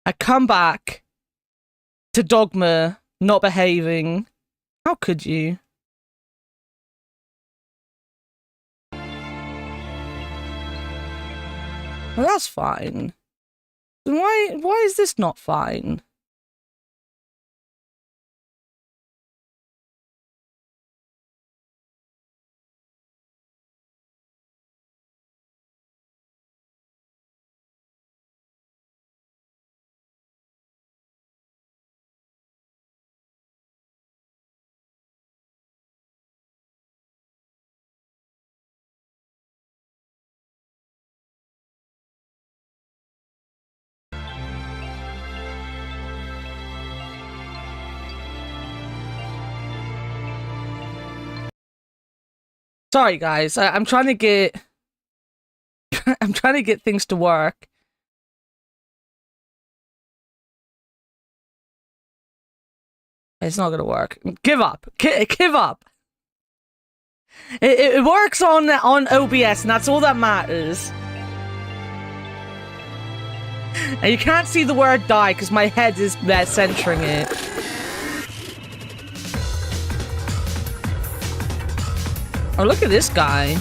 I come back to Dogma not behaving. How could you? Well, that's fine. Then why is this not fine? Sorry, guys. I'm trying to get... I'm trying to get things to work. It's not gonna work. Give up. Give up. It works on OBS, and that's all that matters. And you can't see the word die because my head is centering it. Oh, look at this guy.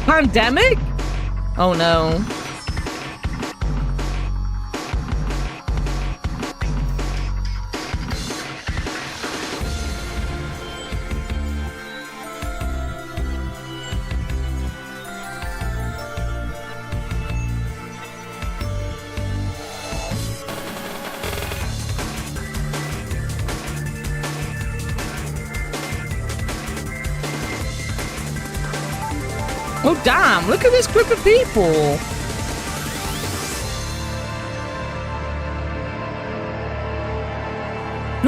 Pandemic? Oh no. Oh damn, look at this group of people.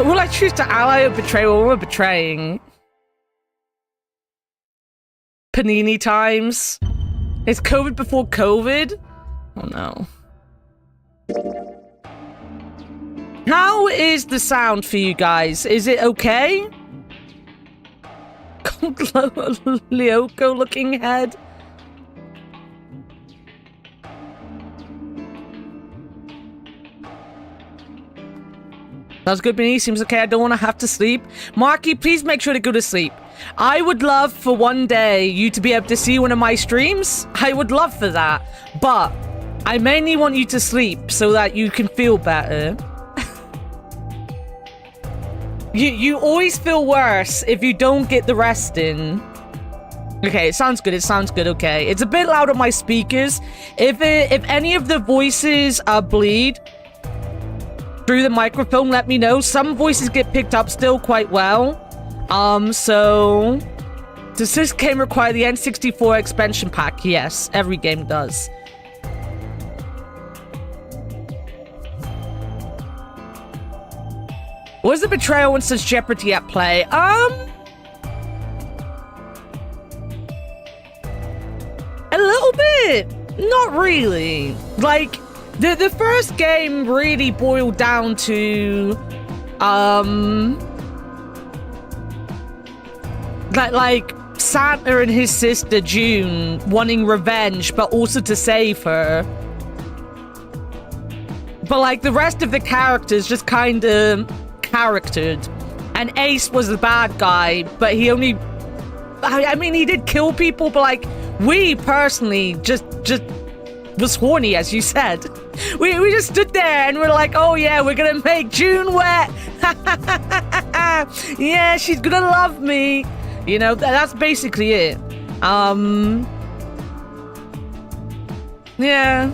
Will I choose to ally or betray? Well, we're betraying. Panini times. Is COVID before COVID? Oh no. How is the sound for you guys? Is it okay? Lyoko looking head. That's good, Benny. Seems okay. I don't want to have to sleep. Marky, please make sure to go to sleep. I would love for one day you to be able to see one of my streams. I would love for that. But I mainly want you to sleep so that you can feel better. You always feel worse if you don't get the rest in. Okay, it sounds good. It sounds good. Okay, it's a bit loud on my speakers. If any of the voices bleed through the microphone, let me know. Some voices get picked up still quite well. So does this game require the N64 expansion pack? Yes, every game does. Was the betrayal instance Jeopardy at play? A little bit. Not really. Like, the first game really boiled down to, like Santa and his sister June wanting revenge, but also to save her. But like the rest of the characters just kind of charactered, and Ace was the bad guy, but he only, I mean, he did kill people, but like we personally just was horny, as you said. We just stood there and we're like, oh yeah, we're gonna make June wet. Yeah, she's gonna love me. You know, that's basically it. Yeah.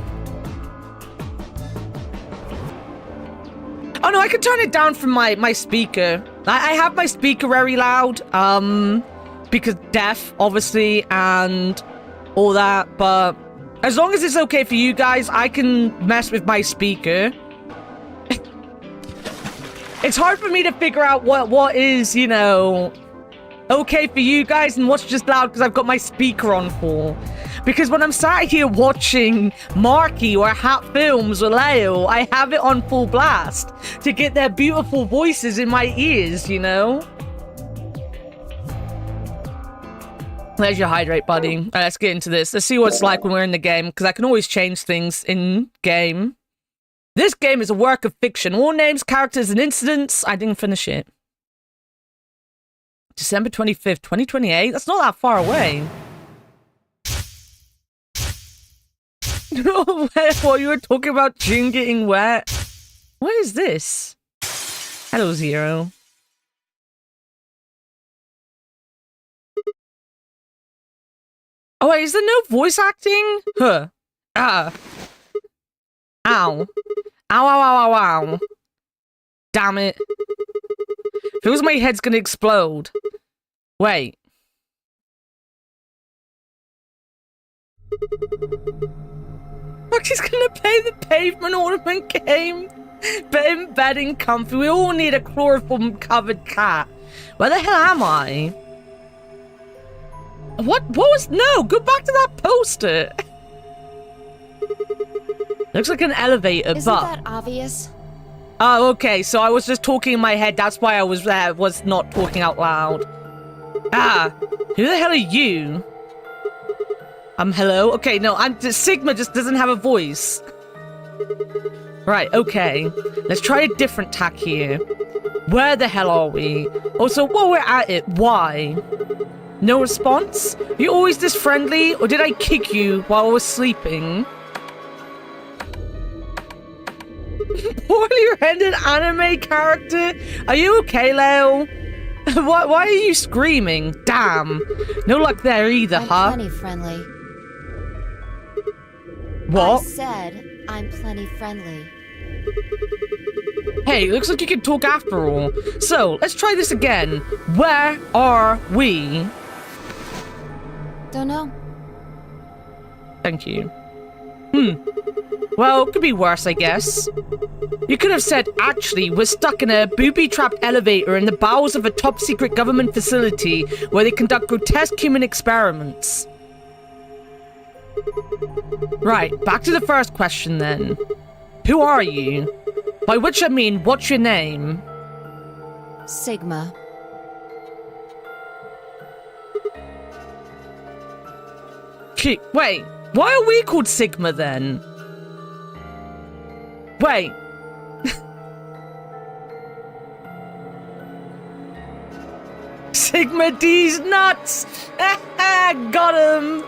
Oh no, I can turn it down from my speaker. I have my speaker very loud, because deaf, obviously, and all that, but as long as it's okay for you guys, I can mess with my speaker. It's hard for me to figure out what is, you know, okay for you guys and what's just loud because I've got my speaker on full. Because when I'm sat here watching Marky or Hat Films or Leo, I have it on full blast to get their beautiful voices in my ears, you know? There's your hydrate, buddy. All right, let's get into this. Let's see what it's like when we're in the game, because I can always change things in game. This game is a work of fiction. All names, characters, and incidents. I didn't finish it. December 25th, 2028? That's not that far away. No way, what you were talking about June getting wet? What is this? Hello, Zero. Oh wait, is there no voice acting? Huh. Ah. Ow. Ow, ow, ow, ow, ow. Damn it. Feels my head's gonna explode. Wait. Look, she's gonna play the pavement ornament game. But in bed and comfy. We all need a chloroform-covered cat. Where the hell am I? What was... No, go back to that poster. Looks like an elevator, Isn't that obvious? Oh, okay, so I was just talking in my head. That's why I was not talking out loud. Ah, who the hell are you? Hello? Okay, no, Sigma just doesn't have a voice. Right, okay. Let's try a different tack here. Where the hell are we? Also, while we're at it, why? No response? You always this friendly, or did I kick you while I was sleeping? Poorly rendered anime character? Are you okay, Leo? Why are you screaming? Damn. No luck there either, I'm huh? plenty friendly. What? I said I'm plenty friendly. Hey, looks like you can talk after all. So, let's try this again. Where are we? Don't know. Thank you. Well, it could be worse, I guess. You could have said, actually, we're stuck in a booby-trapped elevator in the bowels of a top-secret government facility where they conduct grotesque human experiments. Right, back to the first question then. Who are you? By which I mean, what's your name? Sigma. Wait, why are we called Sigma then? Wait. Sigma D's nuts! Got him!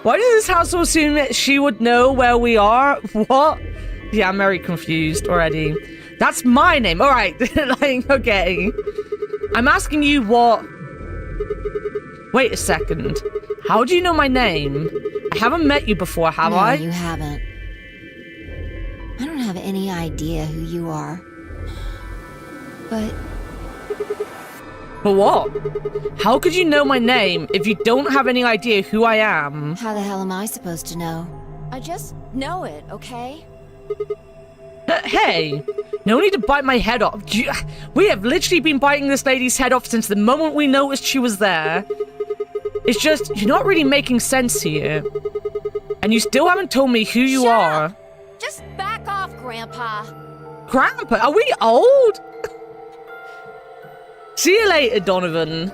Why does this house assume that she would know where we are? What? Yeah, I'm very confused already. That's my name. Alright, like, okay. I'm asking you what... Wait a second. How do you know my name? I haven't met you before, have I? No, you haven't. I don't have any idea who you are. But... But what? How could you know my name if you don't have any idea who I am? how the hell am I supposed to know? I just know it, okay? Hey, no need to bite my head off. We have literally been biting this lady's head off since the moment we noticed she was there. It's just, you're not really making sense here. And you still haven't told me who you are. Up. Just back off, Grandpa. Grandpa, are we old? See you later, Donovan.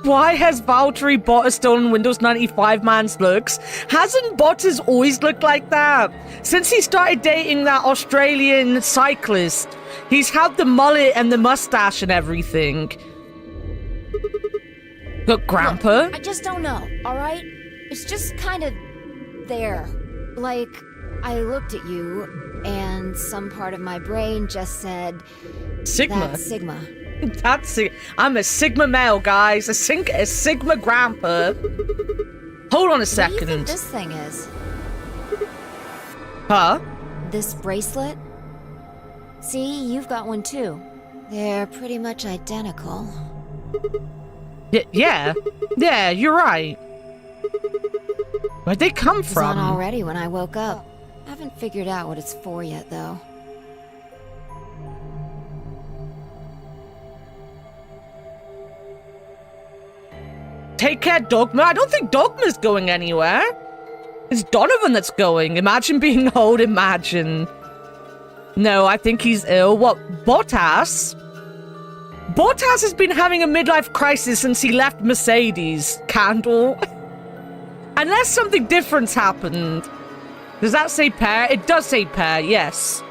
Why has Valtteri Bottas stolen Windows 95 man's looks? Hasn't Bottas always looked like that? Since he started dating that Australian cyclist, he's had the mullet and the mustache and everything. Look, Grandpa. Look, I just don't know, alright? It's just kind of there. Like, I looked at you, and some part of my brain just said... Sigma. That's Sigma. I'm a Sigma male, guys. A Sigma grandpa. Hold on a second. What do you think this thing is? Huh? This bracelet? See, you've got one too. They're pretty much identical. Yeah, you're right. Where'd they come It was from? on already when I woke up. Haven't figured out what it's for yet, though. take care, Dogma. I don't think Dogma's going anywhere. It's Donovan that's going. Imagine being old, imagine. No, I think he's ill. What, Bottas? Bottas has been having a midlife crisis since he left Mercedes. Candle. Unless something different's happened. Does that say pair? It does say pair, yes.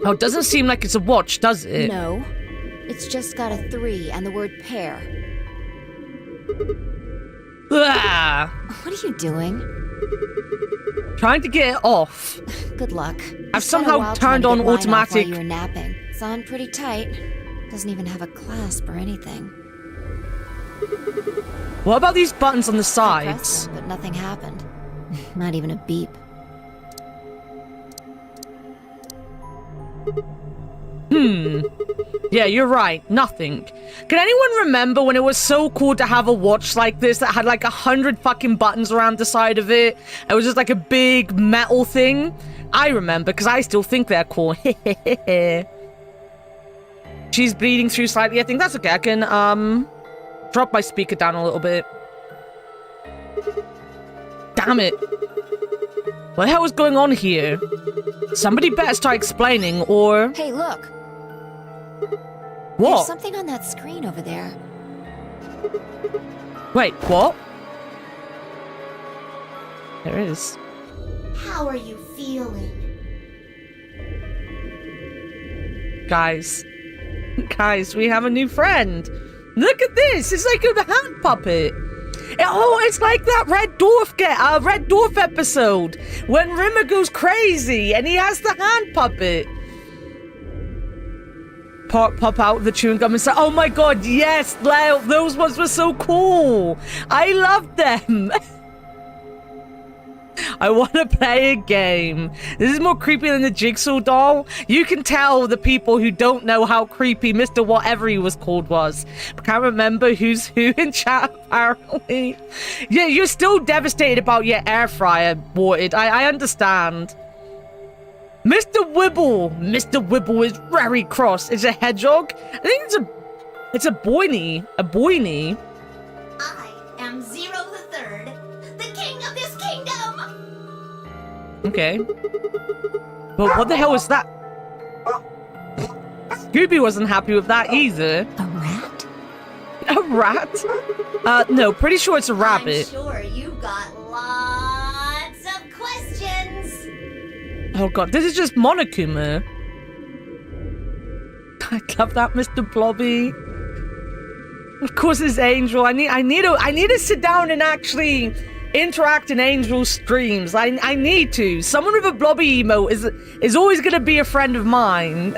Oh, it doesn't seem like it's a watch, does it? No. It's just got a 3 and the word pair. Ah, What are you doing? trying to get it off. Good luck. I've You spent a somehow while turned trying to on get mine off automatic. while you were napping. It's on pretty tight. Doesn't even have a clasp or anything. What about these buttons on the I pressed sides? them, but nothing happened. Not even a beep. Yeah, you're right. Nothing. Can anyone remember when it was so cool to have a watch like this that had like 100 fucking buttons around the side of it? It was just like a big metal thing. I remember because I still think they're cool. She's bleeding through slightly. I think that's okay. I can drop my speaker down a little bit. Damn it. What the hell is going on here? Somebody better start explaining, or... Hey, look! What? There's something on that screen over there. Wait, what? There is. How are you feeling? Guys. Guys, we have a new friend. Look at this. It's like a hand puppet. Oh, it's like that Red Dwarf episode when Rimmer goes crazy and he has the hand puppet. Pop out the chewing gum and say, "Oh my god, yes, Lyle, those ones were so cool. I loved them." I want to play a game. This is more creepy than the Jigsaw doll. You can tell the people who don't know how creepy Mr. Whatever he was called was. I can't remember who's who in chat, apparently. Yeah, you're still devastated about your air fryer, Warted. I understand. Mr. Wibble. Mr. Wibble is very cross. It's a hedgehog. I think it's a boiny. A boiny. I am Zero the Third, the king of this kingdom! Okay. But what the hell was that? Scooby wasn't happy with that either. A rat? A rat? No, pretty sure it's a rabbit. I'm sure you've got lots of questions. Oh god, this is just Monokuma. I love that, Mr. Blobby. Of course, it's Angel. I need to sit down and actually interact in Angel's streams. I need to. Someone with a Blobby emote is always gonna be a friend of mine.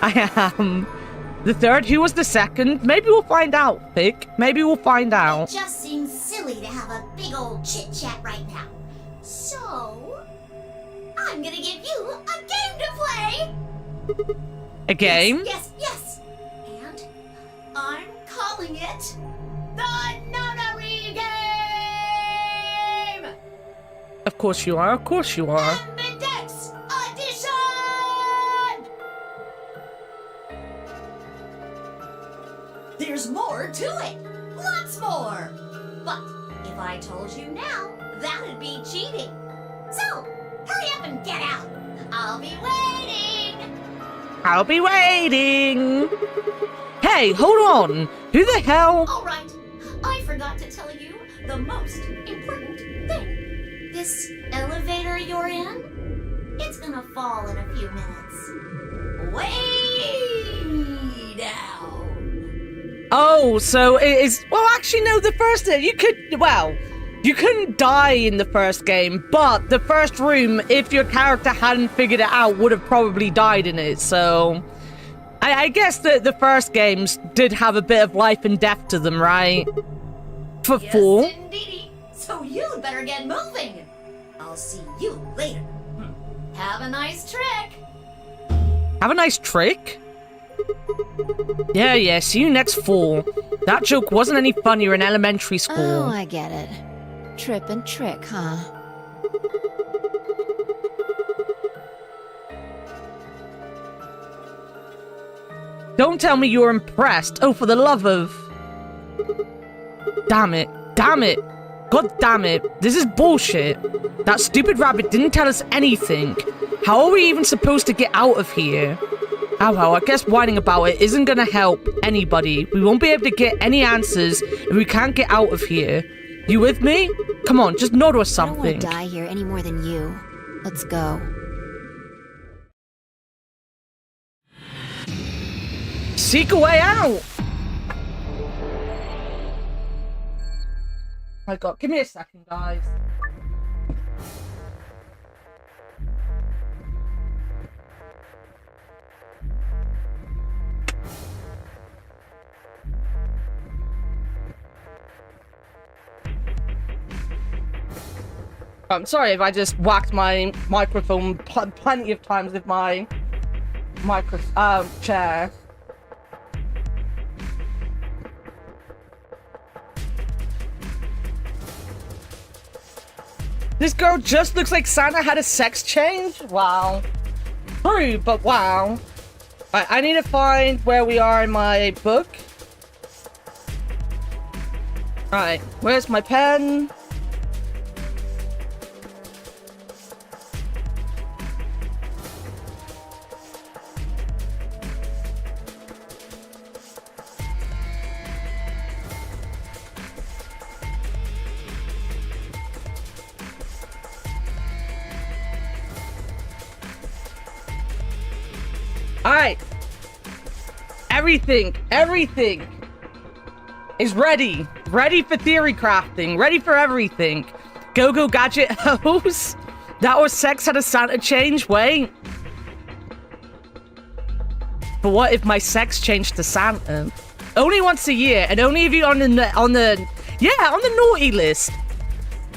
I am the third. Who was the second? Maybe we'll find out, Pick. Maybe we'll find It out. just seems silly to have a big old chit-chat right now. So, I'm gonna give you a game to play! A game? Yes. And I'm calling it the Nonary Game! Of course you are. Of course you are. Ambidex Edition! There's more to it. Lots more. But if I told you now, that'd be cheating. So, hurry up and get out. I'll be waiting. I'll be waiting. Hey, hold on. Who the hell? All right. I forgot to tell you the most important thing. This elevator you're in, it's gonna fall in a few minutes. Way down. Oh, so it is. Well, actually, no. The first you couldn't die in the first game, but the first room, if your character hadn't figured it out, would have probably died in it. So, I guess that the first games did have a bit of life and death to them, right? For Yes, four. indeedy. So you'd better get moving. I'll see you later. Have a nice trick. Have a nice trick. Yeah. See you next fall. That joke wasn't any funnier in elementary school. Oh, I get it. Trip and trick, huh? Don't tell me you're impressed. Oh, for the love of... Damn it. Damn it. God damn it. This is bullshit. That stupid rabbit didn't tell us anything. How are we even supposed to get out of here? Oh well, I guess whining about it isn't gonna help anybody. We won't be able to get any answers if we can't get out of here. You with me? Come on, just nod or something. I don't want to die here any more than you. Let's go. Seek a way out! My god, give me a second, guys. I'm sorry if I just whacked my microphone plenty of times with my chair. This girl just looks like Santa had a sex change? Wow. True, but wow. Right, I need to find where we are in my book. Alright, where's my pen? Alright. Everything is ready. Ready for theory crafting. Ready for everything. Go-go gadget hose. That was sex had a Santa change? Wait. But what if my sex changed to Santa? Only once a year, and only if you're on the naughty list.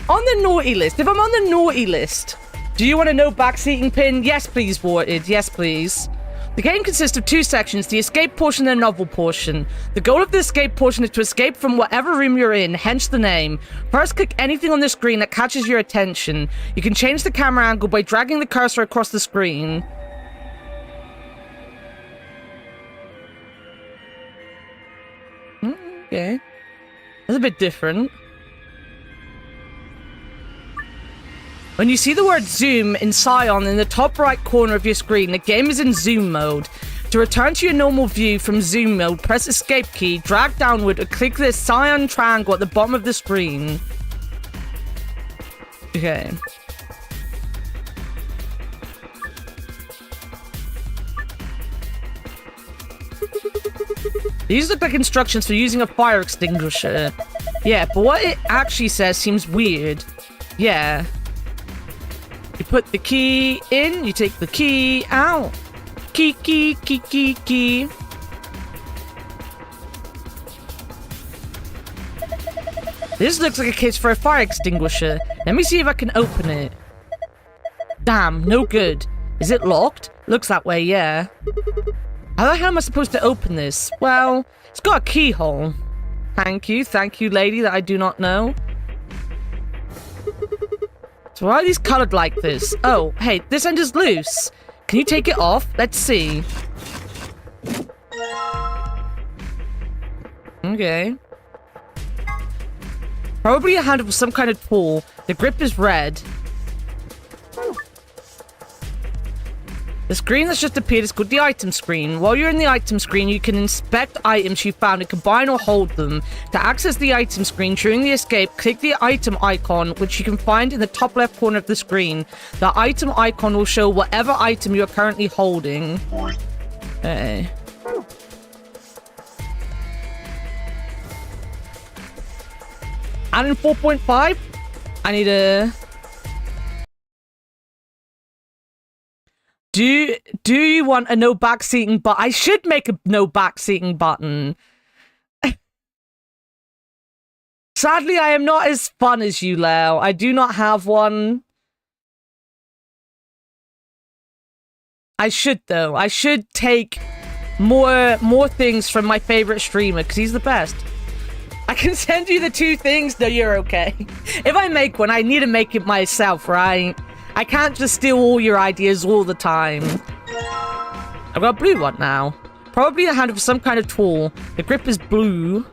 On the naughty list. If I'm on the naughty list. Do you want to know backseating pin? Yes, please, Vorted. Yes, please. The game consists of two sections, the escape portion and the novel portion. The goal of the escape portion is to escape from whatever room you're in, hence the name. First, click anything on the screen that catches your attention. You can change the camera angle by dragging the cursor across the screen. Okay. That's a bit different. When you see the word zoom in Scion in the top right corner of your screen, the game is in zoom mode. To return to your normal view from zoom mode, press escape key, drag downward, or click the Scion triangle at the bottom of the screen. Okay. These look like instructions for using a fire extinguisher. Yeah, but what it actually says seems weird. Yeah. You put the key in, you take the key out. Key. This looks like a case for a fire extinguisher. Let me see if I can open it. Damn, no good. Is it locked? Looks that way, yeah. How the hell am I supposed to open this? Well, it's got a keyhole. Thank you, lady that I do not know. So why are these colored like this? Oh, hey, this end is loose. Can you take it off? Let's see. Okay. Probably a handle for some kind of tool. The grip is red. The screen that's just appeared is called the item screen. While you're in the item screen, you can inspect items you found and combine or hold them. To access the item screen during the escape, click the item icon, which you can find in the top left corner of the screen. The item icon will show whatever item you are currently holding. Okay. And in 4.5, I need a... Do you want a no backseating button? I should make a no backseating button. Sadly, I am not as fun as you, Leo. I do not have one. I should, though. I should take more things from my favorite streamer, because he's the best. I can send you the 2 things. No, you're okay. If I make one, I need to make it myself, right? I can't just steal all your ideas all the time. I've got a blue one now. Probably a handle for some kind of tool. The grip is blue.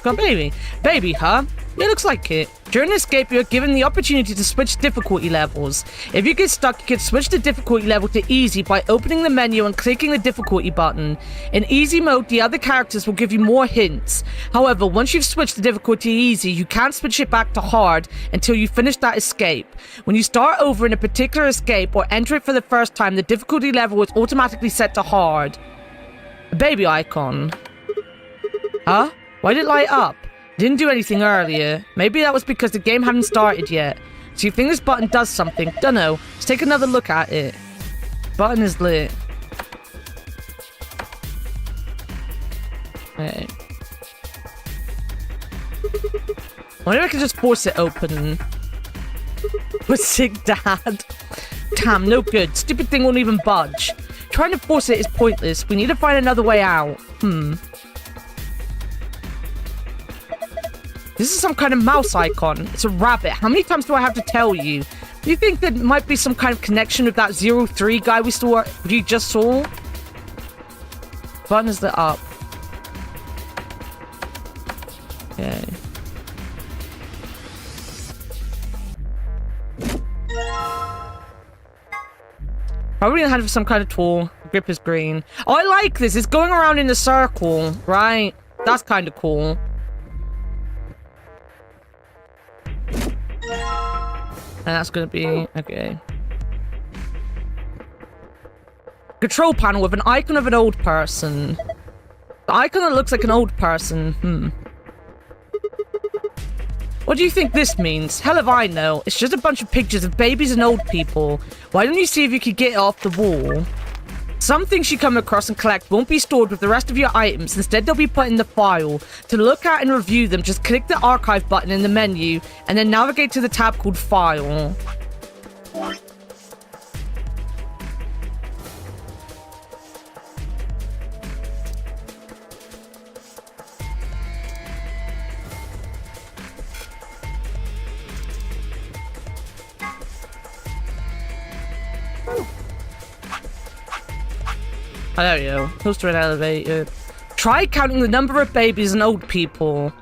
Got baby. Baby, huh? It looks like it. During escape, you're given the opportunity to switch difficulty levels. If you get stuck, you can switch the difficulty level to easy by opening the menu and clicking the difficulty button. In easy mode, the other characters will give you more hints. However, once you've switched the difficulty to easy, you can't switch it back to hard until you finish that escape. When you start over in a particular escape or enter it for the first time, the difficulty level is automatically set to hard. A baby icon. Huh? Why did it light up? Didn't do anything earlier. Maybe that was because the game hadn't started yet. So you think this button does something? Dunno. Let's take another look at it. Button is lit. Okay. Wonder if I can just force it open. We're sick, Dad. Damn, no good. Stupid thing won't even budge. Trying to force it is pointless. We need to find another way out. This is some kind of mouse icon. It's a rabbit. How many times do I have to tell you? Do you think there might be some kind of connection with that 03 guy we just saw? Button is lit up. Okay. Probably gonna have some kind of tool. Grip is green. Oh, I like this. It's going around in a circle, right? That's kind of cool. And that's gonna be... okay. Control panel with an icon of an old person. The icon that looks like an old person. What do you think this means? Hell if I know. It's just a bunch of pictures of babies and old people. Why don't you see if you can get it off the wall? Some things you come across and collect won't be stored with the rest of your items. Instead, they'll be put in the file. To look at and review them, just click the archive button in the menu and then navigate to the tab called File. Oh, there we go. Close to an elevator. Try counting the number of babies and old people.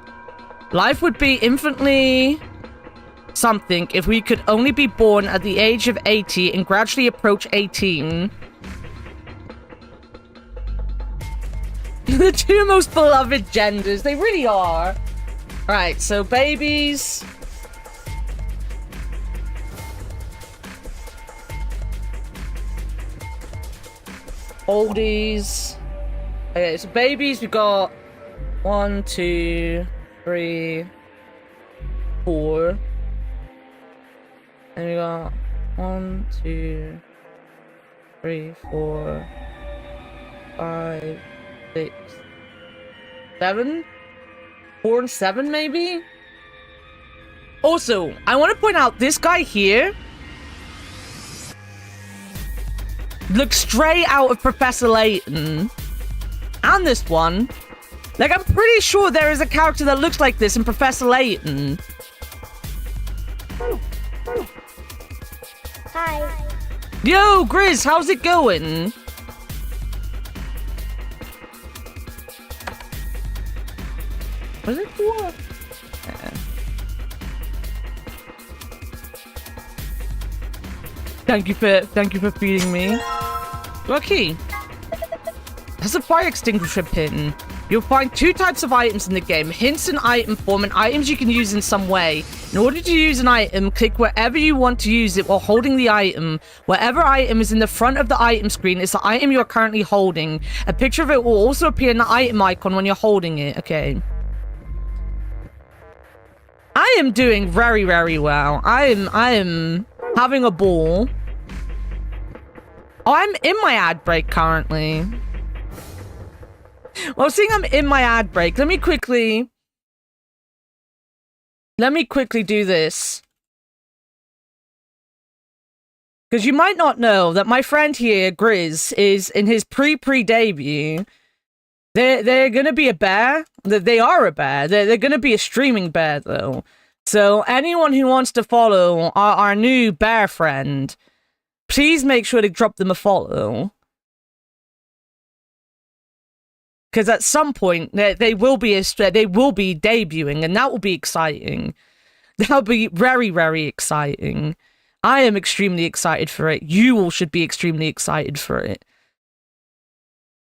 Life would be infinitely something if we could only be born at the age of 80 and gradually approach 18. The two most beloved genders. They really are. Alright, so babies... oldies. Okay, so babies, we got 1, 2, 3, 4. And we got 1, 2, 3, 4, 5, 6, 7. 4 and 7, maybe? Also, I want to point out this guy here looks straight out of Professor Layton. And this one. Like, I'm pretty sure there is a character that looks like this in Professor Layton. Hi. Yo, Grizz, how's it going? What is it for? Thank you for feeding me. Lucky. That's a fire extinguisher pin. You'll find 2 types of items in the game. Hints in item form and items you can use in some way. In order to use an item, click wherever you want to use it while holding the item. Whatever item is in the front of the item screen is the item you are currently holding. A picture of it will also appear in the item icon when you're holding it. Okay. I am doing very, very well. I am having a ball. Oh, I'm in my ad break currently. Well, seeing I'm in my ad break, let me quickly do this. Because you might not know that my friend here, Grizz, is in his pre-debut. They're gonna be a bear. They are a bear. They're gonna be a streaming bear, though. So anyone who wants to follow our new bear friend, please make sure to drop them a follow. Because at some point, they will be debuting, and that will be exciting. That'll be very, very exciting. I am extremely excited for it. You all should be extremely excited for it.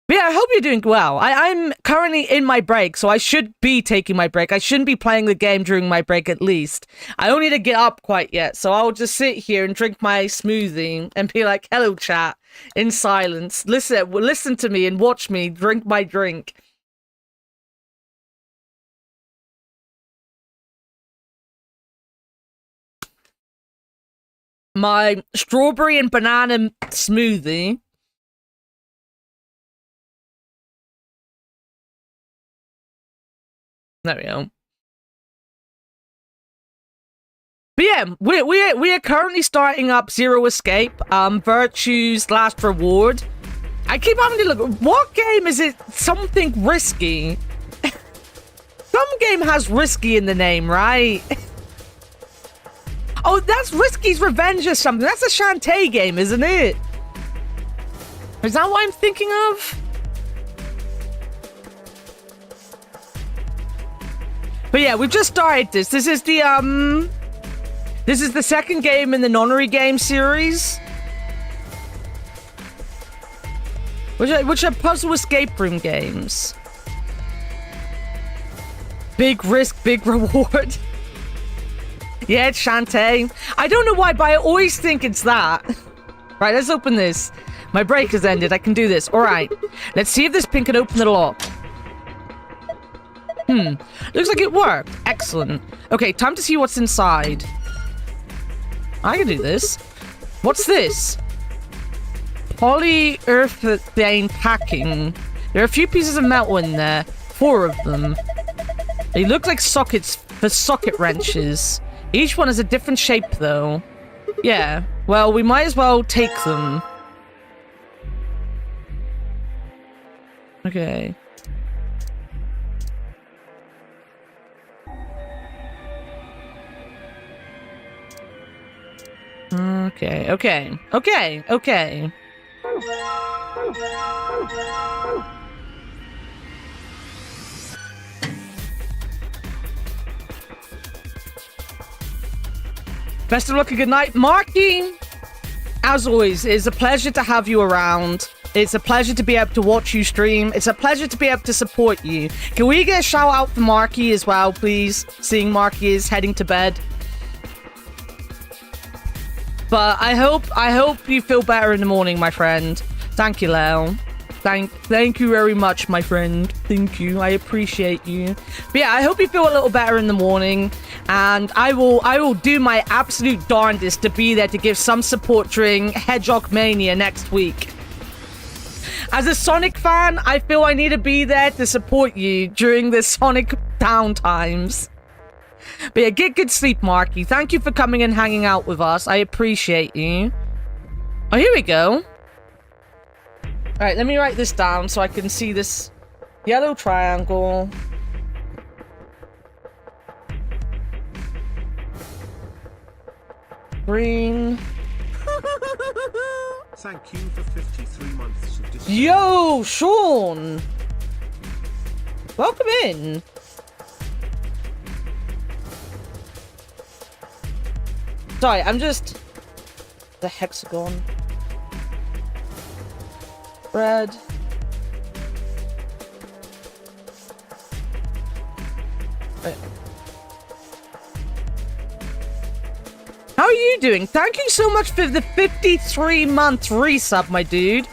But yeah, I hope you're doing well. I'm currently in my break, so I should be taking my break. I shouldn't be playing the game during my break, at least. I don't need to get up quite yet, so I'll just sit here and drink my smoothie and be like, hello, chat, in silence. Listen to me and watch me drink my drink. My strawberry and banana smoothie. There we go. But yeah, we are currently starting up Zero Escape, Virtue's Last Reward. I keep having to look. What game is it? Something risky. Some game has risky in the name, right? Oh, that's Risky's Revenge or something. That's a Shantae game, isn't it? Is that what I'm thinking of? But yeah, we've just started this. This is the second game in the Nonary game series. Which are puzzle escape room games. Big risk, big reward. Yeah, it's Shantae. I don't know why, but I always think it's that. Right, let's open this. My break has ended. I can do this. All right. Let's see if this pin can open the lock. Looks like it worked. Excellent. Okay, time to see what's inside. I can do this. What's this? Polyurethane packing. There are a few pieces of metal in there. 4 of them. They look like sockets for socket wrenches. Each one has a different shape, though. Yeah, well, we might as well take them. Okay. Okay. Best of luck and good night. Marky, as always, it's a pleasure to have you around. It's a pleasure to be able to watch you stream. It's a pleasure to be able to support you. Can we get a shout out for Marky as well, please? Seeing Marky is heading to bed. But I hope you feel better in the morning, my friend. Thank you, Leo. Thank you very much, my friend. Thank you. I appreciate you. But yeah, I hope you feel a little better in the morning. And I will do my absolute darndest to be there to give some support during Hedgehog Mania next week. As a Sonic fan, I feel I need to be there to support you during the Sonic downtimes. But yeah, get good sleep, Marky. Thank you for coming and hanging out with us. I appreciate you. Oh, here we go. Alright, let me write this down so I can see this yellow triangle. Green. Thank you for 53 months of discount. Yo, Sean! Welcome in. Sorry, I'm just... The hexagon. Red. Wait. How are you doing? Thank you so much for the 53-month resub, my dude.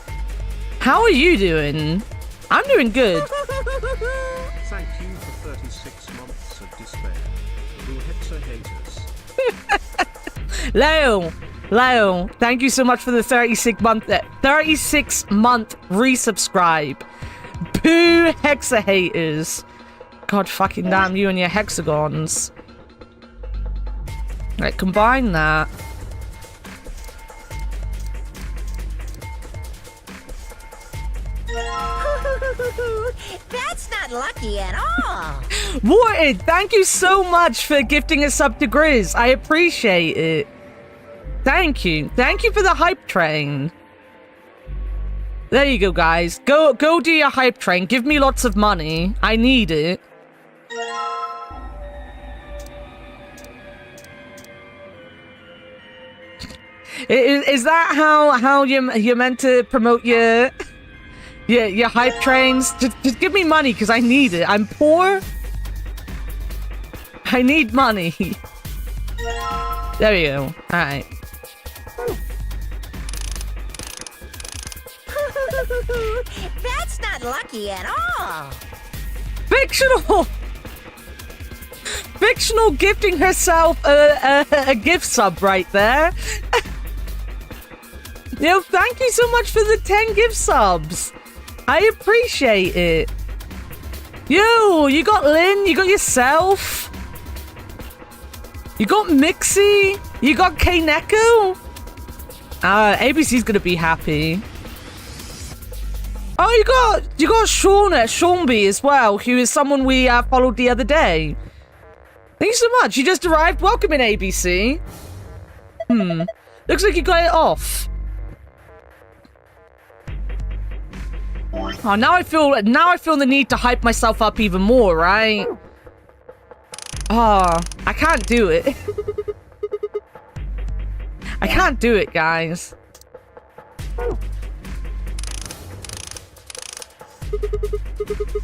How are you doing? I'm doing good. Thank you for 36 months of despair. Who haters? Leo, thank you so much for the 36-month resubscribe. Boo, Hexa haters. God fucking damn you and your hexagons. Right, combine that. That's not lucky at all. Warted, thank you so much for gifting a sub to Grizz. I appreciate it. Thank you. Thank you for the hype train. There you go, guys. Go do your hype train. Give me lots of money. I need it. Is that how you're meant to promote your hype trains? Just give me money because I need it. I'm poor. I need money. There you go. All right. That's not lucky at all. Fictional gifting herself a gift sub right there. Yo, thank you so much for the 10 gift subs. I appreciate it. Yo, you got Lynn, you got yourself. You got Mixie, you got K-Neko. ABC's gonna be happy. Oh, you got Seanby as well, who is someone we followed the other day. Thank you so much. You just arrived. Welcome in, ABC. Looks like you got it off. Oh, now I feel the need to hype myself up even more, right? Oh, I can't do it. I can't do it, guys.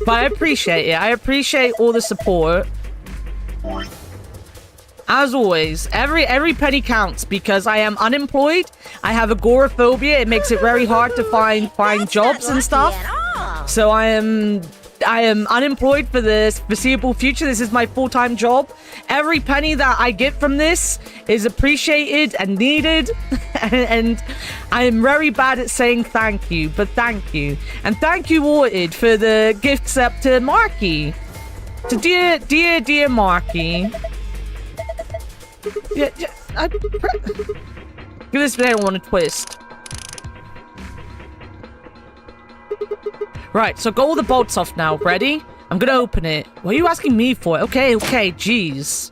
But I appreciate it. I appreciate all the support. As always, every penny counts because I am unemployed. I have agoraphobia. It makes it very hard to find jobs and stuff. So I am unemployed for the foreseeable future. This is my full-time job. Every penny that I get from this is appreciated and needed. And I am very bad at saying thank you, but thank you. And thank you, Orchid, for the gifts up to Marky. To dear Marky. Yeah, give this video one a twist. Right, so got all the bolts off now. Ready? I'm gonna open it. What are you asking me for? Okay, jeez.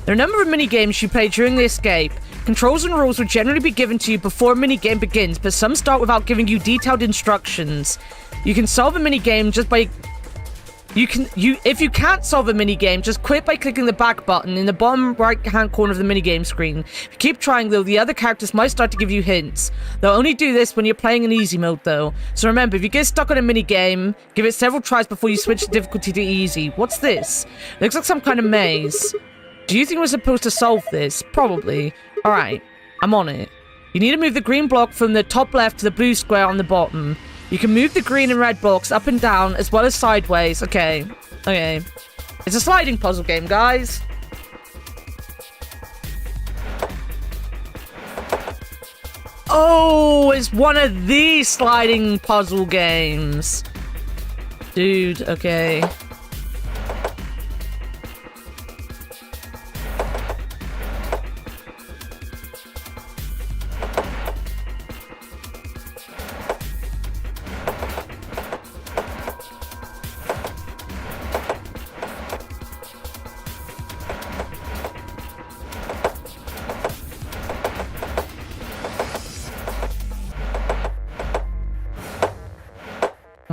There are a number of mini-games you play during the escape. Controls and rules will generally be given to you before a mini-game begins, but some start without giving you detailed instructions. You can solve a mini-game just by... If you can't solve a minigame, just quit by clicking the back button in the bottom right-hand corner of the minigame screen. If you keep trying, though, the other characters might start to give you hints. They'll only do this when you're playing in easy mode, though. So remember, if you get stuck on a minigame, give it several tries before you switch the difficulty to easy. What's this? It looks like some kind of maze. Do you think we're supposed to solve this? Probably. Alright, I'm on it. You need to move the green block from the top left to the blue square on the bottom. You can move the green and red blocks up and down, as well as sideways. Okay. It's a sliding puzzle game, guys. Oh, it's one of these sliding puzzle games. Dude, okay.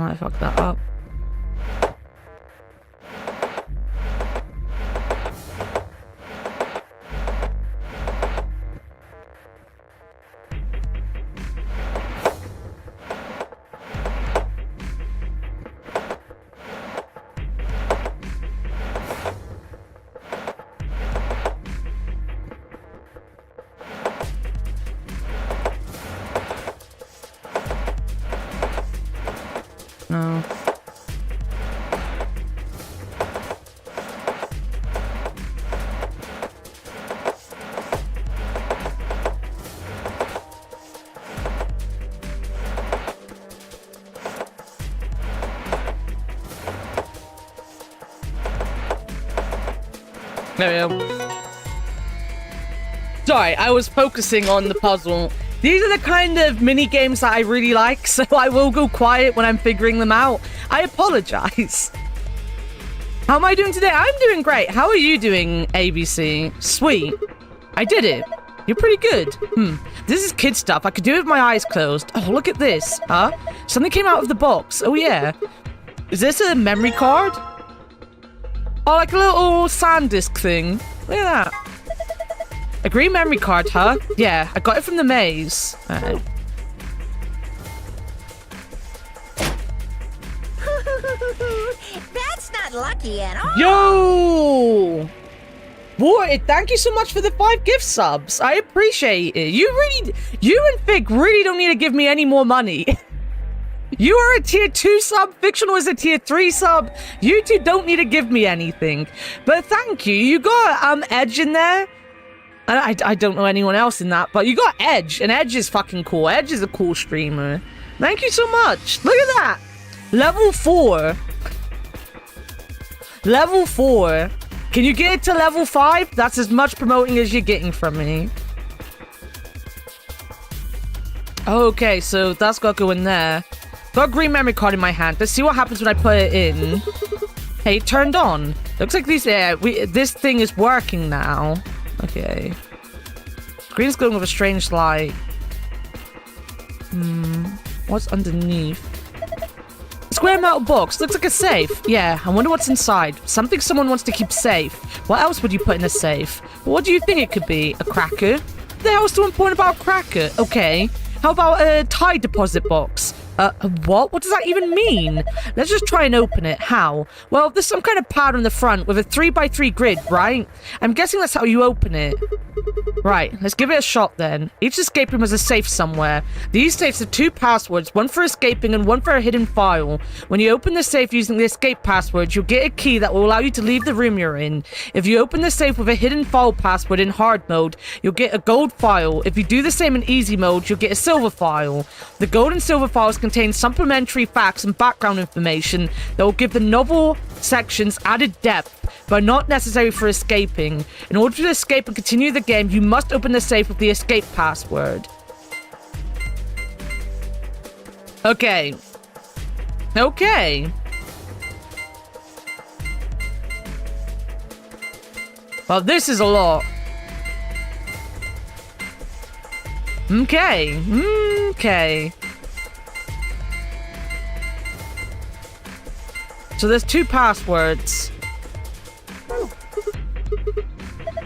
I fucked that up. No. There we go. Sorry, I was focusing on the puzzle. These are the kind of mini games that I really like, so I will go quiet when I'm figuring them out. I apologize. How am I doing today? I'm doing great. How are you doing, ABC? Sweet. I did it. You're pretty good. This is kid stuff. I could do it with my eyes closed. Oh, look at this. Huh? Something came out of the box. Oh, yeah. Is this a memory card? Oh, like a little SanDisk thing. Look at that. A green memory card, huh? Yeah, I got it from the maze. Alright. That's not lucky at all. Yo! Boy, thank you so much for the 5 gift subs. I appreciate it. You and Fig really don't need to give me any more money. You are a tier 2 sub, Fictional is a tier 3 sub. You two don't need to give me anything. But thank you. You got Edge in there. I don't know anyone else in that, but you got Edge, and Edge is fucking cool. Edge is a cool streamer. Thank you so much. Look at that. Level 4. Level 4. Can you get it to level 5? That's as much promoting as you're getting from me. Okay, so that's got to go in there. Got a green memory card in my hand. Let's see what happens when I put it in. Hey, it turned on. Looks like these. This thing is working now. Okay. Screen's glowing with a strange light. What's underneath? A square metal box. Looks like a safe. Yeah, I wonder what's inside. Something someone wants to keep safe. What else would you put in a safe? What do you think it could be? A cracker? What the hell is so important about a cracker? Okay. How about a tide deposit box? What? What does that even mean? Let's just try and open it. How? Well, there's some kind of pad on the front with a 3x3 grid, right? I'm guessing that's how you open it. Right, let's give it a shot then. Each escape room has a safe somewhere. These safes have 2 passwords, one for escaping and one for a hidden file. When you open the safe using the escape password, you'll get a key that will allow you to leave the room you're in. If you open the safe with a hidden file password in hard mode, you'll get a gold file. If you do the same in easy mode, you'll get a silver file. The gold and silver files contain supplementary facts and background information that will give the novel sections added depth, but not necessary for escaping. In order to escape and continue the game, you must open the safe with the escape password. Okay. Okay. Well, this is a lot. Okay. Okay. So there's 2 passwords.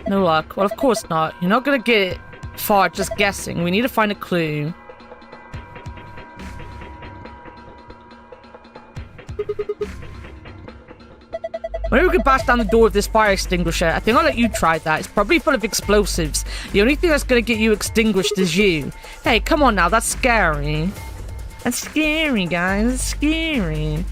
No luck. Well, of course not. You're not gonna get far just guessing. We need to find a clue. Maybe we could bash down the door with this fire extinguisher. I think I'll let you try that. It's probably full of explosives. The only thing that's gonna get you extinguished is you. Hey, come on now. That's scary. That's scary, guys. That's scary.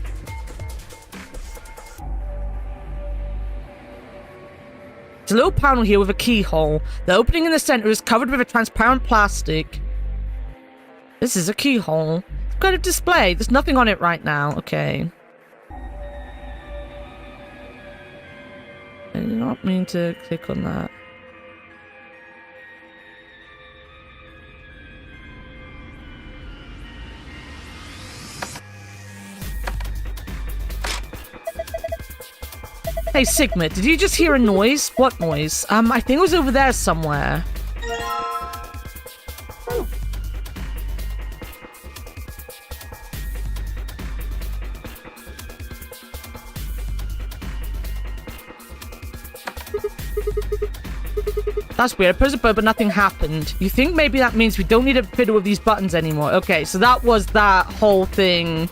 There's a little panel here with a keyhole. The opening in the center is covered with a transparent plastic. This is a keyhole. It's got a display. There's nothing on it right now. Okay. I did not mean to click on that. Hey, Sigma, did you just hear a noise? What noise? I think it was over there somewhere. That's weird. I pressed a button, but nothing happened. You think maybe that means we don't need to fiddle with these buttons anymore? Okay, so that was that whole thing.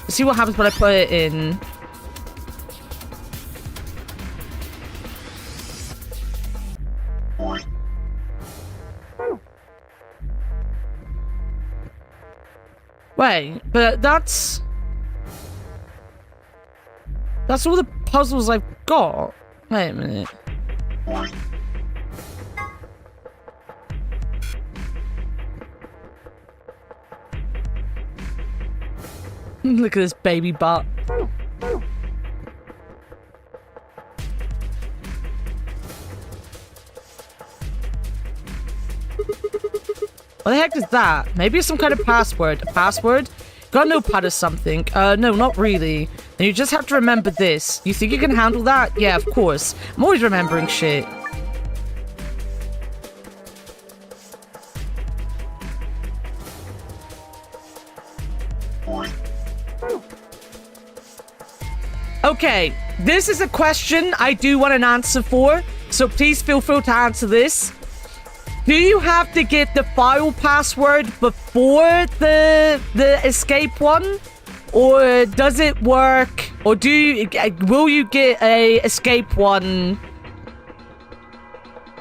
Let's see what happens when I put it in. Wait, but that's all the puzzles I've got. Wait a minute. Look at this baby butt. What the heck is that? Maybe it's some kind of password. A password? Got a notepad or something. No, not really. And you just have to remember this. You think you can handle that? Yeah, of course. I'm always remembering shit. Okay, this is a question I do want an answer for, so please feel free to answer this. Do you have to get the file password before the escape one? Or does it work? Or will you get a escape one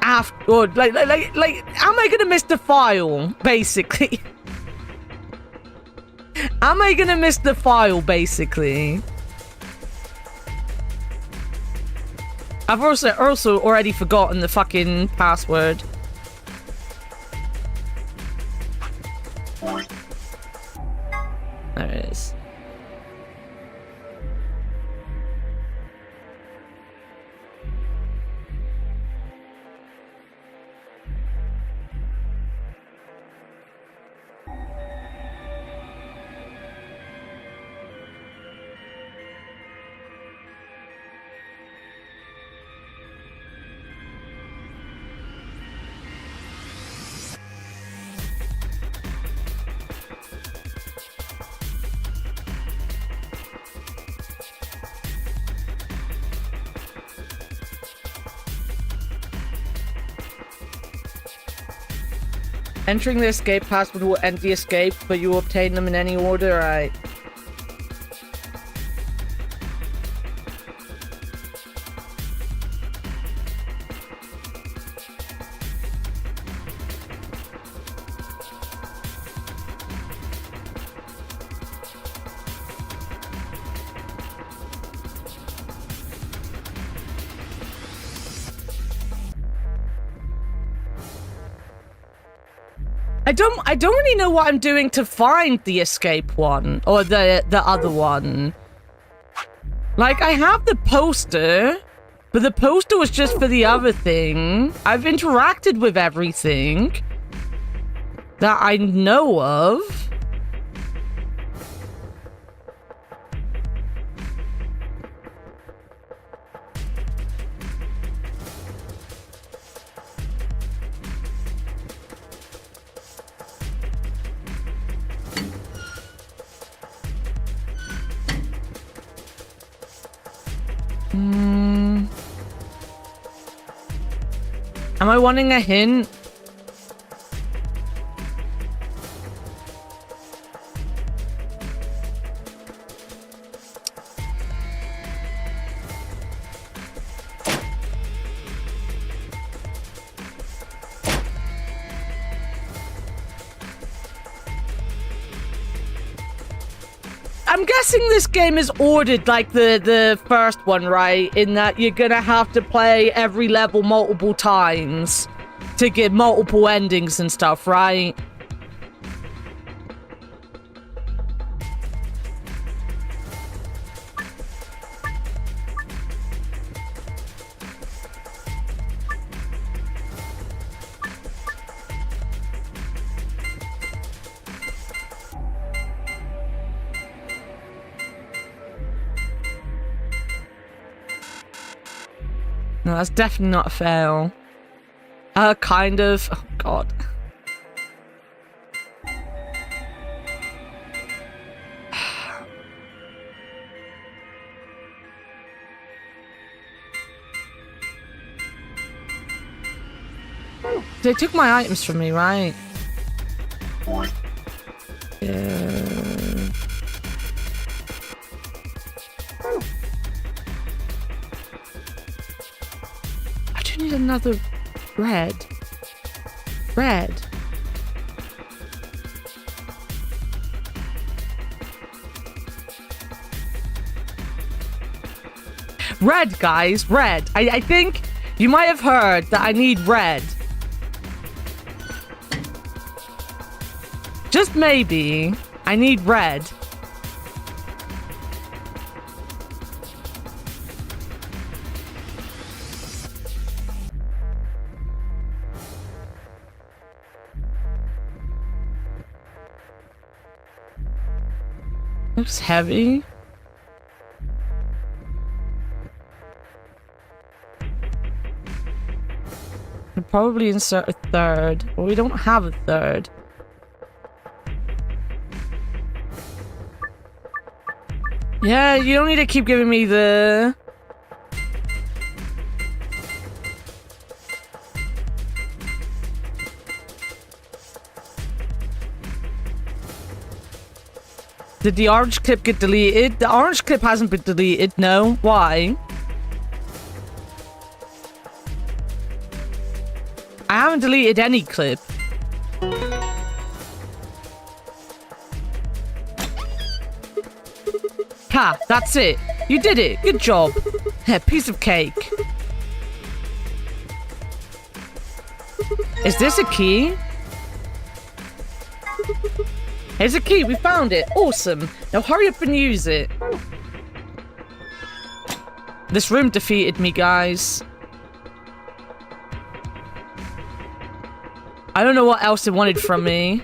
after? Or like, am I gonna miss the file, basically? Am I gonna miss the file, basically? I've also already forgotten the fucking password. There it is. Entering the escape password will end the escape, but you will obtain them in any order, right? I don't really know what I'm doing to find the escape one or the other one. Like, I have the poster, but the poster was just for the other thing. I've interacted with everything that I know of. Am I wanting a hint? I'm guessing this game is ordered like the first one, right? In that you're gonna have to play every level multiple times to get multiple endings and stuff, right? No, that's definitely not a fail. Kind of. Oh, God. They took my items from me, right? Yeah. I do need another red. Red. Red, guys, red. I think you might have heard that I need red. Just maybe, I need red. Looks heavy. I'll probably insert a third. Well, we don't have a third. Yeah, you don't need to keep giving me the... Did the orange clip get deleted? The orange clip hasn't been deleted, no. Why? I haven't deleted any clip. Ha, that's it. You did it. Good job. Piece of cake. Is this a key? Here's a key. We found it. Awesome. Now hurry up and use it. This room defeated me, guys. I don't know what else it wanted from me.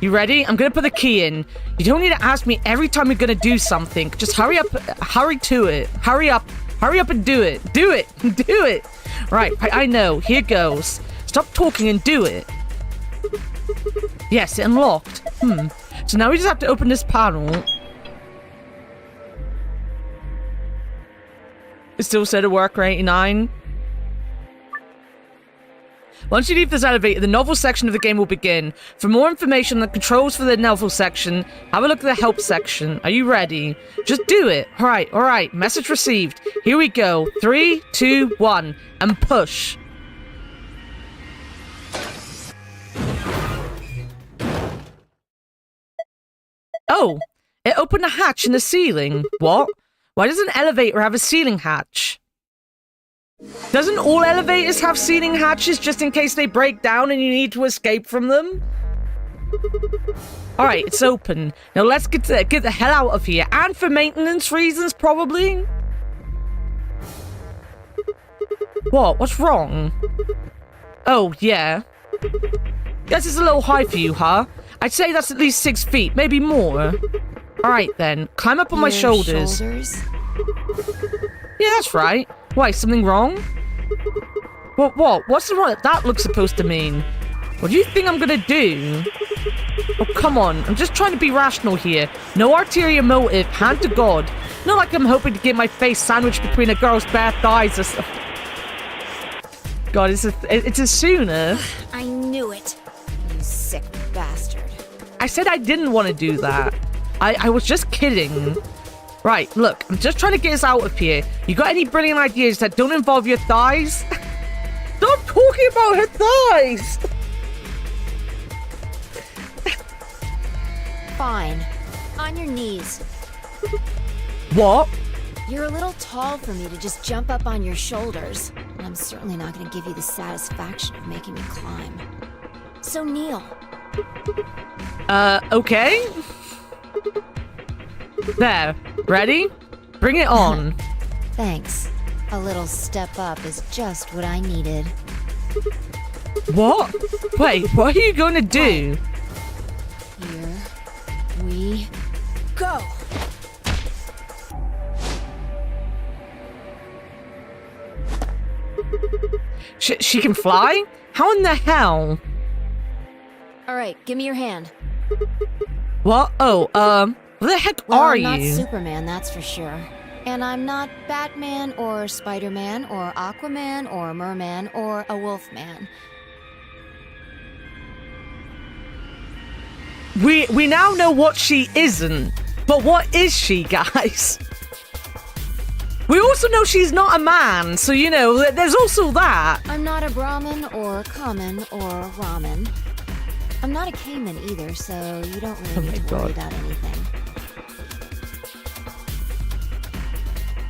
You ready? I'm gonna put the key in. You don't need to ask me every time you're gonna do something. Just hurry up. Hurry to it. Hurry up. Hurry up and do it. Do it. Do it. Right. I know. Here goes. Stop talking and do it. Yes, it unlocked. So now we just have to open this panel. It still said a worker 89. Once you leave this elevator, the novel section of the game will begin. For more information on the controls for the novel section, have a look at the help section. Are you ready? Just do it. All right. Message received. Here we go. 3, 2, 1, and push. Oh, it opened a hatch in the ceiling. What? Why does an elevator have a ceiling hatch? Doesn't all elevators have ceiling hatches just in case they break down and you need to escape from them? Alright, it's open. Now let's get the hell out of here. And for maintenance reasons, probably? What? What's wrong? Oh, yeah. Guess it's a little high for you, huh? I'd say that's at least 6 feet, maybe more. Alright then, climb up on my shoulders. Yeah, that's right. Why, something wrong? What? What's the wrong that looks supposed to mean? What do you think I'm gonna do? Oh, come on. I'm just trying to be rational here. No ulterior motive, hand to God. Not like I'm hoping to get my face sandwiched between a girl's bare thighs or stuff. God, it's a sooner. I knew it. You sick bastard. I said I didn't want to do that. I was just kidding. Right, look, I'm just trying to get us out of here. You got any brilliant ideas that don't involve your thighs? Stop talking about her thighs! Fine. On your knees. What? You're a little tall for me to just jump up on your shoulders, and I'm certainly not going to give you the satisfaction of making me climb. So kneel. Okay. There. Ready? Bring it on. Thanks. A little step up is just what I needed. What? Wait, what are you going to do? Here we go. She can fly? How in the hell? All right, give me your hand. What? Oh, who the heck Well, are I'm not you? Superman, that's for sure. And I'm not Batman or Spider-Man or Aquaman or Merman or a Wolfman. We now know what she isn't. But what is she, guys? We also know she's not a man, so you know, there's also that. I'm not a Brahmin or Common or Ramen. I'm not a Cayman either, so you don't really need to worry about anything.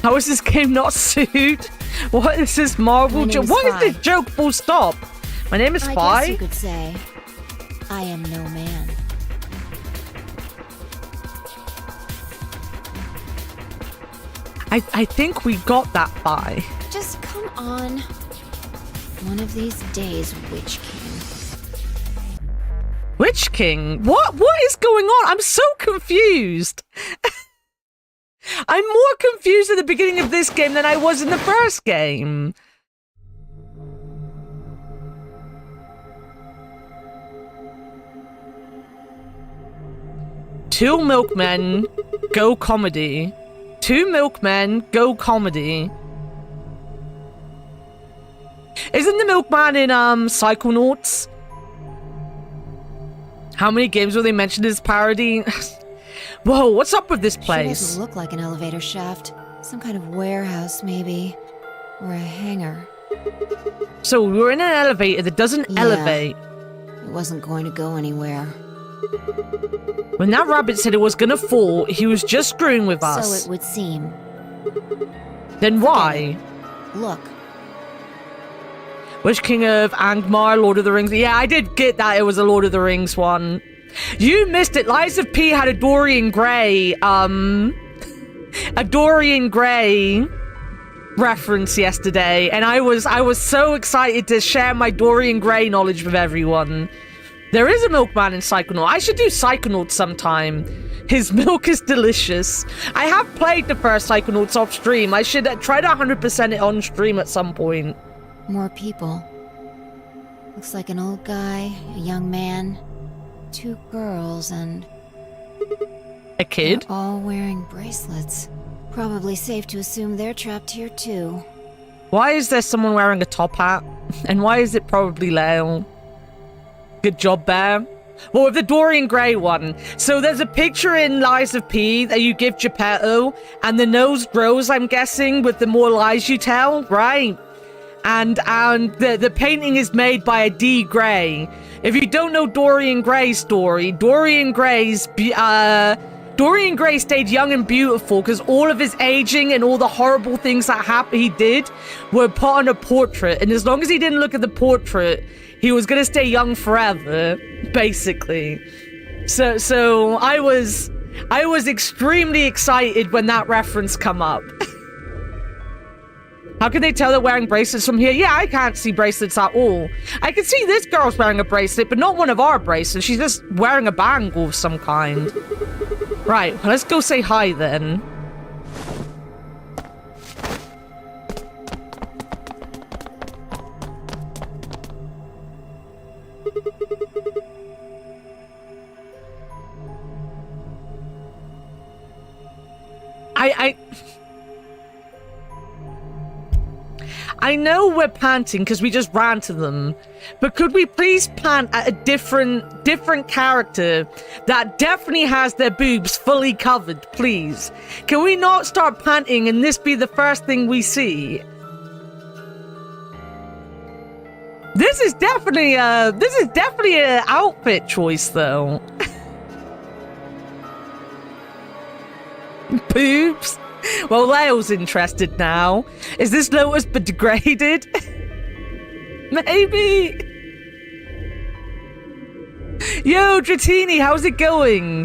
How is this game not sued? What is this Marvel joke? What is this joke? Full stop. My name is I Spy. guess you could say, I am no man. I think we got that by. Just come on. One of these days, Witch King. Witch King? What is going on? I'm so confused. I'm more confused at the beginning of this game than I was in the first game. 2 milkmen, go comedy. 2 milkmen, go comedy. Isn't the milkman in Psychonauts? How many games were they mentioned as parody? Whoa, what's up with this Sure place? doesn't look like an elevator shaft. Some kind of warehouse, maybe. Or a hangar. So we're in an elevator that doesn't Yeah. elevate. It wasn't going to go anywhere. When that rabbit said it was gonna fall, he was just screwing with us. So it would seem. Then why? Look. Which King of Angmar, Lord of the Rings? Yeah, I did get that it was a Lord of the Rings one. You missed it. Lies of P had a Dorian Gray, a Dorian Gray reference yesterday, and I was so excited to share my Dorian Gray knowledge with everyone. There is a milkman in Psychonaut. I should do Psychonaut sometime. His milk is delicious. I have played the first Psychonauts off stream. I should try to 100% it on stream at some point. More people. Looks like an old guy, a young man, 2 girls, and A kid? they're all wearing bracelets. Probably safe to assume they're trapped here too. Why is there someone wearing a top hat? And why is it probably Leo? Good job, Bear. Well, with the Dorian Gray one. So there's a picture in Lies of P that you give Geppetto, and the nose grows, I'm guessing, with the more lies you tell, right? And the painting is made by a D. Gray. If you don't know Dorian Gray's story, Dorian Gray stayed young and beautiful because all of his aging and all the horrible things that he did were put on a portrait. And as long as he didn't look at the portrait, he was going to stay young forever, basically. So I was extremely excited when that reference come up. How can they tell they're wearing bracelets from here? Yeah, I can't see bracelets at all. I can see this girl's wearing a bracelet, but not one of our bracelets. She's just wearing a bangle of some kind. Right, well, let's go say hi then. I know we're panting because we just ran to them, but could we please pant at a different character that definitely has their boobs fully covered, please? Can we not start panting and this be the first thing we see? This is definitely an outfit choice, though. Boobs? Well, Leo's interested now. Is this Lotus but degraded? Maybe. Yo, Dratini, how's it going?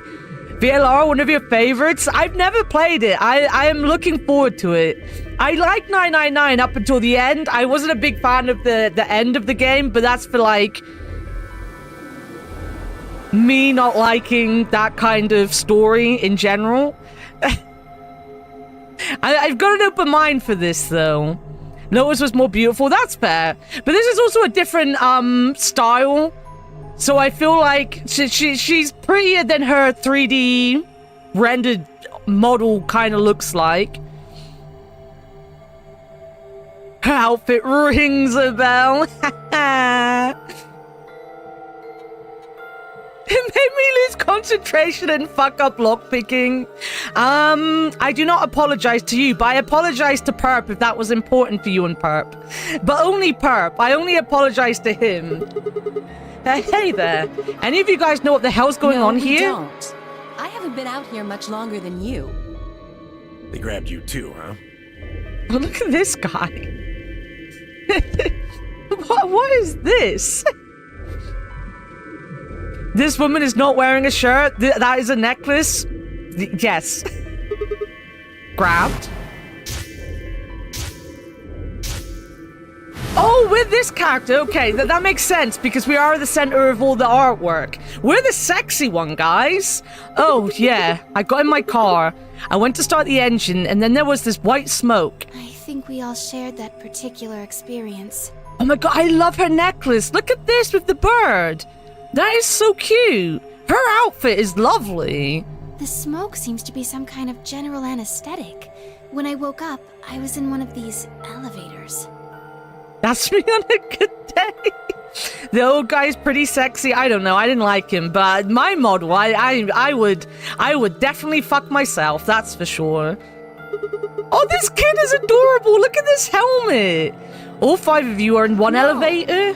VLR, one of your favorites? I've never played it. I am looking forward to it. I liked 999 up until the end. I wasn't a big fan of the end of the game, but that's for, like, me not liking that kind of story in general. I've got an open mind for this, though. Lotus was more beautiful. That's fair. But this is also a different style. So I feel like she's prettier than her 3D rendered model kind of looks like. Her outfit rings a bell. It made me lose concentration and fuck up lockpicking. I do not apologize to you, but I apologize to Perp if that was important for you and Perp. But only Perp. I only apologize to him. Hey there. Any of you guys know what the hell's going on here? No, we don't. I haven't been out here much longer than you. They grabbed you too, huh? Oh, look at this guy. What is this? This woman is not wearing a shirt. That is a necklace. Yes. Grabbed. Oh, we're this character. Okay, that makes sense because we are the center of all the artwork. We're the sexy one, guys. Oh, yeah. I got in my car. I went to start the engine, and then there was this white smoke. I think we all shared that particular experience. Oh my god, I love her necklace. Look at this with the bird. That is so cute. Her outfit is lovely. The smoke seems to be some kind of general anesthetic. When I woke up, I was in one of these elevators. That's me on a good day. The old guy's pretty sexy. I don't know. I didn't like him, but my model, I would definitely fuck myself. That's for sure. Oh, this kid is adorable. Look at this helmet. All 5 of you are in one elevator.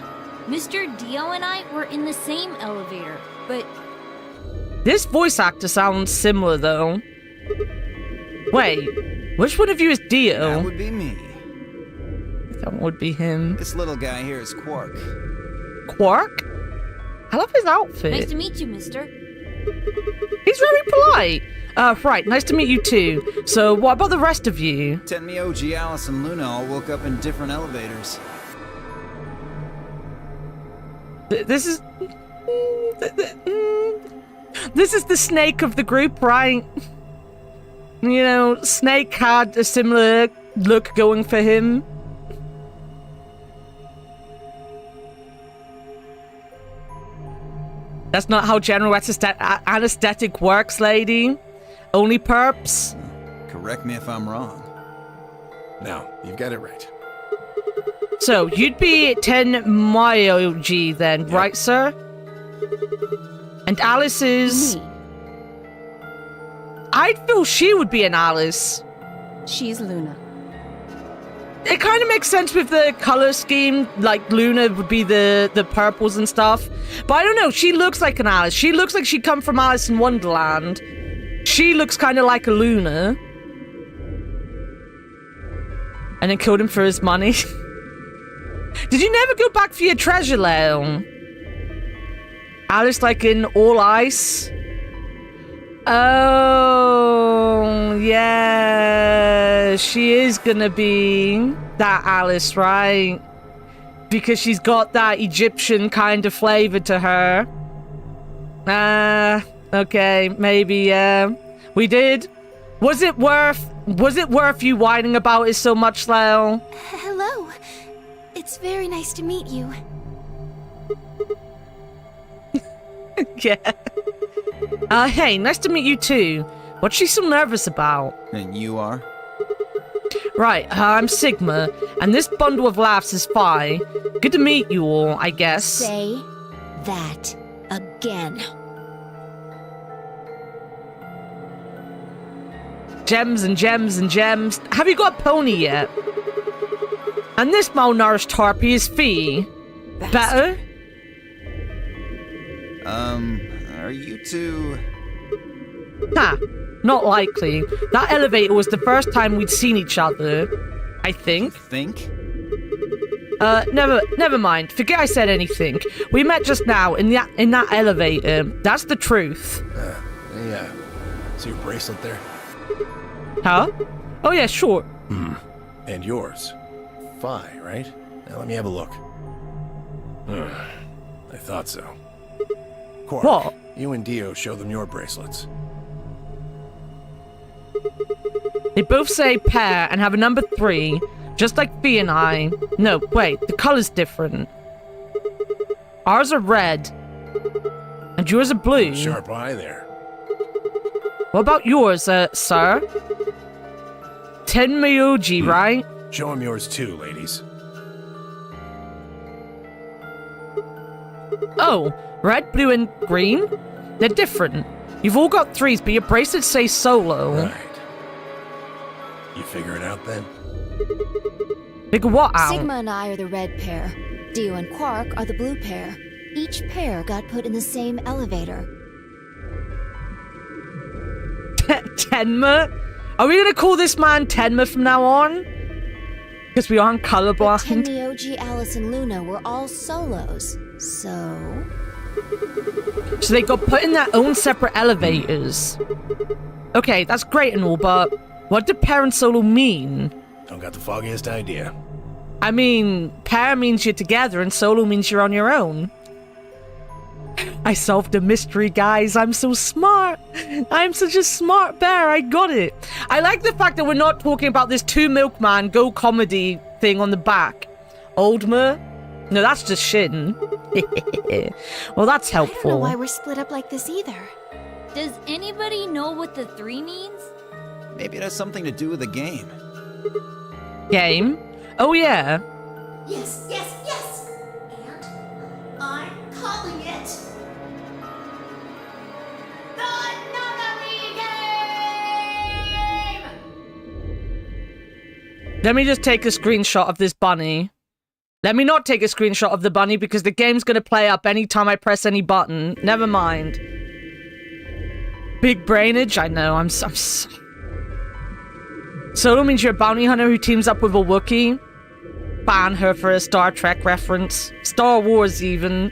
Mr. Dio and I were in the same elevator, but This voice actor sounds similar, though. Wait, which one of you is Dio? That would be me. That would be him. This little guy here is Quark. Quark? I love his outfit. nice to meet you, mister. He's very polite. Right, nice to meet you too. So, what about the rest of you? Tenmyo, G, Alice, and Luna all woke up in different elevators. This is... This is the Snake of the group, right? You know, Snake had a similar look going for him. That's not how general anesthetic works, lady. Only perps. Correct me if I'm wrong. No, you've got it right. So, you'd be Tenmyo then, right, sir? And Alice is... Me. I'd feel she would be an Alice. She's Luna. It kind of makes sense with the color scheme, like Luna would be the purples and stuff. But I don't know, she looks like an Alice. She looks like she'd come from Alice in Wonderland. She looks kind of like a Luna. And then killed him for his money. Did you never go back for your treasure, Leo? Alice like in All Ice? Oh, yeah. She is gonna be that Alice, right? Because she's got that Egyptian kind of flavor to her. Okay, maybe, yeah. We did. Was it worth you whining about it so much, Lyle? Hello. It's very nice to meet you. Yeah. Hey, nice to meet you too. What's she so nervous about? And you are? Right, I'm Sigma, and this bundle of laughs is Phi. Good to meet you all, I guess. Say that again. Gems and gems and gems. Have you got a pony yet? And this malnourished harpy is Phi. Better? Are you two... Nah, not likely. That elevator was the first time we'd seen each other. I think. Think? Never mind. Forget I said anything. We met just now in that elevator. That's the truth. Yeah. See your bracelet there? Huh? Oh yeah, sure. And yours. Phi, right? Now let me have a look. I thought so. Quark, What? you and Dio show them your bracelets. They both say pair and have a number 3, just like Phi and I. No, wait, the color's different. Ours are red. And yours are blue. Sharp eye there. What about yours, sir? Tenmyo, right? Show them yours too, ladies. Oh, red, blue, and green? They're different. You've all got 3s, but your bracelets say solo. Right. You figure it out then? Figure what out? Sigma and I are the red pair. Dio and Quark are the blue pair. Each pair got put in the same elevator. Tenma? Are we gonna call this man Tenma from now on? Because we aren't But colorblind. Tenmyo, Alice, and Luna were all solos. So... So they got put in their own separate elevators. Okay, that's great and all, but what do pair and solo mean? Don't got the foggiest idea. I mean, pair means you're together and solo means you're on your own. I solved a mystery, guys. I'm so smart. I'm such a smart bear. I got it. I like the fact that we're not talking about this 2 milkman go comedy thing on the back. Oldmer? No, that's just shitting. Well, that's I don't know helpful. why we're split up like this either. Does anybody know what the 3 means? Maybe it has something to do with the game. Game? Oh, yeah. Yes, yes, yes! And I'm calling it the Nunnery Game! Let me just take a screenshot of this bunny. Let me not take a screenshot of the bunny because the game's gonna play up anytime I press any button. Never mind. Big brainage? I know, I'm so... Solo means you're a bounty hunter who teams up with a Wookiee. Ban her for a Star Trek reference. Star Wars, even.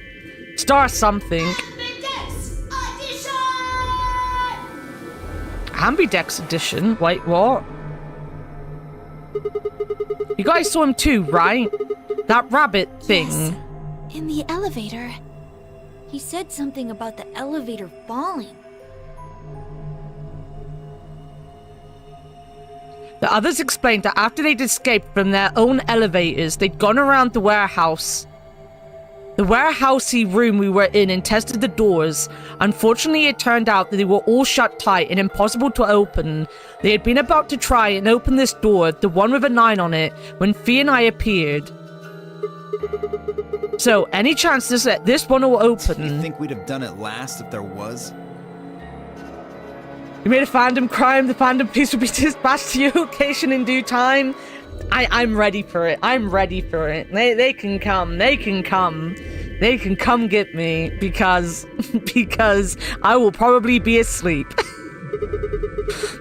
Star something. Ambidex Edition! Ambidex Edition? Wait, what? You guys saw him too, right? That rabbit thing. Yes. In the elevator. He said something about the elevator falling. The others explained that after they'd escaped from their own elevators, they'd gone around the warehouse. The warehousey room we were in and tested the doors. Unfortunately, it turned out that they were all shut tight and impossible to open. They had been about to try and open this door, the one with a 9 on it, when Fee and I appeared. So, any chance this one will open? You think we'd have done it last if there was? You made a fandom crime. The fandom police will be dispatched to your location in due time. I'm ready for it. I'm ready for it. They can come. They can come. They can come get me because I will probably be asleep.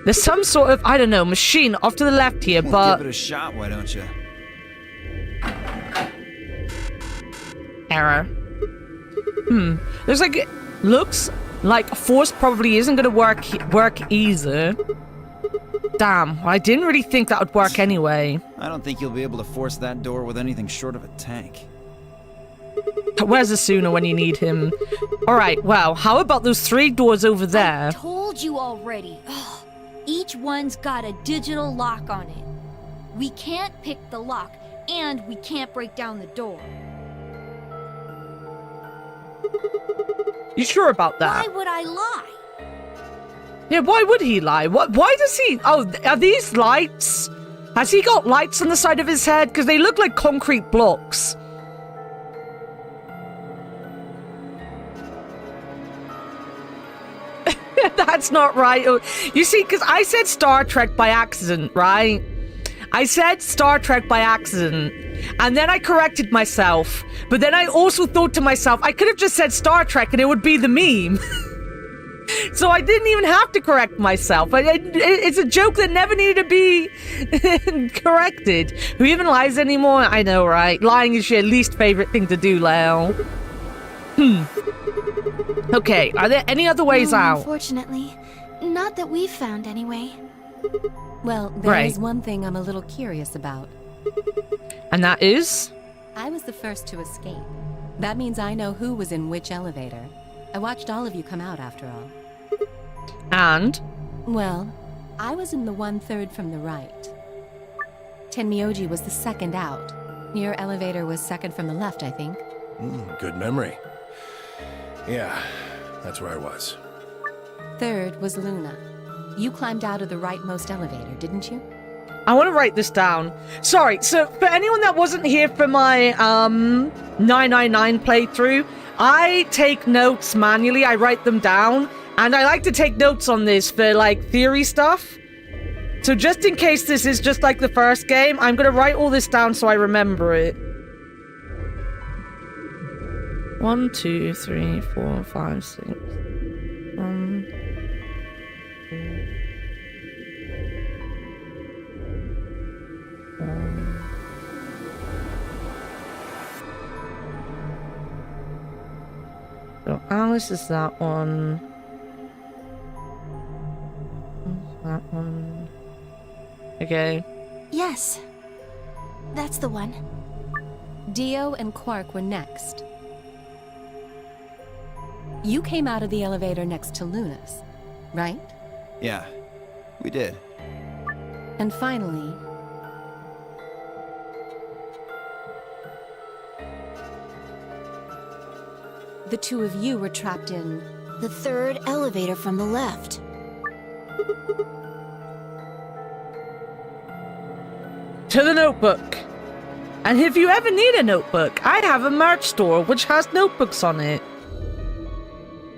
There's some sort of, I don't know, machine off to the left here, Well, but... give it a shot, why don't you? Error. There's like... Looks like force probably isn't gonna work either. Damn, I didn't really think that would work anyway. I don't think you'll be able to force that door with anything short of a tank. Where's Asuna when you need him? Alright, well, how about those 3 doors over there? I told you already. Ugh. Each one's got a digital lock on it. We can't pick the lock, and we can't break down the door. You sure about that? Why would I lie? Yeah, why would he lie? Why does he... Oh, are these lights? Has he got lights on the side of his head? Because they look like concrete blocks. That's not right. You see, because I said Star Trek by accident, right? I said Star Trek by accident. And then I corrected myself. But then I also thought to myself, I could have just said Star Trek and it would be the meme. So I didn't even have to correct myself. It's a joke that never needed to be corrected. Who even lies anymore? I know, right? Lying is your least favorite thing to do, Leo. Okay, are there any other ways out? Unfortunately. Not that we've found, anyway. Well, there Right. is one thing I'm a little curious about. And that is? I was the first to escape. That means I know who was in which elevator. I watched all of you come out, after all. And? Well, I was in the 1/3 from the right. Tenmyoji was the second out. Your elevator was second from the left, I think. Good memory. Yeah, that's where I was. Third was Luna. You climbed out of the rightmost elevator, didn't you? I want to write this down. Sorry, so for anyone that wasn't here for my 999 playthrough, I take notes manually, I write them down, and I like to take notes on this for like theory stuff. So just in case this is just like the first game, I'm gonna write all this down so I remember it. 1, 2, 3, 4, 5, 6. 1, 2, 1. So Alice is that one. That one. Okay. Yes. That's the one. Dio and Quark were next. You came out of the elevator next to Luna's, right? Yeah, we did. And finally... the two of you were trapped in The third elevator from the left. To the notebook. And if you ever need a notebook, I have a merch store which has notebooks on it.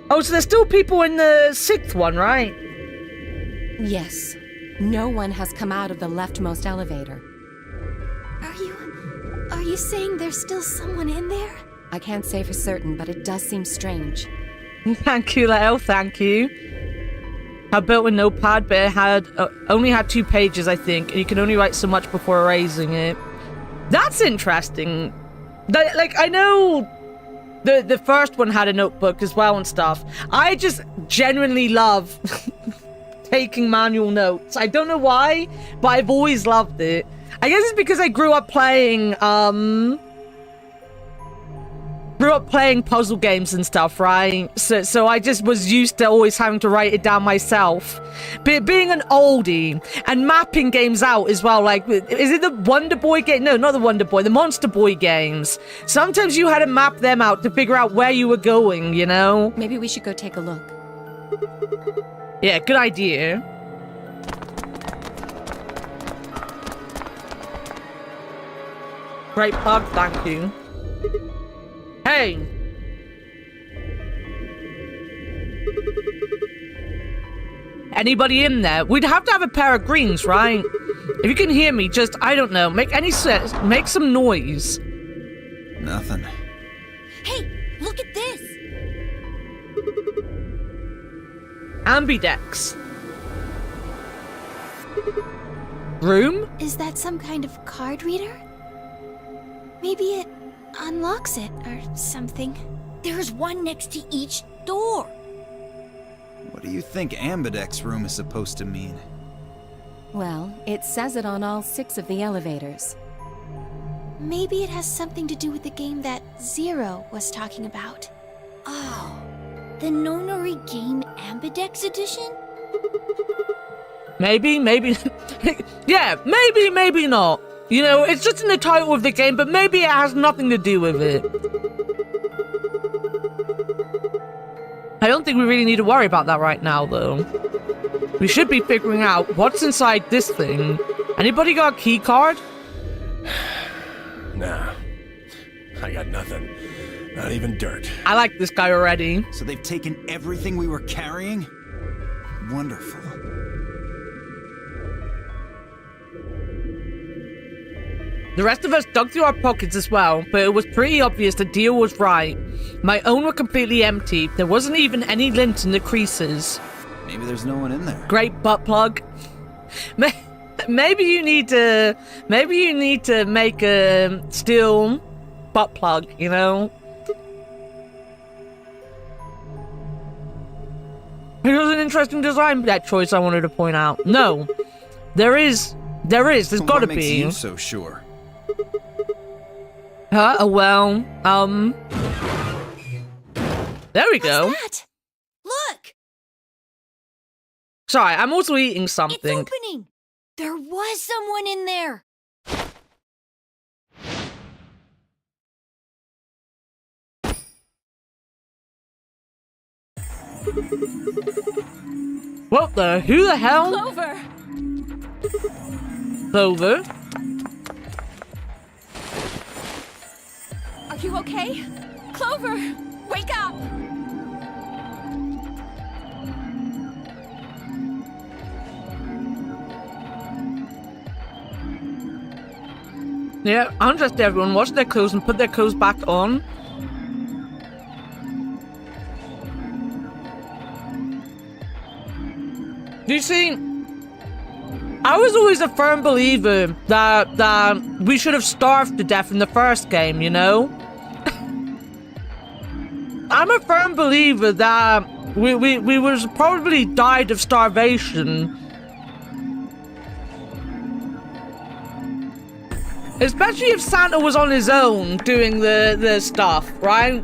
Oh, so there's still people in the 6th one, right? Yes. No one has come out of the leftmost elevator. Are you saying there's still someone in there? I can't say for certain, but it does seem strange. Thank you, Leo, thank you. I built a notepad, but it had only had 2 pages, I think, and you can only write so much before erasing it. That's interesting. Like, I know the first one had a notebook as well and stuff. I just genuinely love taking manual notes. I don't know why, but I've always loved it. I guess it's because I grew up playing puzzle games and stuff, right? So I just was used to always having to write it down myself. But being an oldie and mapping games out as well, like, is it the Wonder Boy game? No, not the Wonder Boy, the Monster Boy games. Sometimes you had to map them out to figure out where you were going, you know? Maybe we should go take a look. Yeah, good idea. Great plug, thank you. Hey! Anybody in there? We'd have to have a pair of greens, right? If you can hear me, just, I don't know, make any sense, make some noise. Nothing. Hey, look at this! Ambidex. Room? Is that some kind of card reader? Maybe it unlocks it or something. There's one next to each door. What do you think Ambidex room is supposed to mean? Well, it says it on all 6 of the elevators. Maybe it has something to do with the game that Zero was talking about. Oh, the Nonori Game Ambidex edition? Maybe. Yeah, maybe not. You know, it's just in the title of the game, but maybe it has nothing to do with it. I don't think we really need to worry about that right now, though. We should be figuring out what's inside this thing. Anybody got a key card? Nah. I got nothing. Not even dirt. I like this guy already. So they've taken everything we were carrying? Wonderful. The rest of us dug through our pockets as well, but it was pretty obvious the deal was right. My own were completely empty. There wasn't even any lint in the creases. Maybe there's no one in there. Great butt plug. Maybe you need to make a steel butt plug, you know? It was an interesting design, that choice I wanted to point out. No. There's gotta What be. makes you so sure? Huh? Oh, well, there we go. What's that? Look! Sorry, I'm also eating something. It's opening! There was someone in there! What the? Who the hell? Clover! Clover? Are you okay? Clover! Wake up! Yeah, undress everyone, wash their clothes and put their clothes back on. Do you see, I was always a firm believer that we should have starved to death in the first game, you know? I'm a firm believer that we was probably died of starvation. Especially if Santa was on his own doing the stuff, right?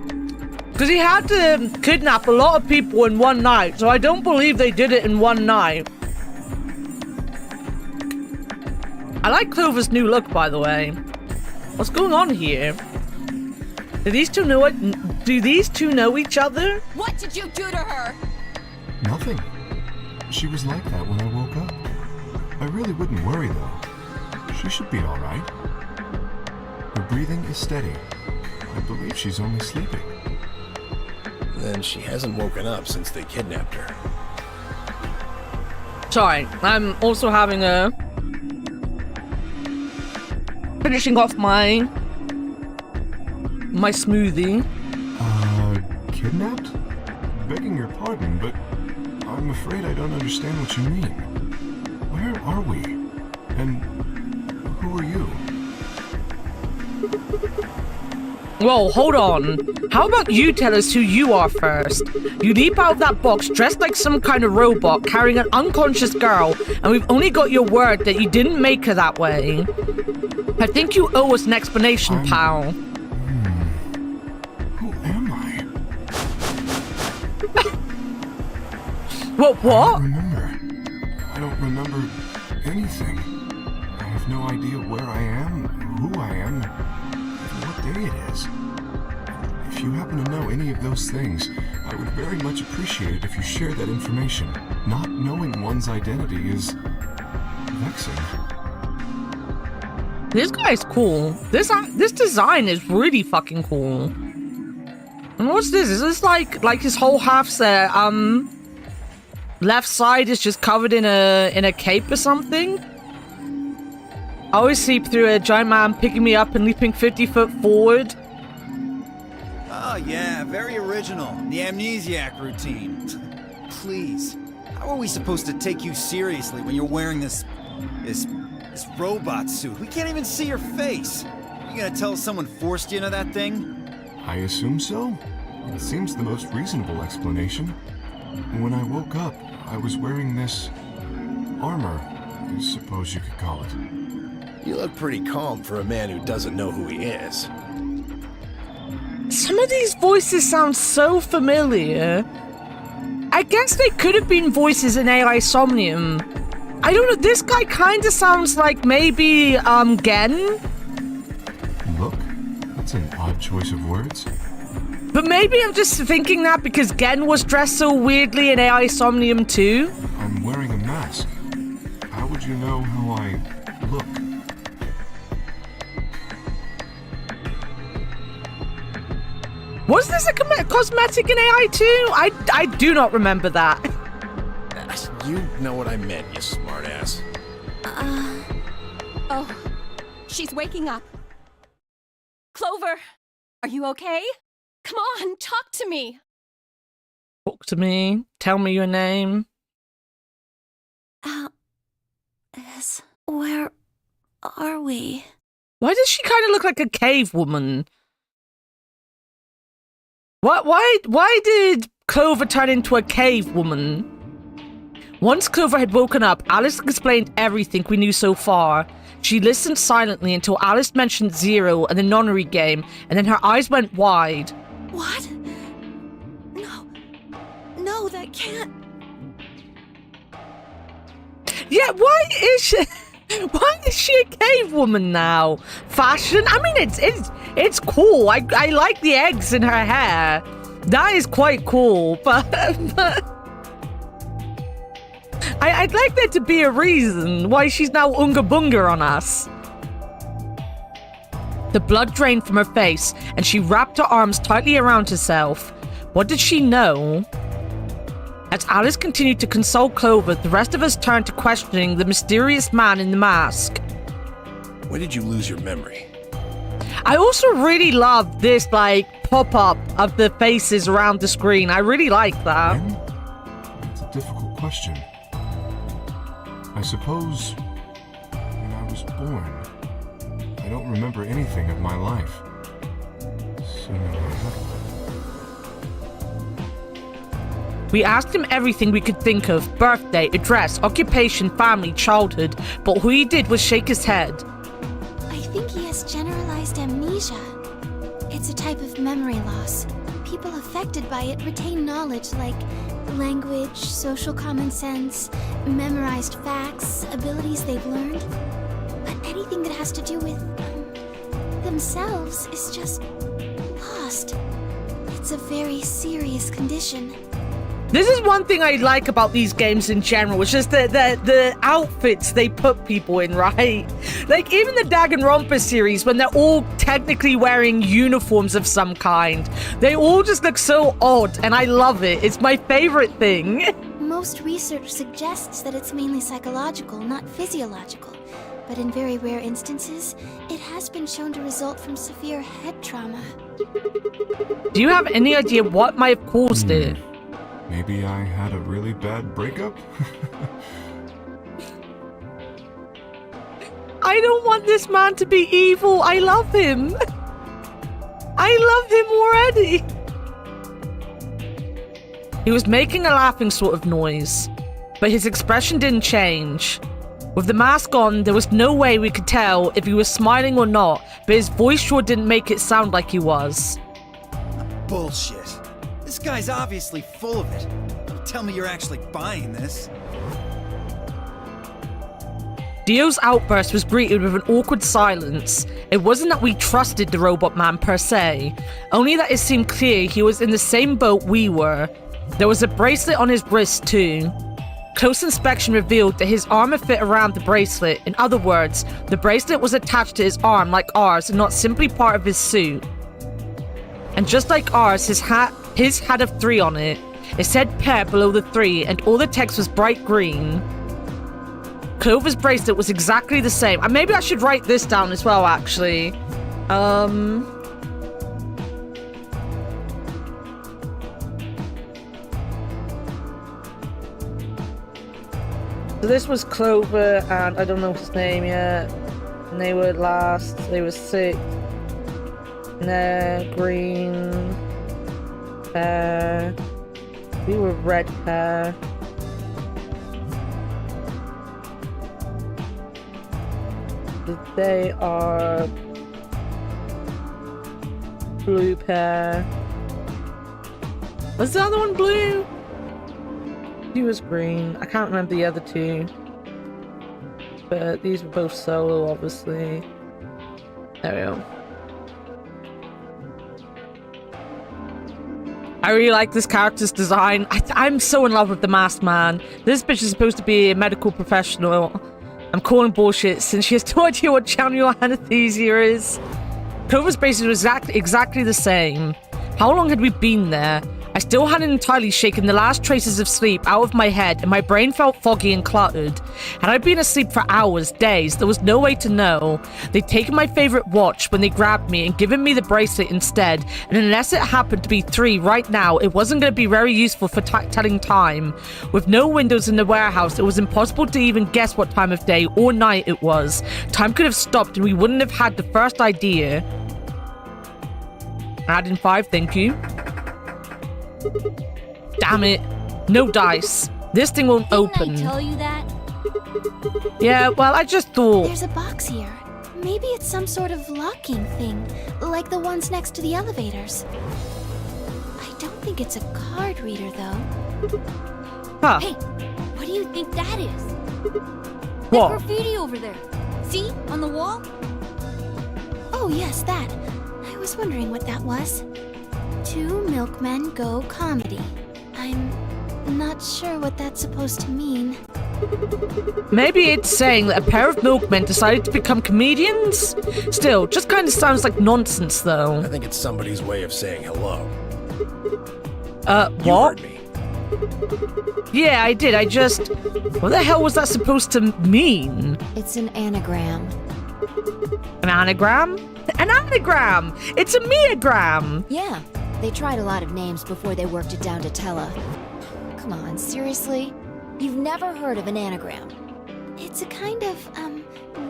Because he had to kidnap a lot of people in one night, so I don't believe they did it in one night. I like Clover's new look, by the way. What's going on here? Do these two know it? Do these two know each other? What did you do to her? Nothing. She was like that when I woke up. I really wouldn't worry, though. She should be all right. Her breathing is steady. I believe she's only sleeping. Then she hasn't woken up since they kidnapped her. Sorry, I'm also having a... finishing off my smoothie. Kidnapped? Begging your pardon, but I'm afraid I don't understand what you mean. Where are we? And who are you? Whoa, hold on. How about you tell us who you are first? You leap out of that box dressed like some kind of robot, carrying an unconscious girl, and we've only got your word that you didn't make her that way. I think you owe us an explanation, pal. Who am I? What? I don't remember anything. I have no idea where I am, who I am, what day it is. If you happen to know any of those things, I would very much appreciate it if you shared that information. Not knowing one's identity is vexing. This guy's cool. This design is really fucking cool. And what's this? Is this like his whole half's left side is just covered in a cape or something? I always sleep through a giant man picking me up and leaping 50 foot forward. Oh yeah, very original. The amnesiac routine. Please, how are we supposed to take you seriously when you're wearing this robot suit? We can't even see your face. You gonna tell us someone forced you into that thing? I assume so. It seems the most reasonable explanation. When I woke up, I was wearing this armor, I suppose you could call it. You look pretty calm for a man who doesn't know who he is. Some of these voices sound so familiar. I guess they could have been voices in AI Somnium. I don't know, this guy kind of sounds like maybe, Gen? Look, that's an odd choice of words. But maybe I'm just thinking that because Gen was dressed so weirdly in AI Somnium too? I'm wearing a mask. How would you know how I look? Was this a cosmetic in AI too? I do not remember that. You know what I meant, you smartass. Oh, she's waking up. Clover, are you okay? Come on, talk to me. Talk to me. Tell me your name. Where are we? Why does she kind of look like a cave woman? Why did Clover turn into a cave woman? Once Clover had woken up, Alice explained everything we knew so far. She listened silently until Alice mentioned Zero and the nunnery game, and then her eyes went wide. What? No, that can't... Yeah, why is she a cave woman now? Fashion? I mean, it's cool. I like the eggs in her hair. That is quite cool, but I'd like there to be a reason why she's now Unga Bunga on us. The blood drained from her face, and she wrapped her arms tightly around herself. What did she know? As Alice continued to console Clover, the rest of us turned to questioning the mysterious man in the mask. When did you lose your memory? I also really love this, pop-up of the faces around the screen. I really like that. That's a difficult question. I suppose when I was born, I don't remember anything of my life. So we asked him everything we could think of: birthday, address, occupation, family, childhood, but all he did was shake his head. I think he has generalized amnesia. It's a type of memory loss. People affected by it retain knowledge like language, social common sense, memorized facts, abilities they've learned. But anything that has to do with themselves is just lost. It's a very serious condition. This is one thing I like about these games in general. It's just the outfits they put people in, right? Like, even the Danganronpa series, when they're all technically wearing uniforms of some kind, they all just look so odd, and I love it. It's my favorite thing. Most research suggests that it's mainly psychological, not physiological. But in very rare instances, it has been shown to result from severe head trauma. Do you have any idea what might have caused it? Maybe I had a really bad breakup? I don't want this man to be evil. I love him. I love him already. He was making a laughing sort of noise, but his expression didn't change. With the mask on, there was no way we could tell if he was smiling or not, but his voice sure didn't make it sound like he was. Bullshit. This guy's obviously full of it. Don't tell me you're actually buying this. Dio's outburst was greeted with an awkward silence. It wasn't that we trusted the robot man per se, only that it seemed clear he was in the same boat we were. There was a bracelet on his wrist too. Close inspection revealed that his arm had fit around the bracelet. In other words, the bracelet was attached to his arm like ours and not simply part of his suit. And just like ours, his had a 3 on it. It said pair below the 3, and all the text was bright green. Clover's bracelet was exactly the same. And maybe I should write this down as well, actually. So this was Clover, and I don't know his name yet. And they were last. They were 6. Green hair. We were red hair. They are blue pair. Was the other one blue? He was green. I can't remember the other two. But these were both solo, obviously. There we go. I really like this character's design. I'm so in love with the masked man. This bitch is supposed to be a medical professional. I'm calling bullshit since she has no idea what general anesthesia is. Clover's bracelet was exactly the same. How long had we been there? I still hadn't entirely shaken the last traces of sleep out of my head, and my brain felt foggy and cluttered. Had I been asleep for hours, days, there was no way to know. They'd taken my favorite watch when they grabbed me and given me the bracelet instead, and unless it happened to be 3 right now, it wasn't going to be very useful for telling time. With no windows in the warehouse, it was impossible to even guess what time of day or night it was. Time could have stopped and we wouldn't have had the first idea. Add in 5, thank you. Damn it. No dice. This thing won't open. Didn't I tell you that? Yeah, well, I just thought... There's a box here. Maybe it's some sort of locking thing, like the ones next to the elevators. I don't think it's a card reader, though. Huh. Hey, what do you think that is? What? The graffiti over there. See? On the wall? Oh, yes, that. I was wondering what that was. 2 milkmen go comedy. I'm not sure what that's supposed to mean. Maybe it's saying that a pair of milkmen decided to become comedians? Still, just kind of sounds like nonsense, though. I think it's somebody's way of saying hello. What? You heard me. Yeah, I did. What the hell was that supposed to mean? It's an anagram. An anagram? An anagram! It's a meagram! Yeah, they tried a lot of names before they worked it down to Tella. Come on, seriously? You've never heard of an anagram? It's a kind of,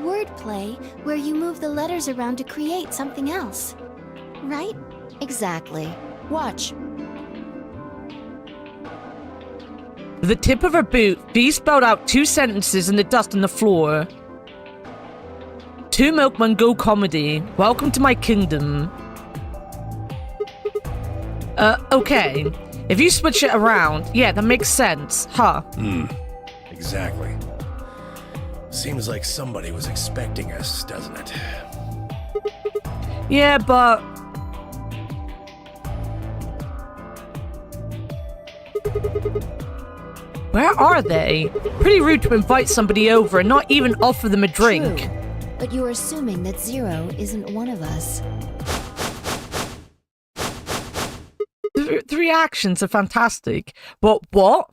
wordplay where you move the letters around to create something else. Right? Exactly. Watch. The tip of her boot, V spelled out 2 sentences in the dust on the floor. 2 milkmen go comedy. Welcome to my kingdom. Okay. If you switch it around, yeah, that makes sense, huh? Exactly. Seems like somebody was expecting us, doesn't it? Yeah, but... Where are they? Pretty rude to invite somebody over and not even offer them a drink. True, but you're assuming that Zero isn't one of us. The reactions are fantastic. But what?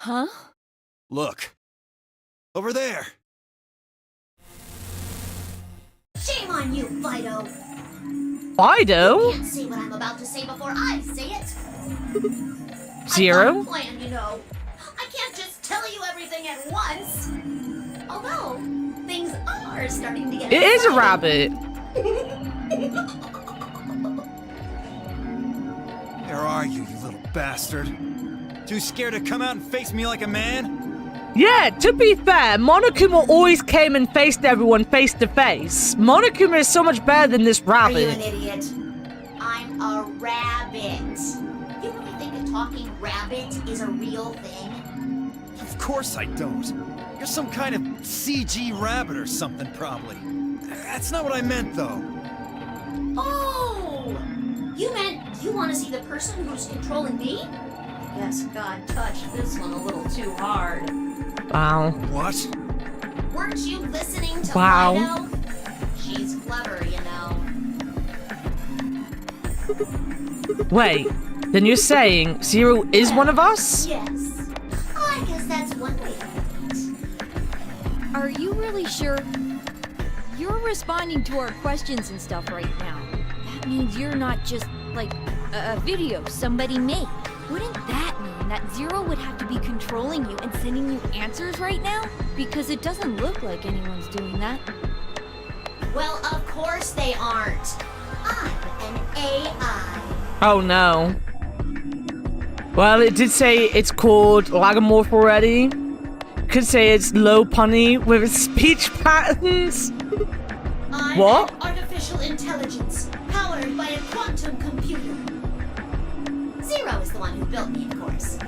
Huh? Look. Over there. Shame on you, Fido. Fido? I can't say what I'm about to say before I say it. Zero? I've got a plan, you know. I can't just tell you everything at once. Although, things are starting to get It is a exciting. rabbit. Where are you, you little bastard? Too scared to come out and face me like a man? Yeah, to be fair, Monokuma always came and faced everyone face to face. Monokuma is so much better than this Are you rabbit. an idiot? I'm a rabbit. You really think a talking rabbit is a real thing? Of course I don't. You're some kind of CG rabbit or something, probably. That's not what I meant, though. Oh! You meant you want to see the person who's controlling me? Guess God touched this one a little too hard. Wow. What? Weren't you listening to Wow. Fido? She's clever, you know. Wait, then you're saying Zero is one of us? Yes. I guess that's one way to put it. Are you really sure? You're responding to our questions and stuff right now. That means you're not just, like, a video somebody made. Wouldn't that mean that Zero would have to be controlling you and sending you answers right now? Because it doesn't look like anyone's doing that. Well, of course they aren't. I'm an AI. Oh no. Well, it did say it's called Lagomorph already. Could say it's low punny with its speech patterns. I'm What? an artificial intelligence powered by a quantum computer. Zero is the one who built me, of course.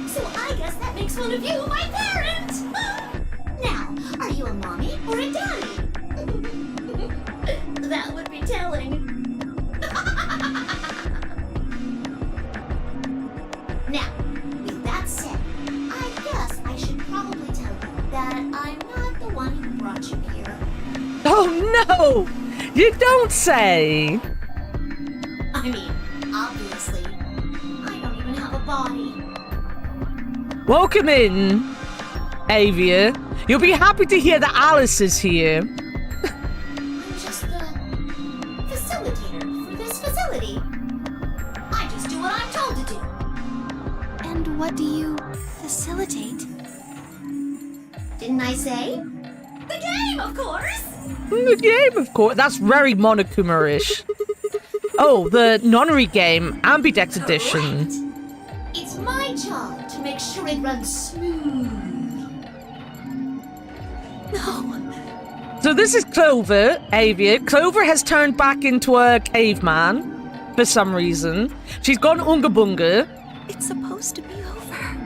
So I guess that makes one of you my parent! Now, are you a mommy or a daddy? That would be telling. Now, with that said, I guess I should probably tell you that I'm not the one who brought you here. Oh no! You don't say! I mean, obviously, I don't even have a body. Welcome in, Avia. You'll be happy to hear that Alice is here. I'm just the facilitator for this facility. I just do what I'm told to do. And what do you facilitate? Didn't I say? The game, of course! The game, of course. That's very Monokuma-ish. Oh, the nonary game, Ambidex Edition. Correct. It's my job to make sure it runs smooth. No. So this is Clover, Avia. Clover has turned back into a caveman for some reason. She's gone Unga Bunga. It's supposed to be over.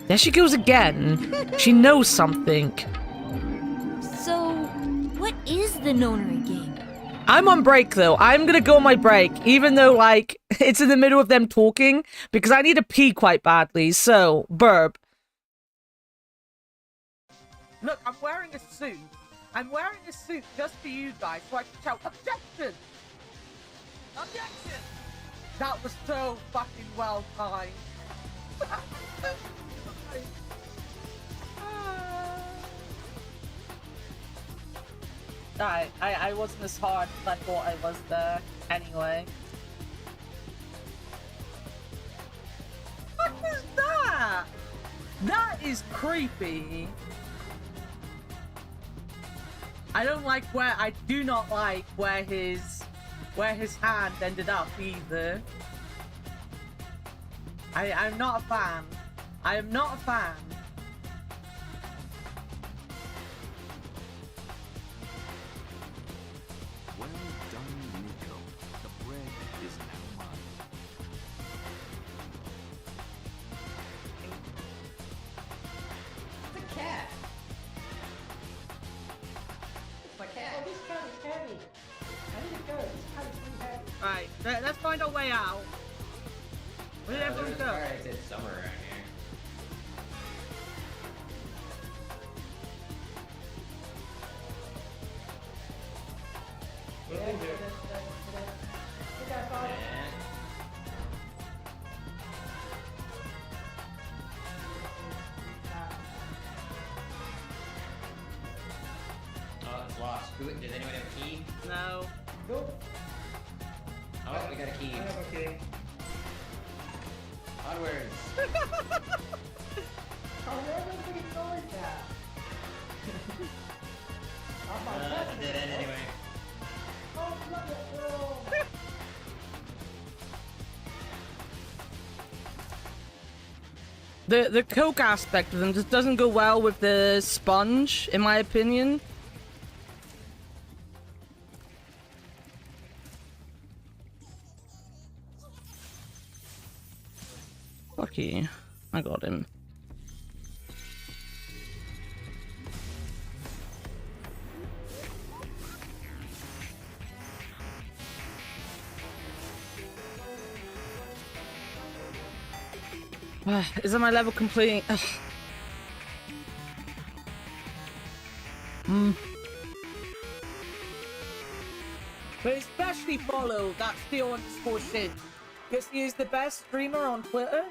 There she goes again. She knows something. So, what is the nonary game? I'm on break, though. I'm gonna go on my break, even though, like, it's in the middle of them talking, because I need to pee quite badly, so, burp. Look, I'm wearing a suit. I'm wearing a suit just for you guys, so I can shout, objection! Objection! That was so fucking well timed. I wasn't as hard as I thought I was there, anyway. What is that? That is creepy. I don't like where, I do not like where his hand ended up either. I'm not a fan. I am not a fan. Well done, Nico. The bread is now mine. The cat. Alright, let's find our way out. Where did everyone go? It's somewhere around here. Oh, it's lost. Does anyone have a key? No. Oh, we got a key. I have a key. Onwards. Oh, everybody's going that. That's a dead end anyway. Oh, look at Will. The coke aspect of them just doesn't go well with the sponge, in my opinion. Lucky, I got him. Is that my level completing? But especially follow that still underscore shit. Because he is the best streamer on Twitter.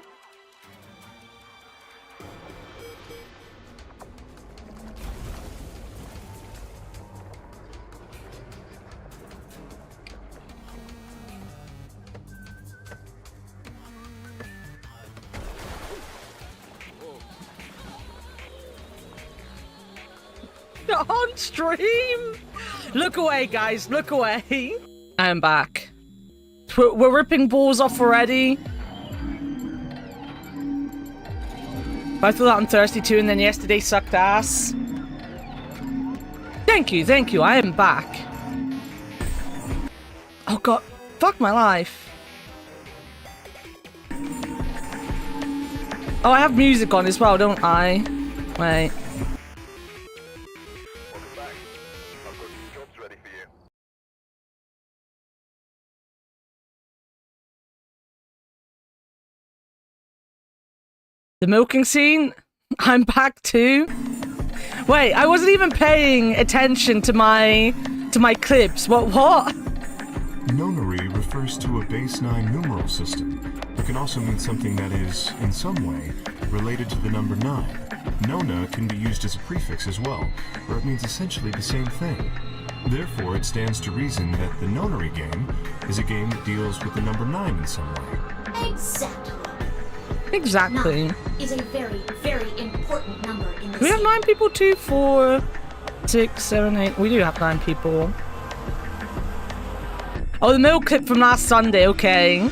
On stream. Look away, guys. Look away. I'm back. We're ripping balls off already. I thought that I'm thirsty too, and then yesterday sucked ass. Thank you, thank you. I am back. Oh god, fuck my life. Oh, I have music on as well, don't I? Wait. The milking scene? I'm back too? Wait, I wasn't even paying attention to my clips. What? Nonary refers to a base 9 numeral system. It can also mean something that is, in some way, related to the number 9. Nona can be used as a prefix as well, where it means essentially the same thing. Therefore, it stands to reason that the Nonary game is a game that deals with the number 9 in some way. Exactly. Exactly. 9 is a very, very important number in this. Do we have 9 people? 2, 4, 6, 7, 8. We do have 9 people. Oh, the milk clip from last Sunday. Okay.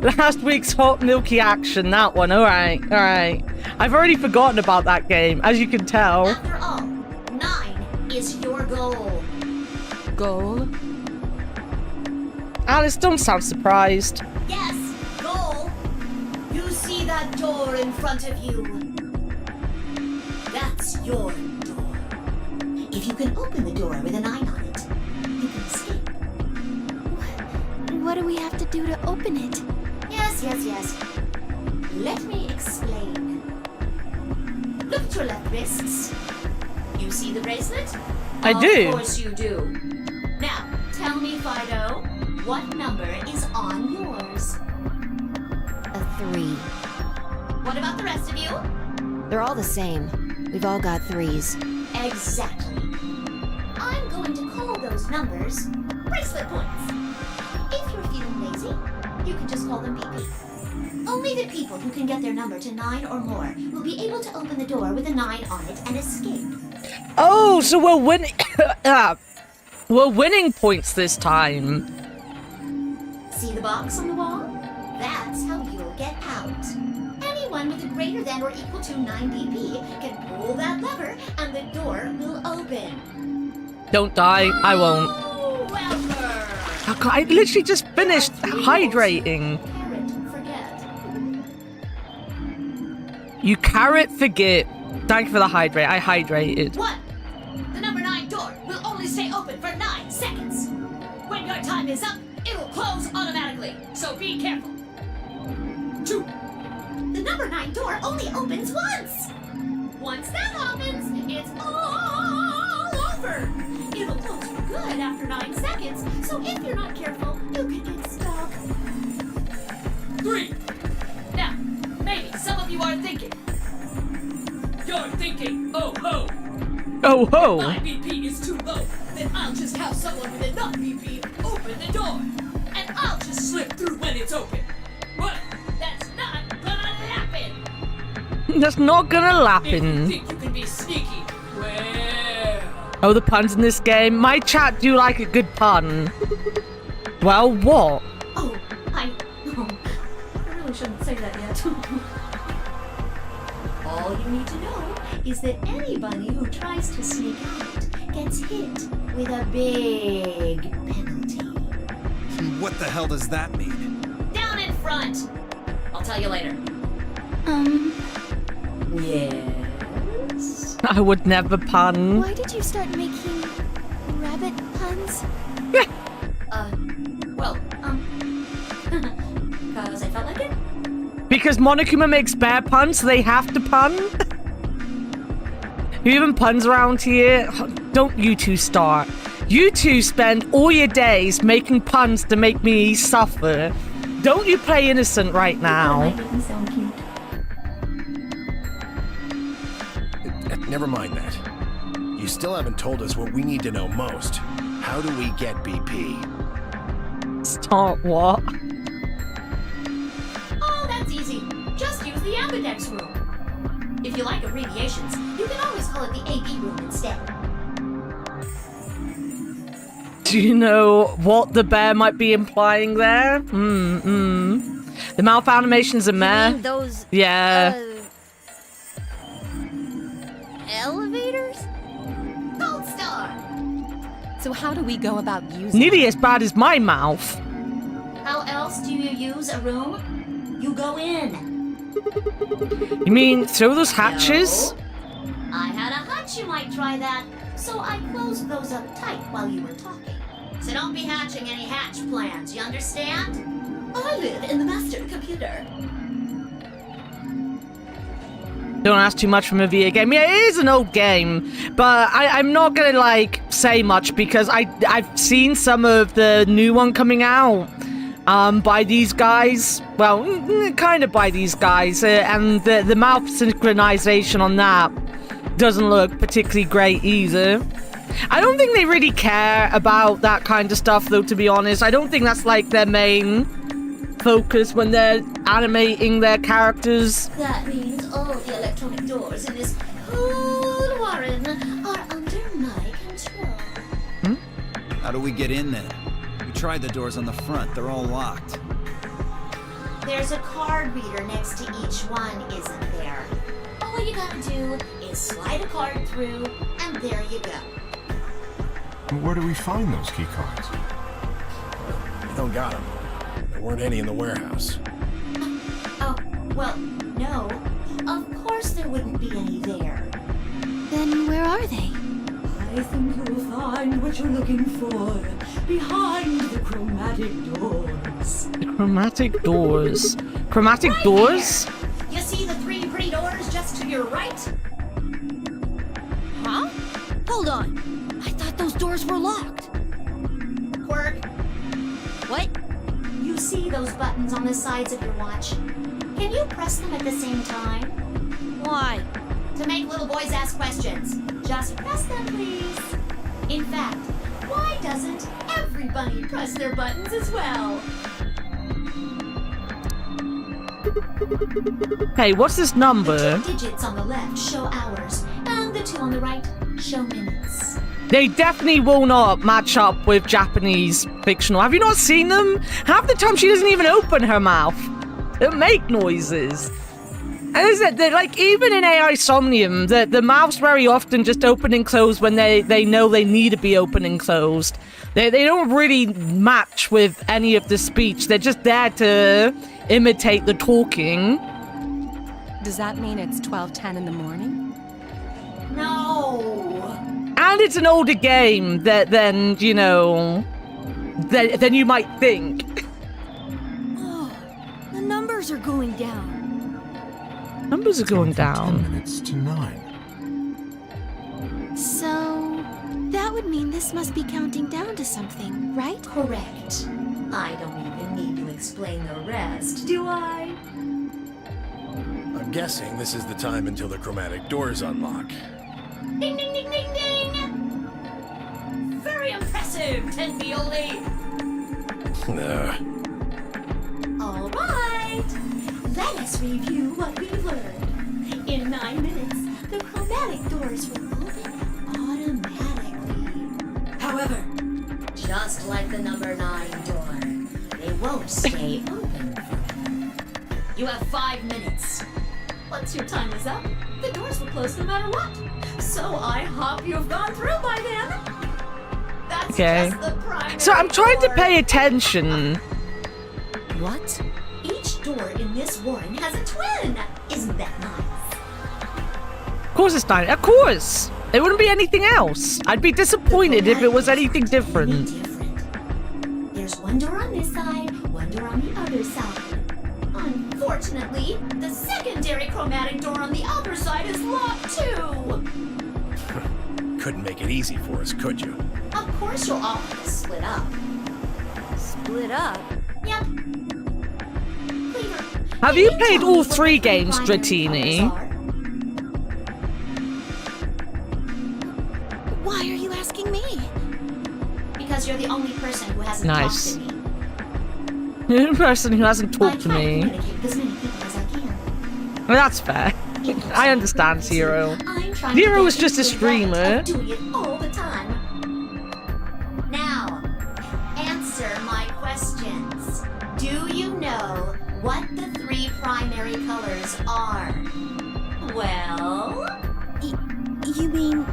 Last week's hot milky action. That one. All right. All right. I've already forgotten about that game, as you can tell. After all, 9 is your goal. Goal? Alice, don't sound surprised. Yes, goal. You see that door in front of you? That's your door. If you can open the door with a 9 on it, you can escape. What do we have to do to open it? Yes. Let me explain. Look at your left wrists. You see the bracelet? I do. Of course you do. Now, tell me, Fido, what number is on yours? A 3. What about the rest of you? They're all the same. We've all got 3s. Exactly. I'm going to call those numbers bracelet points. If you're feeling lazy, you can just call them PP. Only the people who can get their number to 9 or more will be able to open the door with a 9 on it and escape. Oh, so we're winning. We're winning points this time. See the box on the wall? That's how you'll get out. Anyone with a greater than or equal to 9 PP can pull that lever and the door will open. Don't die. I won't. However, Oh, God, I literally just finished hydrating. You carrot forget. Thank you for the hydrate. I hydrated. 1. The number 9 door will only stay open for 9 seconds. When your time is up, it'll close automatically, so be careful. 2. The number 9 door only opens once. Once that happens, it's all over. It'll close for good after 9 seconds, so if you're not careful, you can get stuck. 3. Now, maybe some of you are thinking. You're thinking, oh ho. Oh ho. If my BP is too low, then I'll just have someone with enough BP open the door. And I'll just slip through when it's open. But that's not gonna happen. That's not gonna If you happen. think you can be sneaky, well... Oh, the puns in this game. My chat do like a good pun. Well, what? Oh, I really shouldn't say that yet. All you need to know is that anybody who tries to sneak out gets hit with a big penalty. What the hell does that mean? Down in front! I'll tell you later. Yes? I would never pun. Why did you start making rabbit puns? Cause I felt like it? Because Monokuma makes bear puns, so they have to pun? Who even puns around here? Don't you two start. You two spend all your days making puns to make me suffer. Don't you play innocent right now. That didn't sound cute. Never mind that. You still haven't told us what we need to know most. How do we get BP? Start what? Oh, that's easy. Just use the ambidex room. If you like abbreviations, you can always call it the AB room instead. Do you know what the bear might be implying there? The mouth animations are meh. mean those, Yeah. Elevators? Gold star! So how do we go about using Nearly as bad as my mouth. How else do you use a room? You go in. You mean through those hatches? No. I had a hunch you might try that, so I closed those up tight while you were talking. So don't be hatching any hatch plans, you understand? I live in the master computer. Don't ask too much from a VA game. Yeah, it is an old game, but I'm not gonna like say much because I've seen some of the new one coming out by these guys. Well, kind of by these guys, and the mouth synchronization on that doesn't look particularly great either. I don't think they really care about that kind of stuff, though. To be honest, I don't think that's like their main focus when they're animating their characters. That means all the electronic doors in this whole warren are under my control. How do we get in then? We tried the doors on the front. They're all locked. There's a card reader next to each one, isn't there? All you gotta do is slide a card through, and there you go. Where do we find those key cards? You don't got them. There weren't any in the warehouse. Oh, well, no. Of course there wouldn't be any there. Then where are they? I think you'll find what you're looking for behind the chromatic doors. Chromatic doors. Chromatic doors? There. You see the 3 pretty doors just to your right? Huh? Hold on. I thought those doors were locked. Quirk, What? you see those buttons on the sides of your watch? Can you press them at the same time? Why? To make little boys ask questions. Just press them, please. In fact, why doesn't everybody press their buttons as well? Hey, what's this number? The 2 digits on the left show hours, and the 2 on the right show minutes. They definitely will not match up with Japanese fictional. Have you not seen them? Half the time she doesn't even open her mouth. They'll make noises. And is it like even in AI Somnium, the mouths very often just open and close when they know they need to be open and closed. They don't really match with any of the speech. They're just there to imitate the talking. Does that mean it's 12:10 in the morning? No. And it's an older game that then, you know, than you might think. Oh, the numbers are going down. Numbers are going 10 down. minutes to 9. So, that would mean this must be counting down to something, right? Correct. I don't even need to explain the rest, do I? I'm guessing this is the time until the chromatic doors unlock. Ding, ding, ding, ding, ding! Very impressive, Tenpioli! All right, let us review what we've learned. In 9 minutes, the chromatic doors will open automatically. However, just like the number 9 door, they won't stay open forever. You have 5 minutes. Once your time is up, the doors will close no matter what. So I hope you've gone through by then. That's Okay. just the primary So I'm trying to door. pay attention. What? Each door in this warren has a twin. Isn't that nice? Of course it's not. Of course. It wouldn't be anything else. I'd be disappointed if it was anything different. There's one door on this side, one door on the other side. Unfortunately, the secondary chromatic door on the other side is locked too. Couldn't make it easy for us, could you? Of course you'll all have to split up. Split up? Yep. Cleaver, Have you played all 3 games, Dratini? Why are you asking me? because you're the only person who hasn't Nice. talked to me. The only person who hasn't I talked to try to me. communicate with as many people as I can. Well, that's fair. I understand, Zero. I'm trying Zero to was get just a into the habit streamer. of doing it all the time. Now, answer my questions. Do you know what the 3 primary colors are? Well, You mean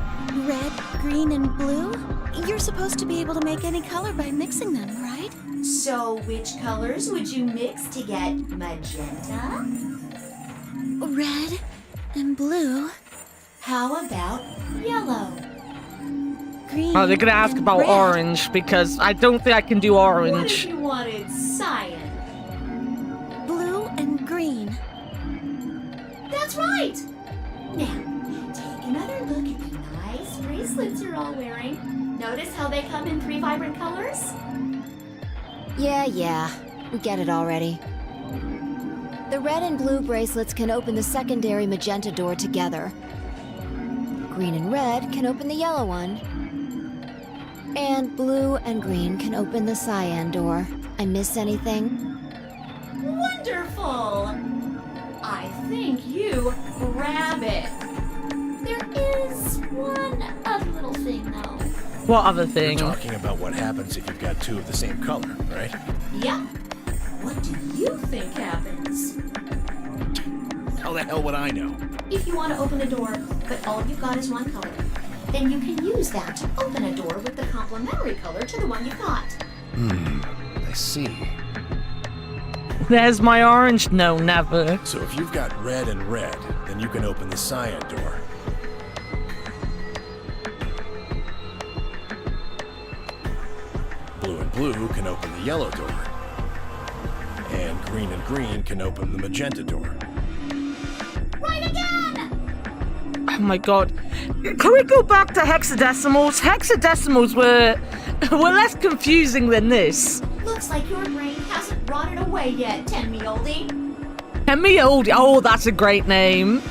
red, green, and blue? You're supposed to be able to make any color by mixing them, right? so which colors would you mix to get magenta? Red and blue. How about yellow? Green. Oh, they're gonna ask and about red. orange because I don't think I can do What orange. if you wanted cyan? Blue and green. That's right! Now, take another look at the nice bracelets you're all wearing. Notice how they come in 3 vibrant colors? Yeah, we get it already. The red and blue bracelets can open the secondary magenta door together. Green and red can open the yellow one. And blue and green can open the cyan door. I miss anything? Wonderful! I think you grab it. There is one other little thing, though. What other thing? You're talking about what happens if you've got 2 of the same color, right? Yep. What do you think happens? How the hell would I know? If you want to open a door, but all you've got is one color, then you can use that to open a door with the complementary color to the one you've got. I see. There's my orange. No, never. So if you've got red and red, then you can open the cyan door. Blue and blue can open the yellow door. And green can open the magenta door. Right again! Oh my god. Can we go back to hexadecimals? Hexadecimals were less confusing than this. Looks like your brain hasn't rotted away yet, Tenmioldi. Hemioldi. Oh, that's a great name.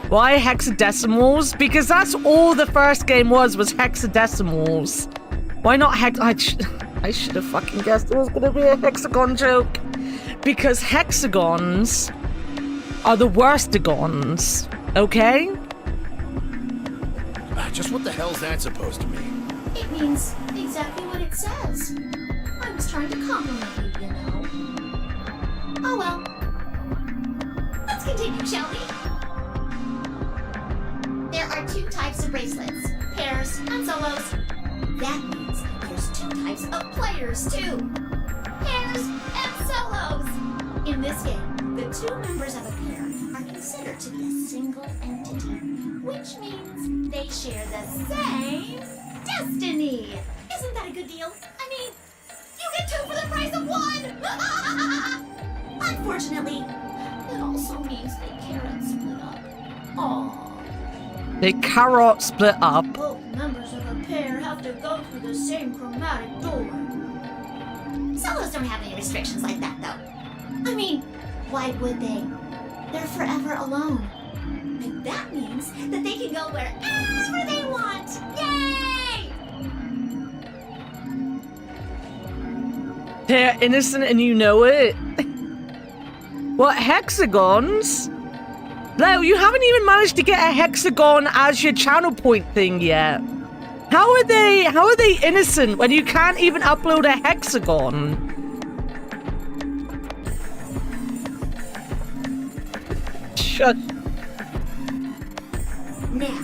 Why hexadecimals? Because that's all the first game was hexadecimals. Why not hex? I should have fucking guessed it was gonna be a hexagon joke. Because hexagons are the worstigons, okay? Just what the hell's that supposed to mean? It means exactly what it says. I was trying to compliment you, you know. Oh well. Let's continue, shall we? There are 2 types of bracelets, pairs and solos. That means there's 2 types of players too. Pairs and solos. In this game, the 2 members of a pair are considered to be a single entity, which means they share the same destiny! Isn't that a good deal? I mean, you get 2 for the price of 1! Unfortunately, it also means they can't split up. Aww. They cannot split up. Both members of a pair have to go through the same chromatic door. Solos don't have any restrictions like that, though. I mean, why would they? They're forever alone. And that means that they can go wherever they want. Yay! They're innocent and you know it. What, hexagons? Leo, you haven't even managed to get a hexagon as your channel point thing yet. How are they innocent when you can't even upload a hexagon? Shut. Now,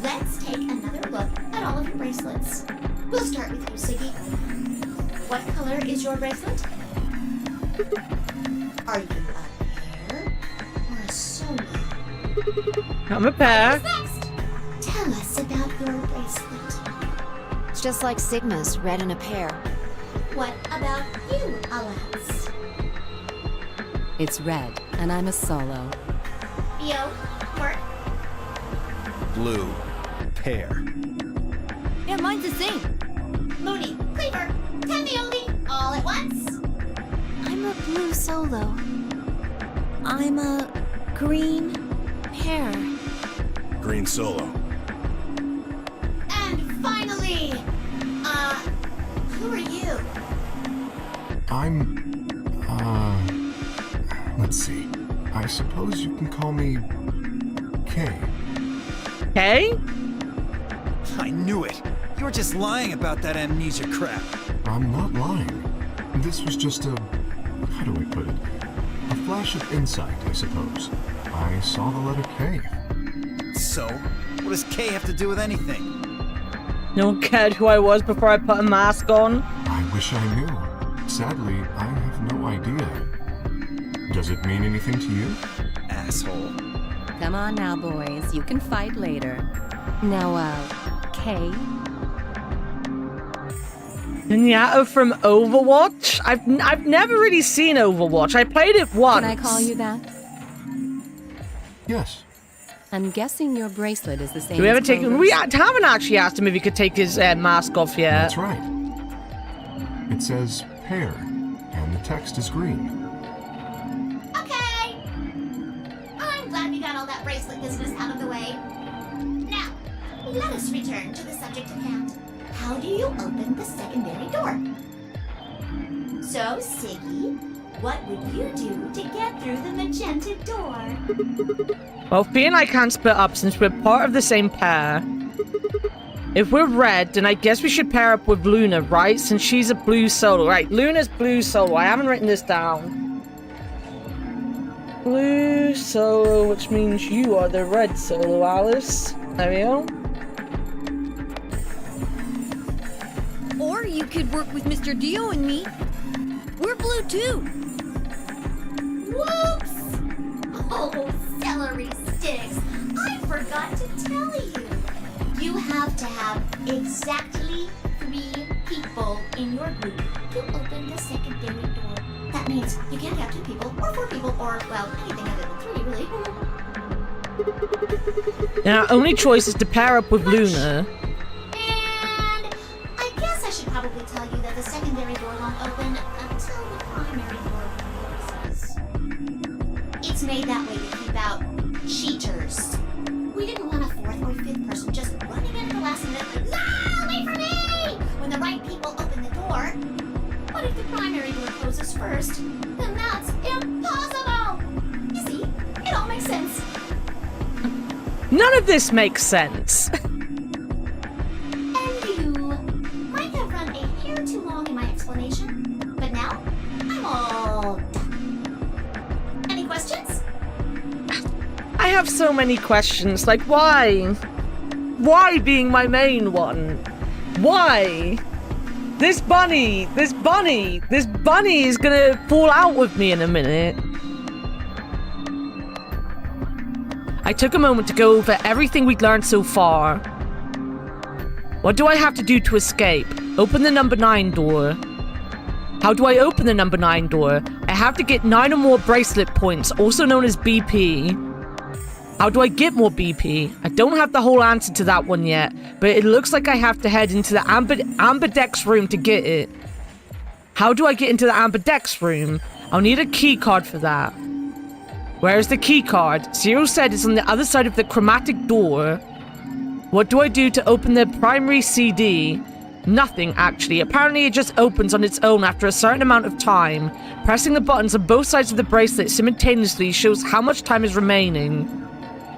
let's take another look at all of your bracelets. We'll start with you, Siggy. What color is your bracelet? Are you a pair or a solo? I'm a pair. Next, tell us about your bracelet. It's just like Sigma's, red in a pair. What about you, Alance? It's red, and I'm a solo. Yo, Mark? Blue. Pair. Yeah, mine's the same. Moody, Cleaver, Tendioli, all at once? I'm a blue solo. I'm a green pair. Green solo. And finally, who are you? I'm... let's see. I suppose you can call me... Kay. Okay. I knew it. You were just lying about that amnesia crap. I'm not lying. This was just a... how do I put it? A flash of insight, I suppose. I saw the letter K. So, what does K have to do with anything? No one cared who I was before I put a mask on. I wish I knew. Sadly, I have no idea. Does it mean anything to you? Asshole. Come on now, boys. You can fight later. Now, Kay? Zenyatta from Overwatch? I've never really seen Overwatch. I played it once. Can I call you that? Yes. I'm guessing your bracelet is the same Do we ever as take... Clover's. We haven't actually asked him if he could take his mask off yet. That's right. It says pair, and the text is green. Okay. I'm glad we got all that bracelet business out of the way. Now, let us return to the subject at hand. How do you open the secondary door? So, Siggy, what would you do to get through the magenta door? Well, Fee and I can't split up since we're part of the same pair. If we're red, then I guess we should pair up with Luna, right? Since she's a blue solo. Right, Luna's blue solo. I haven't written this down. Blue solo, which means you are the red solo, Alice. There we go. Or you could work with Mr. Dio and me. We're blue too. Whoops! Oh, celery sticks. I forgot to tell you. You have to have exactly 3 people in your group to open the secondary door. That means you can't have 2 people, or 4 people, or, well, anything other than 3, really. And our only choice is to pair up with Luna. And I guess I should probably tell you that the secondary door won't open until the primary door closes. It's made that way to keep out cheaters. We didn't want a 4th or 5th person just running in at the last minute like, ah, wait for me! When the right people open the door. But if the primary door closes first, then that's impossible! You see, it all makes sense. None of this makes sense. And you might have run a hair too long in my explanation, but now I'm all done. Any questions? I have so many questions. Like, why? Why being my main one? Why? This bunny is gonna fall out with me in a minute. I took a moment to go over everything we'd learned so far. What do I have to do to escape? Open the number 9 door. How do I open the number 9 door? I have to get 9 or more bracelet points, also known as BP. How do I get more BP? I don't have the whole answer to that one yet, but it looks like I have to head into the Amberdex room to get it. How do I get into the Amberdex room? I'll need a key card for that. Where is the key card? Zero said it's on the other side of the chromatic door. What do I do to open the primary CD? Nothing, actually. Apparently it just opens on its own after a certain amount of time. Pressing the buttons on both sides of the bracelet simultaneously shows how much time is remaining.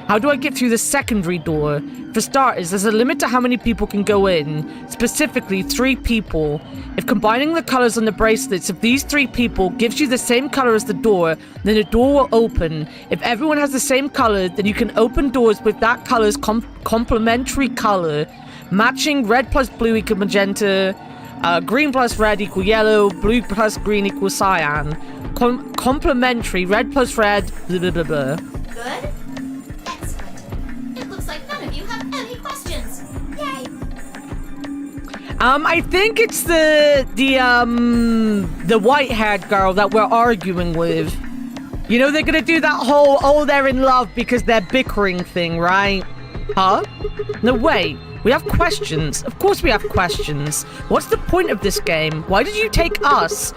How do I get through the secondary door? For starters, there's a limit to how many people can go in. Specifically, 3 people. If combining the colors on the bracelets of these 3 people gives you the same color as the door, then the door will open. If everyone has the same color, then you can open doors with that color's complementary color. Matching red plus blue equal magenta, green plus red equal yellow, blue plus green equal cyan. Complementary, red plus red, blah blah blah blah. Good? Excellent. It looks like none of you have any questions. Yay! I think it's the white-haired girl that we're arguing with. You know, they're gonna do that whole, oh, they're in love because they're bickering thing, right? Huh? No, wait. We have questions. Of course we have questions. What's the point of this game? Why did you take us?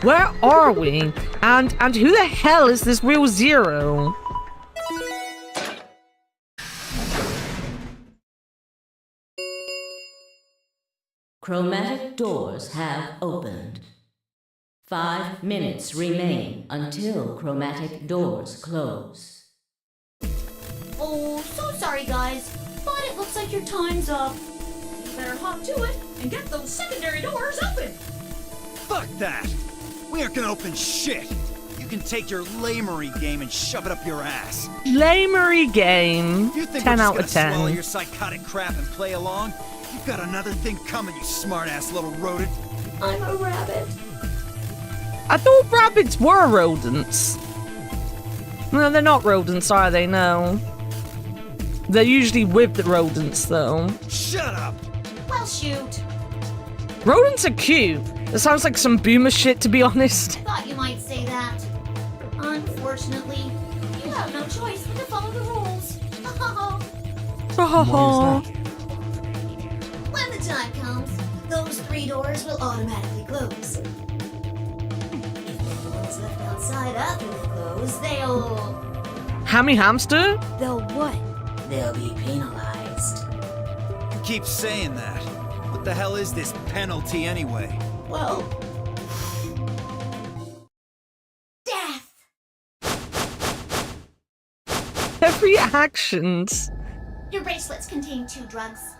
Where are we? And who the hell is this real Zero? Chromatic doors have opened. 5 minutes remain until chromatic doors close. Oh, so sorry, guys, but it looks like your time's up. You better hop to it and get those secondary doors open. Fuck that! We aren't gonna open shit! You can take your lamery game and shove it up your ass. Lamery game. You think 10 we're out of just gonna 10. swallow your psychotic crap and play along? You've got another thing coming, you smart-ass little rodent. I'm a rabbit. I thought rabbits were rodents. No, they're not rodents, are they? No. They're usually with the rodents, though. Shut up! Well, shoot. Rodents are cute. That sounds like some boomer shit, to be honest. I thought you might say that. Unfortunately, you have no choice but to follow the rules. Oh. When the time comes, those 3 doors will automatically close. If anyone's left outside after they close, they'll... Hammy hamster? They'll what? They'll be penalized. You keep saying that. What the hell is this penalty anyway? Well... death! Their reactions. Your bracelets contain 2 drugs.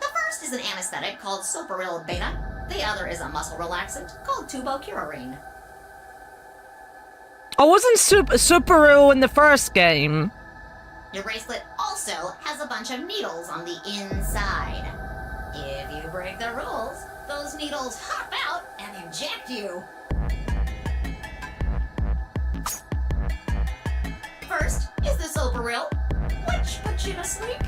The first is an anesthetic called Soparil Beta. The other is a muscle relaxant called Tubocurarine. I wasn't Superil in the first game. Your bracelet also has a bunch of needles on the inside. If you break the rules, those needles hop out and inject you. First is the Soparil, which puts you to sleep.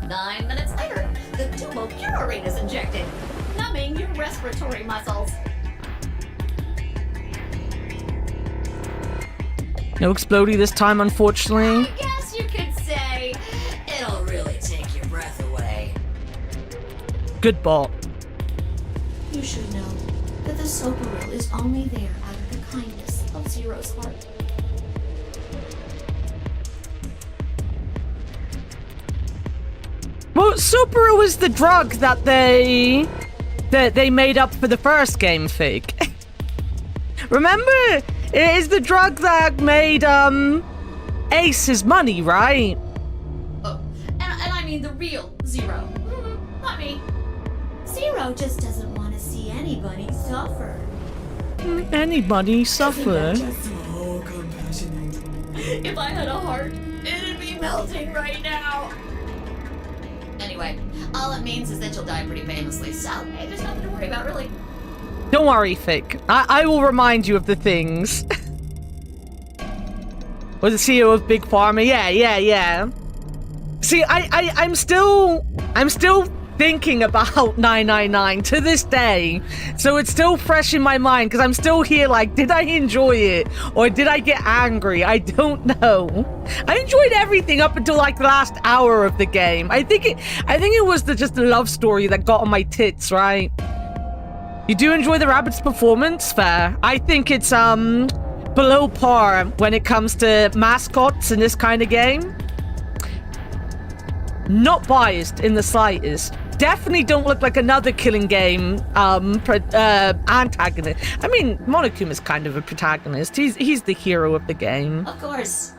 9 minutes later, the Tubocurarine is injected, numbing your respiratory muscles. No explodey this time, unfortunately. I guess you could say it'll really take your breath away. Good ball. You should know that the Soparil is only there out of the kindness of Zero's heart. Well, Superil is the drug that they made up for the first game, Fig. Remember? It is the drug that made Ace his money, right? Oh, and I mean the real Zero. Not me. Zero just doesn't want to see anybody suffer. Anybody suffer? So compassionate. If I had a heart, it'd be melting right now. Anyway, all it means is that you'll die pretty painlessly, so hey, there's nothing to worry about, really. Don't worry, Fig. I will remind you of the things. Was the CEO of Big Pharma? Yeah. See, I'm still thinking about 999 to this day, so it's still fresh in my mind because I'm still here like, did I enjoy it or did I get angry? I don't know. I enjoyed everything up until like the last hour of the game. I think it was just the love story that got on my tits, right? You do enjoy the rabbit's performance? Fair. I think it's below par when it comes to mascots in this kind of game. Not biased in the slightest. Definitely don't look like another killing game antagonist. I mean, Monokuma is kind of a protagonist. He's the hero of the game. Of course,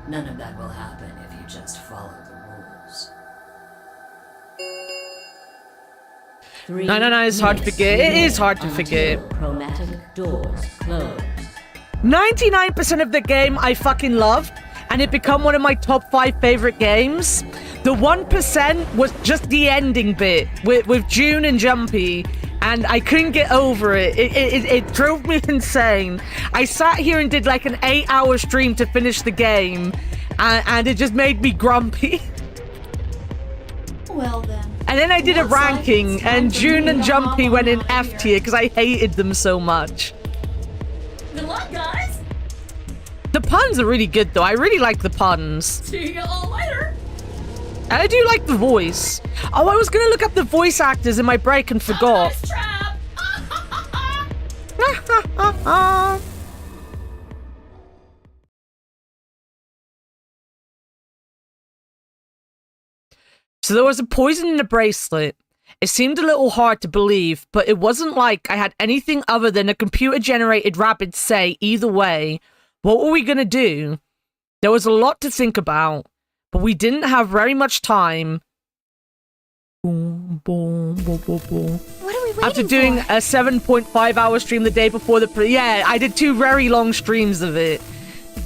none of that will happen if you just follow the rules. 999 is hard to forget. It is hard to forget. Chromatic doors close. 99% of the game I fucking loved, and it become one of my top 5 favorite games. The 1% was just the ending bit with June and Jumpy, and I couldn't get over it. It drove me insane. I sat here and did like an 8-hour stream to finish the game, and it just made me grumpy. Well then. And then I did a ranking, and June and Jumpy went in F tier because I hated them so much. Good luck, guys. The puns are really good, though. I really like the puns. See you all later. And I do like the voice. Oh, I was gonna look up the voice actors in my break and forgot. Trap. So there was a poison in the bracelet. It seemed a little hard to believe, but it wasn't like I had anything other than a computer-generated rabbit say either way. What were we gonna do? There was a lot to think about, but we didn't have very much time. What are we waiting After doing for? a 7.5-hour stream the day before yeah, I did 2 very long streams of it.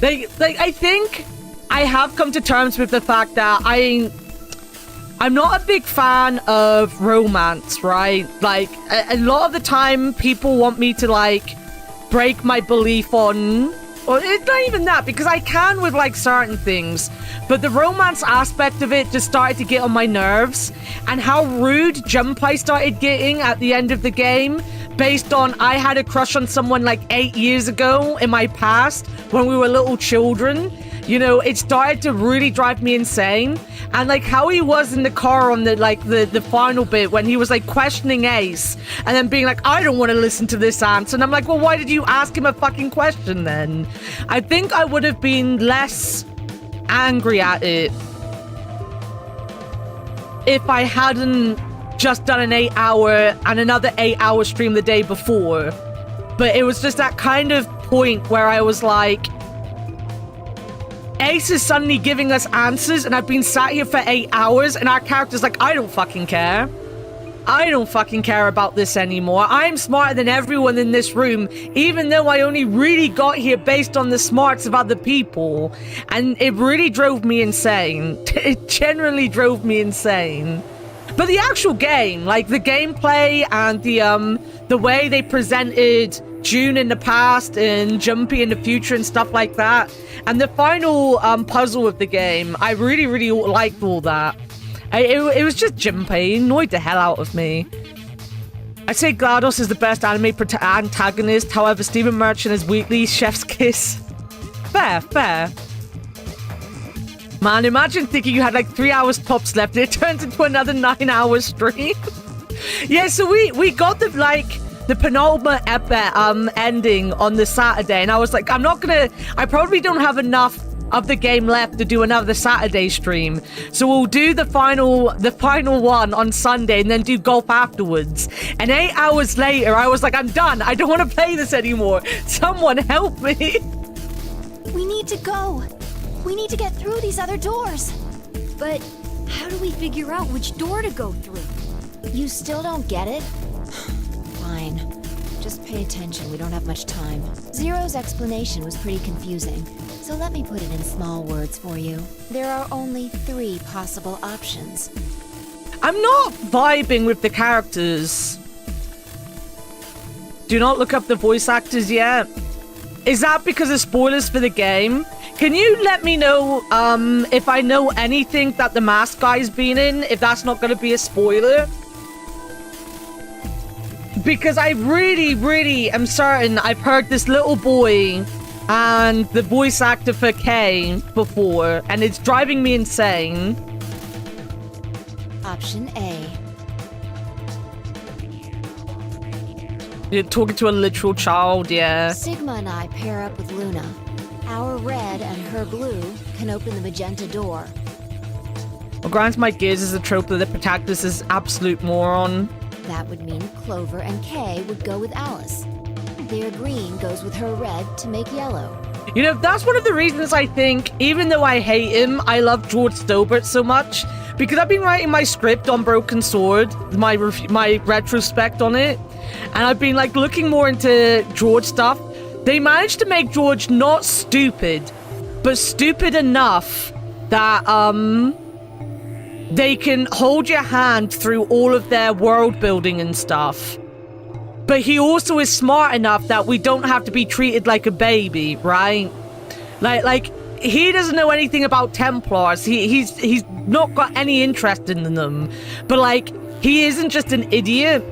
I think I have come to terms with the fact that I'm not a big fan of romance, right? Like, a lot of the time, people want me to, like, break my belief on... Or it's not even that, because I can with, like, certain things. But the romance aspect of it just started to get on my nerves. And how rude Junpei started getting at the end of the game, based on I had a crush on someone, like, 8 years ago in my past, when we were little children. You know, it started to really drive me insane. And, like, how he was in the car on the final bit when he was, like, questioning Ace and then being like, I don't want to listen to this answer. And I'm like, well, why did you ask him a fucking question then? I think I would have been less angry at it if I hadn't just done an 8-hour and another 8-hour stream the day before. But it was just that kind of point where I was like, Ace is suddenly giving us answers, and I've been sat here for 8 hours, and our character's like, I don't fucking care. I don't fucking care about this anymore. I'm smarter than everyone in this room, even though I only really got here based on the smarts of other people. And it really drove me insane. It generally drove me insane. But the actual game, like the gameplay and the way they presented June in the past and Jumpy in the future and stuff like that, and the final puzzle of the game, I really, really liked all that. It was just Junpei. It annoyed the hell out of me. I'd say GLaDOS is the best anime antagonist. However, Stephen Merchant is Wheatley's Chef's Kiss. Fair. Man, imagine thinking you had like 3 hours tops left and it turns into another 9-hour stream. Yeah, so we got the penultimate ending on the Saturday, and I was like, I probably don't have enough of the game left to do another Saturday stream, so we'll do the final one on Sunday and then do golf afterwards. And 8 hours later, I was like, I'm done. I don't want to play this anymore. Someone help me. We need to go. We need to get through these other doors. But how do we figure out which door to go through? You still don't get it? Fine. Just pay attention, we don't have much time. Zero's explanation was pretty confusing, so let me put it in small words for you. There are only 3 possible options. I'm not vibing with the characters. Do not look up the voice actors yet. Is that because of spoilers for the game? Can you let me know if I know anything that the mask guy's been in, if that's not going to be a spoiler? Because I really am certain I've heard this little boy and the voice actor for Kay before, and it's driving me insane. Option A. You're talking to a literal child, yeah. Sigma and I pair up with Luna. Our red and her blue can open the magenta door. Well, grinds my gears as a trope that the protagonist is absolute moron. That would mean Clover and Kay would go with Alice. Their green goes with her red to make yellow. You know, that's one of the reasons I think, even though I hate him, I love George Stobart so much. Because I've been writing my script on Broken Sword, my retrospect on it, and I've been like looking more into George stuff. They managed to make George not stupid, but stupid enough that they can hold your hand through all of their world building and stuff. But he also is smart enough that we don't have to be treated like a baby, right? Like he doesn't know anything about Templars. He's not got any interest in them. But like he isn't just an idiot.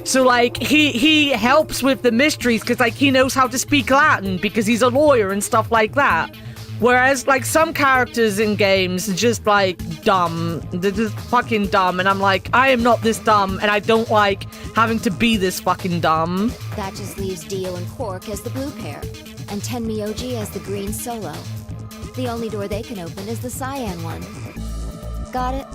So like he helps with the mysteries because like he knows how to speak Latin because he's a lawyer and stuff like that. Whereas like some characters in games are just like dumb. They're just fucking dumb, and I'm like, I am not this dumb, and I don't like having to be this fucking dumb. That just leaves Dio and Quark as the blue pair, and Tenmyoji as the green solo. The only door they can open is the cyan one. Got it?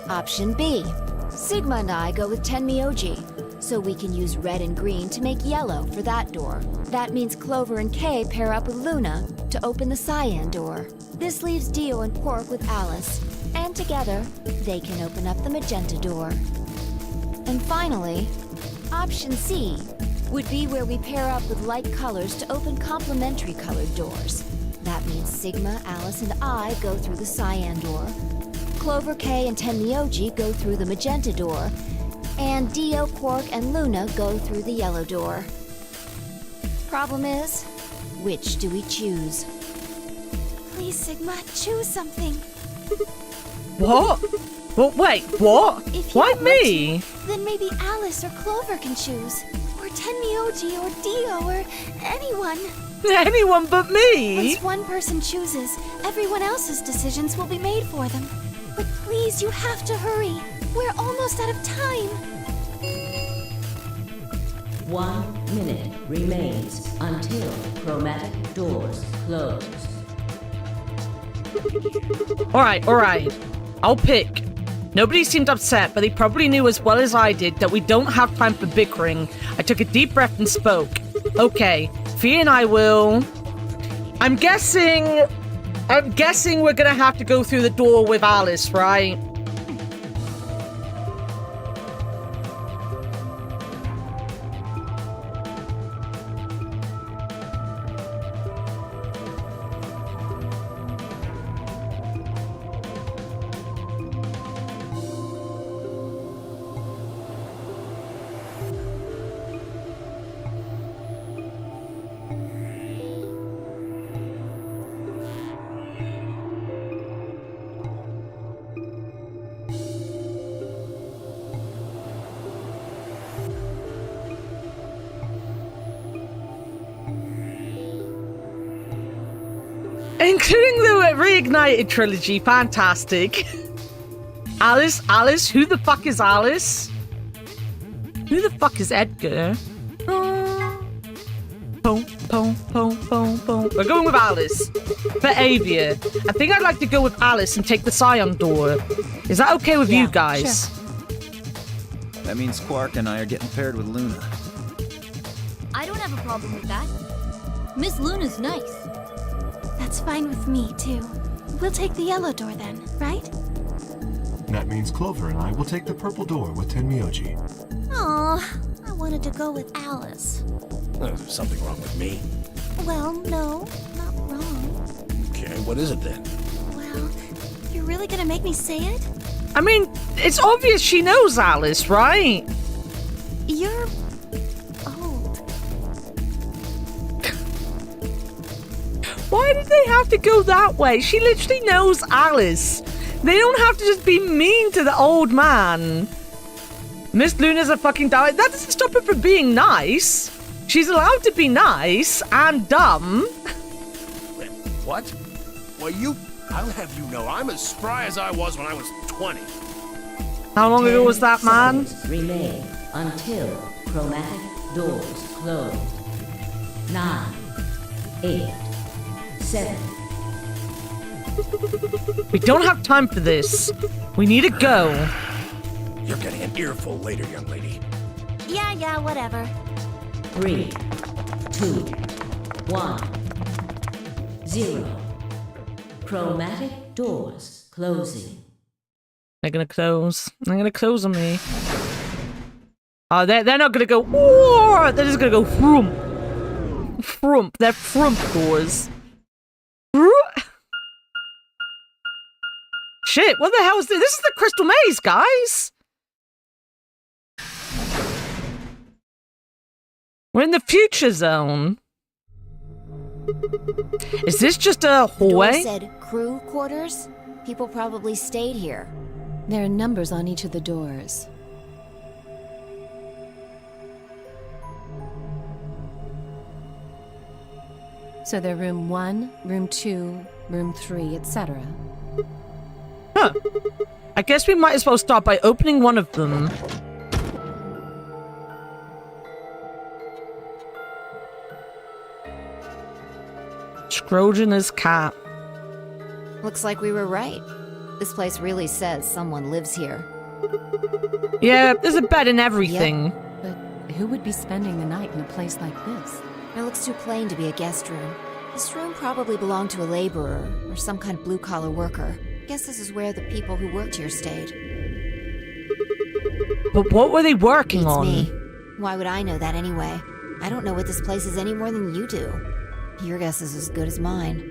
Option B. Sigma and I go with Tenmyoji, so we can use red and green to make yellow for that door. That means Clover and Kay pair up with Luna to open the cyan door. This leaves Dio and Quark with Alice, and together, they can open up the magenta door. And finally, option C would be where we pair up with light colors to open complementary colored doors. That means Sigma, Alice, and I go through the cyan door. Clover, Kay, and Tenmyoji go through the magenta door, and Dio, Quark, and Luna go through the yellow door. Problem is, which do we choose? Please, Sigma, choose something. What? Well, wait, what? If you Why don't me? want to, then maybe Alice or Clover can choose. Or Tenmyoji or Dio or anyone. Anyone but me? Once one person chooses, everyone else's decisions will be made for them. But please, you have to hurry. We're almost out of time. 1 minute remains until chromatic doors close. Alright. I'll pick. Nobody seemed upset, but they probably knew as well as I did that we don't have time for bickering. I took a deep breath and spoke. Okay, Fee and I will... I'm guessing we're gonna have to go through the door with Alice, right? Including the Reignited trilogy, fantastic. Alice? Who the fuck is Alice? Who the fuck is Edgar? We're going with Alice. For Avia. I think I'd like to go with Alice and take the Scion door. Is that okay with you guys? Sure. That means Quark and I are getting paired with Luna. I don't have a problem with that. Miss Luna's nice. That's fine with me, too. We'll take the yellow door then, right? That means Clover and I will take the purple door with Tenmyoji. Aw, I wanted to go with Alice. There's something wrong with me. Well, no, not wrong. Okay, what is it then? Well, you're really gonna make me say it? I mean, it's obvious she knows Alice, right? You're old. Why did they they have to go that way? She literally knows Alice. They don't have to just be mean to the old man. Miss Luna's a fucking dumb. That doesn't stop her from being nice. She's allowed to be nice and dumb. What? Well, I'll have you know, I'm as spry as I was when I was 20. How long ago was that, man? Remain until chromatic doors close. 9, 8, 7. We don't have time for this. We need to go. You're getting an earful later, young lady. Yeah, whatever. 3, 2, 1, 0. Chromatic doors closing. They're gonna close. They're gonna close on me. Oh, they're not gonna go. Whoa! They're just gonna go frump. Frump. They're frump doors. Shit, what the hell is this? This is the Crystal Maze, guys! We're in the future zone. Is this just a hallway? The door said crew quarters. People probably stayed here. There are numbers on each of the doors. So they're room 1, room 2, room 3, etc. Huh. I guess we might as well start by opening one of them. Scrogener's cat. Looks like we were right. This place really says someone lives here. Yeah, there's a bed and everything. Yep. But who would be spending the night in a place like this? It looks too plain to be a guest room. This room probably belonged to a laborer or some kind of blue-collar worker. Guess this is where the people who worked here stayed. But what were they working on? Me. Why would I know that anyway? I don't know what this place is any more than you do. Your guess is as good as mine.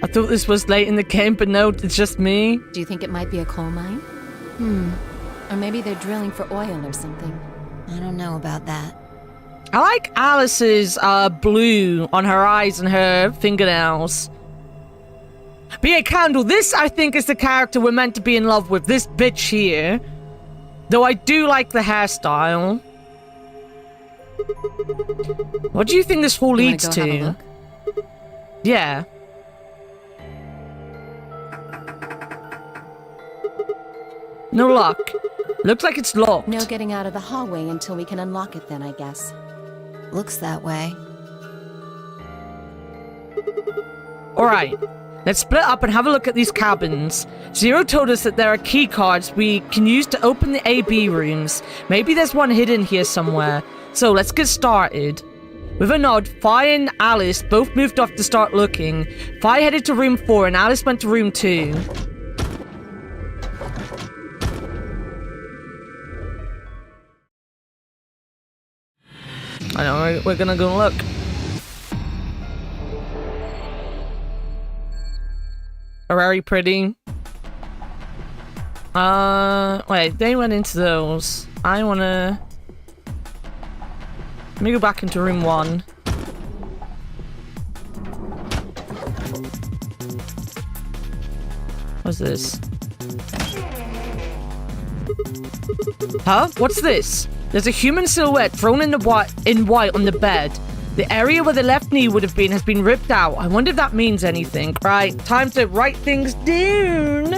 I thought this was late in the game, but no, it's just me. Do you think it might be a coal mine? Or maybe they're drilling for oil or something. I don't know about that. I like Alice's blue on her eyes and her fingernails. But yeah, Candle, this I think is the character we're meant to be in love with. This bitch here. Though I do like the hairstyle. What do you think this hall leads to? Have a look? Yeah. No lock. Looks like it's locked. No getting out of the hallway until we can unlock it then, I guess. Looks that way. Alright. Let's split up and have a look at these cabins. Zero told us that there are key cards we can use to open the AB rooms. Maybe there's one hidden here somewhere. So let's get started. With a nod, Fi and Alice both moved off to start looking. Fi headed to room 4 and Alice went to room 2. I know, we're gonna go look. Very pretty. Wait, they went into those. I wanna... Let me go back into room 1. What's this? Huh? What's this? There's a human silhouette thrown in white on the bed. The area where the left knee would have been has been ripped out. I wonder if that means anything. Right, time to write things down.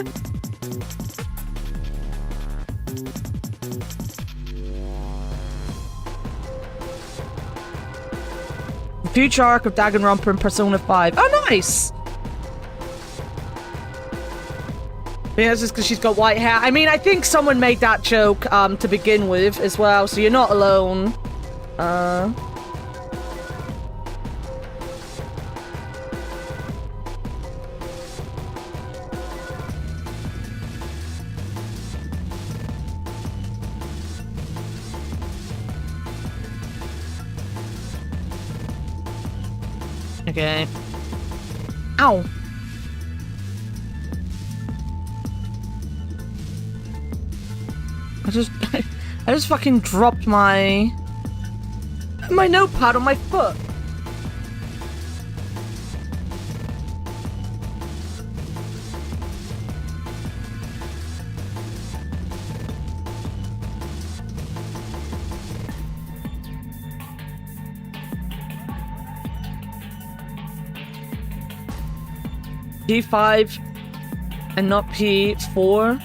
The future arc of Danganronpa and Persona 5. Oh, nice! Yeah, that's just because she's got white hair. I mean, I think someone made that joke to begin with as well, so you're not alone. Okay. Ow! I just fucking dropped my notepad on my foot. P5 and not P4?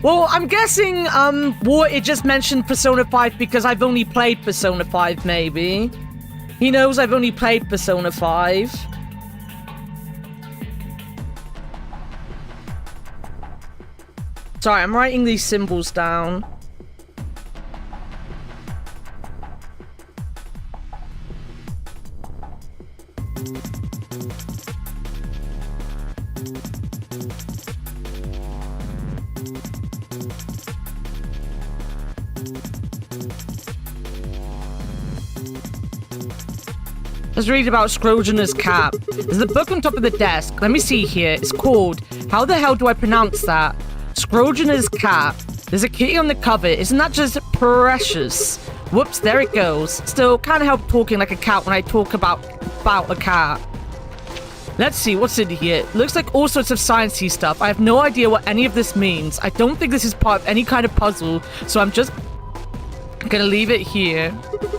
Well, I'm guessing, it just mentioned Persona 5 because I've only played Persona 5, maybe. He knows I've only played Persona 5. Sorry, I'm writing these symbols down. Let's read about Scrogener's cap. There's a book on top of the desk. Let me see here. It's called, how the hell do I pronounce that? Scrogener's cap. There's a kitty on the cover. Isn't that just precious? Whoops, there it goes. Still, can't help talking like a cat when I talk about a cat. Let's see, what's in here? Looks like all sorts of sciencey stuff. I have no idea what any of this means. I don't think this is part of any kind of puzzle, so I'm just gonna leave it here.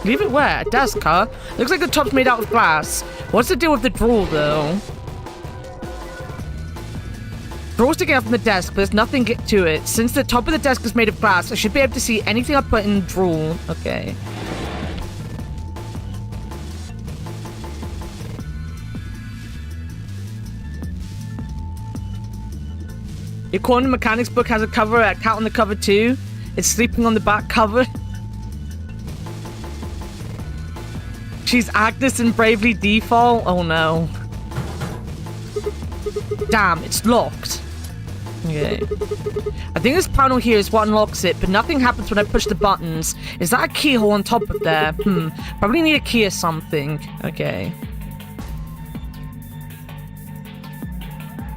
Leave it where? A desk, huh? Looks like the top's made out of glass. What's the deal with the drawer, though? Drawer sticking out from the desk, but there's nothing to it. Since the top of the desk is made of glass, I should be able to see anything I put in the drawer. Okay. Your quantum mechanics book has a cover, a cat on the cover too. It's sleeping on the back cover. She's Agnes in Bravely Default. Oh no. Damn, it's locked. Okay. I think this panel here is what unlocks it, but nothing happens when I push the buttons. Is that a keyhole on top of there? Probably need a key or something. Okay.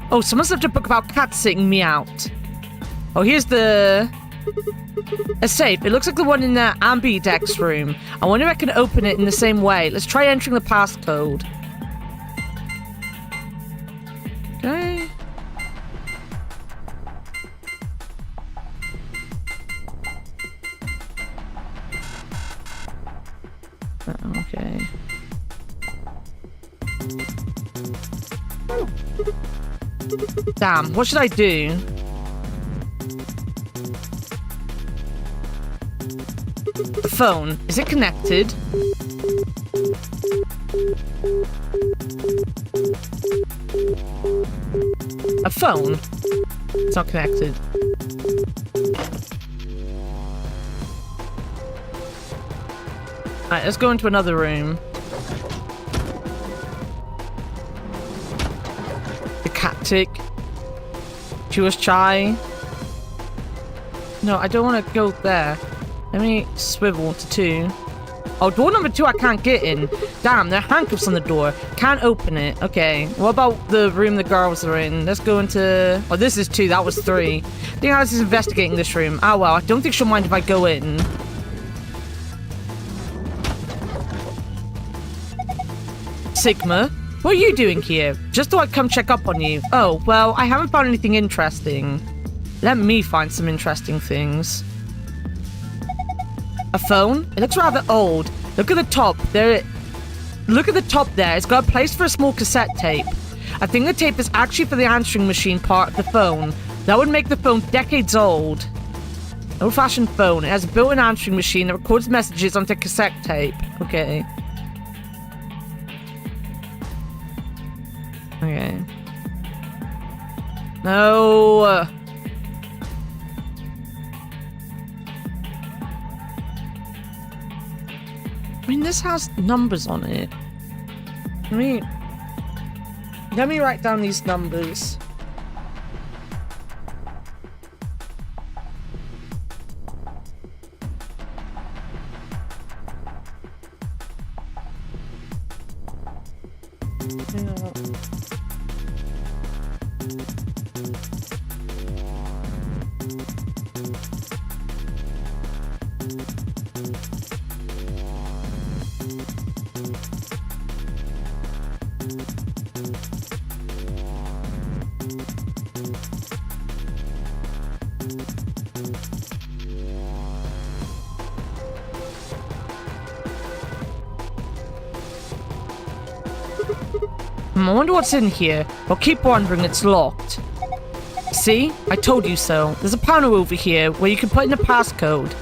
Oh, someone's left a book about cats sitting me out. Oh, here's a safe. It looks like the one in the ambidex room. I wonder if I can open it in the same way. Let's try entering the passcode. Okay. Okay. Damn, what should I do? The phone. Is it connected? A phone? It's not connected. Alright, let's go into another room. The cat tick. Jewish chai. No, I don't want to go there. Let me swivel to 2. Oh, door number 2 I can't get in. Damn, there are handcuffs on the door. Can't open it. Okay, what about the room the girls are in? Let's go into... Oh, this is 2. That was 3. I think Alice is investigating this room. Oh, well, I don't think she'll mind if I go in. Sigma, what are you doing here? Just thought I'd come check up on you. Oh, well, I haven't found anything interesting. Let me find some interesting things. A phone? It looks rather old. Look at the top. Look at the top there. It's got a place for a small cassette tape. I think the tape is actually for the answering machine part of the phone. That would make the phone decades old. Old-fashioned phone. It has a built-in answering machine that records messages onto cassette tape. Okay. Okay. No. I mean, this has numbers on it. Let me write down these numbers. I wonder what's in here. I'll keep wondering. It's locked. See? I told you so. There's a panel over here where you can put in a passcode.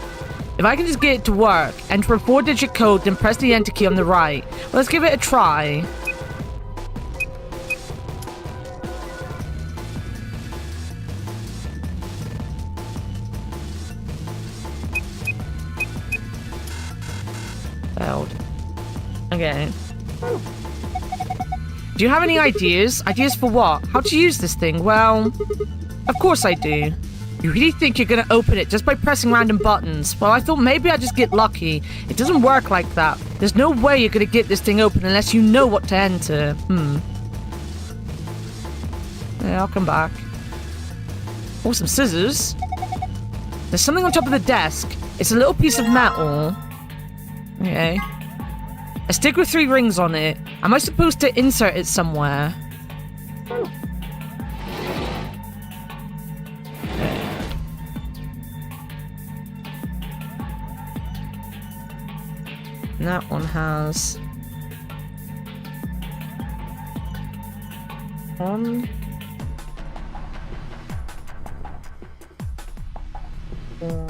If I can just get it to work, enter a 4-digit code, then press the enter key on the right. Well, let's give it a try. Failed. Okay. Do you have any ideas? Ideas for what? How to use this thing? Well, of course I do. You really think you're gonna open it just by pressing random buttons? Well, I thought maybe I'd just get lucky. It doesn't work like that. There's no way you're gonna get this thing open unless you know what to enter. Yeah, I'll come back. Oh, some scissors. There's something on top of the desk. It's a little piece of metal. Okay. A stick with 3 rings on it. Am I supposed to insert it somewhere? And that one has... 1... 4...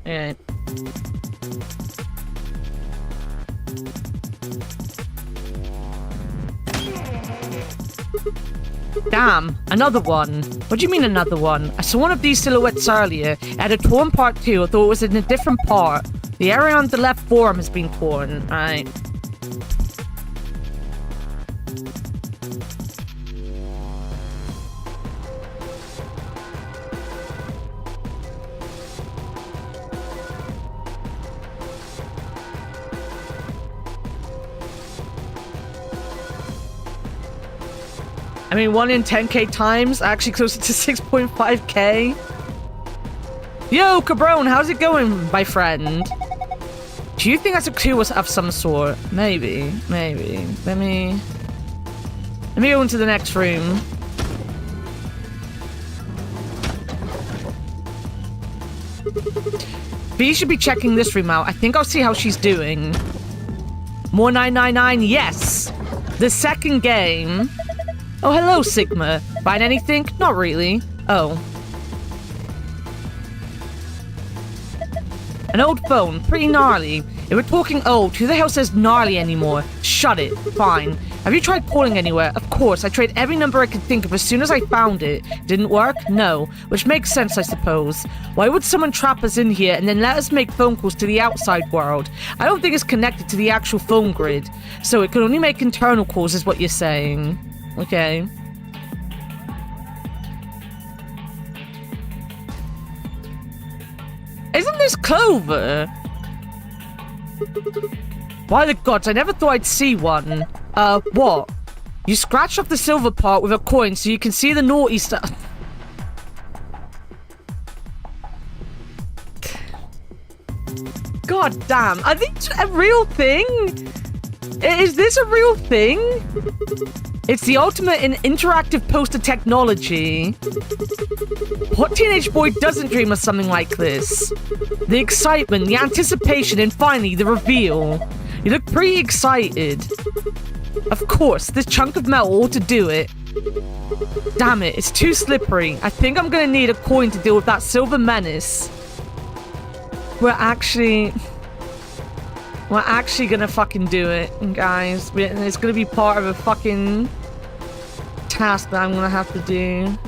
Alright. Damn, another one. What do you mean another one? I saw one of these silhouettes earlier. It had a torn part too, although it was in a different part. The area on the left forearm has been torn. Right. I mean, 1 in 10k times, actually closer to 6.5k. Yo, Cabron, how's it going, my friend? Do you think that's a clue of some sort? Maybe. Let me go into the next room. B should be checking this room out. I think I'll see how she's doing. More 999, yes! The second game. Oh, hello, Sigma. Find anything? Not really. Oh. An old phone. Pretty gnarly. If we're talking old, who the hell says gnarly anymore? Shut it. Fine. Have you tried calling anywhere? Of course. I tried every number I could think of as soon as I found it. Didn't work? No. Which makes sense, I suppose. Why would someone trap us in here and then let us make phone calls to the outside world? I don't think it's connected to the actual phone grid. So it can only make internal calls is what you're saying. Okay. Isn't this Clover? By the gods, I never thought I'd see one. What? You scratch off the silver part with a coin so you can see the naughty stuff. God damn. Are these a real thing? Is this a real thing? It's the ultimate in interactive poster technology. What teenage boy doesn't dream of something like this? The excitement, the anticipation, and finally the reveal. You look pretty excited. Of course, this chunk of metal ought to do it. Damn it, it's too slippery. I think I'm gonna need a coin to deal with that silver menace. We're actually gonna fucking do it, guys. It's gonna be part of a fucking task that I'm gonna have to do.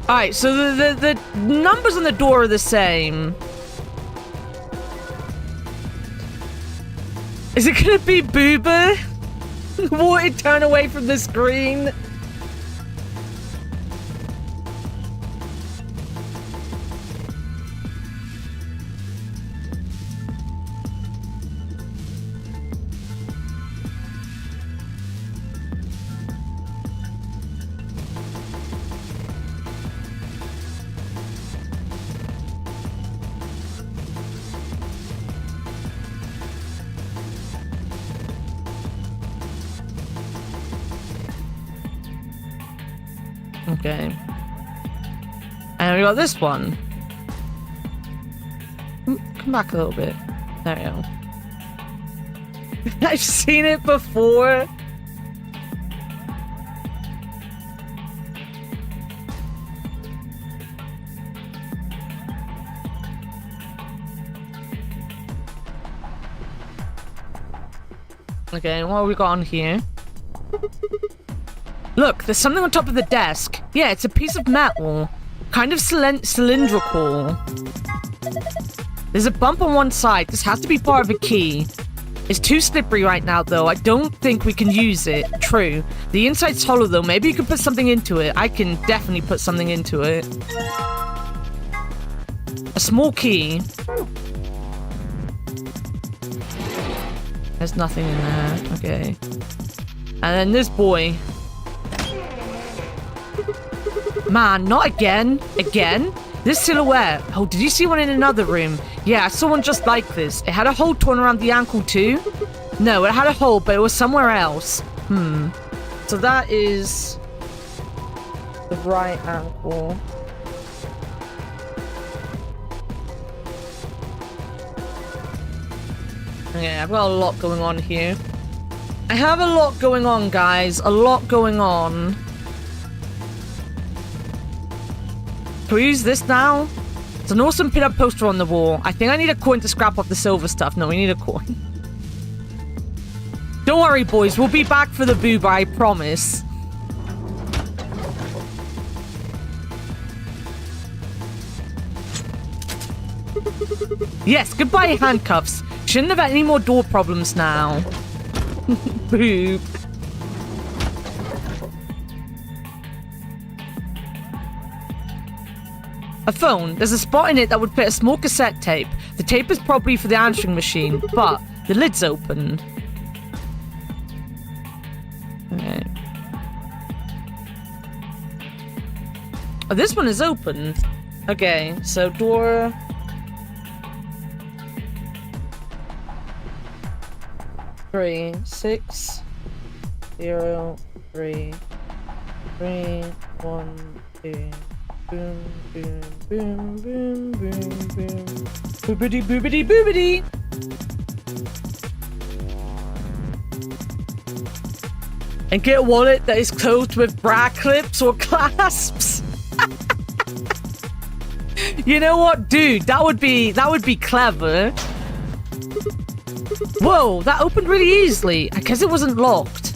Alright, so the numbers on the door are the same. Is it gonna be Booba? Will it turn away from the screen? Okay. And we got this one. Come back a little bit. There we go. I've seen it before. Okay, what have we got on here? Look, there's something on top of the desk. Yeah, it's a piece of metal. Kind of cylindrical. There's a bump on one side. This has to be part of a key. It's too slippery right now, though. I don't think we can use it. True. The inside's hollow, though. Maybe you can put something into it. I can definitely put something into it. A small key. There's nothing in there. Okay. And then this boy. Man, not again. Again? This silhouette. Oh, did you see one in another room? Yeah, I saw one just like this. It had a hole torn around the ankle too? No, it had a hole, but it was somewhere else. So that is the right ankle. Okay, I've got a lot going on here. I have a lot going on, guys. A lot going on. Can we use this now? It's an awesome pin-up poster on the wall. I think I need a coin to scrap off the silver stuff. No, we need a coin. Don't worry, boys. We'll be back for the boob, I promise. Yes, goodbye handcuffs. Shouldn't have had any more door problems now. Boob. A phone. There's a spot in it that would fit a small cassette tape. The tape is probably for the answering machine, but the lid's open. Okay. Oh, this one is open. Okay, so door... 3, 6, 0, 3, 3, 1, 2. Boom, boom, boom, boom, boom, boom. Boobity, boobity, boobity. And get a wallet that is closed with bra clips or clasps. You know what, dude? That would be clever. Whoa, that opened really easily. I guess it wasn't locked.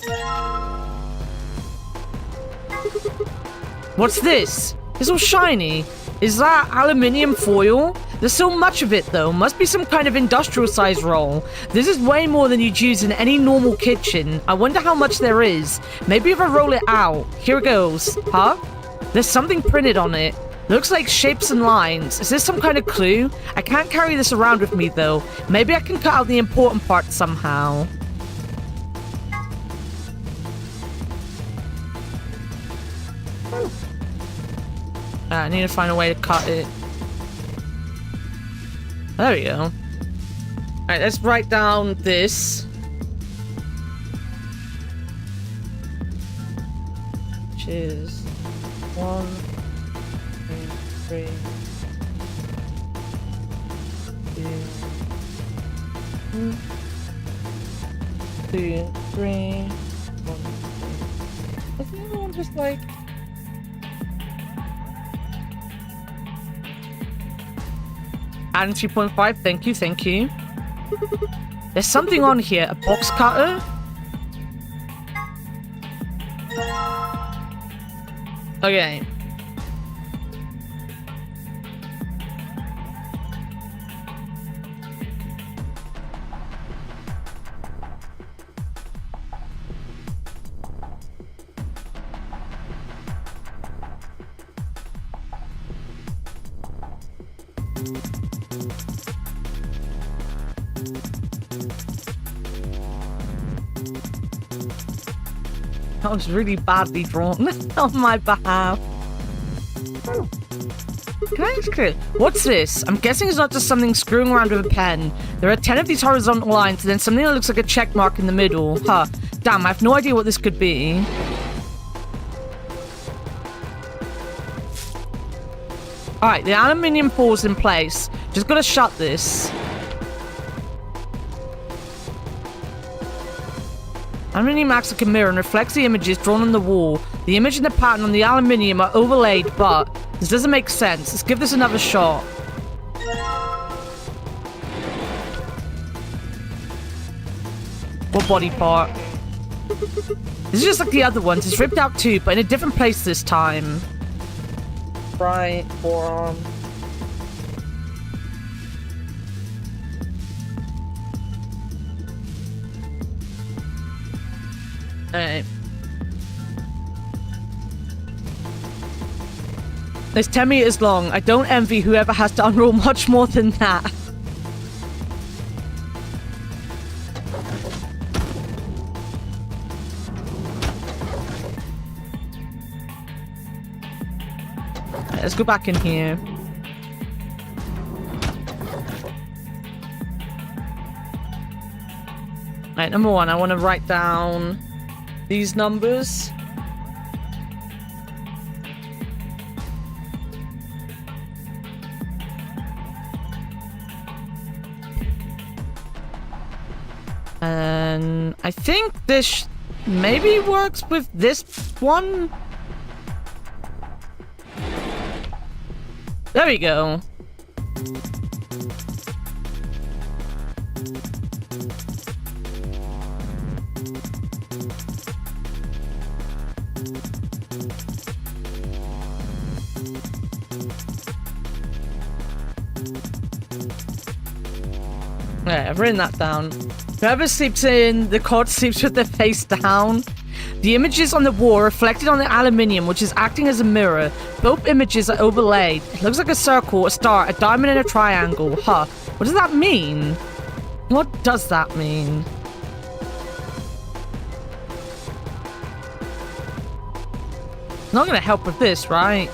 What's this? It's all shiny. Is that aluminium foil? There's so much of it, though. Must be some kind of industrial size roll. This is way more than you'd use in any normal kitchen. I wonder how much there is. Maybe if I roll it out. Here it goes. Huh? There's something printed on it. Looks like shapes and lines. Is this some kind of clue? I can't carry this around with me, though. Maybe I can cut out the important part somehow. I need to find a way to cut it. There we go. Alright, let's write down this. Which is 1, 2, 3, 2, 3, 1, 2. Isn't everyone just like... And 3.5, thank you, thank you. There's something on here, a box cutter? Okay. That was really badly drawn on my behalf. Can I ask you, what's this? I'm guessing it's not just something screwing around with a pen. There are 10 of these horizontal lines and then something that looks like a check mark in the middle. Huh. Damn, I have no idea what this could be. Alright, the aluminium foil's in place. Just gotta shut this. Aluminium acts like a mirror and reflects the images drawn on the wall. The image and the pattern on the aluminium are overlaid, but this doesn't make sense. Let's give this another shot. What body part? This is just like the other ones. It's ripped out too, but in a different place this time. Right, forearm. Alright. It's 10 meters long. I don't envy whoever has to unroll much more than that. Alright, let's go back in here. Alright, number one, I want to write down these numbers. And I think this maybe works with this one. There we go. Yeah, I've written that down. Whoever sleeps in the cot sleeps with their face down. The images on the wall are reflected on the aluminium, which is acting as a mirror. Both images are overlaid. It looks like a circle, a star, a diamond, and a triangle. Huh. What does that mean? What does that mean? Not gonna help with this, right?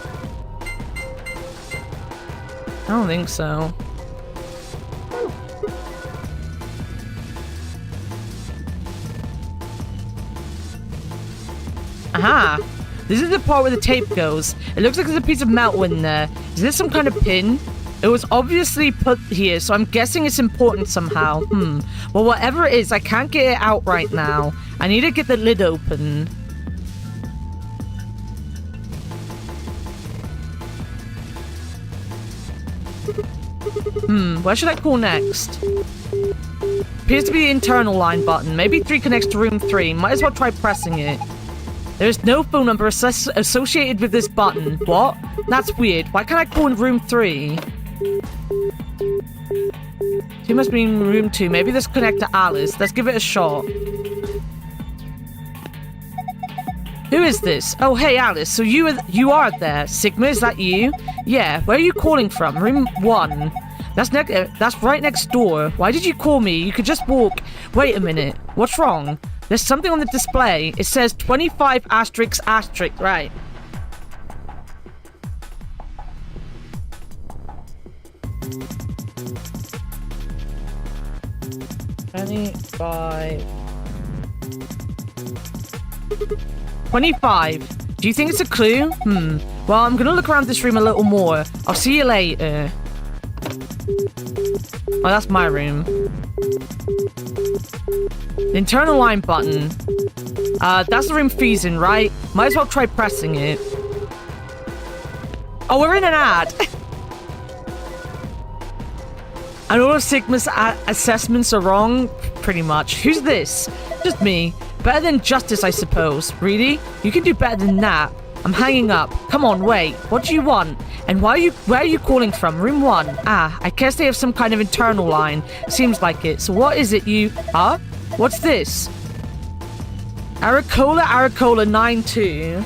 I don't think so. Aha! This is the part where the tape goes. It looks like there's a piece of metal in there. Is this some kind of pin? It was obviously put here, so I'm guessing it's important somehow. Well, whatever it is, I can't get it out right now. I need to get the lid open. Where should I call next? Appears to be the internal line button. Maybe 3 connects to room 3. Might as well try pressing it. There is no phone number associated with this button. What? That's weird. Why can't I call in room 3? 2 must be in room 2. Maybe this connect to Alice. Let's give it a shot. Who is this? Oh, hey, Alice. So you are there. Sigma, is that you? Yeah. Where are you calling from? Room 1. That's right next door. Why did you call me? You could just walk. Wait a minute. What's wrong? There's something on the display. It says 25 asterisk asterisk. Right. $25. Do you think it's a clue? Well, I'm gonna look around this room a little more. I'll see you later. Oh, that's my room. The internal line button. That's the room Fee's in, right? Might as well try pressing it. Oh, we're in an ad. And all of Sigma's assessments are wrong? Pretty much. Who's this? Just me. Better than Justice, I suppose. Really? You can do better than that. I'm hanging up. Come on, wait. What do you want? And where are you calling from? Room 1. Ah, I guess they have some kind of internal line. Seems like it. So what is it you... Huh? What's this? Annakumaa 92.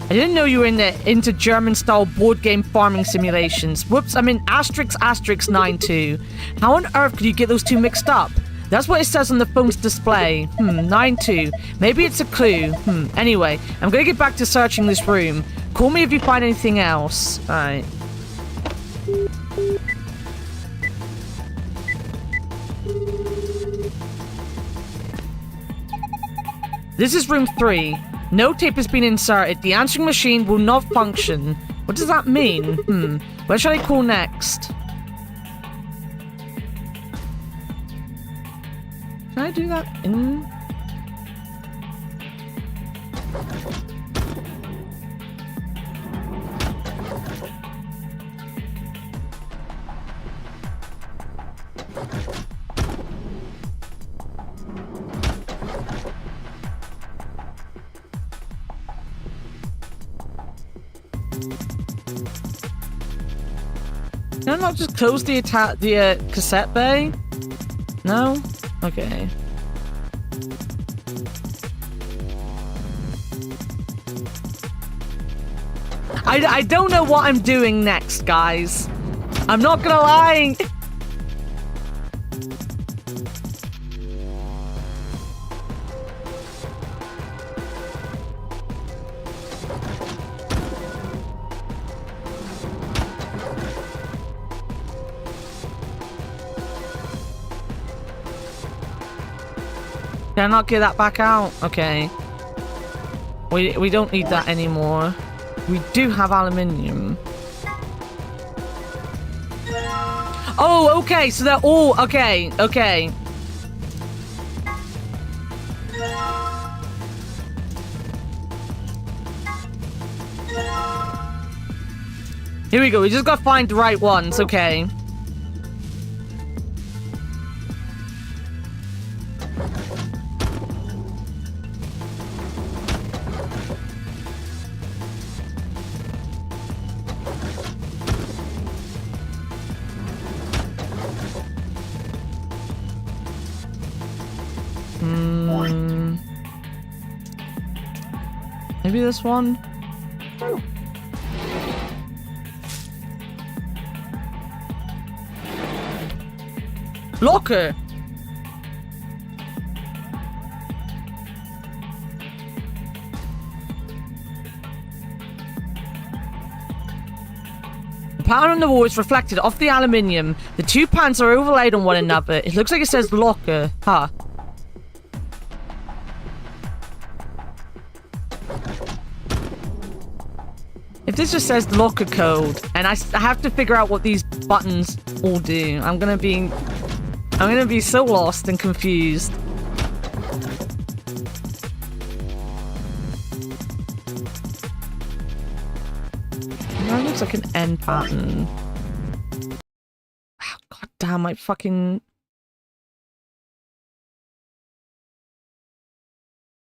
I didn't know you were into German-style board game farming simulations. Whoops, I'm in asterisk 92. How on earth could you get those two mixed up? That's what it says on the phone's display. 92. Maybe it's a clue. Anyway, I'm gonna get back to searching this room. Call me if you find anything else. Alright. This is room 3. No tape has been inserted. The answering machine will not function. What does that mean? Where should I call next? Can I do that in? Can I not just close the cassette bay? No? Okay. I don't know what I'm doing next, guys. I'm not gonna lie. Can I not get that back out? Okay. We don't need that anymore. We do have aluminium. Oh, okay. So they're all okay. Okay. Here we go. We just gotta find the right ones. Okay. Maybe this one? Locker! The pattern on the wall is reflected off the aluminium. The two pans are overlaid on one another. It looks like it says locker. Huh. If this just says locker code, and I have to figure out what these buttons all do, I'm gonna be so lost and confused. That looks like an N pattern. Oh, God damn, I fucking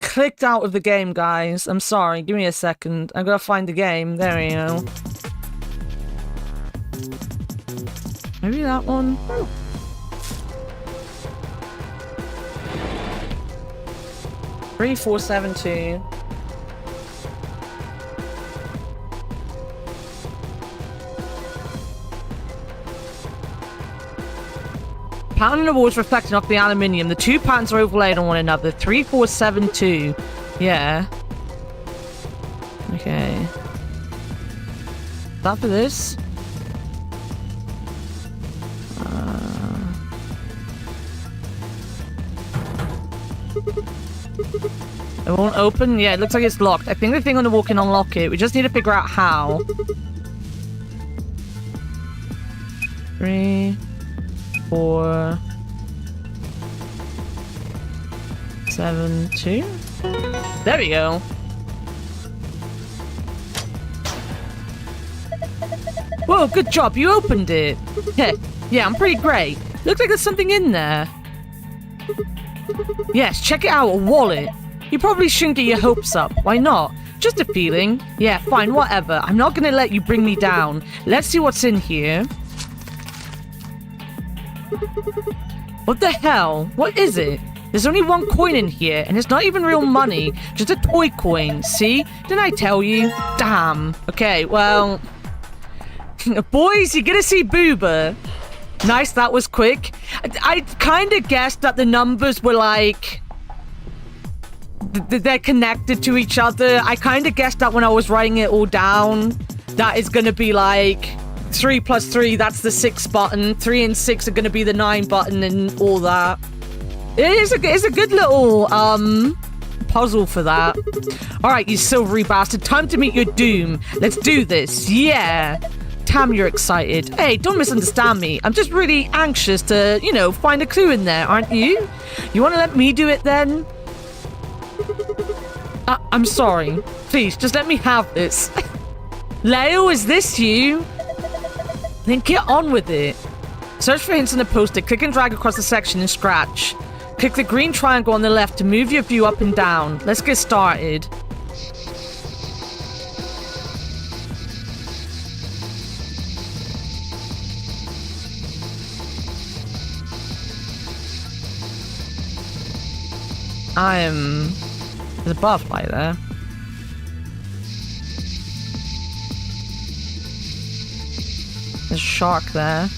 clicked out of the game, guys. I'm sorry. Give me a second. I'm gonna find the game. There we go. Maybe that one. Three, 4, 7, 2. Pattern on the wall is reflecting off the aluminium. The two patterns are overlaid on one another. 3, 4, 7, 2. Yeah. Okay. Is that for this? It won't open? Yeah, it looks like it's locked. I think the thing on the wall can unlock it. We just need to figure out how. 3, 4, 7, 2. There we go. Whoa, good job. You opened it. Yeah, I'm pretty great. Looks like there's something in there. Yes, check it out. A wallet. You probably shouldn't get your hopes up. Why not? Just a feeling. Yeah, fine, whatever. I'm not gonna let you bring me down. Let's see what's in here. What the hell? What is it? There's only one coin in here, and it's not even real money. Just a toy coin. See? Didn't I tell you? Damn. Okay, well... Boys, you're gonna see Booba. Nice, that was quick. I kind of guessed that the numbers were like... they're connected to each other. I kind of guessed that when I was writing it all down. That is gonna be like... 3 plus 3, that's the 6 button. 3 and 6 are gonna be the 9 button and all that. It's a good little, puzzle for that. Alright, you silvery bastard. Time to meet your doom. Let's do this. Yeah. Damn, you're excited. Hey, don't misunderstand me. I'm just really anxious to, you know, find a clue in there, aren't you? You want to let me do it then? I'm sorry. Please, just let me have this. Leo, is this you? Then get on with it. Search for hints on the poster. Click and drag across the section and scratch. Click the green triangle on the left to move your view up and down. Let's get started. There's a butterfly there. There's a shark there.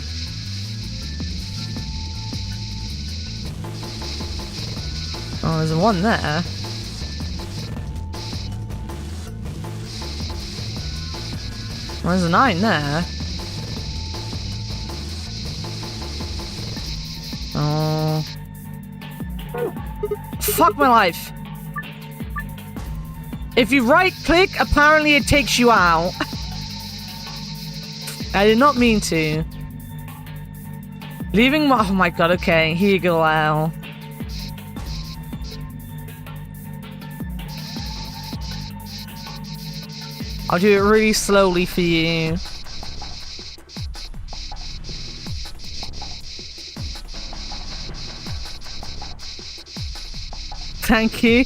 Oh, there's one there. Well, there's a 9 there. Oh. Fuck my life. If you right click, apparently it takes you out. I did not mean to. Leaving my... Oh my god, okay. Here you go, Al. I'll do it really slowly for you. Thank you.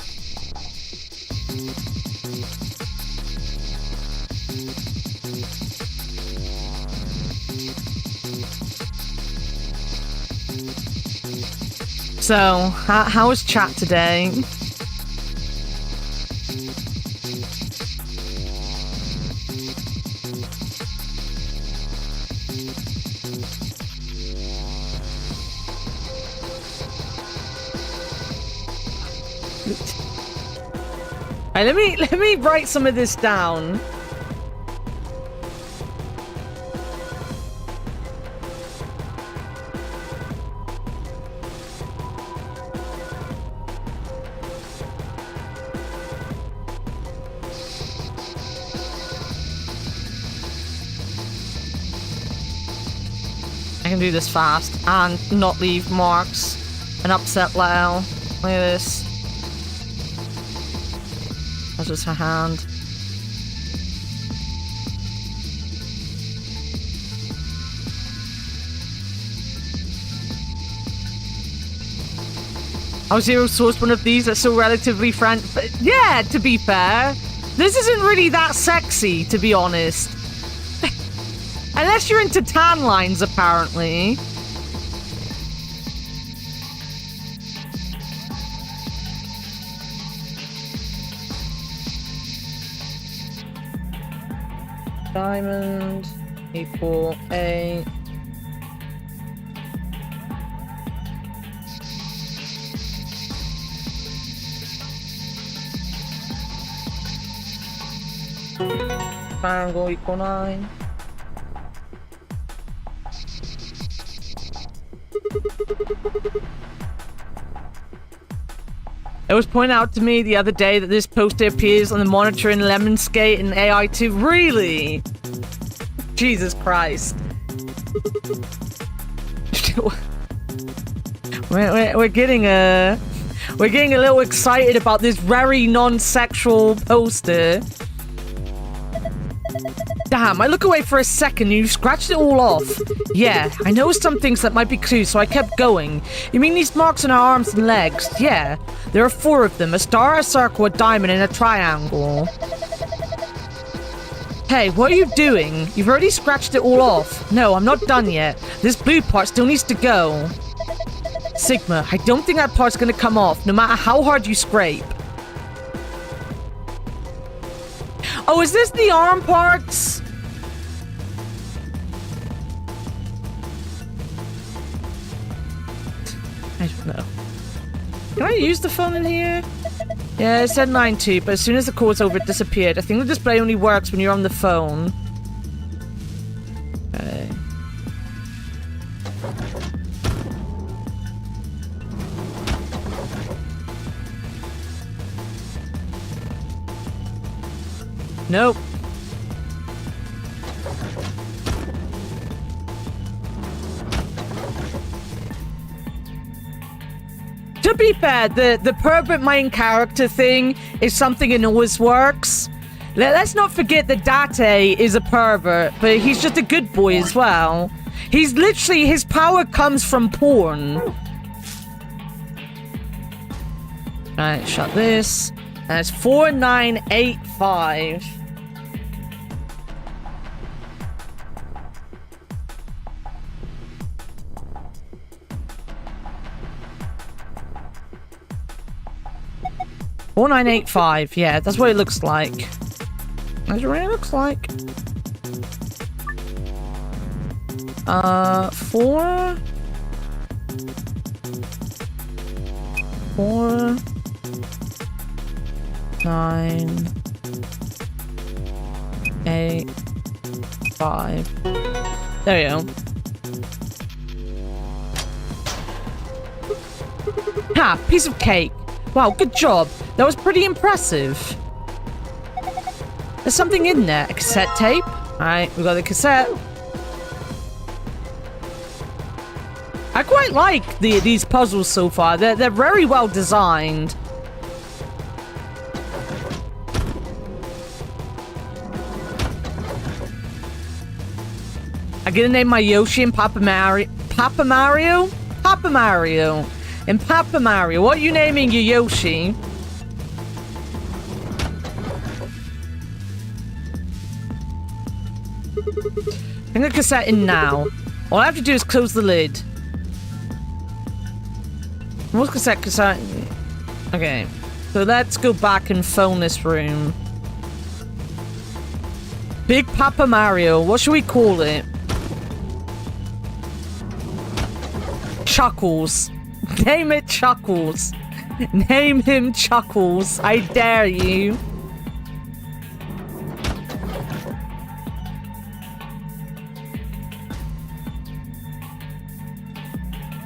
So, how was chat today? Right, let me write some of this down. I can do this fast and not leave marks and upset Lyle. Look at this. That's just her hand. Oh, Zero sourced one of these that's so relatively friend. But yeah, to be fair, this isn't really that sexy, to be honest. Unless you're into tan lines, apparently. Diamond equal A. Triangle equal 9. It was pointed out to me the other day that this poster appears on the monitor in Lemonscape and AI2. Really? Jesus Christ. we're getting a little excited about this very non-sexual poster. Damn, I look away for a second and you scratched it all off. Yeah, I know some things that might be clues, so I kept going. You mean these marks on our arms and legs? Yeah, there are 4 of them. A star, a circle, a diamond, and a triangle. Hey, what are you doing? You've already scratched it all off. No, I'm not done yet. This blue part still needs to go. Sigma, I don't think that part's gonna come off, no matter how hard you scrape. Oh, is this the arm parts? I don't know. Can I use the phone in here? Yeah, it said 9-2, but as soon as the cord's over, it disappeared. I think the display only works when you're on the phone. Okay. Nope. To be fair, the pervert main character thing is something in always works. Let's not forget that Date is a pervert, but he's just a good boy as well. He's literally, his power comes from porn. Alright, shut this. That's 4985. $4985, yeah, that's what it looks like. That's what it really looks like. 4 9 8 5. There you go. Ha! Piece of cake. Wow, good job. That was pretty impressive. There's something in there. A cassette tape. Alright, we got the cassette. I quite like these puzzles so far. They're very well designed. I'm gonna name my Yoshi and Papa Mario. Papa Mario? Papa Mario. And Papa Mario. What are you naming your Yoshi? I'm gonna cassette in now. All I have to do is close the lid. What's cassette? Okay. So let's go back and phone this room. Big Papa Mario. What should we call it? Chuckles. Name it Chuckles. Name him Chuckles. I dare you.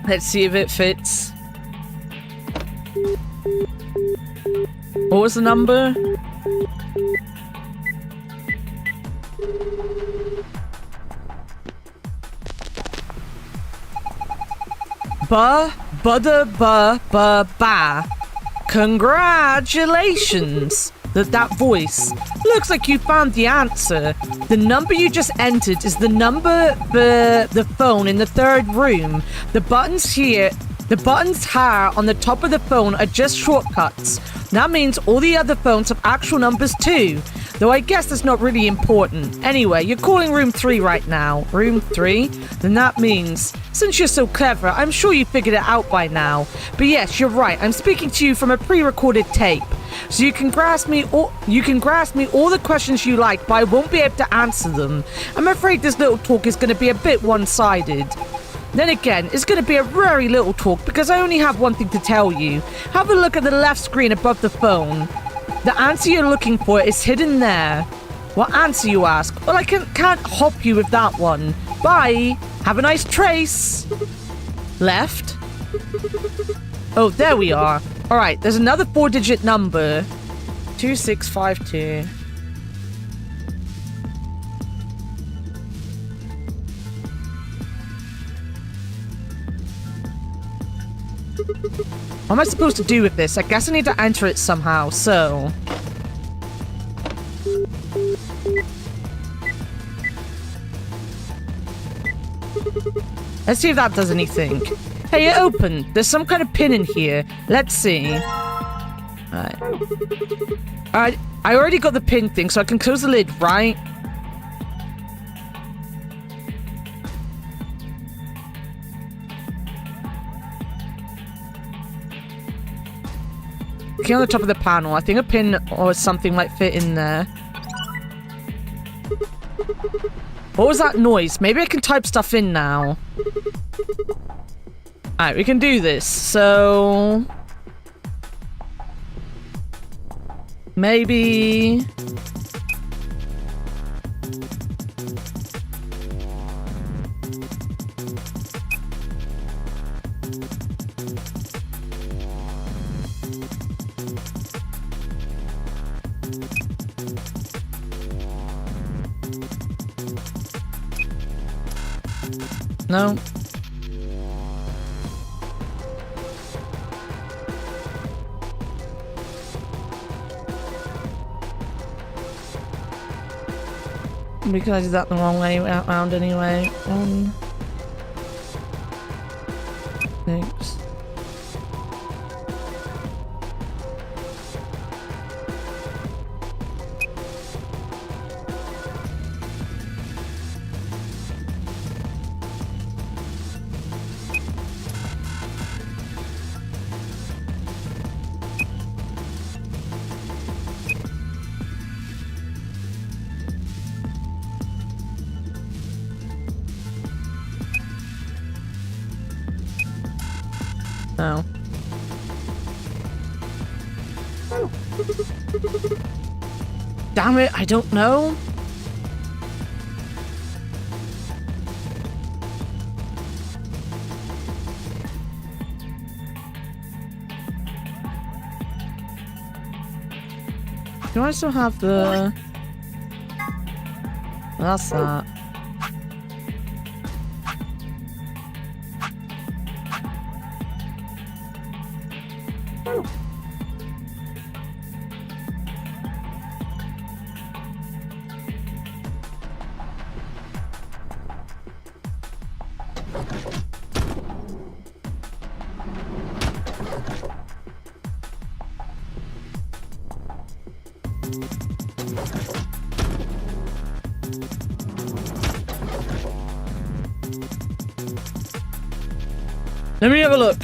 Let's see if it fits. What was the number? Ba. Congratulations! That voice. Looks like you found the answer. The number you just entered is the number for the phone in the third room. The buttons here on the top of the phone are just shortcuts. That means all the other phones have actual numbers too. Though I guess that's not really important. Anyway, you're calling room 3 right now. Room 3? Then that means, since you're so clever, I'm sure you figured it out by now. But yes, you're right. I'm speaking to you from a pre-recorded tape. So you can grasp me all the questions you like, but I won't be able to answer them. I'm afraid this little talk is going to be a bit one-sided. Then again, it's going to be a very little talk because I only have one thing to tell you. Have a look at the left screen above the phone. The answer you're looking for is hidden there. What answer, you ask? Well, I can't help you with that one. Bye. Have a nice trace. Left. Oh, there we are. All right, there's another 4-digit number. 2652. What am I supposed to do with this? I guess I need to enter it somehow, so... Let's see if that does anything. Hey, it opened. There's some kind of pin in here. Let's see. Alright. Alright, I already got the pin thing, so I can close the lid, right? Okay, on the top of the panel. I think a pin or something might fit in there. What was that noise? Maybe I can type stuff in now. Alright, we can do this. So... maybe... No. Because I did that the wrong way around anyway. 1, 6. No. Damn it, I don't know. Do I still have the... That's that. Let me have a look.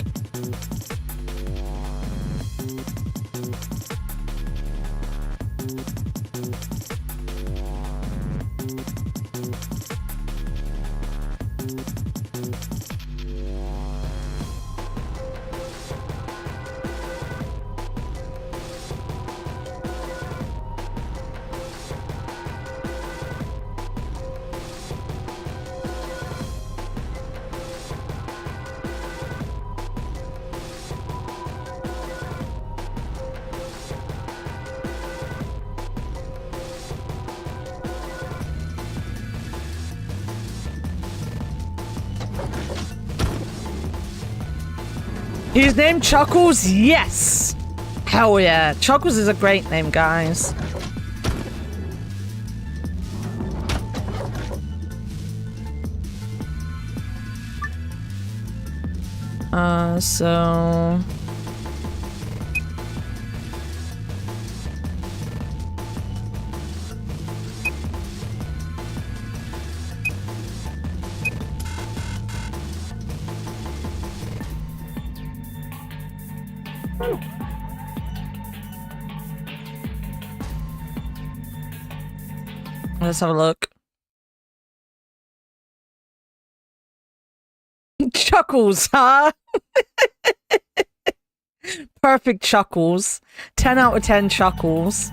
His name Chuckles? Yes! Hell yeah. Chuckles is a great name, guys. So... Let's have a look. Chuckles, huh? Perfect Chuckles. 10 out of 10 Chuckles.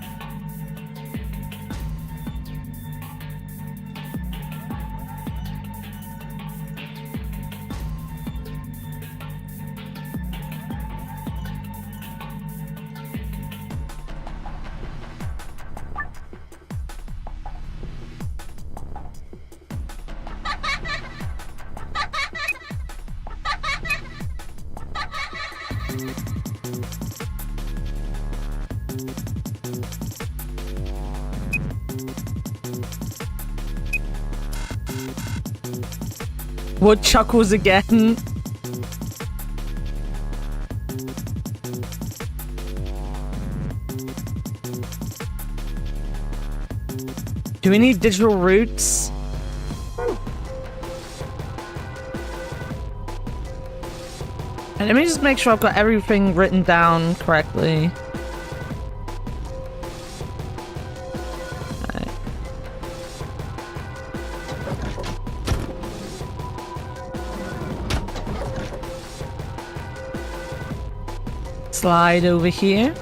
What Chuckles again? Do we need digital roots? And let me just make sure I've got everything written down correctly. Right. Slide over here.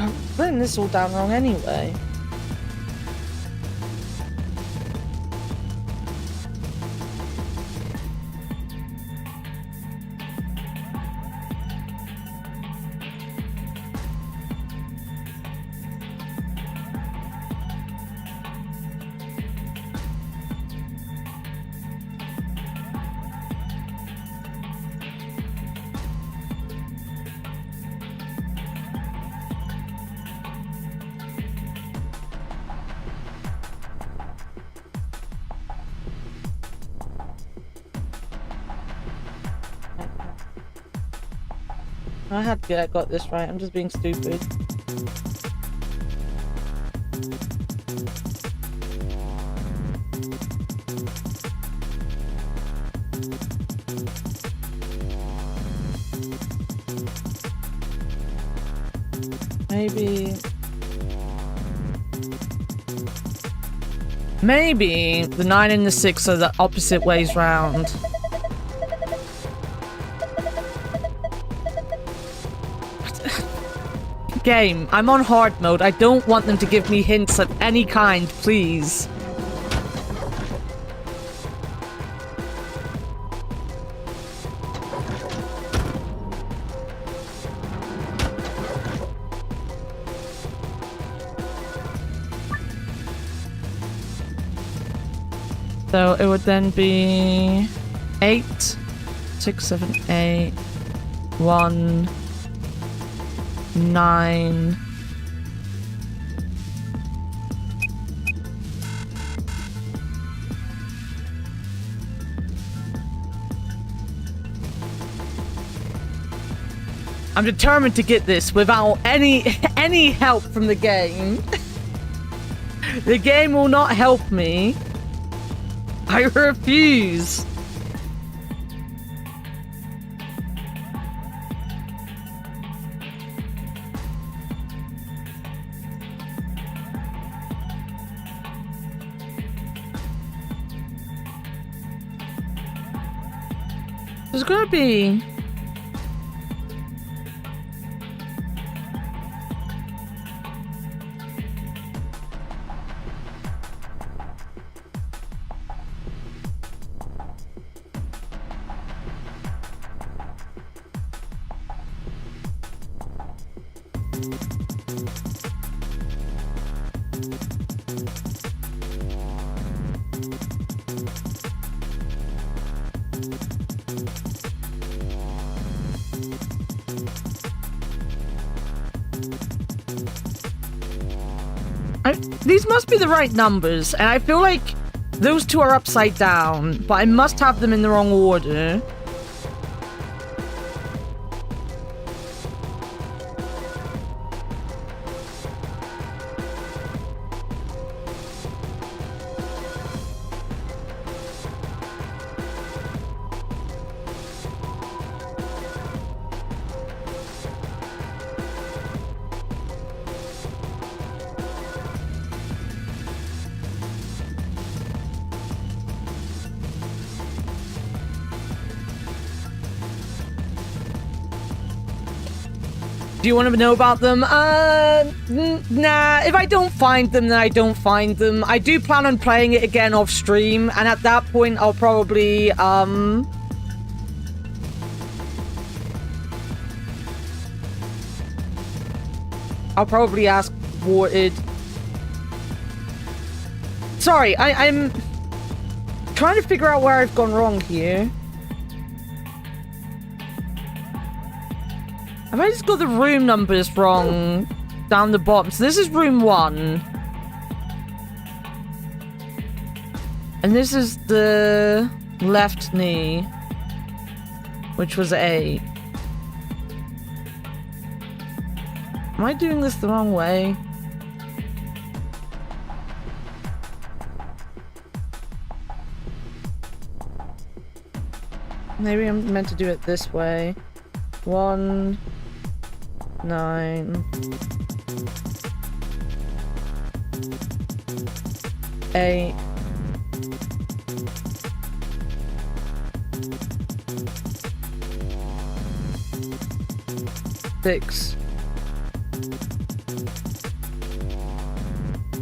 I've written this all down wrong anyway. I had to get got this right. I'm just being stupid. Maybe the 9 and the 6 are the opposite ways round. Game, I'm on hard mode. I don't want them to give me hints of any kind, please. So it would then be 8, 6, 7, 8, 1, 9. I'm determined to get this without any help from the game. The game will not help me. I refuse. There's gonna be... These must be the right numbers, and I feel like those two are upside down, but I must have them in the wrong order. Do you want to know about them? Nah. If I don't find them, then I don't find them. I do plan on playing it again off stream, and at that point, I'll probably, I'll probably ask Warted. Sorry, I'm trying to figure out where I've gone wrong here. Have I just got the room numbers wrong down the bottom? So this is room 1. And this is the left knee, which was 8. Am I doing this the wrong way? Maybe I'm meant to do it this way. 1, 9, 8, 6,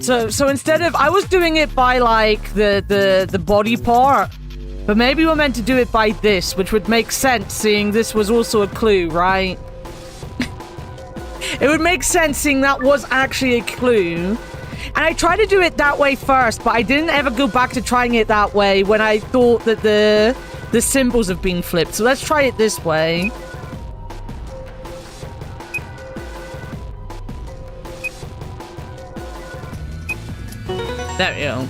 So instead of... I was doing it by, like, the body part. But maybe we're meant to do it by this, which would make sense, seeing this was also a clue, right? It would make sense, seeing that was actually a clue. And I tried to do it that way first, but I didn't ever go back to trying it that way when I thought that the symbols have been flipped. So let's try it this way. There we go.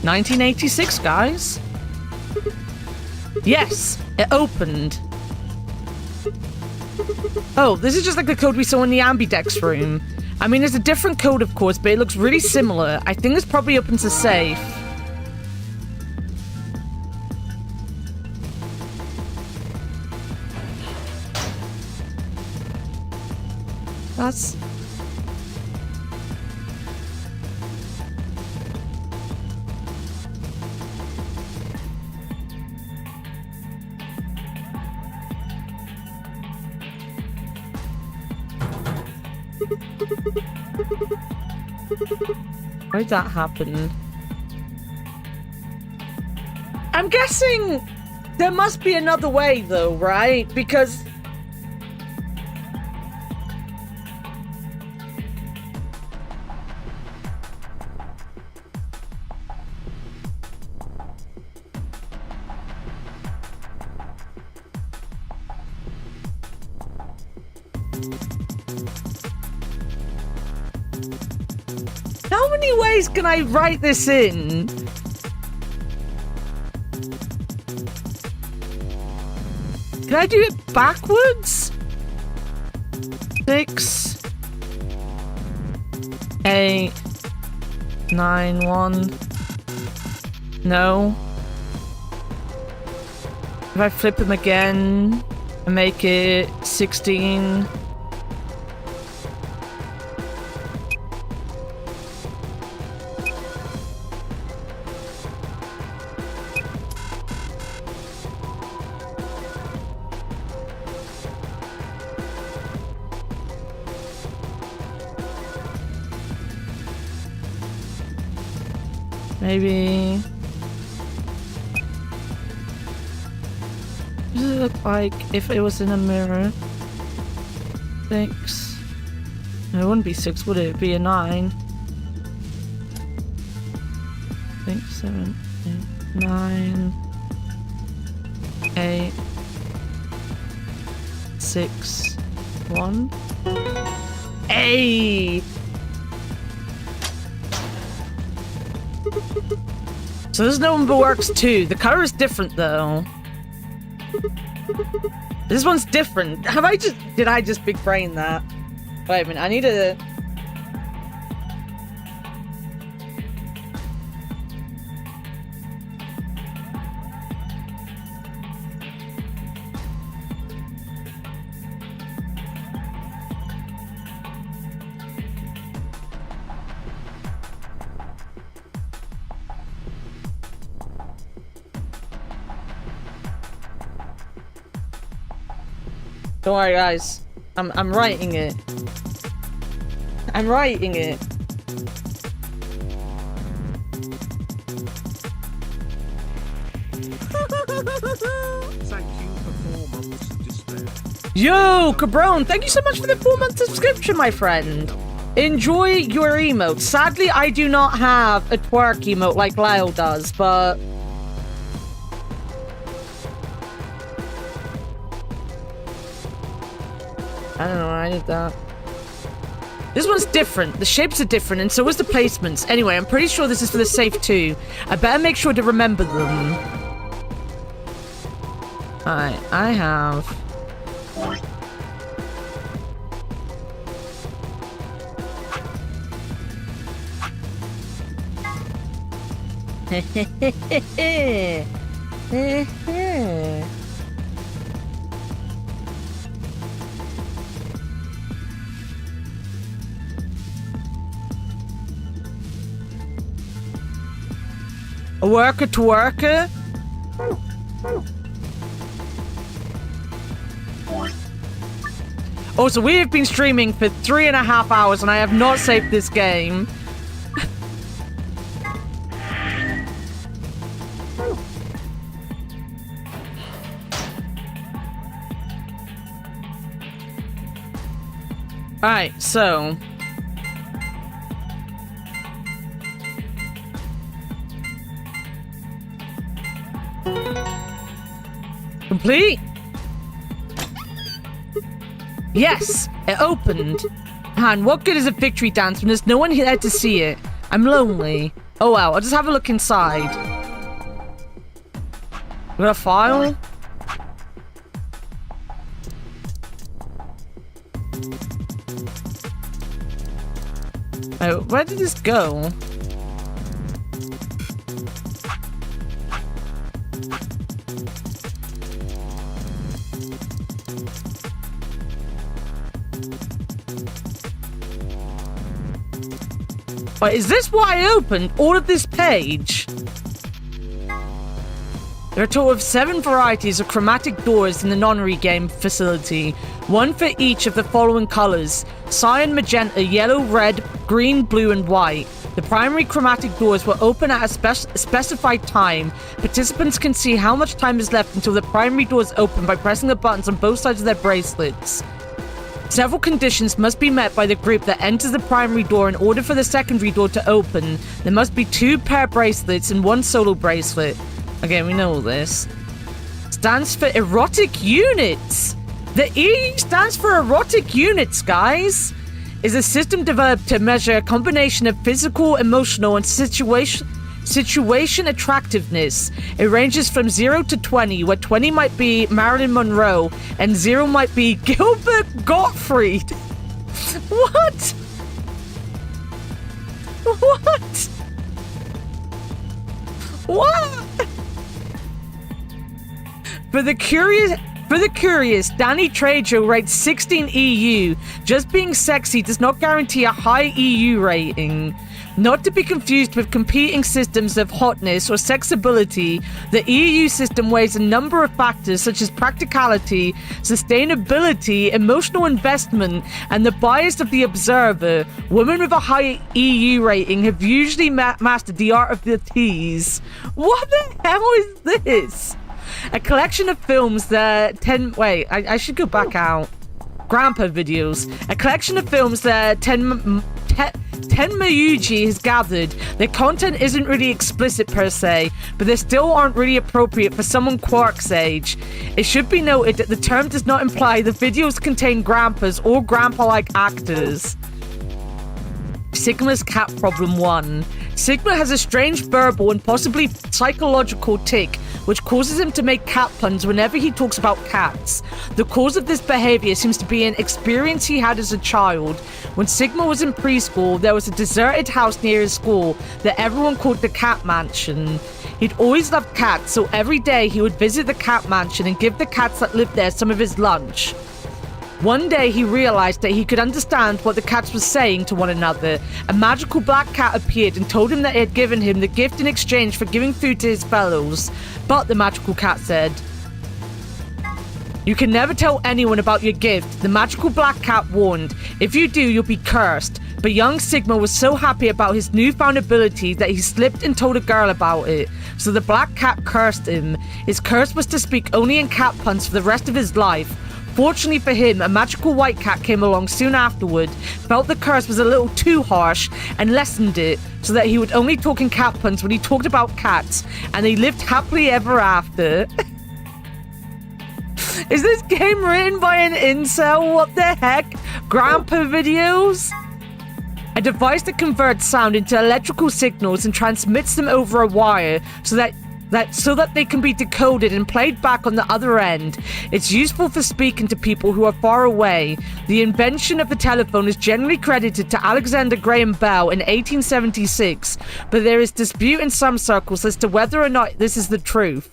1986, guys. Yes, it opened. Oh, this is just like the code we saw in the ambidex room. I mean, it's a different code, of course, but it looks really similar. I think this probably opens a safe. That's... Why did that happen? I'm guessing there must be another way, though, right? Because... How many ways can I write this in? Can I do it backwards? 6, 8, 9, 1. No. If I flip them again and make it 16. Maybe... What does it look like if it was in a mirror? 6... No, it wouldn't be 6, would it? It'd be a 9. 6, 7, 8, 9... 8... 6... 1... Hey! So this number works too. The color is different though. This one's different. Did I just big brain that? Wait a minute, I need to... Don't worry, guys. I'm writing it. I'm writing it. Thank you for 4 months of despair. Yo, Cabron, thank you so much for the 4-month subscription, my friend. Enjoy your emote. Sadly, I do not have a twerk emote like Lyle does, but... I don't know why I did that. This one's different. The shapes are different, and so is the placements. Anyway, I'm pretty sure this is for the safe too. I better make sure to remember them. Alright, I have... A worker to worker? Also, we have been streaming for 3.5 hours and I have not saved this game. Alright, so... Complete? Yes, it opened. And what good is a victory dance when there's no one here to see it? I'm lonely. Oh well, I'll just have a look inside. We got a file? Oh, where did this go? Wait, is this why I opened all of this page? There are a total of 7 varieties of chromatic doors in the nonary game facility, one for each of the following colors: cyan, magenta, yellow, red, green, blue, and white. The primary chromatic doors will open at a specified time. Participants can see how much time is left until the primary doors open by pressing the buttons on both sides of their bracelets. Several conditions must be met by the group that enters the primary door in order for the secondary door to open. There must be 2 pair bracelets and 1 solo bracelet. Okay, we know all this. Stands for erotic units. The E stands for erotic units, guys. Is a system developed to measure a combination of physical, emotional, and situation attractiveness. It ranges from 0 to 20, where 20 might be Marilyn Monroe and 0 might be Gilbert Gottfried. What? What? What? For the curious, Danny Trejo rates 16 EU. Just being sexy does not guarantee a high EU rating. Not to be confused with competing systems of hotness or sexability, the EU system weighs a number of factors such as practicality, sustainability, emotional investment, and the bias of the observer. Women with a high EU rating have usually mastered the art of the tease. What the hell is this? A collection of films that Wait, I should go back out. Grandpa videos. A collection of films that Tenmayuji has gathered. Their content isn't really explicit per se, but they still aren't really appropriate for someone Quark's age. It should be noted that the term does not imply the videos contain grandpas or grandpa-like actors. Sigma's cat problem 1. Sigma has a strange verbal and possibly psychological tic which causes him to make cat puns whenever he talks about cats. The cause of this behavior seems to be an experience he had as a child. When Sigma was in preschool, there was a deserted house near his school that everyone called the Cat Mansion. He'd always loved cats, so every day he would visit the Cat Mansion and give the cats that lived there some of his lunch. One day he realized that he could understand what the cats were saying to one another. A magical black cat appeared and told him that it had given him the gift in exchange for giving food to his fellows. But the magical cat said, "You can never tell anyone about your gift," the magical black cat warned. "If you do, you'll be cursed." But young Sigma was so happy about his newfound ability that he slipped and told a girl about it. So the black cat cursed him. His curse was to speak only in cat puns for the rest of his life. Fortunately for him, a magical white cat came along soon afterward, felt the curse was a little too harsh, and lessened it so that he would only talk in cat puns when he talked about cats, and they lived happily ever after. Is this game written by an incel? What the heck? Grandpa videos? A device that converts sound into electrical signals and transmits them over a wire so that they can be decoded and played back on the other end. It's useful for speaking to people who are far away. The invention of the telephone is generally credited to Alexander Graham Bell in 1876, but there is dispute in some circles as to whether or not this is the truth.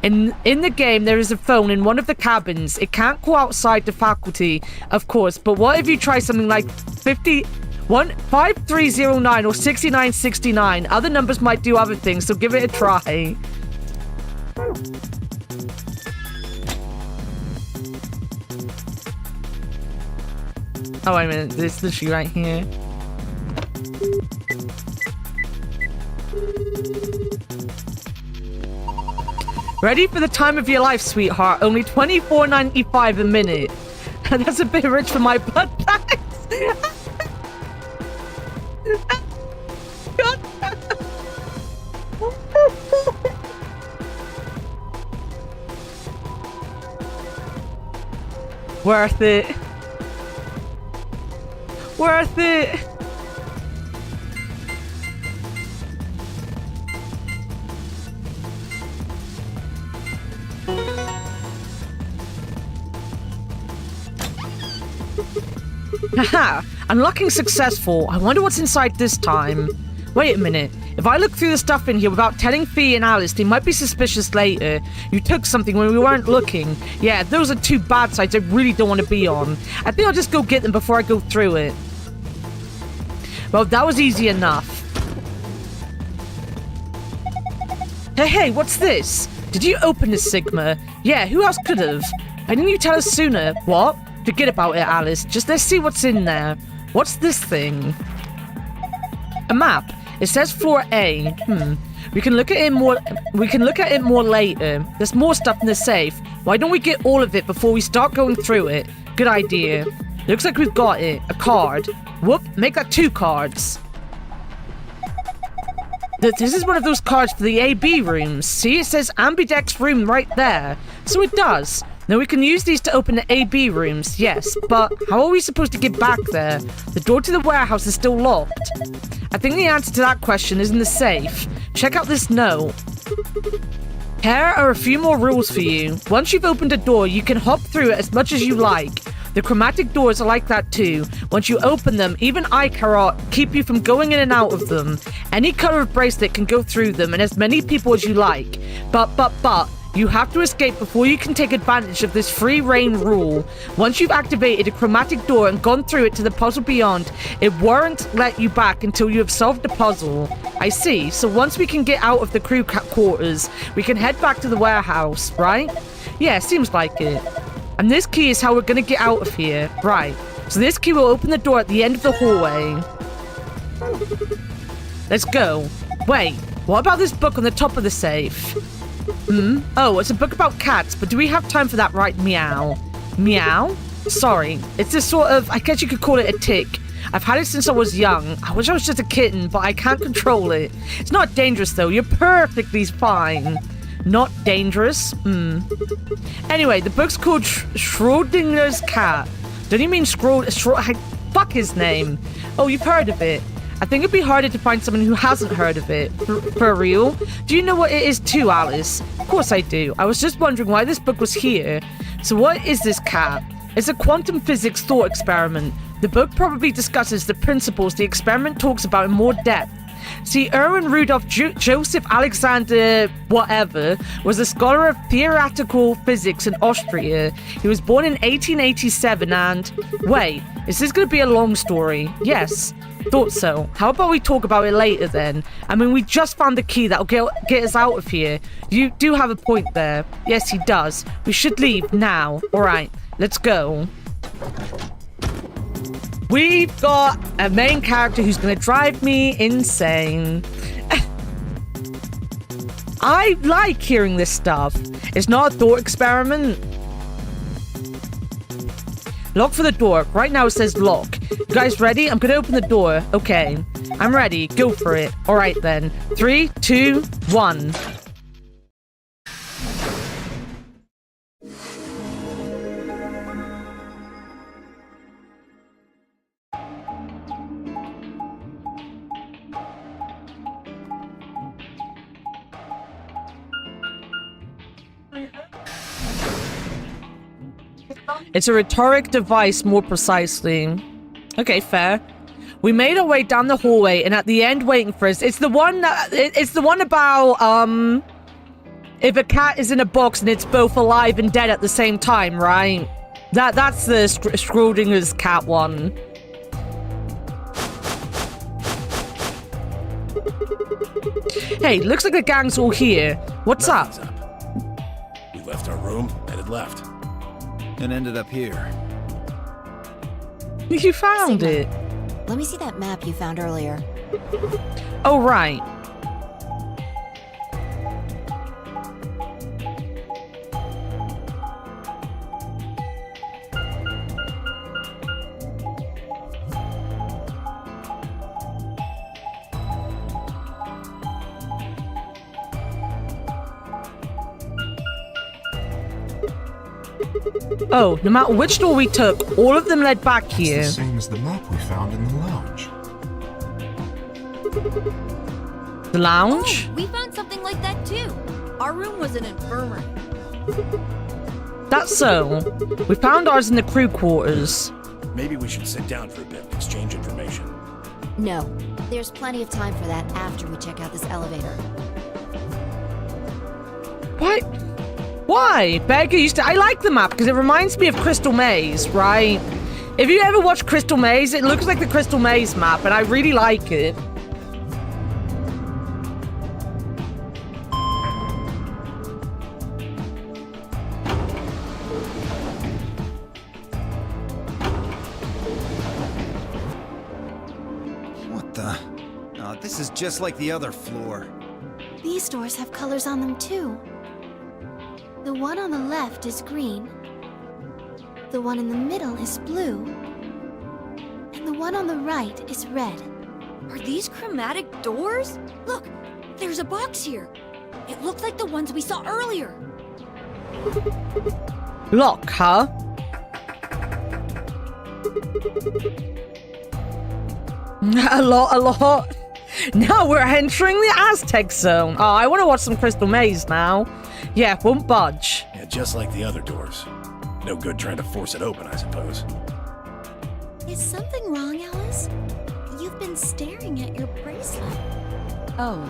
In the game, there is a phone in one of the cabins. It can't call outside the faculty, of course, but what if you try something like 5309 or 6969? Other numbers might do other things, so give it a try. Oh, wait a minute. This literally right here. Ready for the time of your life, sweetheart. Only $24.95 a minute. That's a bit rich for my blood bags. Worth it. Worth it. Haha! Unlocking successful. I wonder what's inside this time. Wait a minute. If I look through the stuff in here without telling Fee and Alice, they might be suspicious later. You took something when we weren't looking. Yeah, those are two bad sides I really don't want to be on. I think I'll just go get them before I go through it. Well, that was easy enough. Hey, what's this? Did you open this, Sigma? Yeah, who else could have? Why didn't you tell us sooner? What? Forget about it, Alice. Just let's see what's in there. What's this thing? A map. It says floor A. We can look at it more. We can look at it more later. There's more stuff in the safe. Why don't we get all of it before we start going through it? Good idea. Looks like we've got it. A card. Whoop. Make that 2 cards. This is one of those cards for the AB rooms. See, it says Ambidex room right there. So it does. Now we can use these to open the AB rooms, yes, but how are we supposed to get back there? The door to the warehouse is still locked. I think the answer to that question is in the safe. Check out this note. Here are a few more rules for you. Once you've opened a door, you can hop through it as much as you like. The chromatic doors are like that too. Once you open them, even I cannot keep you from going in and out of them. Any color of bracelet can go through them and as many people as you like. But, you have to escape before you can take advantage of this free reign rule. Once you've activated a chromatic door and gone through it to the puzzle beyond, it won't let you back until you have solved the puzzle. I see. So once we can get out of the crew quarters, we can head back to the warehouse, right? Yeah, seems like it. And this key is how we're gonna get out of here. Right. So this key will open the door at the end of the hallway. Let's go. Wait, what about this book on the top of the safe? Oh, it's a book about cats, but do we have time for that right meow? Meow? Sorry, it's this sort of, I guess you could call it a tick. I've had it since I was young. I wish I was just a kitten, but I can't control it. It's not dangerous though, you're perfectly fine. Not dangerous? Anyway, the book's called Schrodinger's Cat. Don't you mean fuck his name. Oh, you've heard of it. I think it'd be harder to find someone who hasn't heard of it. For real? Do you know what it is too, Alice? Of course I do. I was just wondering why this book was here. So what is this cat? It's a quantum physics thought experiment. The book probably discusses the principles the experiment talks about in more depth. See, Erwin Rudolf Joseph Alexander whatever was a scholar of theoretical physics in Austria. He was born in 1887 and... Wait, is this going to be a long story? Yes. Thought so. How about we talk about it later then? I mean, we just found the key that'll get us out of here. You do have a point there. Yes, he does. We should leave now. Alright, let's go. We've got a main character who's going to drive me insane. I like hearing this stuff. It's not a thought experiment. Lock for the door. Right now it says lock. You guys ready? I'm gonna open the door. Okay. I'm ready. Go for it. Alright then. 3, 2, 1. It's a rhetoric device, more precisely. Okay, fair. We made our way down the hallway, and at the end, waiting for us, it's the one about if a cat is in a box and it's both alive and dead at the same time, right? That's the Schrodinger's cat one. Hey, looks like the gang's all here. What's up? We left our room and it left. And ended up here. You found Sigma, it. Let me see that map you found earlier. Oh, right. Oh, no matter which door we took, all of them led back here. It's the same as the map we found in the lounge. The lounge? Oh, we found something like that too. Our room was an infirmary. That's so. We found ours in the crew quarters. Maybe we should sit down for a bit and exchange information. No, there's plenty of time for that after we check out this elevator. What? Why? Beggar used to... I like the map because it reminds me of Crystal Maze, right? If you ever watch Crystal Maze, it looks like the Crystal Maze map, and I really like it. What the? Oh, this is just like the other floor. These doors have colors on them too. The one on the left is green. The one in the middle is blue. And the one on the right is red. Are these chromatic doors? Look, there's a box here. It looked like the ones we saw earlier. Lock, huh? A lot. Now we're entering the Aztec zone. Oh, I want to watch some Crystal Maze now. Yeah, won't budge. Yeah, just like the other doors. No good trying to force it open, I suppose. Is something wrong, Alice? You've been staring at your bracelet. Oh.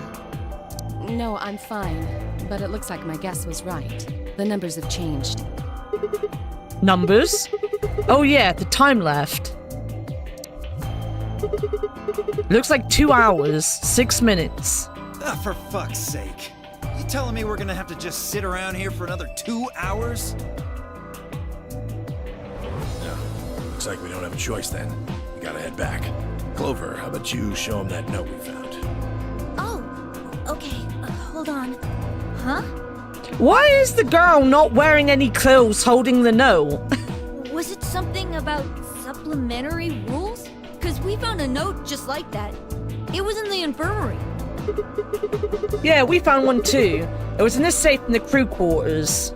No, I'm fine. But it looks like my guess was right. The numbers have changed. Numbers? Oh yeah, the time left. Looks like 2 hours, 6 minutes. Ah, for fuck's sake. You telling me we're gonna have to just sit around here for another 2 hours? No. Looks like we don't have a choice then. We gotta head back. Clover, how about you show him that note we found? Oh, okay. Hold on. Huh? Why is the girl not wearing any clothes holding the note? Was it something about supplementary rules? Because we found a note just like that. It was in the infirmary. Yeah, we found one too. It was in the safe in the crew quarters.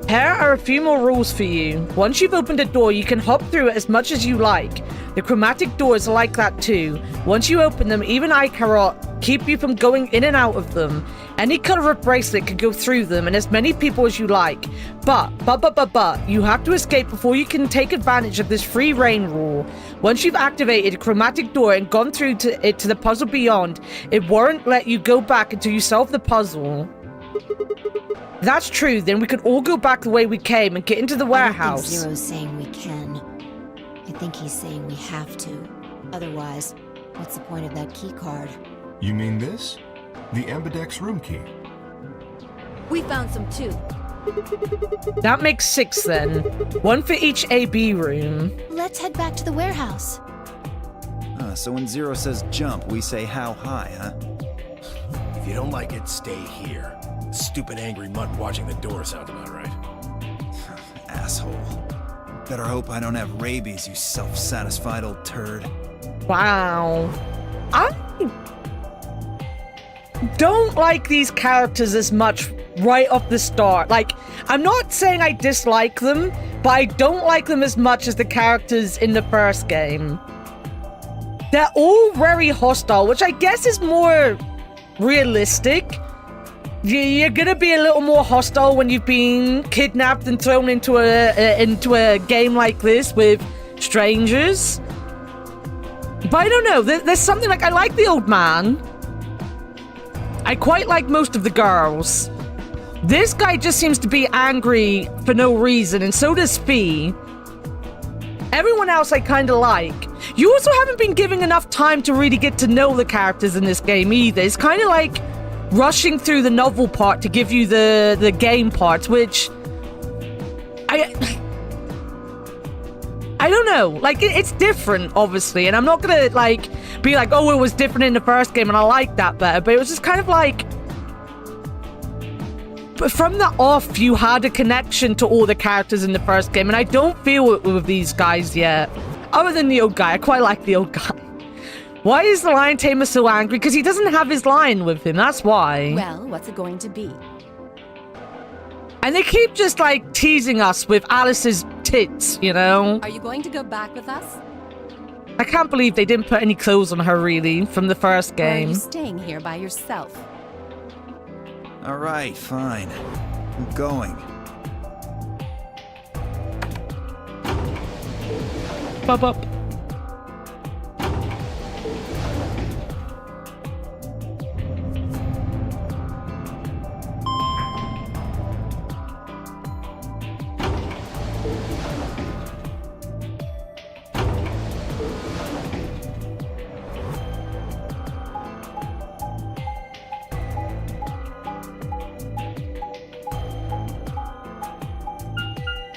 Here are a few more rules for you. Once you've opened a door, you can hop through it as much as you like. The chromatic doors are like that too. Once you open them, even I cannot keep you from going in and out of them. Any color of bracelet can go through them, and as many people as you like. But, you have to escape before you can take advantage of this free reign rule. Once you've activated a chromatic door and gone through to the puzzle beyond, it won't let you go back until you solve the puzzle. If that's true, then we could all go back the way we came and get into the warehouse. I don't think Zero's saying we can. I think he's saying we have to. Otherwise, what's the point of that key card? You mean this? The Ambidex room key. We found some too. That makes 6 then. 1 for each AB room. Let's head back to the warehouse. So when Zero says jump, we say how high, huh? If you don't like it, stay here. Stupid angry mutt watching the door sounds about right. Asshole. Better hope I don't have rabies, you self-satisfied old turd. Wow. I don't like these characters as much right off the start. Like, I'm not saying I dislike them, but I don't like them as much as the characters in the first game. They're all very hostile, which I guess is more realistic. You're gonna be a little more hostile when you've been kidnapped and thrown into a game like this with strangers. But I don't know, there's something like, I like the old man. I quite like most of the girls. This guy just seems to be angry for no reason, and so does Fee. Everyone else I kind of like. You also haven't been giving enough time to really get to know the characters in this game either. It's kind of like rushing through the novel part to give you the game parts, which I don't know. Like, it's different, obviously, and I'm not gonna, like, be like, oh, it was different in the first game, and I like that better, but it was just kind of like... But from the off, you had a connection to all the characters in the first game, and I don't feel it with these guys yet. Other than the old guy. I quite like the old guy. Why is the lion tamer so angry? Because he doesn't have his lion with him, that's why. Well, what's it going to be? And they keep just, like, teasing us with Alice's tits, you know? Are you going to go back with us? I can't believe they didn't put any clothes on her, really, from the first Or are you game. staying here by yourself? All right, fine. I'm going. Bub up.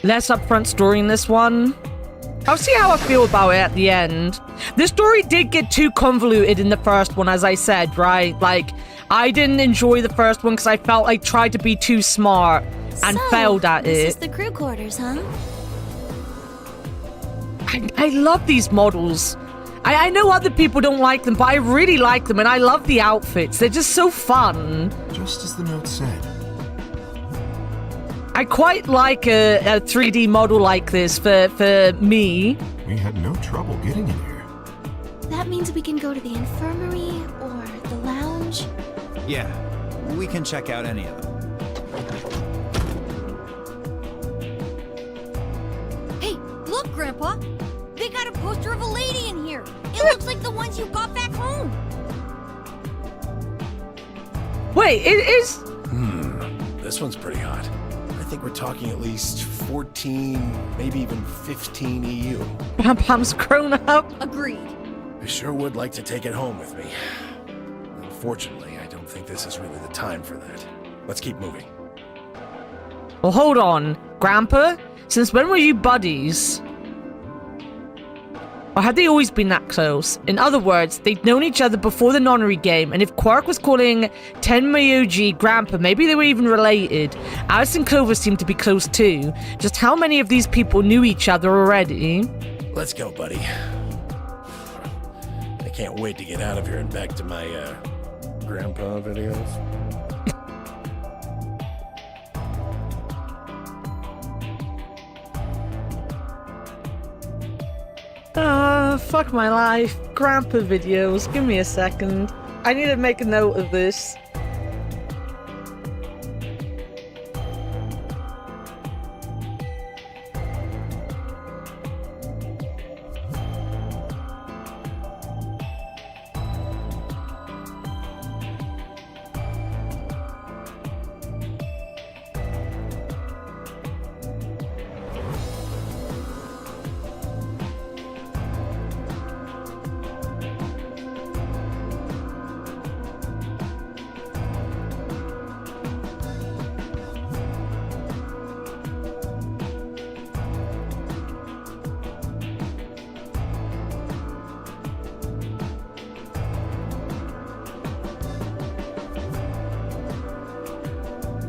Less upfront story in this one. I'll see how I feel about it at the end. The story did get too convoluted in the first one, as I said, right? Like, I didn't enjoy the first one because I felt I tried to be too smart and failed at this it. is the crew quarters, huh? I love these models. I know other people don't like them, but I really like them, and I love the outfits. They're just so fun. Just as the note said. I quite like a 3D model like this for me. We had no trouble getting in here. That means we can go to the infirmary or the lounge. Yeah, we can check out any of them. Hey, look, Grandpa! They got a poster of a lady in here! It looks like the ones you got back home! Wait, it is... This one's pretty hot. I think we're talking at least 14, maybe even 15 EU. Bam Bam's grown up. Agreed. I sure would like to take it home with me. Unfortunately, I don't think this is really the time for that. Let's keep moving. Well, hold on. Grandpa? Since when were you buddies? Or had they always been that close? In other words, they'd known each other before the nonary game, and if Quark was calling Tenmyoji Grandpa, maybe they were even related. Alice and Clover seemed to be close too. Just how many of these people knew each other already? Let's go, buddy. I can't wait to get out of here and back to my, grandpa videos. Fuck my life. Grandpa videos. Give me a second. I need to make a note of this.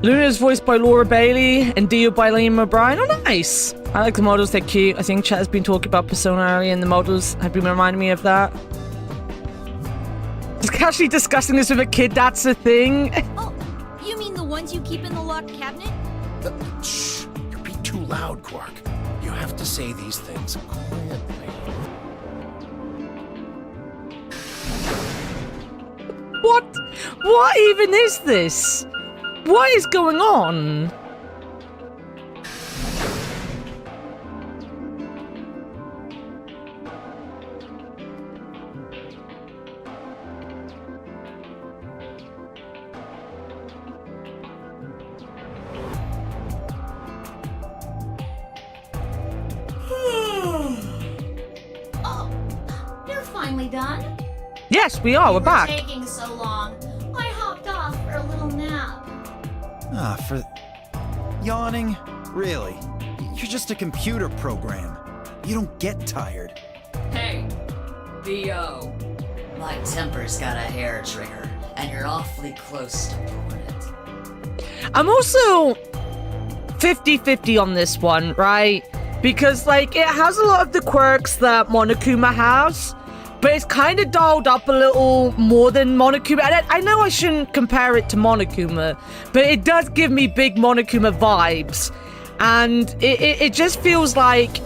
Luna is voiced by Laura Bailey and Dio by Liam O'Brien. Oh, nice. I like the models, they're cute. I think Chet has been talking about Persona earlier, and the models have been reminding me of that. Just casually discussing this with a kid, that's a thing. Oh, you mean the ones you keep in the locked cabinet? Shh, you're being too loud, Quark. You have to say these things quietly. What even is this? What is going on? Oh, you're finally done? Yes, we are. We're back. Taking so long. I hopped off for a little nap. For... Yawning? Really? You're just a computer program. You don't get tired. Hey, B.O. My temper's got a hair trigger, and you're awfully close to pulling it. I'm also 50-50 on this one, right? Because, like, it has a lot of the quirks that Monokuma has, but it's kind of dialed up a little more than Monokuma. And I know I shouldn't compare it to Monokuma, but it does give me big Monokuma vibes. And it just feels like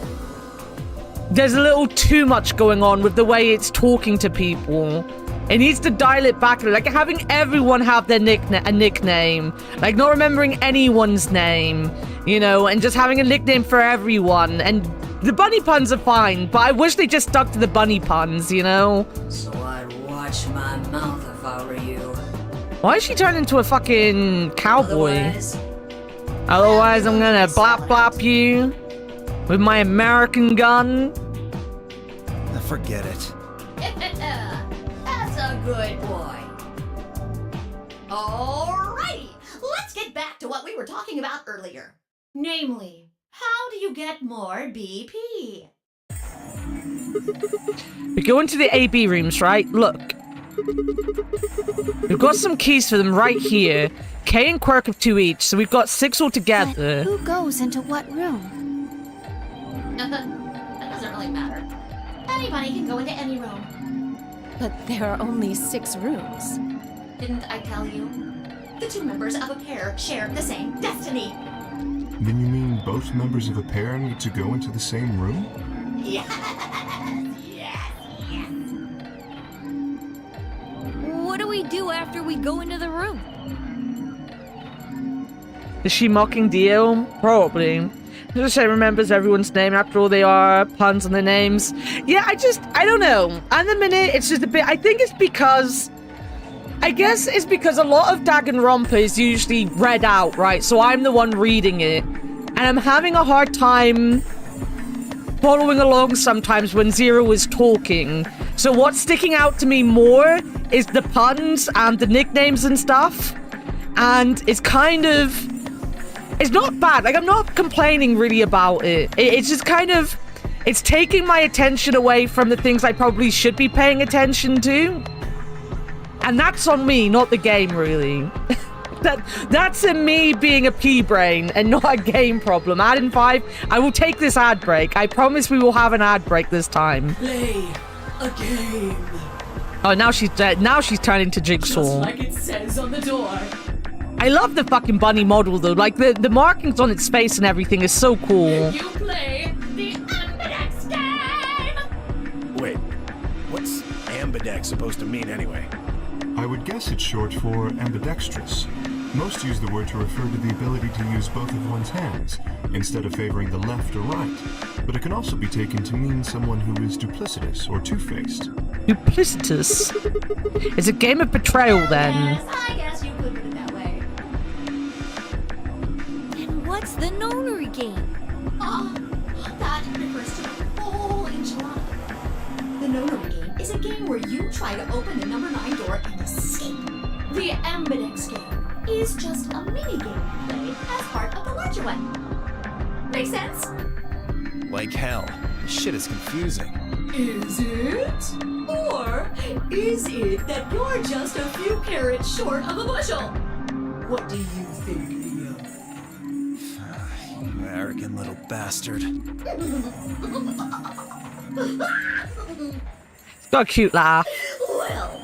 there's a little too much going on with the way it's talking to people. It needs to dial it back, like having everyone have their nickname, like not remembering anyone's name, you know, and just having a nickname for everyone. And the bunny puns are fine, but I wish they just stuck to the bunny puns, you know? So I'd watch my mouth if I were you. Why is she turned into a fucking cowboy? Otherwise I'm gonna blap you with my American gun. Forget it. That's a good boy. Alrighty, let's get back to what we were talking about earlier. Namely, how do you get more BP? We go into the AB rooms, right? Look. We've got some keys for them right here. K and Quirk have 2 each, so we've got 6 altogether. But who goes into what room? That doesn't really matter. Anybody can go into any room. But there are only 6 rooms. Didn't I tell you? The 2 members of a pair share the same destiny. Then you mean both members of a pair need to go into the same room? Yes. What do we do after we go into the room? Is she mocking Dio? Probably. She remembers everyone's name. After all, they are puns on their names. Yeah, I don't know. At the minute, it's just a bit... I think it's because... I guess it's because a lot of Danganronpa is usually read out, right? So I'm the one reading it. And I'm having a hard time following along sometimes when Zero is talking. So what's sticking out to me more is the puns and the nicknames and stuff. And it's kind of... It's not bad. Like, I'm not complaining really about it. It's just kind of... It's taking my attention away from the things I probably should be paying attention to. And that's on me, not the game, really. That's in me being a pea-brain and not a game problem. Ad in 5, I will take this ad break. I promise we will have an ad break this time. Play a game. Oh, now she's dead. Now she's turning to Jigsaw. Just like it says on the door. I love the fucking bunny model, though. Like, the markings on its face and everything is so cool. You play the Ambidex game! Wait, what's ambidex supposed to mean anyway? I would guess it's short for ambidextrous. Most use the word to refer to the ability to use both of one's hands, instead of favoring the left or right. But it can also be taken to mean someone who is duplicitous or two-faced. Duplicitous? It's a game of betrayal, then. Yes, I guess you could put it that way. And what's the nonary game? That refers to the whole enchilada. The nonary game is a game where you try to open the number 9 door and escape. The Ambidex game is just a mini game you play as part of the larger one. Make sense? Like hell. This shit is confusing. Is it? Or is it that you're just a few carrots short of a bushel? What do you think, Leo? You arrogant little bastard. It's got a cute laugh. Well,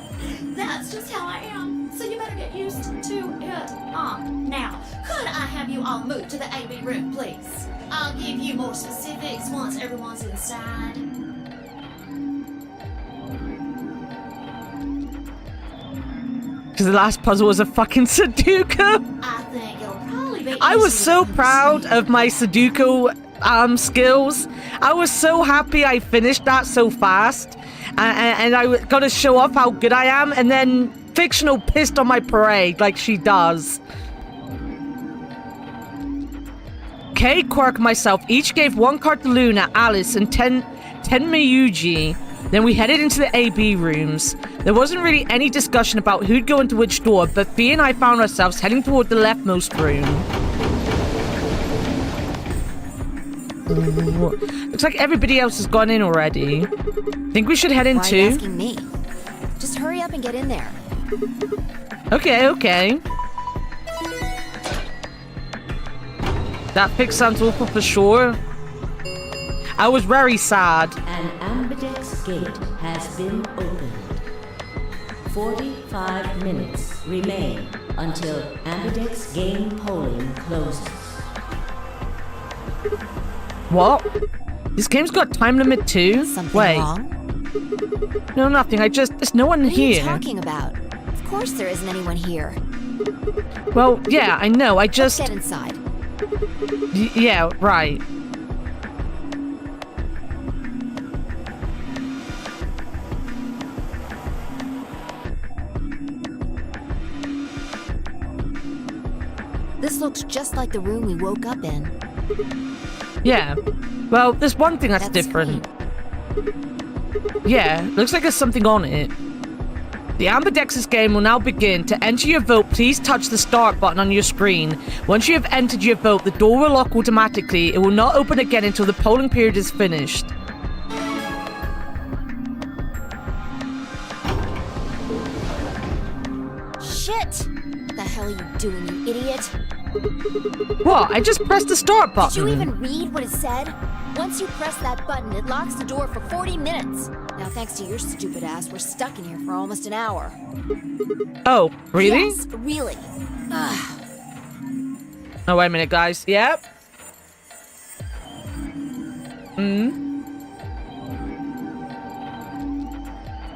that's just how I am, so you better get used to it. Now, could I have you all move to the AB room, please? I'll give you more specifics once everyone's inside. Because the last puzzle was a fucking Sudoku. I think it'll probably be I was easier so to proud of my Sudoku skills. I was so happy I finished that so fast. And I was gonna show off how good I am, and then Fictional pissed on my parade like she does. Kay, Quirk, and myself each gave 1 card to Luna, Alice, and 10 Miyuji. Then we headed into the AB rooms. There wasn't really any discussion about who'd go into which door, but Fee and I found ourselves heading toward the leftmost room. Looks like everybody else has gone in already. Think we should head in Why are you too? asking me? Just hurry up and get in there. Okay, okay. That pic sounds awful for sure. I was very sad. An ambidex gate has been opened. 45 minutes remain until ambidex game polling closes. What? This game's got time limit too? Something Wait. wrong? No, nothing. There's no one What are here. you talking about? Of course there isn't anyone here. Well, yeah, I know. Let's get inside. Yeah, right. This looks just like the room we woke up in. Yeah. Well, there's one thing that's different. Yeah, looks like there's something on it. The Ambidextrous game will now begin. To enter your vote, please touch the start button on your screen. Once you have entered your vote, the door will lock automatically. It will not open again until the polling period is finished. Shit! What the hell are you doing, you idiot? What? I just pressed the start button. Did you even read what it said? Once you press that button, it locks the door for 40 minutes. Now, thanks to your stupid ass, we're stuck in here for almost an hour. Oh, really? Yes, really. Ugh. Oh, wait a minute, guys. Yep.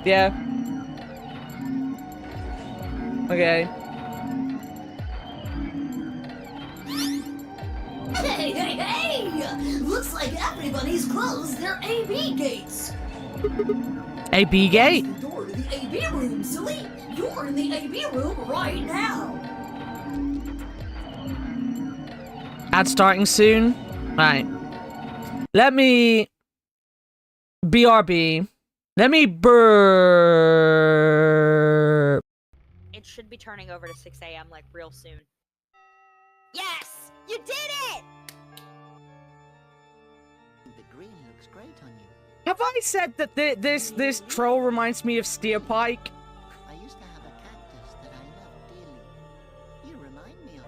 Yeah. Okay. Hey, hey, hey! Looks like everybody's closed their AB gates. AB gate? The door to the AB room, silly. You're in the AB room right now. Ad starting soon. Right. Let me... BRB. Let me burp. It should be turning over to 6 a.m. like real soon. Yes! You did it! The green looks great on you. Have I said that this troll reminds me of Steerpike? I used to have a cactus that I loved dearly. You remind me of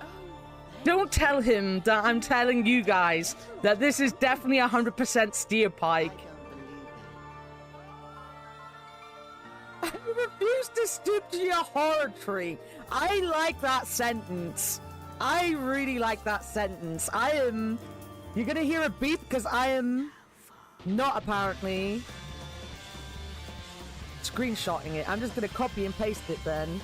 it. Don't tell him that I'm telling you guys that this is definitely 100% Steerpike. I refuse to stoop to your horror tree. I like that sentence. I really like that sentence. You're gonna hear a beep because I am not apparently screenshotting it. I'm just gonna copy and paste it then.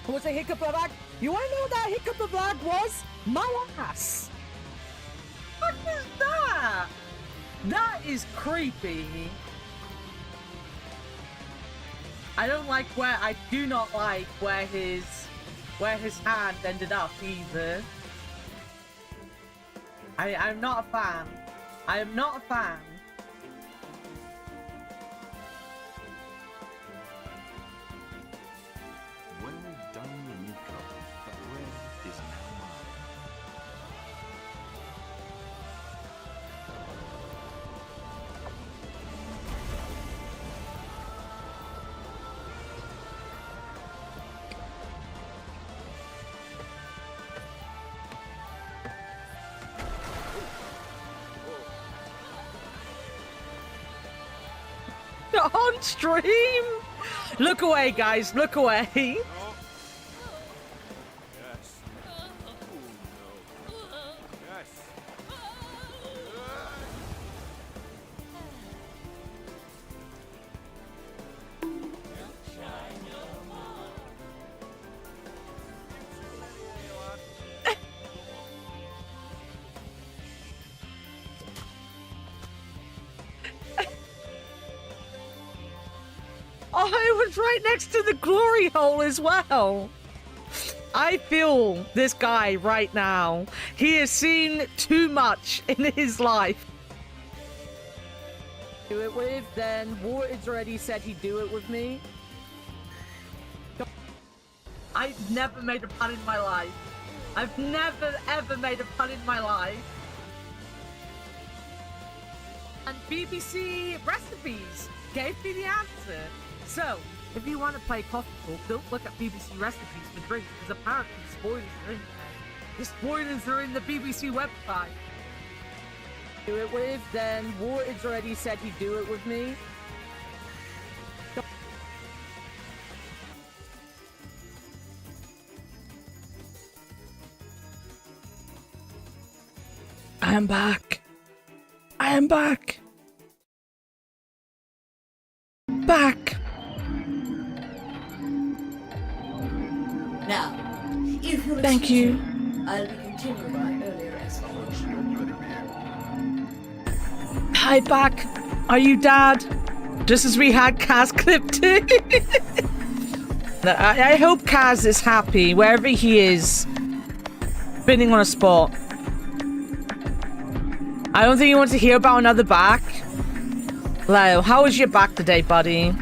What's a hiccup of lag? You wanna know what that hiccup of lag was? My ass! What is that? That is creepy. I do not like where his hand ended up either. I'm not a fan. I am not a fan. Well done, Nico. The bread is now mine. On stream? Look away, guys. Look away. Yes. Yes. Oh, I was right next to the glory hole as well. I feel this guy right now. He has seen too much in his life. Do it with, then Wartage already said he'd do it with me. I've never made a plan in my life. I've never ever made a pun in my life. And BBC Recipes gave me the answer. So, if you want to play Coffee Talk, don't look at BBC Recipes for drinks, because apparently the spoilers are in there. The spoilers are in the BBC website. Do it with, then Wartage already said he'd do it with me. I am back. I am back. Back. Now, if you'll Thank excuse you. me, I'll be continuing my earlier explanation. Hi, back. Are you Dad? Just as we had Kaz clipped in. I hope Kaz is happy wherever he is. Spinning on a spot. I don't think you want to hear about another back. Leo, how was your back today, buddy? Now,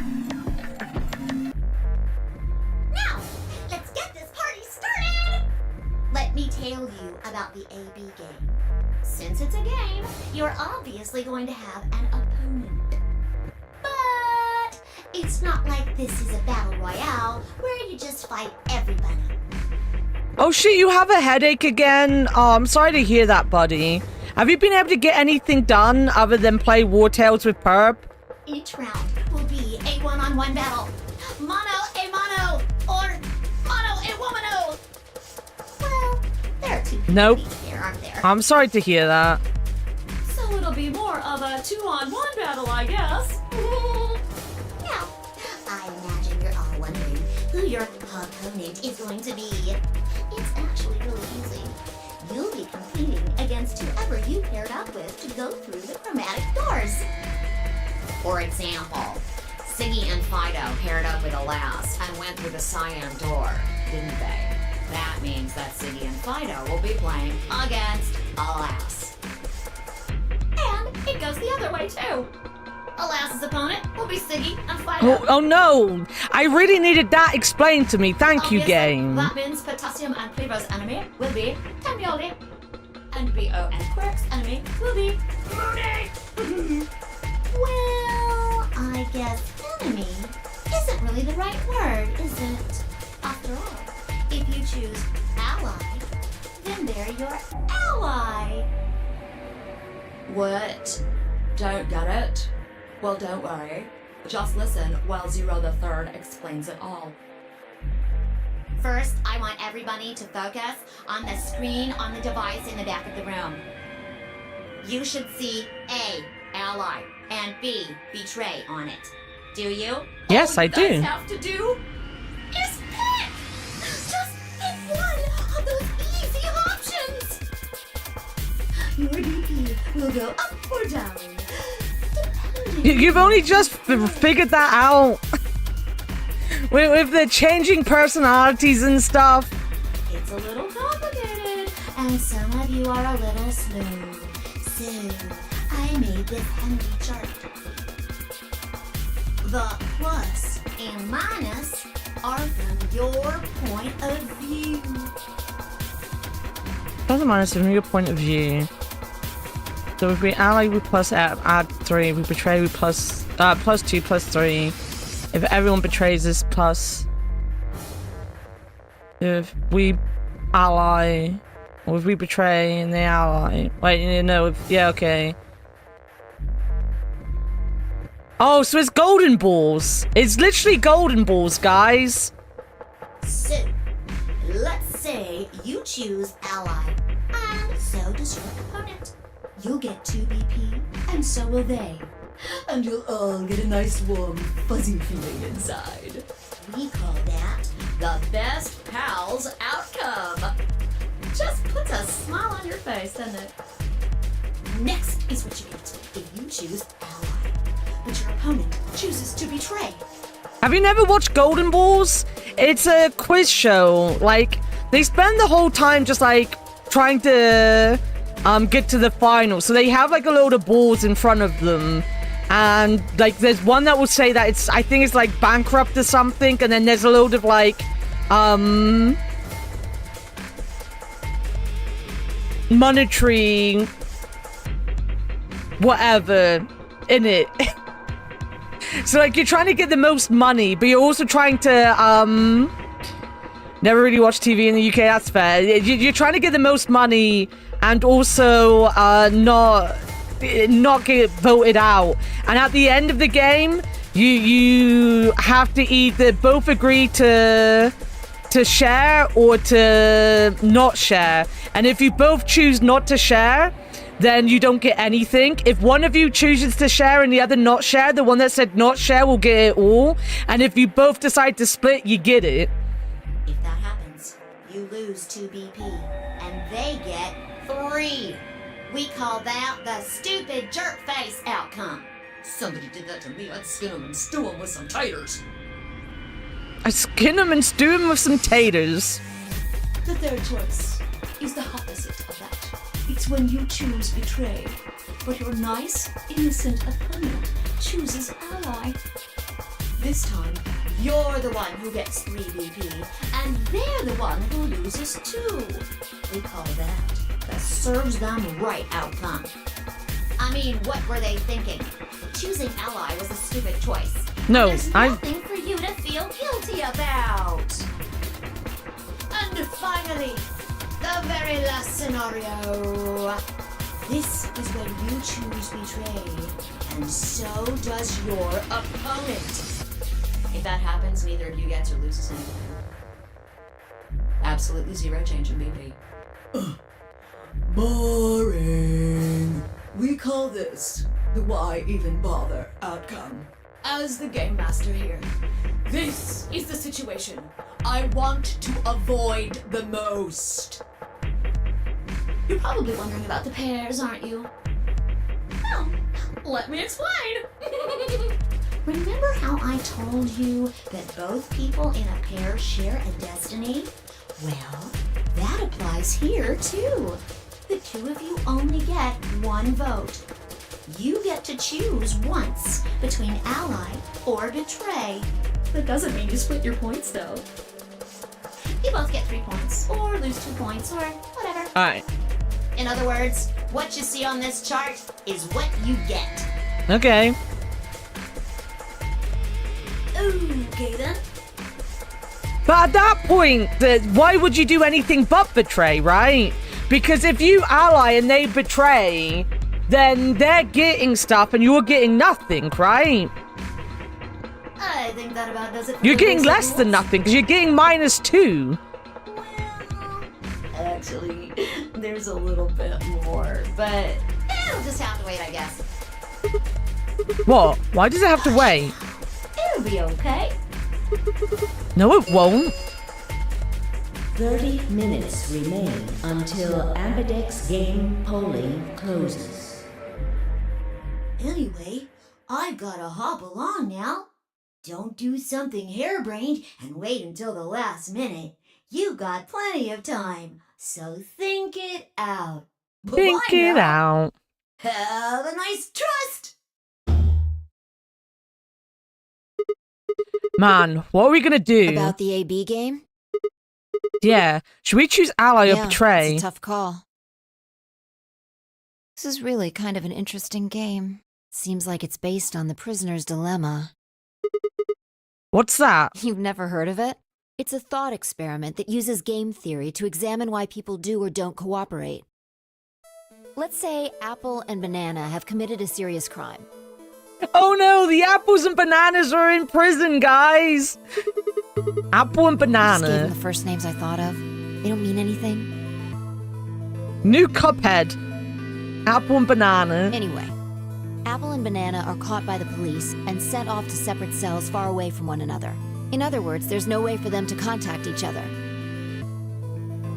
let's get this party started! Let me tell you about the AB game. Since it's a game, you're obviously going to have an opponent. But it's not like this is a battle royale where you just fight everybody. Oh shit, you have a headache again? Oh, I'm sorry to hear that, buddy. Have you been able to get anything done other than play War Tales with Perp? Each round will be a one-on-one battle. Mono a mono, or mono a womano. Well, there are two people Nope. there, aren't there? I'm sorry to hear that. So it'll be more of a 2-on-1 battle, I guess. Now, I imagine you're all wondering who your opponent is going to be. It's actually really easy. You'll be competing against whoever you paired up with to go through the chromatic doors. For example, Siggy and Fido paired up with Alas and went through the cyan door, didn't they? That means that Siggy and Fido will be playing against Alas. And it goes the other way too. Alas's opponent will be Siggy and Fido. Oh no! I really needed that explained to me. Thank you, Obviously, game. That means Potassium and Prevo's enemy will be Tamioli. And BO and Quirk's enemy will be Mooney. Well, I guess enemy isn't really the right word, is it? After all, if you choose ally, then they're your ally. What? Don't get it? Well, don't worry. Just listen while Zero the Third explains it all. First, I want everybody to focus on the screen on the device in the back of the room. You should see A, ally, and B, betray on it. Do you? Yes, I All you do. guys have to do Is pick! Just pick one of those easy options! Your DP will go up or down. You've only just figured that out. with the changing personalities and stuff. It's a little complicated, and some of you are a little slow. So, I made this handy chart. The plus and minus are from your point of view. Doesn't matter from your point of view. So if we ally, we plus add 3. We betray, we plus 2, plus 3. If everyone betrays us, plus. If we ally, or if we betray and they ally. Wait, no, yeah, okay. Oh, so it's golden balls. It's literally golden balls, guys. So, let's say you choose ally, and so does your opponent. You'll get 2 BP, and so will they. and you'll all get a nice warm, fuzzy feeling inside. We call that the best pals outcome. Just puts a smile on your face, doesn't it? Next is what you get if you choose ally, but your opponent chooses to betray. Have you never watched Golden Balls? It's a quiz show. Like, they spend the whole time just like trying to get to the final. So they have like a load of balls in front of them. And like there's one that will say that I think it's like bankrupt or something, and then there's a load of like monetary whatever in it. So like you're trying to get the most money, but you're also trying to never really watched TV in the UK, that's fair. You're trying to get the most money and also not get voted out. And at the end of the game, you have to either both agree to share or to not share. And if you both choose not to share, then you don't get anything. If one of you chooses to share and the other not share, the one that said not share will get it all. And if you both decide to split, you get it. If that happens, you lose 2 BP, and they get 3. We call that the stupid jerk face outcome. Somebody did that to me, I'd skin them and stew them with some taters. I skin them and stew them with some taters. The third choice is the opposite of that. It's when you choose betray, but your nice, innocent opponent chooses ally. This time, You're the one who gets 3 BP, and they're the one who loses 2. We call that the serves them right outcome. I mean, what were they thinking? Choosing ally was a stupid choice. No, There's nothing for you to feel guilty about. And finally, the very last scenario. This is when you choose betray, and so does your opponent. If that happens, neither of you gets or loses anything. Absolutely 0 change in BP. boring. We call this the why even bother outcome. As the game master here, this is the situation I want to avoid the most. You're probably wondering about the pairs, aren't you? Well, let me explain. Remember how I told you that both people in a pair share a destiny? Well, that applies here too. The 2 of you only get 1 vote. You get to choose once between ally or betray. That doesn't mean you split your points though. You both get 3 points, or lose 2 points, or whatever. Alright. In other words, what you see on this chart is what you get. Okay. Okay then. But at that point, why would you do anything but betray, right? Because if you ally and they betray, then they're getting stuff and you're getting nothing, right? I think that about does it for You're the getting basic less than rules. nothing because you're getting -2. Actually, there's a little bit more, but it'll just have to wait, I guess. What? Why does it have to wait? It'll be okay. No, it won't. 30 minutes remain until Ambidex game polling closes. Anyway, I've gotta hop along now. Don't do something harebrained and wait until the last minute. You got plenty of time, so think it out. Think Bye it now. out. Have a nice trust. Man, what are we gonna do? About the AB game? Yeah. Should we choose ally or Yeah, betray? it's a tough call. This is really kind of an interesting game. Seems like it's based on the prisoner's dilemma. What's that? You've never heard of it? It's a thought experiment that uses game theory to examine why people do or don't cooperate. Let's say Apple and Banana have committed a serious crime. Oh no, the apples and bananas are in prison, guys! Apple and I just gave them banana. the first names I thought of. They don't mean anything. New Cuphead. Apple and banana. Anyway, Apple and Banana are caught by the police and sent off to separate cells far away from one another. In other words, there's no way for them to contact each other.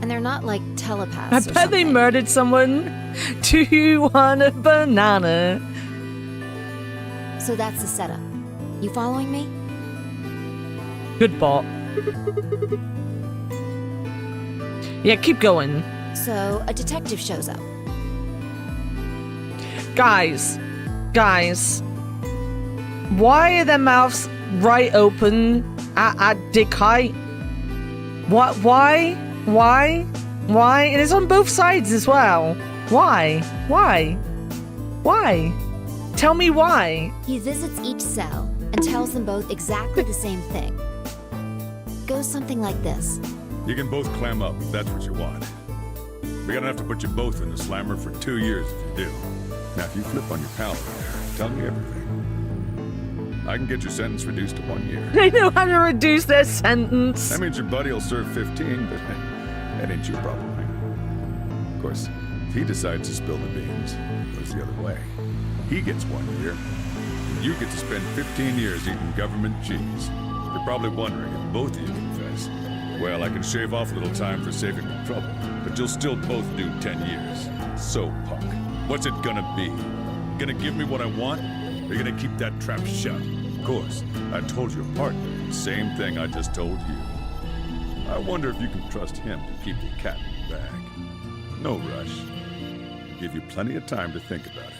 And they're not like telepaths I or bet they something. murdered someone. Do you want a banana? So that's the setup. You following me? Good bot. Yeah, keep going. So a detective shows up. Guys. Why are their mouths right open at dick height? What? Why? Why? And it's on both sides as well. Why? Why? Why? Tell me why. He visits each cell and tells them both exactly the same thing. Goes something like this. You can both clam up if that's what you want. We're gonna have to put you both in the slammer for 2 years if you do. Now, if you flip on your pal there, tell me everything. I can get your sentence reduced to 1 year. They know how to reduce their sentence. That means your buddy will serve 15, but that ain't your problem, right? Of course, if he decides to spill the beans, it goes the other way. He gets 1 year, and you get to spend 15 years eating government cheese. You're probably wondering if both of you confess. Well, I can shave off a little time for saving me trouble, but you'll still both do 10 years. So, punk, what's it gonna be? Gonna give me what I want, or you gonna keep that trap shut? Of course, I told your partner the same thing I just told you. I wonder if you can trust him to keep the cat in the bag. No rush. Give you plenty of time to think about it.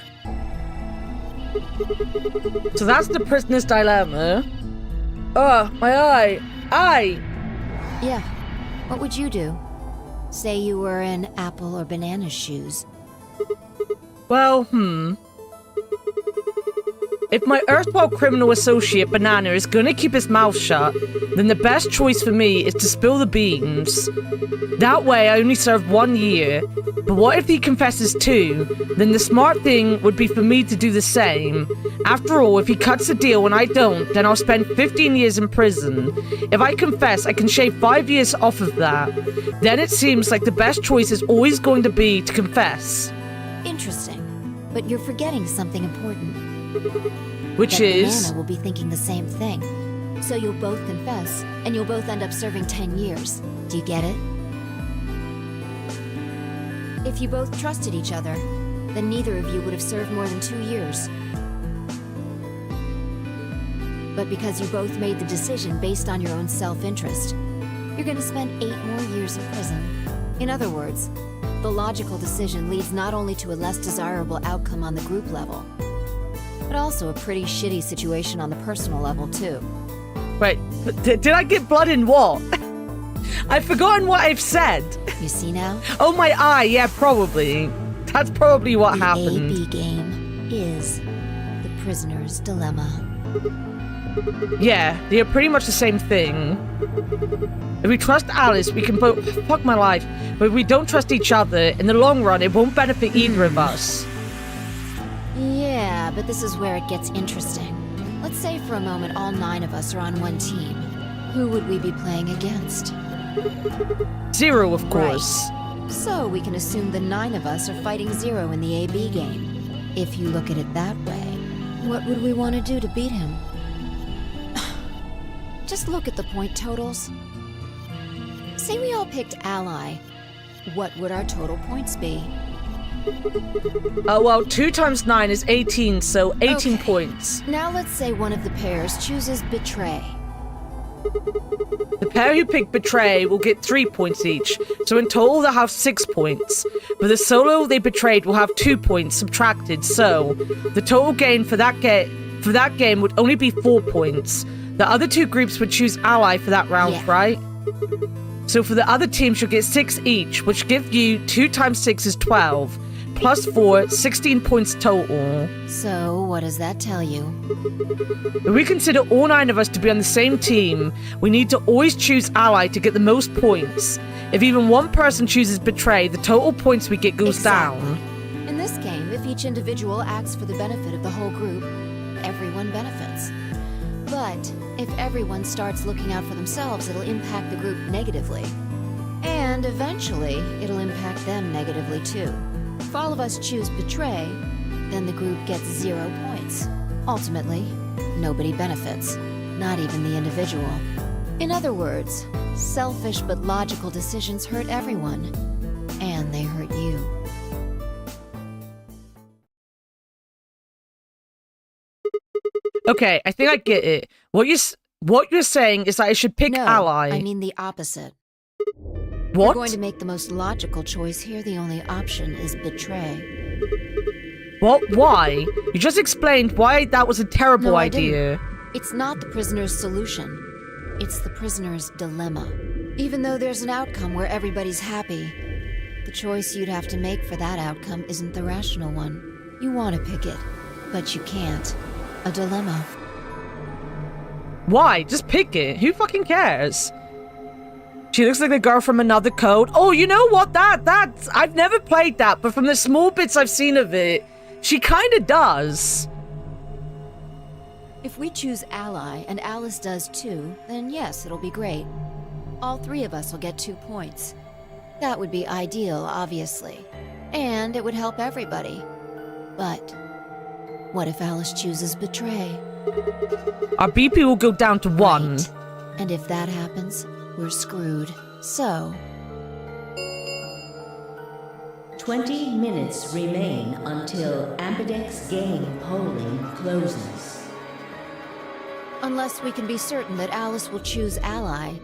So that's the prisoner's dilemma. Oh, my eye. Eye! Yeah. What would you do? Say you were in Apple or Banana's shoes. Well, If my erstwhile criminal associate, Banana, is gonna keep his mouth shut, then the best choice for me is to spill the beans. That way I only serve 1 year. But what if he confesses 2? Then the smart thing would be for me to do the same. After all, if he cuts the deal and I don't, then I'll spend 15 years in prison. If I confess, I can shave 5 years off of that. Then it seems like the best choice is always going to be to confess. Interesting. But you're forgetting something important. Which is? Banana will be thinking the same thing. So you'll both confess, and you'll both end up serving 10 years. Do you get it? If you both trusted each other, then neither of you would have served more than 2 years. But because you both made the decision based on your own self-interest, you're gonna spend 8 more years in prison. In other words, the logical decision leads not only to a less desirable outcome on the group level, but also a pretty shitty situation on the personal level, too. Wait, did I get blood in what? I've forgotten what I've said. You see now? Oh, my eye, yeah, probably. That's probably what happened. The AB game is the prisoner's dilemma. Yeah, they're pretty much the same thing. If we trust Alice, we can both... Fuck my life. But if we don't trust each other, in the long run, it won't benefit either of us. Yeah, but this is where it gets interesting. Let's say for a moment all 9 of us are on one team. Who would we be playing against? 0, of course. Right. So we can assume the 9 of us are fighting 0 in the AB game. If you look at it that way, what would we want to do to beat him? Just look at the point totals. Say we all picked Ally. What would our total points be? Oh, well, 2 times 9 is 18, so 18 points. Now let's say one of the pairs chooses Betray. The pair who pick Betray will get 3 points each, so in total they'll have 6 points. But the solo they betrayed will have 2 points subtracted, so the total gain for that game would only be 4 points. The other 2 groups would choose Ally for that round, right? So for the other teams, you'll get 6 each, which give you 2 times 6 is 12. Plus 4, 16 points total. So, what does that tell you? If we consider all 9 of us to be on the same team, we need to always choose Ally to get the most points. If even one person chooses Betray, the total points we get goes down. In this game, if each individual acts for the benefit of the whole group, everyone benefits. But if everyone starts looking out for themselves, it'll impact the group negatively. And eventually, it'll impact them negatively too. If all of us choose Betray, then the group gets 0 points. Ultimately, nobody benefits, not even the individual. In other words, selfish but logical decisions hurt everyone, and they hurt you. Okay, I think I get it. What you're saying is that I should pick Ally. I mean the opposite. What? You're going to make the most logical choice here. The only option is Betray. What? Why? You just explained why that was a terrible No, I idea. didn't. It's not the prisoner's solution. It's the prisoner's dilemma. Even though there's an outcome where everybody's happy, The choice you'd have to make for that outcome isn't the rational one. You want to pick it, but you can't. A dilemma. Why? Just pick it. Who fucking cares? She looks like the girl from Another Code. Oh, you know what? That's... I've never played that, but from the small bits I've seen of it, she kind of does. If we choose Ally, and Alice does too, then yes, it'll be great. All three of us will get 2 points. That would be ideal, obviously. And it would help everybody. But what if Alice chooses Betray? Our BP will go down to 1. Right. And if that happens, we're screwed. So... 20 minutes remain until Ambidex game polling closes. Unless we can be certain that Alice will choose Ally,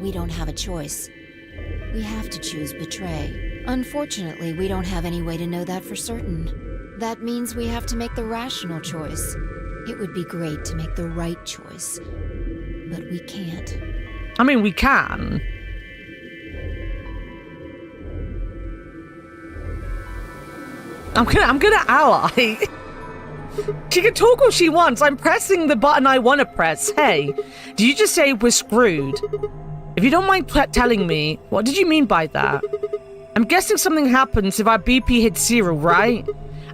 we don't have a choice. We have to choose Betray. Unfortunately, we don't have any way to know that for certain. That means we have to make the rational choice. It would be great to make the right choice, but we can't. I mean, we can. I'm gonna ally. She can talk all she wants. I'm pressing the button I want to press. Hey, did you just say we're screwed? If you don't mind telling me, what did you mean by that? I'm guessing something happens if our BP hits 0, right?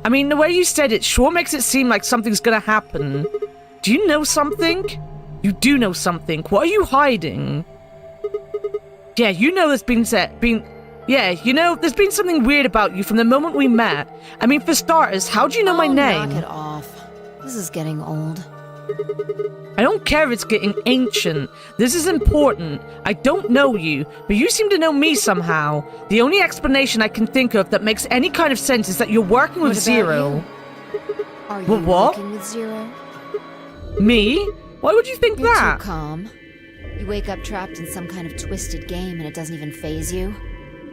I mean, the way you said it sure makes it seem like something's gonna happen. Do you know something? You do know something. What are you hiding? Yeah, you know there's been Yeah, you know, there's been something weird about you from the moment we met. I mean, for starters, how do you know my name? Knock it off. This is getting old. I don't care if it's getting ancient. This is important. I don't know you, but you seem to know me somehow. The only explanation I can think of that makes any kind of sense is that you're working with Zero. Are you working with Zero? Me? Why would you think You're that? Too calm. You wake up trapped in some kind of twisted game and it doesn't even faze you.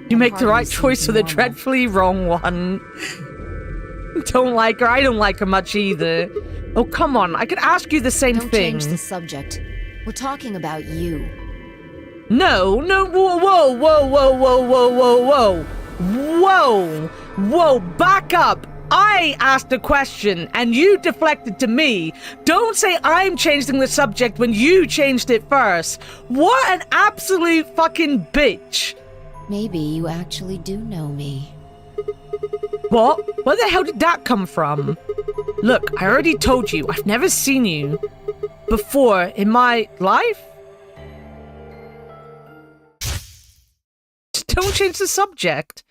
You make the right choice for the dreadfully wrong one. Don't like her. I don't like her much either. Oh, come on. I could ask you the same Don't thing. change the subject. We're talking about you. No, whoa, whoa, whoa, whoa, whoa, whoa, whoa, whoa. Whoa, back up. I asked a question and you deflected to me. Don't say I'm changing the subject when you changed it first. What an absolute fucking bitch. Maybe you actually do know me. What? Where the hell did that come from? Look, I already told you, I've never seen you before in my life. Just don't change the subject.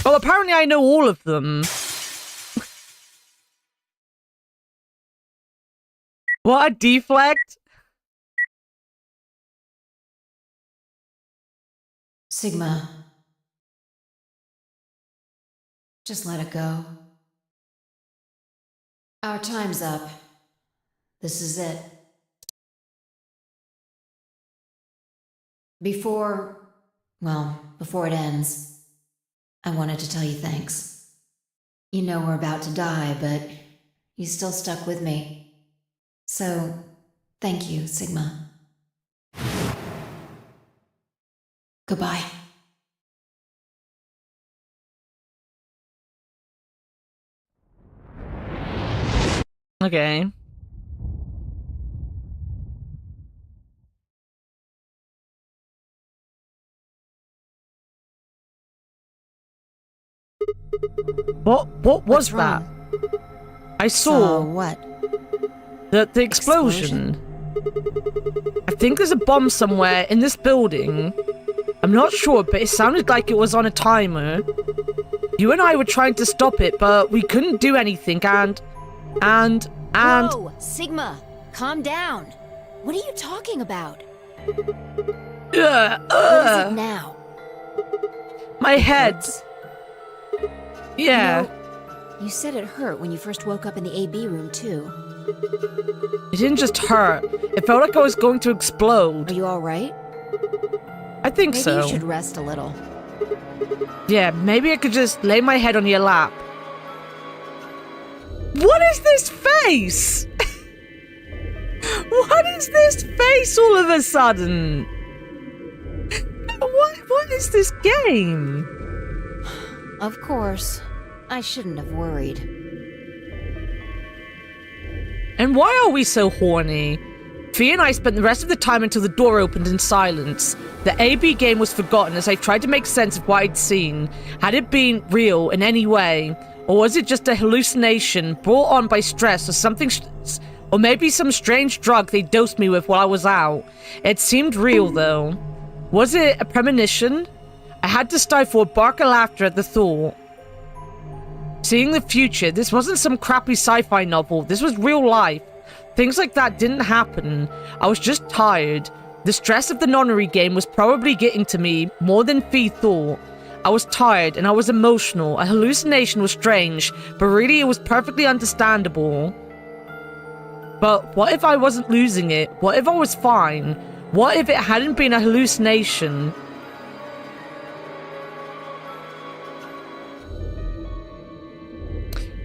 Well, apparently I know all of them. What a deflect. Sigma. Just let it go. Our time's up. This is it. Before it ends, I wanted to tell you thanks. You know we're about to die, but you still stuck with me. So, thank you, Sigma. Goodbye. Okay. What was that? I saw what? The explosion. I think there's a bomb somewhere in this building. I'm not sure, but it sounded like it was on a timer. You and I were trying to stop it, but we couldn't do anything, and... Whoa, Sigma, calm down. What are you talking about? What is it now? My head. Yeah. You know, you said it hurt when you first woke up in the AB room, too. It didn't just hurt. It felt like I was going to explode. Are you alright? I think so. Maybe you should rest a little. Yeah, maybe I could just lay my head on your lap. What is this face? What is this face all of a sudden? is this game? Of course. I shouldn't have worried. And why are we so horny? Fee and I spent the rest of the time until the door opened in silence. The AB game was forgotten as I tried to make sense of what I'd seen. Had it been real in any way? Or was it just a hallucination brought on by stress or something, or maybe some strange drug they dosed me with while I was out? It seemed real though. Was it a premonition? I had to stifle a bark of laughter at the thought. Seeing the future, this wasn't some crappy sci-fi novel, this was real life. Things like that didn't happen. I was just tired. The stress of the nonary game was probably getting to me more than Fee thought. I was tired and I was emotional. A hallucination was strange, but really it was perfectly understandable. But what if I wasn't losing it? What if I was fine? What if it hadn't been a hallucination?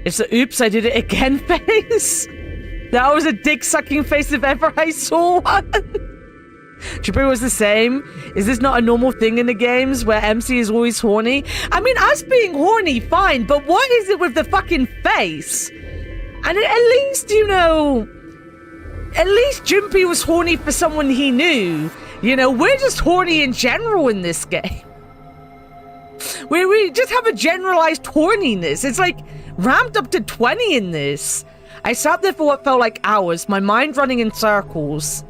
It's the oops, I did it again face. That was a dick-sucking face if ever I saw one. Tripper was the same. Is this not a normal thing in the games where MC is always horny? I mean, us being horny, fine, but what is it with the fucking face? And at least, you know, at least Jumpy was horny for someone he knew. You know, we're just horny in general in this game. We just have a generalized horniness. It's like ramped up to 20 in this. I sat there for what felt like hours, my mind running in circles.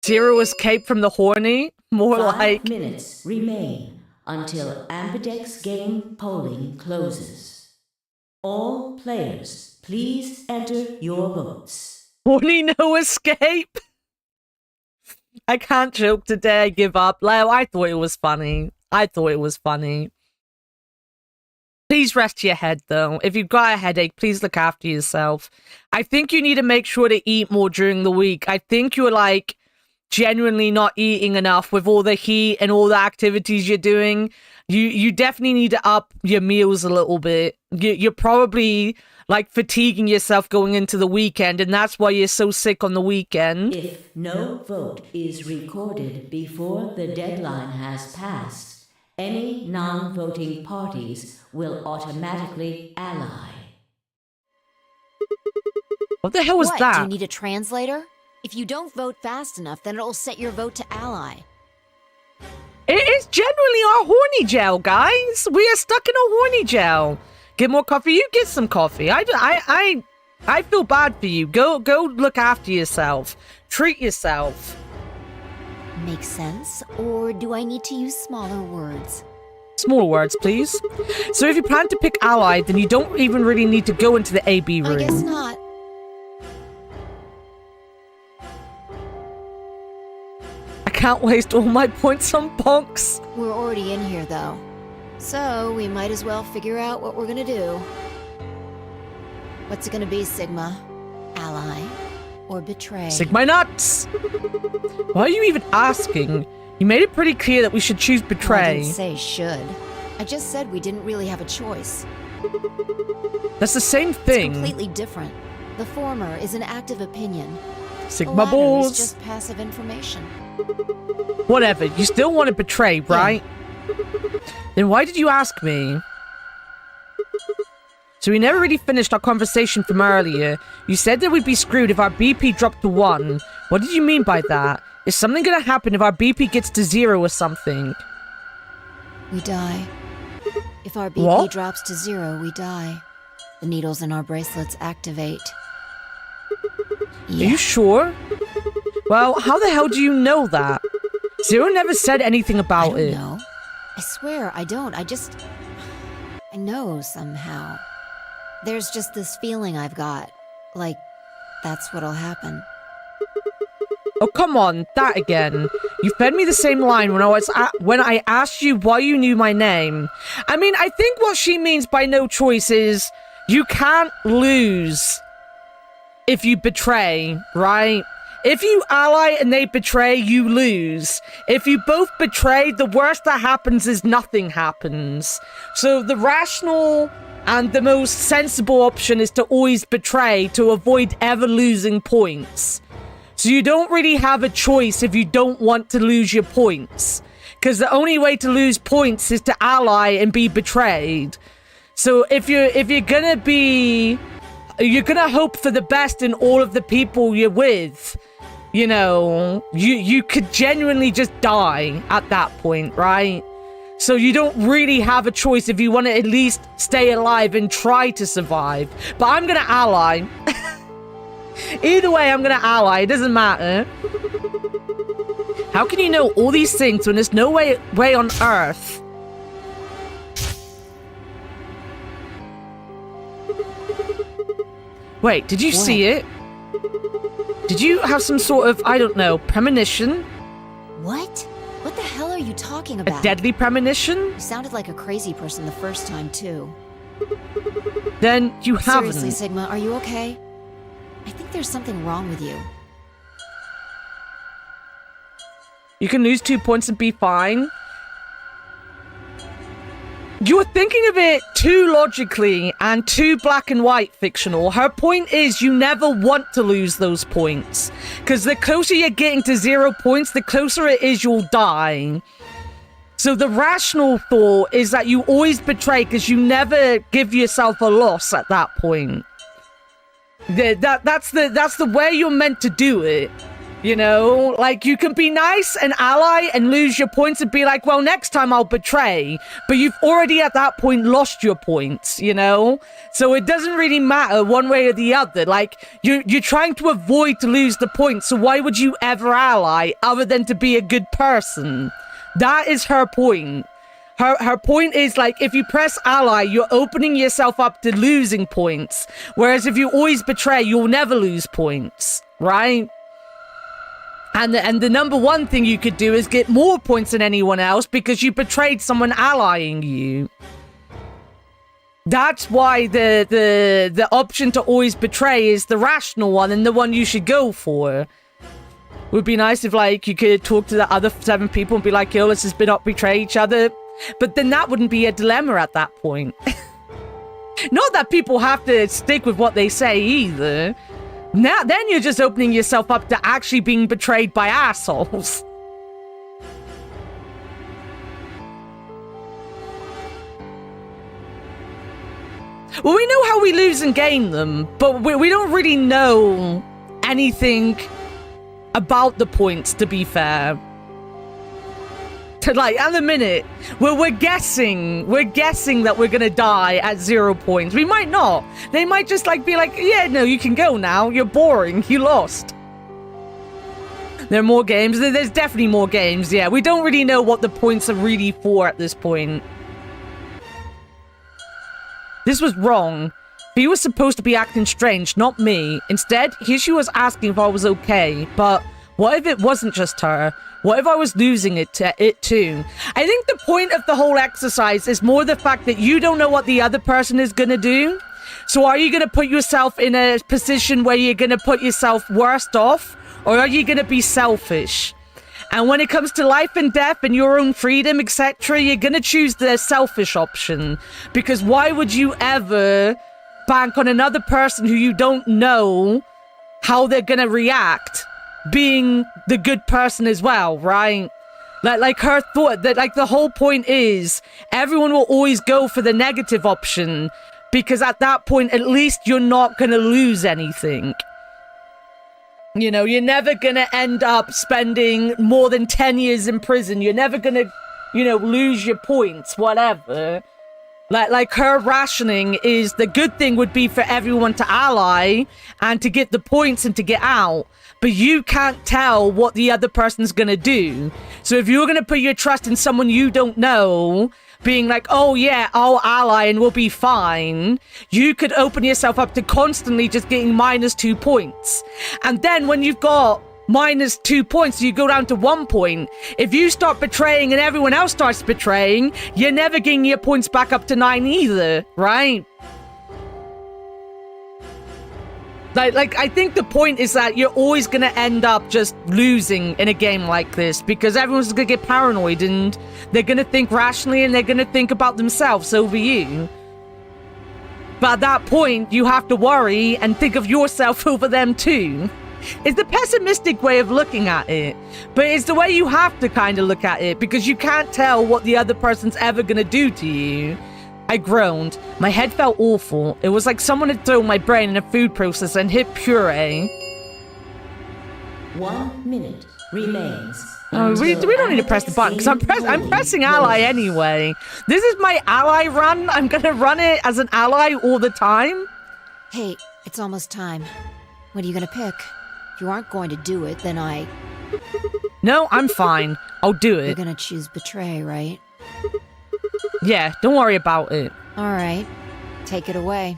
Zero escape from the horny? More 5 like... minutes remain until Ambidex game polling closes. All players, please enter your votes. Horny no escape? I can't joke today, I give up. Leo, I thought it was funny. Please rest your head, though. If you've got a headache, please look after yourself. I think you need to make sure to eat more during the week. I think you're, like, genuinely not eating enough with all the heat and all the activities you're doing. You definitely need to up your meals a little bit. You're probably, like, fatiguing yourself going into the weekend, and that's why you're so sick on the weekend. If no vote is recorded before the deadline has passed, any non-voting parties will automatically ally. What the hell was that? Do you need a translator? If you don't vote fast enough, then it'll set your vote to ally. It is generally our horny gel, guys. We are stuck in a horny gel. Get more coffee. You get some coffee. I feel bad for you. Go look after yourself. Treat yourself. Makes sense? Or do I need to use smaller words? Smaller words, please. So if you plan to pick ally, then you don't even really need to go into the AB room. I guess not. I can't waste all my points on punks. We're already in here, though. So we might as well figure out what we're gonna do. What's it gonna be, Sigma? Ally? Or betray? Sigma nuts! Why are you even asking? You made it pretty clear that we should choose betray. I didn't say should. I just said we didn't really have a choice. That's the same thing. It's completely different. The former is an active opinion. Sigma the latter balls. is just passive information. Whatever, you still want to betray, right? Yeah. Then why did you ask me? So we never really finished our conversation from earlier. You said that we'd be screwed if our BP dropped to 1. What did you mean by that? Is something gonna happen if our BP gets to 0 or something? We die. If our BP drops to 0, we die. The needles in our bracelets activate. Yeah. Are you sure? Well, how the hell do you know that? Zero never said anything about it. I don't know. I swear, I don't. I know somehow. There's just this feeling I've got. Like, that's what'll happen. Oh, come on, that again. You fed me the same line when I asked you why you knew my name. I mean, I think what she means by no choice is you can't lose if you betray, right? If you ally and they betray, you lose. If you both betray, the worst that happens is nothing happens. So the rational and the most sensible option is to always betray to avoid ever losing points. So you don't really have a choice if you don't want to lose your points. Because the only way to lose points is to ally and be betrayed. So if you're gonna be... You're gonna hope for the best in all of the people you're with. You know, you could genuinely just die at that point, right? So you don't really have a choice if you want to at least stay alive and try to survive. But I'm gonna ally. Either way, I'm gonna ally. It doesn't matter. How can you know all these things when there's no way on Earth? Wait, did you see it? Did you have some sort of, I don't know, premonition? What? What the hell are you talking about? A deadly premonition? You sounded like a crazy person the first time, too. Then you haven't. Seriously, Sigma, are you okay? I think there's something wrong with you. You can lose 2 points and be fine. You're thinking of it too logically and too black and white fictional. Her point is you never want to lose those points. Because the closer you're getting to 0 points, the closer it is you'll die. So the rational thought is that you always betray because you never give yourself a loss at that point. That's the way you're meant to do it. You know, like you can be nice and ally and lose your points and be like, well, next time I'll betray. But you've already at that point lost your points, you know? So it doesn't really matter one way or the other. Like you're trying to avoid to lose the points. So why would you ever ally other than to be a good person? That is her point. Her point is like, if you press ally, you're opening yourself up to losing points. Whereas if you always betray, you'll never lose points, right? And the number one thing you could do is get more points than anyone else because you betrayed someone allying you. That's why the option to always betray is the rational one and the one you should go for. Would be nice if, like, you could talk to the other 7 people and be like, yo, let's just not betray each other. But then that wouldn't be a dilemma at that point. Not that people have to stick with what they say either. Now, then you're just opening yourself up to actually being betrayed by assholes. Well, we know how we lose and gain them, but we don't really know anything about the points, to be fair. Like, at the minute, we're guessing that we're gonna die at 0 points. We might not. They might just, like, be like, yeah, no, you can go now. You're boring. You lost. There are more games. There's definitely more games, yeah. We don't really know what the points are really for at this point. This was wrong. He was supposed to be acting strange, not me. Instead, here she was asking if I was okay. But what if it wasn't just her? What if I was losing it too? I think the point of the whole exercise is more the fact that you don't know what the other person is going to do. So are you going to put yourself in a position where you're going to put yourself worst off? Or are you going to be selfish? And when it comes to life and death and your own freedom, etc., you're going to choose the selfish option. Because why would you ever bank on another person who you don't know how they're going to react being the good person as well, right? Like her thought that, like, the whole point is everyone will always go for the negative option because at that point, at least you're not going to lose anything. You know, you're never going to end up spending more than 10 years in prison. You're never going to, you know, lose your points, whatever. Like her rationing is the good thing would be for everyone to ally and to get the points and to get out. But you can't tell what the other person's gonna do. So if you're gonna put your trust in someone you don't know, being like, oh yeah, I'll ally and we'll be fine, you could open yourself up to constantly just getting -2 points. And then when you've got -2 points, you go down to 1 point. If you start betraying and everyone else starts betraying, you're never getting your points back up to 9 either, right? Like, I think the point is that you're always going to end up just losing in a game like this because everyone's going to get paranoid and they're going to think rationally and they're going to think about themselves over you. But at that point, you have to worry and think of yourself over them too. It's the pessimistic way of looking at it, but it's the way you have to kind of look at it because you can't tell what the other person's ever gonna do to you. I groaned. My head felt awful. It was like someone had thrown my brain in a food processor and hit puree. 1 minute remains. Oh, we don't need to press the button because I'm pressing ally anyway. This is my ally run. I'm gonna run it as an ally all the time. Hey, it's almost time. What are you gonna pick? If you aren't going to do it, then No, I'm fine. I'll do it. You're gonna choose betray, right? Yeah, don't worry about it. All right. Take it away.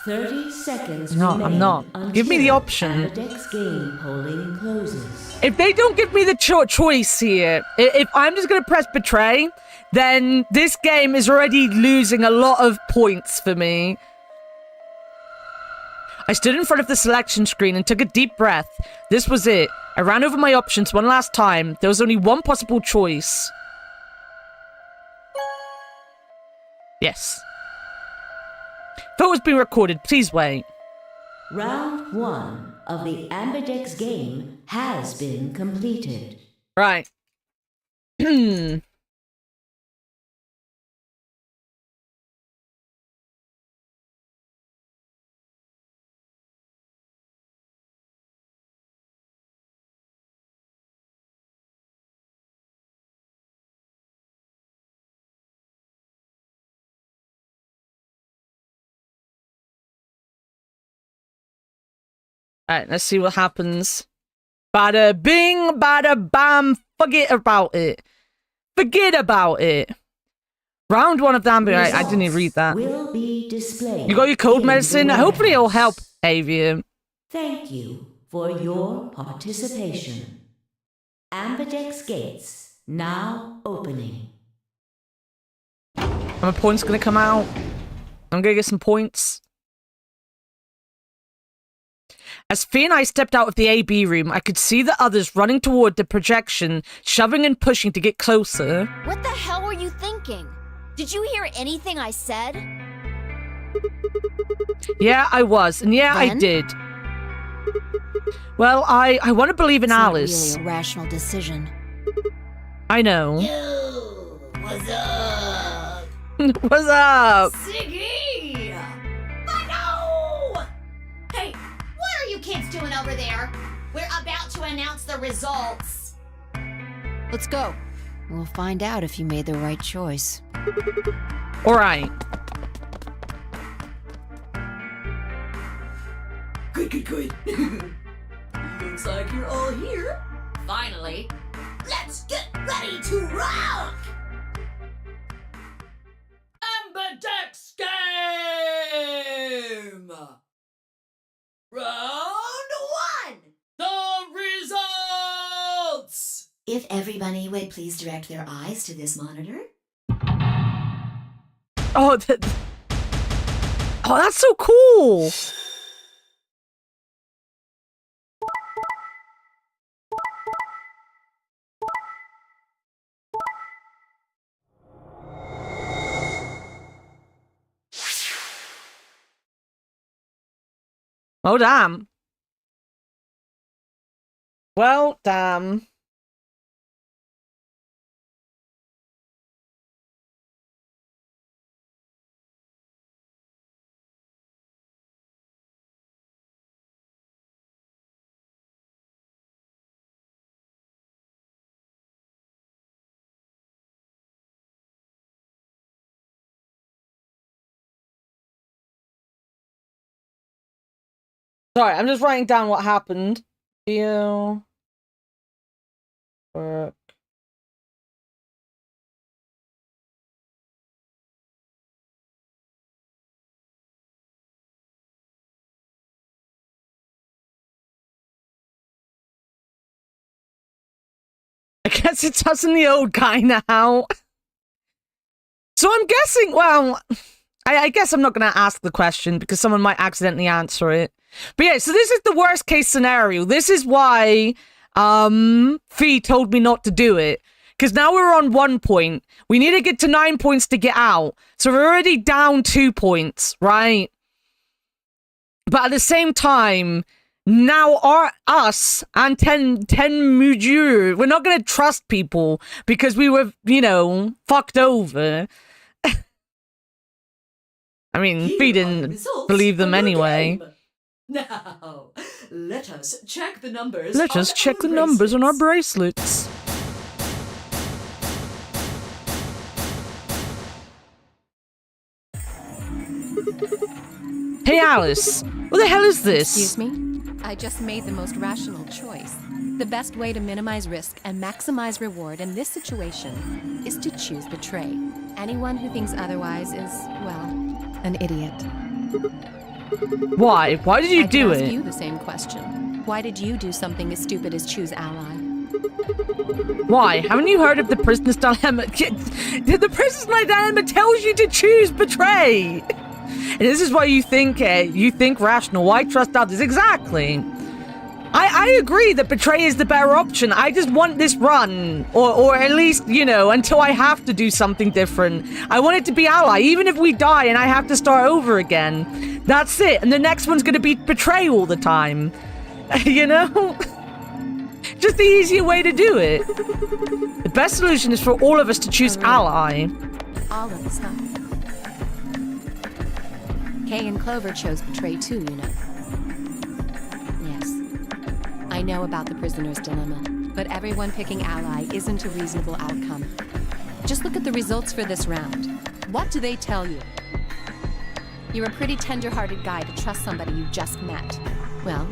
30 seconds No, remain I'm not. Give me the option. Amberdeck's game polling closes. If they don't give me the choice here, if I'm just going to press betray, then this game is already losing a lot of points for me. I stood in front of the selection screen and took a deep breath. This was it. I ran over my options one last time. There was only one possible choice. Yes. Vote has been recorded. Please wait. Round 1 of the Amberdeck's game has been completed. Right. Alright, let's see what happens. Bada bing, bada bam. Forget about it. Forget about it. Round 1 of the Amber. I didn't even read that. Will be displayed. You got your cold medicine? Hopefully it'll help, Avian. Thank you for your participation. Amberdeck's gates now opening. My points gonna come out. I'm gonna get some points. As Fee and I stepped out of the AB room, I could see the others running toward the projection, shoving and pushing to get closer. What the hell were you thinking? Did you hear anything I said? Yeah, I was. And yeah, I did. Well, I want to believe in Alice. It's not really a rational decision. I know. Yo, what's up? What's up? Siggy! But no! Hey, what are you kids doing over there? We're about to announce the results. Let's go. We'll find out if you made the right choice. All right. Good. Looks like you're all here. Finally, let's get ready to rock! Amberdeck's game! Round 1! The results! If everybody would please direct their eyes to this monitor. Oh, that's so cool. Oh, damn. Well, damn. Sorry, I'm just writing down what happened. Deal. Work. I guess it's us and the old guy now. So I'm guessing, well, I guess I'm not going to ask the question because someone might accidentally answer it. But yeah, so this is the worst case scenario. This is why Fee told me not to do it. Because now we're on 1 point. We need to get to 9 points to get out. So we're already down 2 points, right? But at the same time, Now us and Ten Mujur, we're not gonna trust people because we were, you know, fucked over. I mean, we didn't believe them anyway. Now, let us check the numbers. Let us check the numbers on our bracelets. Hey Alice, what the hell is this? Excuse me? I just made the most rational choice. The best way to minimize risk and maximize reward in this situation is to choose betray. Anyone who thinks otherwise is, well, an idiot. Why? Why did you do I can it? ask you the same question. Why did you do something as stupid as choose ally? Why? Haven't you heard of the prisoner's dilemma? The prisoner's dilemma tells you to choose betray. And this is why you think rational. Why trust others? Exactly. I agree that betray is the better option. I just want this run, or at least, you know, until I have to do something different. I want it to be ally, even if we die and I have to start over again. That's it. And the next one's going to be betray all the time. You know? Just the easier way to do it. The best solution is for all of us to choose ally. All of us, huh? Kay and Clover chose betray too, you know. Yes. I know about the prisoner's dilemma, but everyone picking ally isn't a reasonable outcome. Just look at the results for this round. What do they tell you? You're a pretty tender-hearted guy to trust somebody you just met. Well,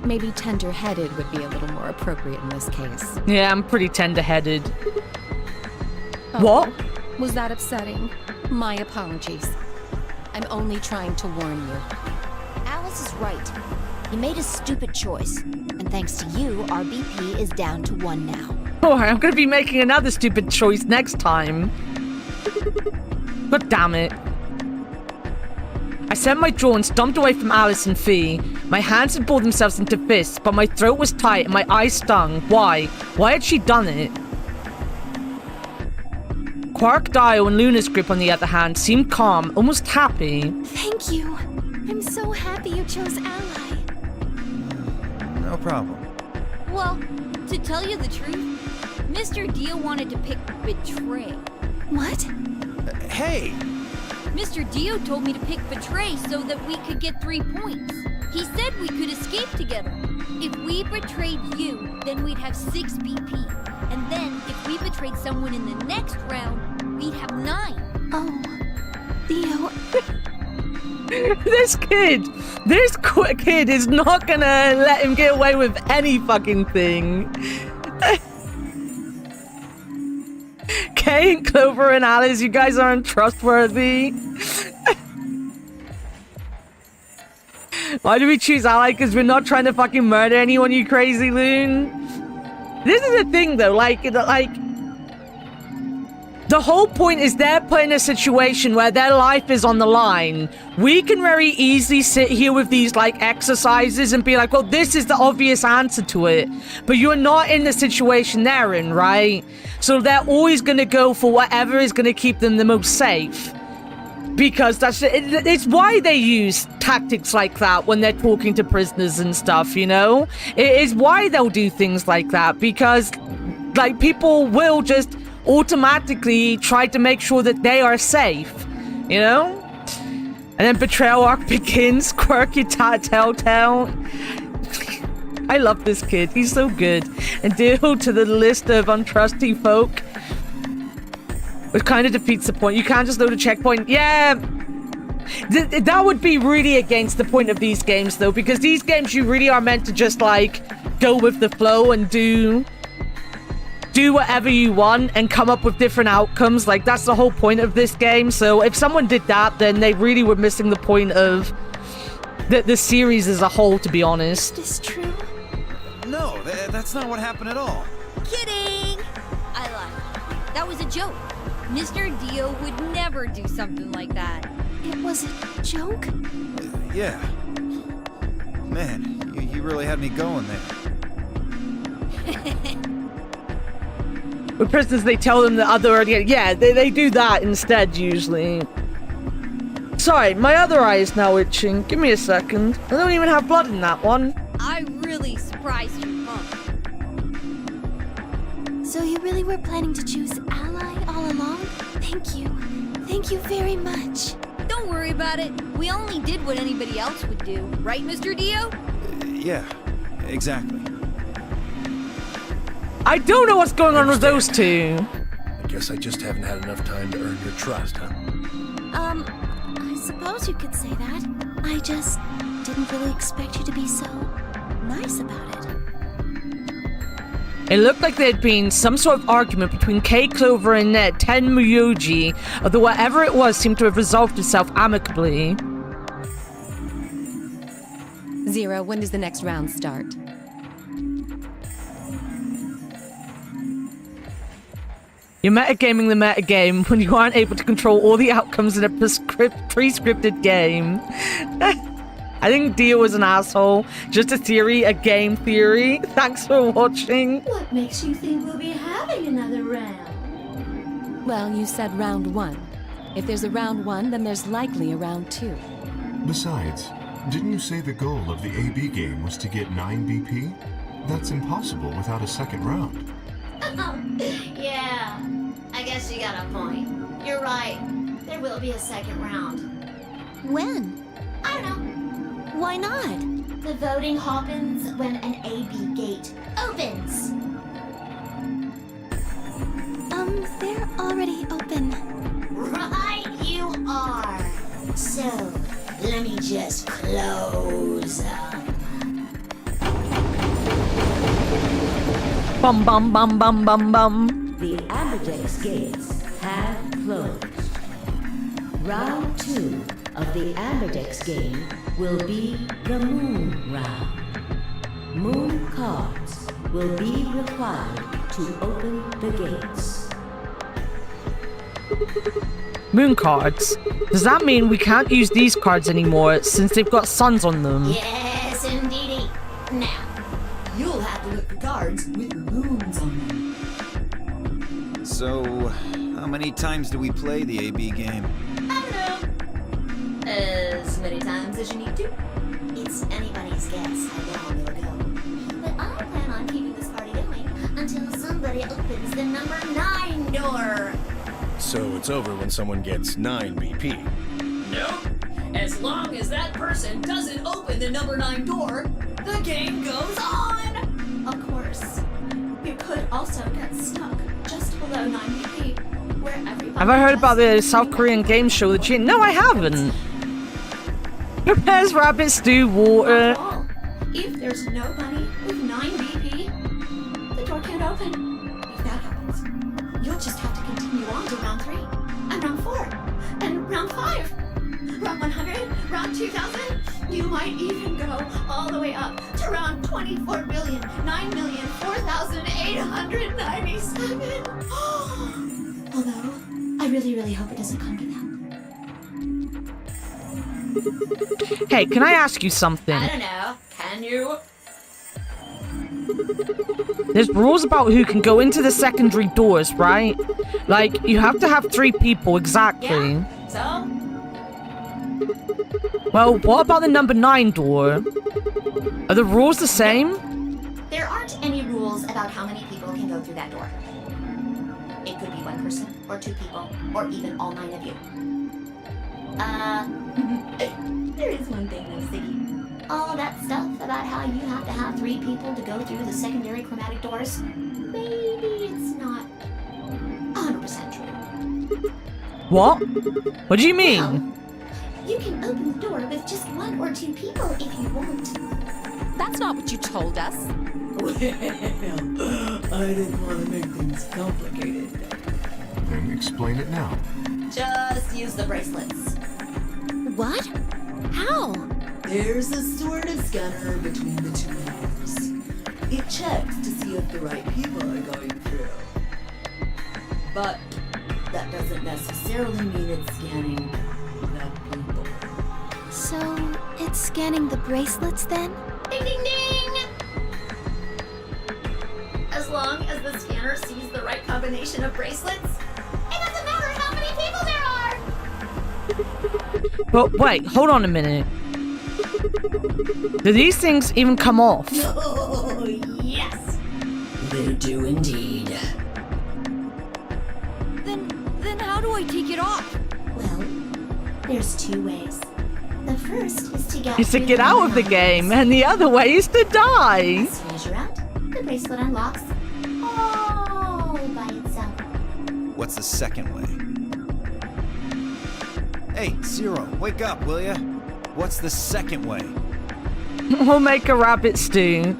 maybe tender-headed would be a little more appropriate in this case. Yeah, I'm pretty tender-headed. Oh, What? Was that upsetting? My apologies. I'm only trying to warn you. Alice is right. You made a stupid choice. And thanks to you, our BP is down to 1 now. Oh, I'm gonna be making another stupid choice next time. But damn it. I set my jaw and stomped away from Alice and Fee. My hands had balled themselves into fists, but my throat was tight and my eyes stung. Why? Why had she done it? Quark, Dio, and Luna's grip, on the other hand, seemed calm, almost happy. Thank you. I'm so happy you chose ally. No problem. Well, to tell you the truth, Mr. Dio wanted to pick betray. What? Hey! Mr. Dio told me to pick betray so that we could get 3 points. He said we could escape together. If we betrayed you, then we'd have 6 BP. And then, if we betrayed someone in the next round, we'd have 9. Oh, Dio. This kid is not gonna let him get away with any fucking thing. Kay and Clover and Alice, you guys aren't trustworthy. Why do we choose ally? Because we're not trying to fucking murder anyone, you crazy loon. This is the thing, though. Like, the whole point is they're put in a situation where their life is on the line. We can very easily sit here with these, like, exercises and be like, well, this is the obvious answer to it. But you're not in the situation they're in, right? So they're always going to go for whatever is going to keep them the most safe. Because it's why they use tactics like that when they're talking to prisoners and stuff, you know? It is why they'll do things like that, because, like, people will just automatically try to make sure that they are safe, you know? And then betrayal arc begins, quirky telltale. I love this kid, he's so good. And due to the list of untrusty folk, which kind of defeats the point. You can't just load a checkpoint. Yeah, that would be really against the point of these games, though, because these games you really are meant to just, like, go with the flow and do whatever you want and come up with different outcomes. Like, that's the whole point of this game. So if someone did that, then they really were missing the point of the series as a whole, to be honest. Is this true? No, that's not what happened at all. Kidding! I lied. That was a joke. Mr. Dio would never do something like that. It was a joke? Yeah. Man, you really had me going there. With prisoners, they tell them the other... Yeah, they do that instead, usually. Sorry, my other eye is now itching. Give me a second. I don't even have blood in that one. I really surprised you, huh? So you really were planning to choose Ally all along? Thank you. Thank you very much. Don't worry about it. We only did what anybody else would do. Right, Mr. Dio? Yeah, exactly. I don't know what's going on with those two. I guess I just haven't had enough time to earn your trust, huh? I suppose you could say that. I just didn't really expect you to be so nice about it. It looked like there'd been some sort of argument between Kay Clover and Tenmyoji, although whatever it was seemed to have resolved itself amicably. Zero, when does the next round start? You're metagaming the metagame when you aren't able to control all the outcomes in a pre-scripted game. I think Dio was an asshole. Just a theory, a game theory. Thanks for watching. What makes you think we'll be having another round? Well, you said round 1. If there's a round 1, then there's likely a round 2. Besides, didn't you say the goal of the AB game was to get 9 BP? That's impossible without a second round. Yeah, I guess you got a point. You're right. There will be a second round. When? I don't know. Why not? The voting happens when an AB gate opens. They're already open. Right you are. So, let me just close them. Bum bum bum bum bum bum. The Amberdex gates have closed. Round 2 of the Amberdex game will be the Moon round. Moon cards will be required to open the gates. Moon cards? Does that mean we can't use these cards anymore since they've got suns on them? Yes, indeedy. Now, You'll have to look for cards with moons on them. So, how many times do we play the AB game? I don't know. As many times as you need to. It's anybody's guess how long it'll go. But I plan on keeping this party going until somebody opens the number 9 door. So it's over when someone gets 9 BP. Nope. As long as that person doesn't open the number 9 door, the game goes on! Of course. You could also get stuck just below 9 BP, where everybody... Have I heard about the South Korean game show that No, I haven't. Prepares rabbit stew water. If there's nobody with 9 BP, the door can't open. If that happens, you'll just have to continue on to round 3, and round 4, and round 5, round 100, round 2000. You might even go all the way up to round 24,9,004,897. Although, I really hope it doesn't come to that. Hey, can I ask you something? I don't know. Can you? There's rules about who can go into the secondary doors, right? Like, you have to have 3 people exactly. Yeah. So? Well, what about the number 9 door? Are the rules the same? There aren't any rules about how many people can go through that door. It could be 1 person, or 2 people, or even all 9 of you. There is one thing though, Ziggy. All that stuff about how you have to have 3 people to go through the secondary chromatic doors, maybe it's not 100% true. What? What do you mean? Well, you can open the door with just 1 or 2 people if you want. That's not what you told us. Well, I didn't want to make things complicated. Then explain it now. Just use the bracelets. What? How? There's a sort of scanner between the 2 doors. It checks to see if the right people are going through. But that doesn't necessarily mean it's scanning the people. So, it's scanning the bracelets then? Ding ding ding! As long as the scanner sees the right combination of bracelets, it doesn't matter how many people there are! But wait, hold on a minute. Do these things even come off? Oh, yes! They do indeed. Then how do I take it off? Well, there's two ways. The first is to get Is to through get the out of the lines. game, and the other way is to die. Swings around, the bracelet unlocks all by itself. What's the second way? Hey, Zero, wake up, will ya? What's the second way? We'll make a rabbit stew.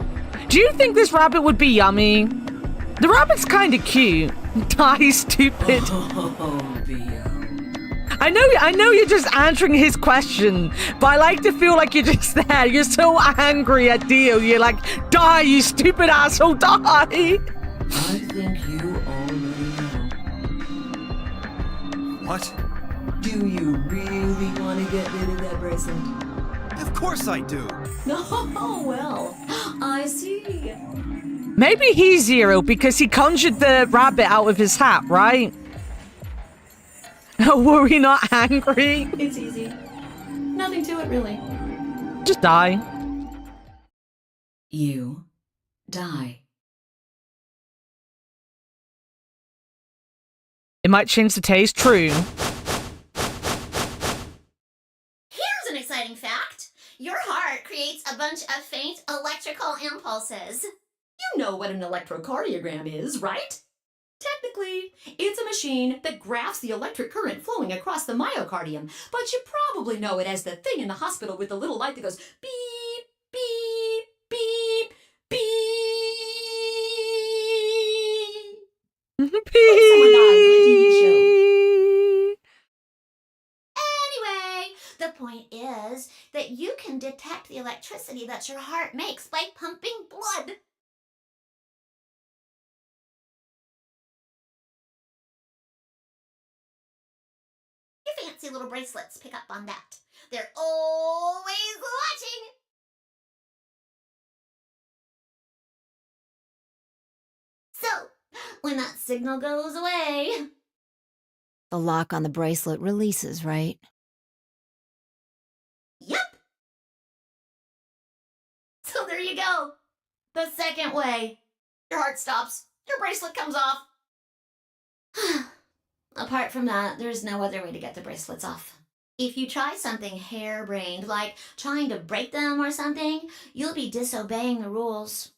Do you think this rabbit would be yummy? The rabbit's kind of cute. Die, stupid. I know you're just answering his question, but I like to feel like you're just there. You're so angry at Dio. You're like, die, you stupid asshole, die. I think you already know. What? Do you really want to get rid of that bracelet? Of course I do. Oh, well, I see. Maybe he's Zero because he conjured the rabbit out of his hat, right? Were we not angry? It's easy. Nothing to it, really. Just die. You die. It might change the taste, true. Here's an exciting fact. Your heart creates a bunch of faint electrical impulses. You know what an electrocardiogram is, right? Technically, it's a machine that graphs the electric current flowing across the myocardium, but you probably know it as the thing in the hospital with the little light that goes beep, beep, beep, beep. Like someone dies on a TV show. Anyway, the point is that you can detect the electricity that your heart makes by pumping blood. Your fancy little bracelets pick up on that. They're always watching. So, when that signal goes away, The lock on the bracelet releases, right? yep. So there you go. The second way. Your heart stops. Your bracelet comes off. Apart from that, there's no other way to get the bracelets off. If you try something harebrained, like trying to break them or something, you'll be disobeying the rules.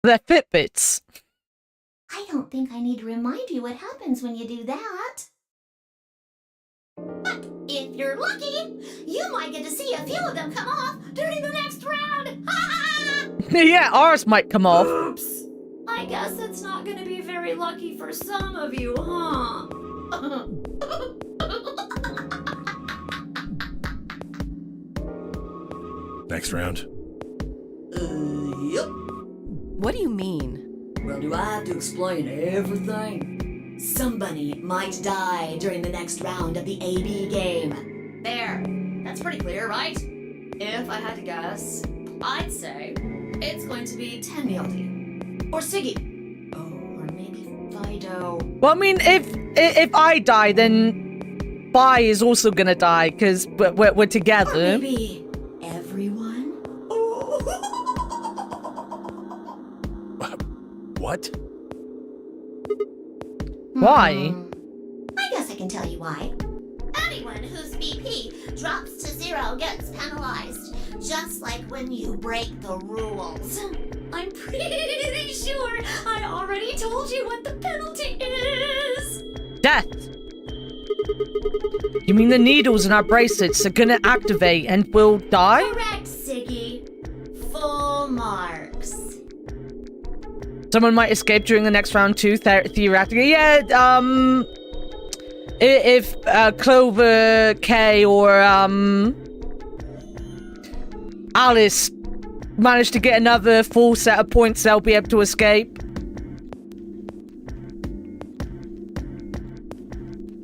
They're Fitbits. I don't think I need to remind you what happens when you do that. But if you're lucky, you might get to see a few of them come off during the next round. Yeah, ours might come off. Oops. I guess it's not going to be very lucky for some of you, huh? Next round. Yep. What do you mean? Well, do I have to explain everything? Somebody might die during the next round of the AB game. There. That's pretty clear, right? If I had to guess, I'd say it's going to be Tenmyaldi. Or Siggy. Oh, or maybe Fido. Well, I mean, if I die, then Bai is also gonna die because we're together. Or maybe everyone? What? Why? I guess I can tell you why. Anyone whose BP drops to 0 gets penalized, just like when you break the rules. I'm pretty sure I already told you what the penalty is. Death. You mean the needles in our bracelets are gonna activate and we'll die? Correct, Siggy. Full marks. Someone might escape during the next round too, theoretically. Yeah, if Clover, K, or Alice manage to get another full set of points, they'll be able to escape.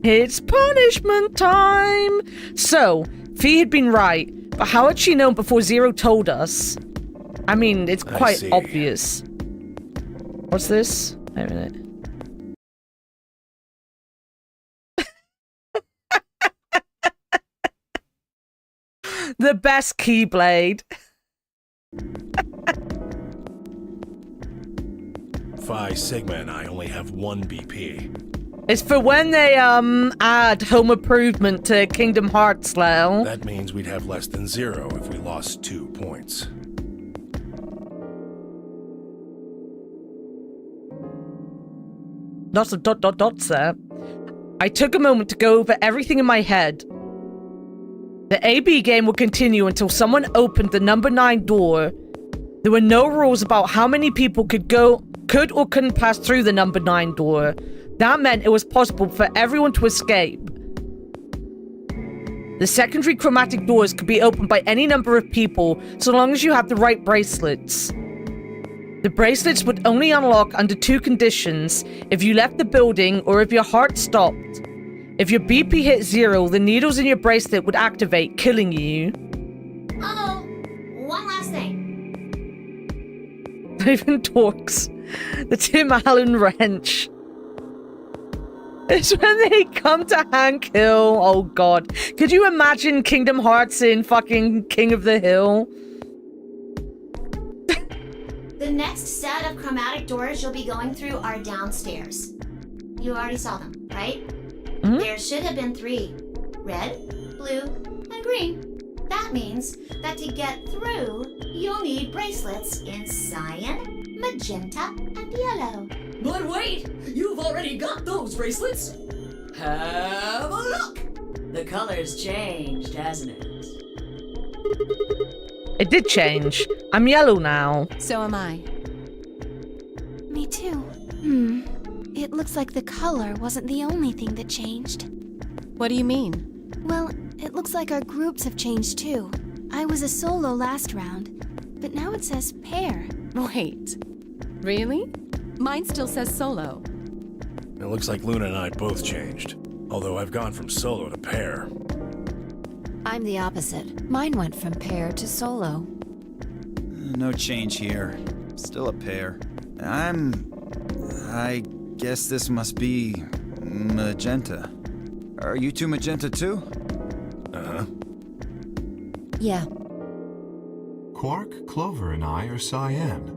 It's punishment time! So, Fee had been right, but how had she known before Zero told us? I mean, it's quite obvious. What's this? Wait a minute. The best Keyblade. Phi Sigma and I only have one BP. It's for when they add home improvement to Kingdom Hearts, Lel. That means we'd have less than 0 if we lost 2 points. Lots of dots there. I took a moment to go over everything in my head. The AB game would continue until someone opened the number 9 door. There were no rules about how many people could or couldn't pass through the number 9 door. That meant it was possible for everyone to escape. The secondary chromatic doors could be opened by any number of people, so long as you had the right bracelets. The bracelets would only unlock under 2 conditions: if you left the building or if your heart stopped. If your BP hit 0, the needles in your bracelet would activate, killing you. Oh, one last thing. Even talks. The Tim Allen wrench. It's when they come to Hank Hill. Oh god. Could you imagine Kingdom Hearts in fucking King of the Hill? The next set of chromatic doors you'll be going through are downstairs. You already saw them, right? Mm-hmm. There should have been 3. Red, blue, and green. That means that to get through, you'll need bracelets in cyan, magenta, and yellow. But wait! You've already got those bracelets! Have a look! The color's changed, hasn't it? It did change. I'm yellow now. So am I. Me too. It looks like the color wasn't the only thing that changed. What do you mean? Well, it looks like our groups have changed too. I was a solo last round, but now it says pair. Wait. Really? Mine still says solo. It looks like Luna and I both changed. Although I've gone from solo to pair. I'm the opposite. Mine went from pair to solo. No change here. Still a pair. I guess this must be magenta. Are you 2 magenta too? Uh-huh. Yeah. Quark, Clover, and I are cyan.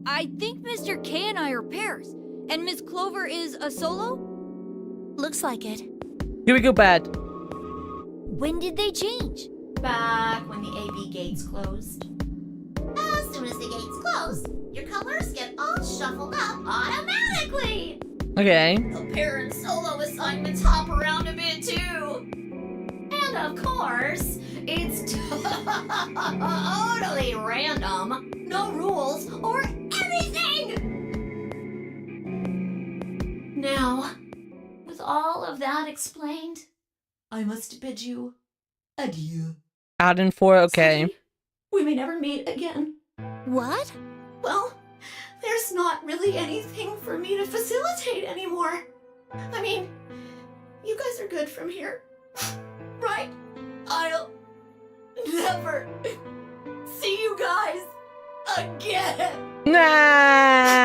I think Mr. K and I are pairs, and Miss Clover is a solo? Looks like it. Here we go, bad. When did they change? Back when the AB gates closed. As soon as the gates close, your colors get all shuffled up automatically. Okay. The pair and solo assignments hop around a bit too. And of course, it's totally random. No rules or anything! Now, with all of that explained, I must bid you adieu. Add in 4, okay. Sorry, we may never meet again. What? Well, there's not really anything for me to facilitate anymore. I mean, you guys are good from here, right? I'll never see you guys again. Nah.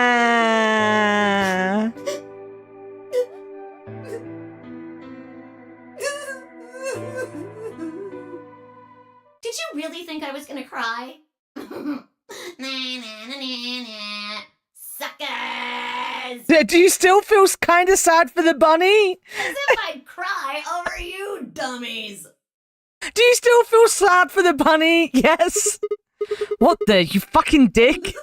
Did you really think I was gonna cry? Suckers! Do you still feel kind of sad for the bunny? As if I'd cry over you dummies! Do you still feel sad for the bunny? Yes. What the? You fucking dick.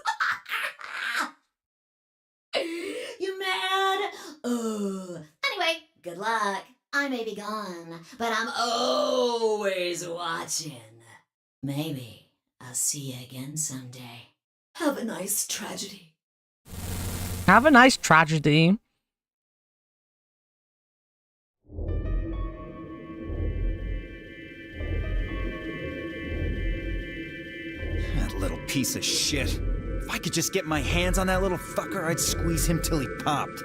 You mad? Anyway, good luck. I may be gone, but I'm always watching. Maybe I'll see you again someday. Have a nice tragedy. Have a nice tragedy. That little piece of shit. If I could just get my hands on that little fucker, I'd squeeze him till he popped.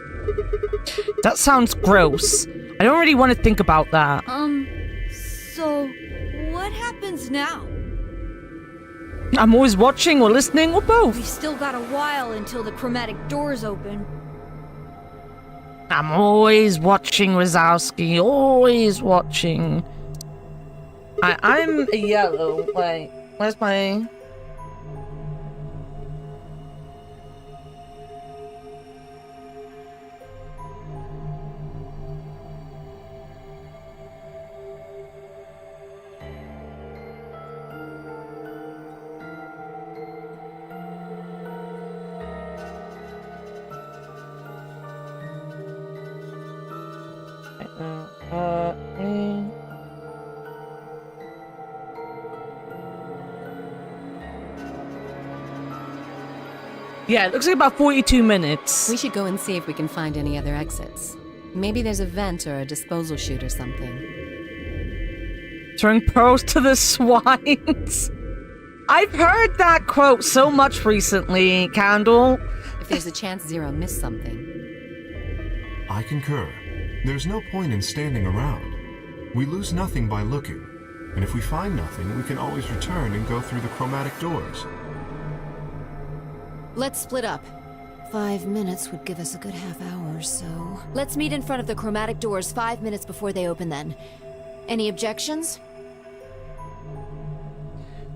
That sounds gross. I don't really want to think about that. So what happens now? I'm always watching or listening or both. We've still got a while until the chromatic doors open. I'm always watching, Wazowski. Always watching. I'm a yellow. Wait, where's my... Yeah, it looks like about 42 minutes. We should go and see if we can find any other exits. Maybe there's a vent or a disposal chute or something. Throwing pearls to the swines. I've heard that quote so much recently, Candle. If there's a chance Zero missed something. I concur. There's no point in standing around. We lose nothing by looking. And if we find nothing, we can always return and go through the chromatic doors. Let's split up. 5 minutes would give us a good half hour or so. Let's meet in front of the chromatic doors 5 minutes before they open then. Any objections?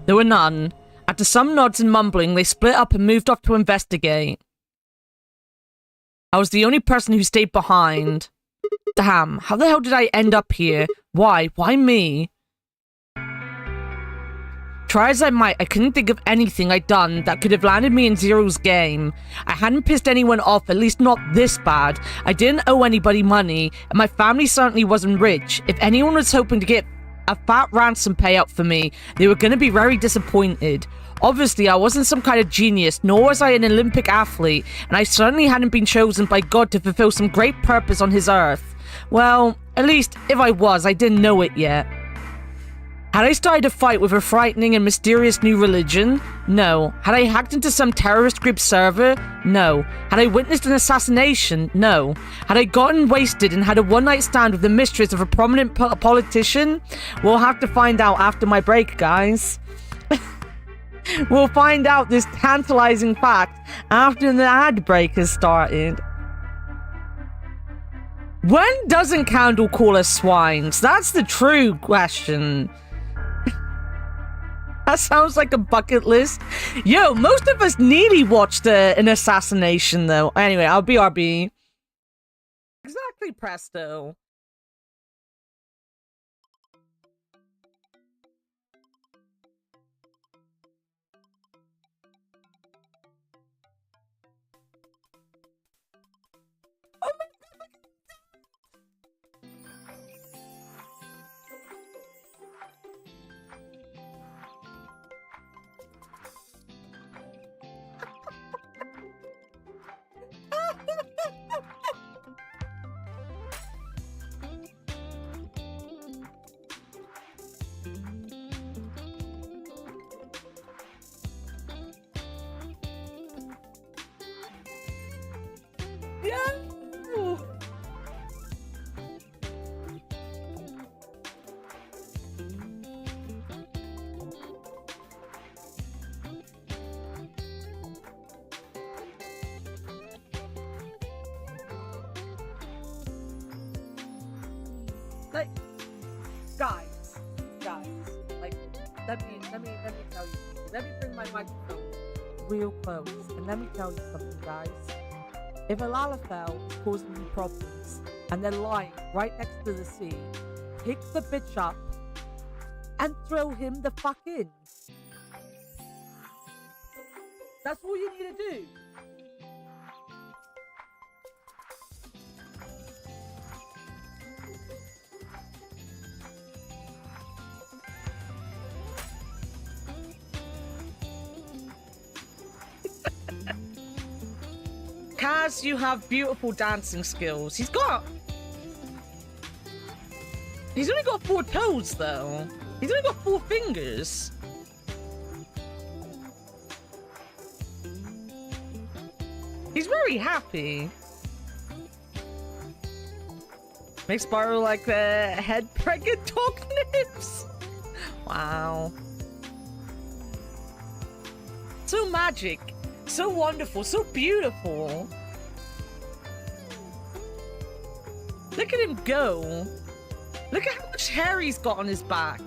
There were none. After some nods and mumbling, they split up and moved off to investigate. I was the only person who stayed behind. Damn, how the hell did I end up here? Why? Why me? Try as I might, I couldn't think of anything I'd done that could have landed me in Zero's game. I hadn't pissed anyone off, at least not this bad. I didn't owe anybody money, and my family certainly wasn't rich. If anyone was hoping to get a fat ransom payout for me, they were going to be very disappointed. Obviously, I wasn't some kind of genius, nor was I an Olympic athlete, and I certainly hadn't been chosen by God to fulfill some great purpose on his earth. Well, at least, if I was, I didn't know it yet. Had I started a fight with a frightening and mysterious new religion? No. Had I hacked into some terrorist group server? No. Had I witnessed an assassination? No. Had I gotten wasted and had a one-night stand with the mistress of a prominent politician? We'll have to find out after my break, guys. We'll find out this tantalizing fact after the ad break has started. When doesn't Candle call us swines? That's the true question. That sounds like a bucket list. Yo, most of us nearly watched an assassination, though. Anyway, I'll BRB. Exactly, presto. Like, guys, like, let me tell you something. Let me bring my microphone real close, and let me tell you something, guys. If a Lalafell is causing you problems, and they're lying right next to the sea, pick the bitch up, and throw him the fuck in. That's all you need to do. Kaz, you have beautiful dancing skills. He's only got 4 toes, though. He's only got 4 fingers. He's very happy. Makes Spyro like the head pregnant dog nips. Wow. So magic. So wonderful, so beautiful. Look at him go. Look at how much hair he's got on his back.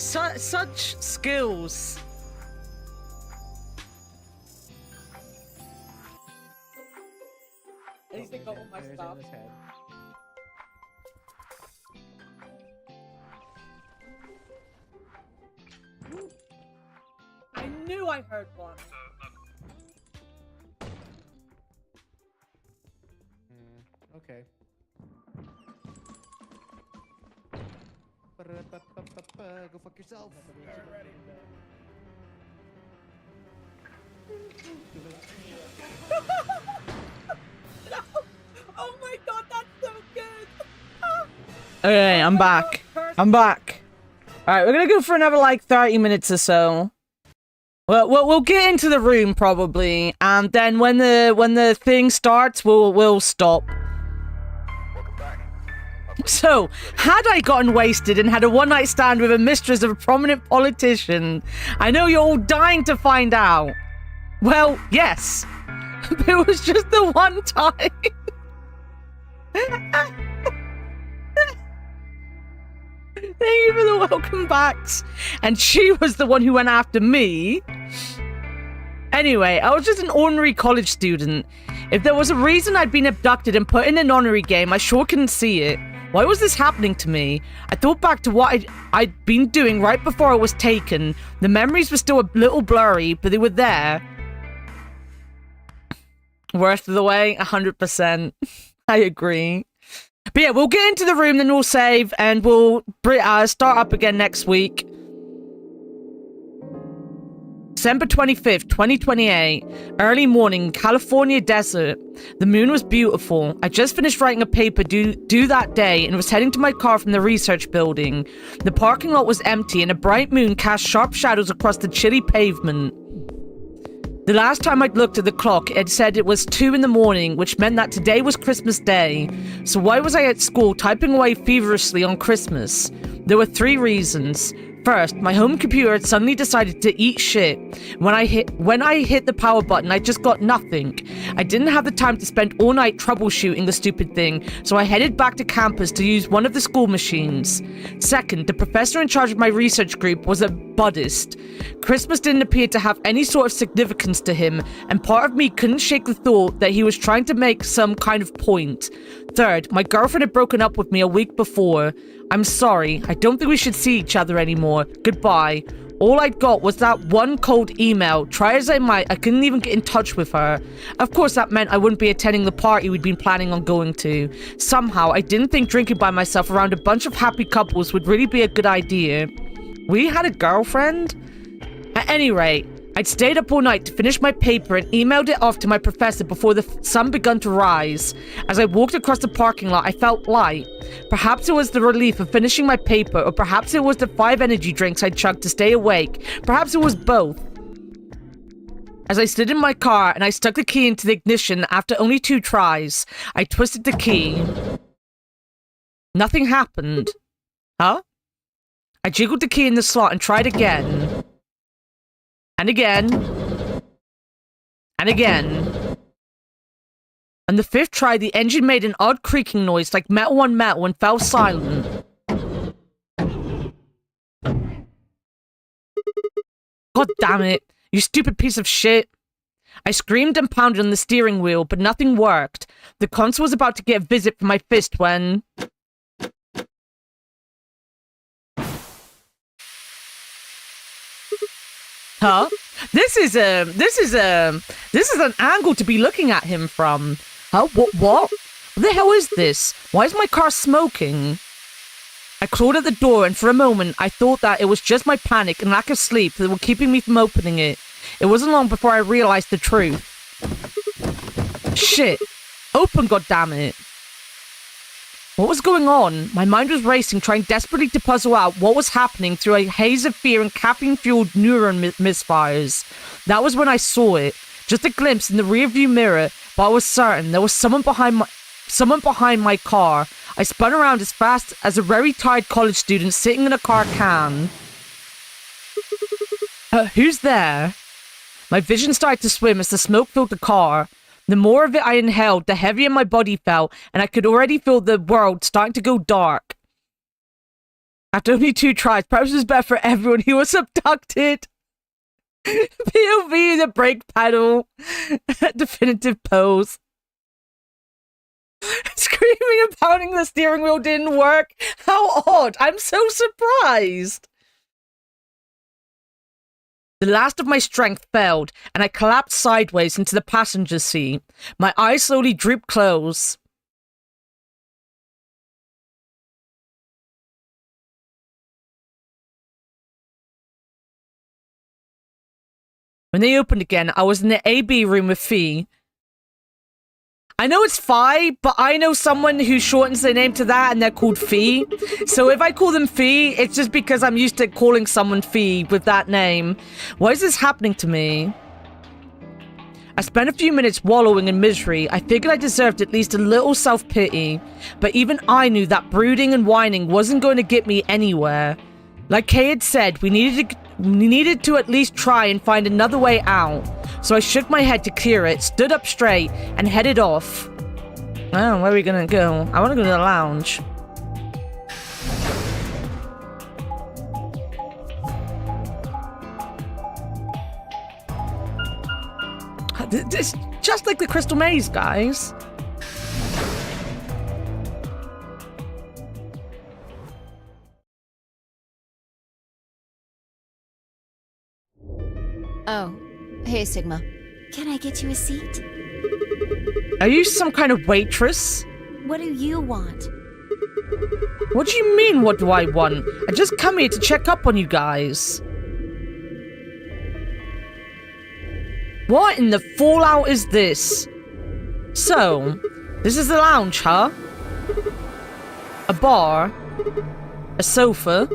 Such skills. At least they got all my stuff. I knew I heard one. Okay. Go fuck yourself. Oh my god, that's so good. Okay, I'm back. I'm back. Alright, we're gonna go for another like 30 minutes or so. Well, we'll get into the room probably, and then when the thing starts, we'll stop. So, had I gotten wasted and had a one-night stand with a mistress of a prominent politician? I know you're all dying to find out. Well, yes. It was just the one time. Thank you for the welcome backs. And she was the one who went after me. Anyway, I was just an ordinary college student. If there was a reason I'd been abducted and put in an honorary game, I sure couldn't see it. Why was this happening to me? I thought back to what I'd been doing right before I was taken. The memories were still a little blurry, but they were there. Worst of the way, 100%. I agree. But yeah, we'll get into the room, then we'll save, and we'll start up again next week. December 25th, 2028. Early morning, California desert. The moon was beautiful. I just finished writing a paper due that day and was heading to my car from the research building. The parking lot was empty and a bright moon cast sharp shadows across the chilly pavement. The last time I'd looked at the clock, it said it was 2 in the morning, which meant that today was Christmas Day. So why was I at school typing away feverishly on Christmas? There were 3 reasons. First, my home computer had suddenly decided to eat shit. When I hit the power button, I just got nothing. I didn't have the time to spend all night troubleshooting the stupid thing, so I headed back to campus to use one of the school machines. Second, the professor in charge of my research group was a Buddhist. Christmas didn't appear to have any sort of significance to him, and part of me couldn't shake the thought that he was trying to make some kind of point. Third, my girlfriend had broken up with me a week before. I'm sorry, I don't think we should see each other anymore. Goodbye. All I'd got was that one cold email. Try as I might, I couldn't even get in touch with her. Of course, that meant I wouldn't be attending the party we'd been planning on going to. Somehow, I didn't think drinking by myself around a bunch of happy couples would really be a good idea. We had a girlfriend? At any rate, I'd stayed up all night to finish my paper and emailed it off to my professor before the sun began to rise. As I walked across the parking lot, I felt light. Perhaps it was the relief of finishing my paper, or perhaps it was the 5 energy drinks I chugged to stay awake. Perhaps it was both. As I stood in my car and I stuck the key into the ignition after only 2 tries, I twisted the key. Nothing happened. Huh? I jiggled the key in the slot and tried again. And again. And again. On the 5th try, the engine made an odd creaking noise like metal on metal and fell silent. God damn it, you stupid piece of shit. I screamed and pounded on the steering wheel, but nothing worked. The console was about to get a visit from my fist when... Huh? This is an angle to be looking at him from. Huh? What? What the hell is this? Why is my car smoking? I clawed at the door, and for a moment, I thought that it was just my panic and lack of sleep that were keeping me from opening it. It wasn't long before I realized the truth. Shit. Open, goddammit. What was going on? My mind was racing, trying desperately to puzzle out what was happening through a haze of fear and caffeine-fueled neuron misfires. That was when I saw it. Just a glimpse in the rearview mirror, but I was certain there was someone behind my car. I spun around as fast as a very tired college student sitting in a car can. Who's there? My vision started to swim as the smoke filled the car. The more of it I inhaled, the heavier my body felt, and I could already feel the world starting to go dark. After only 2 tries, perhaps it was better for everyone who was abducted. POV, the brake pedal. Definitive pose. Screaming and pounding the steering wheel didn't work. How odd. I'm so surprised. The last of my strength failed, and I collapsed sideways into the passenger seat. My eyes slowly drooped closed. When they opened again, I was in the AB room with Fee. I know it's Phi, but I know someone who shortens their name to that and they're called Fee. So if I call them Fee, it's just because I'm used to calling someone Fee with that name. Why is this happening to me? I spent a few minutes wallowing in misery. I figured I deserved at least a little self-pity. But even I knew that brooding and whining wasn't going to get me anywhere. Like Kay had said, we needed to at least try and find another way out. So I shook my head to clear it, stood up straight, and headed off. Oh, where are we gonna go? I wanna go to the lounge. It's just like the Crystal Maze, guys. Oh, hey, Sigma. Can I get you a seat? Are you some kind of waitress? What do you want? What do you mean, what do I want? I just come here to check up on you guys. What in the fallout is this? So, this is the lounge, huh? A bar, a sofa,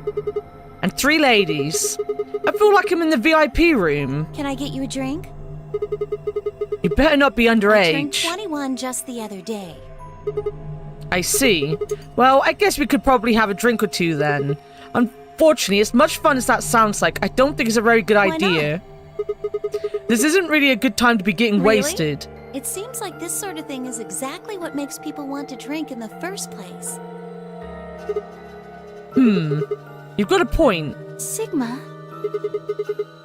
and 3 ladies. I feel like I'm in the VIP room. Can I get you a drink? You better not be I turned underage. 21 just the other day. I see. Well, I guess we could probably have a drink or 2 then. Unfortunately, as much fun as that sounds like, I don't think it's a very good idea. This isn't really a good time to be getting wasted. It seems like this sort of thing is exactly what makes people want to drink in the first place. You've got a point. Sigma?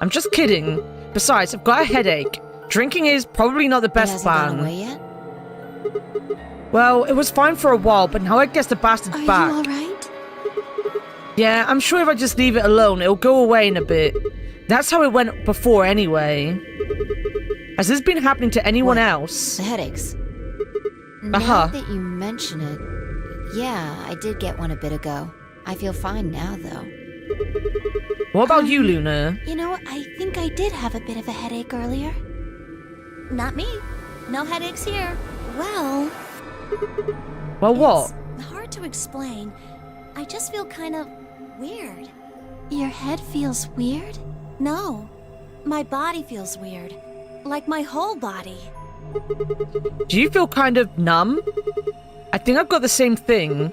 I'm just kidding. Besides, I've got a headache. Drinking is probably not the best plan. Gone away yet? Well, it was fine for a while, but now I guess the bastard's Are back. you alright? Yeah, I'm sure if I just leave it alone, it'll go away in a bit. That's how it went before anyway. Has this been happening to anyone else? The headaches. Uh-huh. Now that you mention it, yeah, I did get one a bit ago. I feel fine now, though. What about you, Luna? You know, I think I did have a bit of a headache earlier. Not me. No headaches here. Well, what? It's hard to explain. I just feel kind of weird. Your head feels weird? No. My body feels weird. Like my whole body. Do you feel kind of numb? I think I've got the same thing.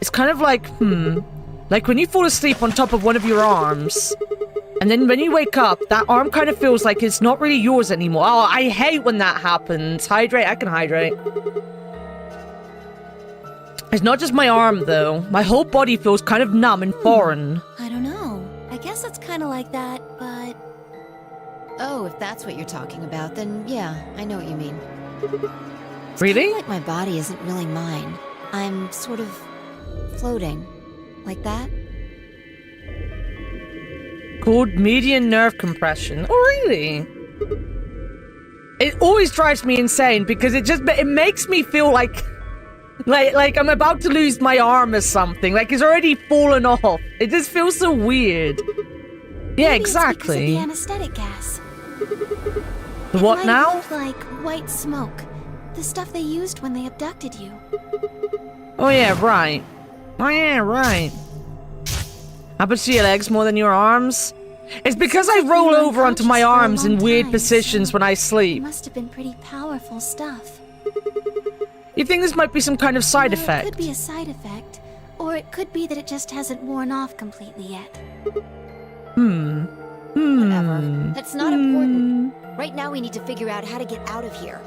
It's kind of like, like when you fall asleep on top of one of your arms, and then when you wake up, that arm kind of feels like it's not really yours anymore. Oh, I hate when that happens. Hydrate, I can hydrate. It's not just my arm, though. My whole body feels kind of numb and foreign. I don't know. I guess it's kind of like that, but... Oh, if that's what you're talking about, then yeah, I know what you mean. It's Really? kinda like my body isn't really mine. I'm sort of floating. Like that? Called median nerve compression. Oh, really? It always drives me insane because it makes me feel like I'm about to lose my arm or something. Like it's already fallen off. It just feels so weird. Yeah, Maybe exactly. It's because of the anesthetic gas. The what It might now? look like white smoke. The stuff they used when they abducted you. Oh yeah, right. Oh yeah, right. Happens to your legs more than your arms? It's because I roll over onto my arms in weird positions when I It sleep. must have been pretty powerful stuff. You think this might be some kind of side Well, effect? It could be a side effect, or it could be that it just hasn't worn off completely yet. Whatever. That's not important. Right now we need to figure out how to get out of here.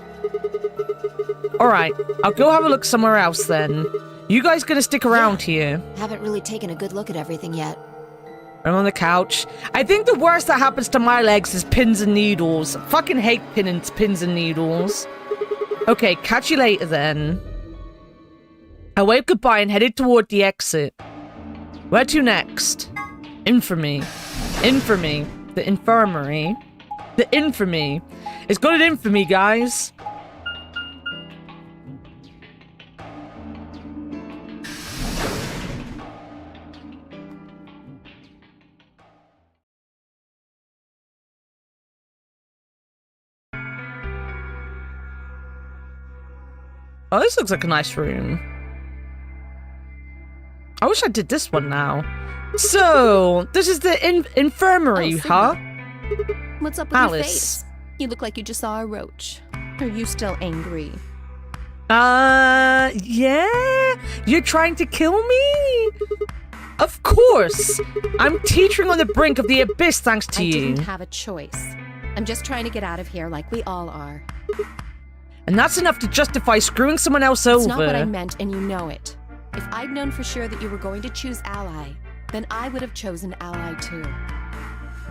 Alright, I'll go have a look somewhere else then. You guys gonna stick around here? Haven't really taken a good look at everything yet. I'm on the couch. I think the worst that happens to my legs is pins and needles. I fucking hate pins and needles. Okay, catch you later then. I waved goodbye and headed toward the exit. Where to next? Infamy. Infamy. The infirmary. The infamy. It's got an infamy, guys. Oh, this looks like a nice room. I wish I did this one now. So, this is the infirmary, huh? What's up with Alice. your face? You look like you just saw a roach. Are you still angry? Yeah? You're trying to kill me? Of course! I'm teetering on the brink of the abyss thanks to I you. didn't have a choice. I'm just trying to get out of here like we all are. And that's enough to justify screwing someone else over. It's not what I meant, and you know it. If I'd known for sure that you were going to choose Ally, then I would have chosen Ally too.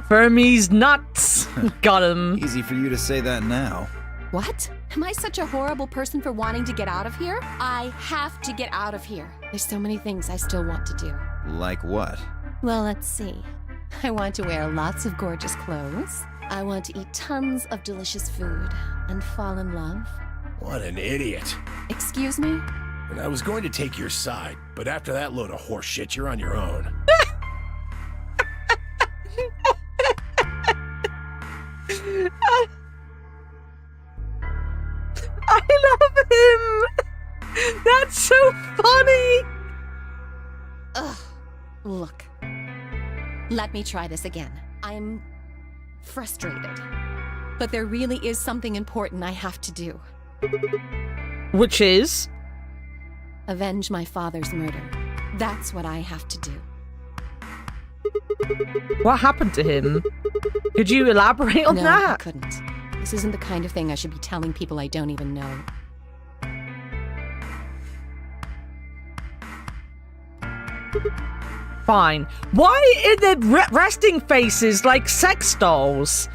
Fermi's nuts. Got him. Easy for you to say that now. What? Am I such a horrible person for wanting to get out of here? I have to get out of here. There's so many things I still want to do. Like what? Well, let's see. I want to wear lots of gorgeous clothes. I want to eat tons of delicious food and fall in love. What an idiot. Excuse me? And I was going to take your side, but after that load of horse shit, you're on your own. I love him. That's so funny. Ugh. Look. Let me try this again. I'm frustrated. But there really is something important I have to do. Which is? Avenge my father's murder. That's what I have to do. What happened to him? Could you elaborate on No, that? I couldn't. This isn't the kind of thing I should be telling people I don't even know. Fine. Why are the resting faces like sex dolls?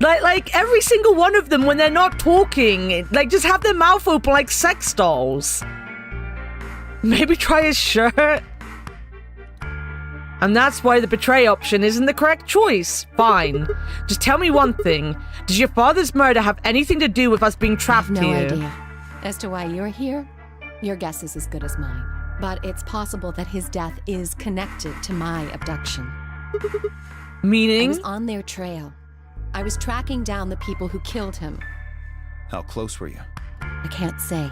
Like every single one of them when they're not talking, like just have their mouth open like sex dolls. Maybe try his shirt. And that's why the betray option isn't the correct choice. Fine. Just tell me one thing. Does your father's murder have anything to do with us being trapped I have here? no idea. As to why you're here, your guess is as good as mine. But it's possible that his death is connected to my abduction. Meaning? I was on their trail. I was tracking down the people who killed him. How close were you? I can't say.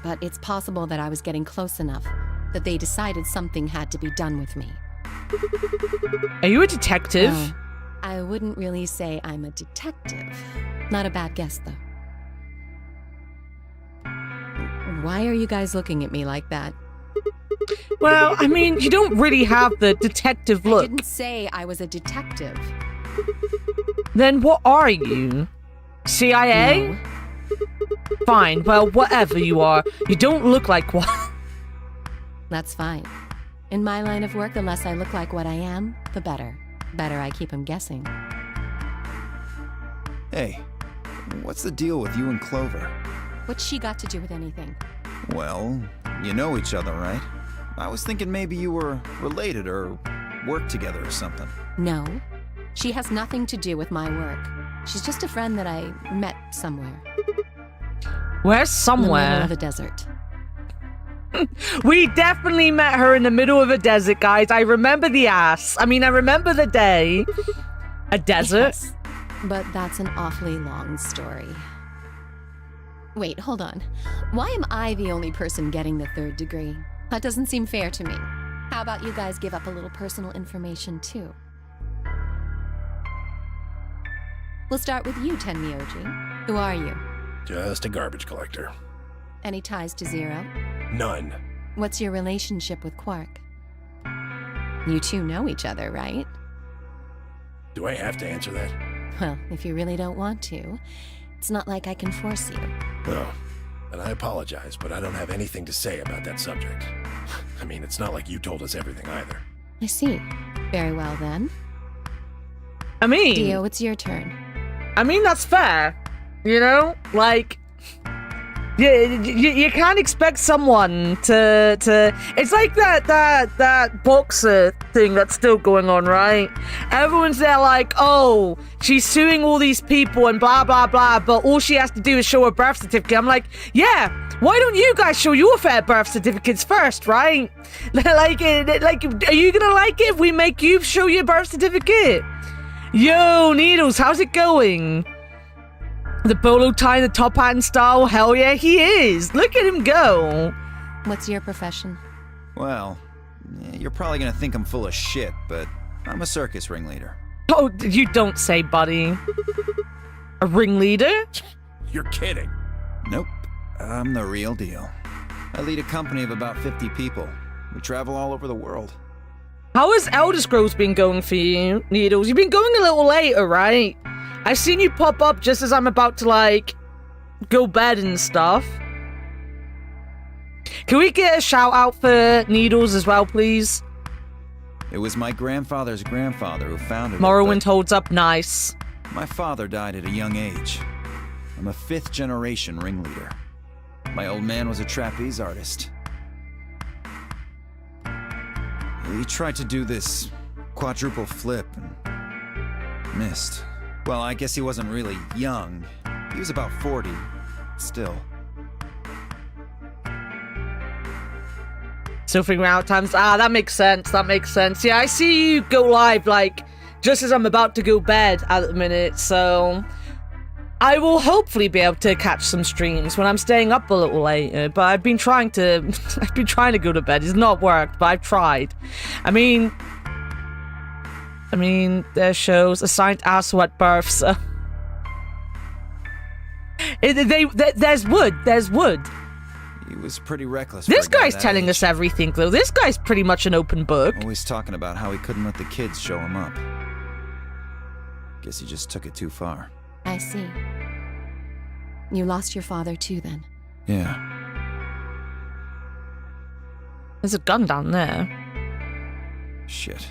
But it's possible that I was getting close enough that they decided something had to be done with me. Are you a detective? No, I wouldn't really say I'm a detective. Not a bad guess, though. Why are you guys looking at me like that? Well, I mean, you don't really have the detective look. I didn't say I was a detective. Then what are you? CIA? No. Fine, well, whatever you are, you don't look like one. That's fine. In my line of work, the less I look like what I am, the better. Better I keep them guessing. Hey, what's the deal with you and Clover? What's she got to do with anything? Well, you know each other, right? I was thinking maybe you were related or worked together or something. No. She has nothing to do with my work. She's just a friend that I met somewhere. Where's somewhere? In the middle of the desert. We definitely met her in the middle of a desert, guys. I remember the ass. I mean, I remember the day. A desert? Yes, but that's an awfully long story. Wait, hold on. Why am I the only person getting the 3rd degree? That doesn't seem fair to me. How about you guys give up a little personal information, too? We'll start with you, Tenmyoji. Who are you? Just a garbage collector. Any ties to Zero? None. What's your relationship with Quark? You two know each other, right? Do I have to answer that? Well, if you really don't want to, it's not like I can force you. No. and I apologize, but I don't have anything to say about that subject. I mean, it's not like you told us everything either. I see. Very well then. I mean... Dio, it's your turn. I mean, that's fair. You know? Like... You can't expect someone to it's like that boxer thing that's still going on, right? Everyone's there like, oh, she's suing all these people and blah blah blah, but all she has to do is show her birth certificate. I'm like, yeah, why don't you guys show your fair birth certificates first, right? like, are you gonna like it if we make you show your birth certificate? Yo, Needles, how's it going? The bolo tie and the top hat and style, hell yeah, he is. Look at him go. What's your profession? Well, you're probably gonna think I'm full of shit, but I'm a circus ringleader. Oh, you don't say, buddy. A ringleader? You're kidding. Nope, I'm the real deal. I lead a company of about 50 people. We travel all over the world. How has Elder Scrolls been going for you, Needles? You've been going a little later, right? I've seen you pop up just as I'm about to, like, go bed and stuff. Can we get a shout out for Needles as well, please? It was my grandfather's grandfather who founded Morrowind it, holds up nice. My father died at a young age. I'm a 5th generation ringleader. My old man was a trapeze artist. He tried to do this quadruple flip and missed. Well, I guess he wasn't really young. He was about 40, still. Still figuring out times. Ah, that makes sense. That makes sense. Yeah, I see you go live, like, just as I'm about to go bed at the minute, so... I will hopefully be able to catch some streams when I'm staying up a little later, but I've been trying to... I've been trying to go to bed. It's not worked, but I've tried. I mean, there's shows assigned asshole at birth, so... There's wood. There's wood. He was pretty reckless. This guy's telling us everything, though. This guy's pretty much an open book. Always talking about how he couldn't let the kids show him up. Guess he just took it too far. I see. You lost your father too, then? Yeah. There's a gun down there. Shit.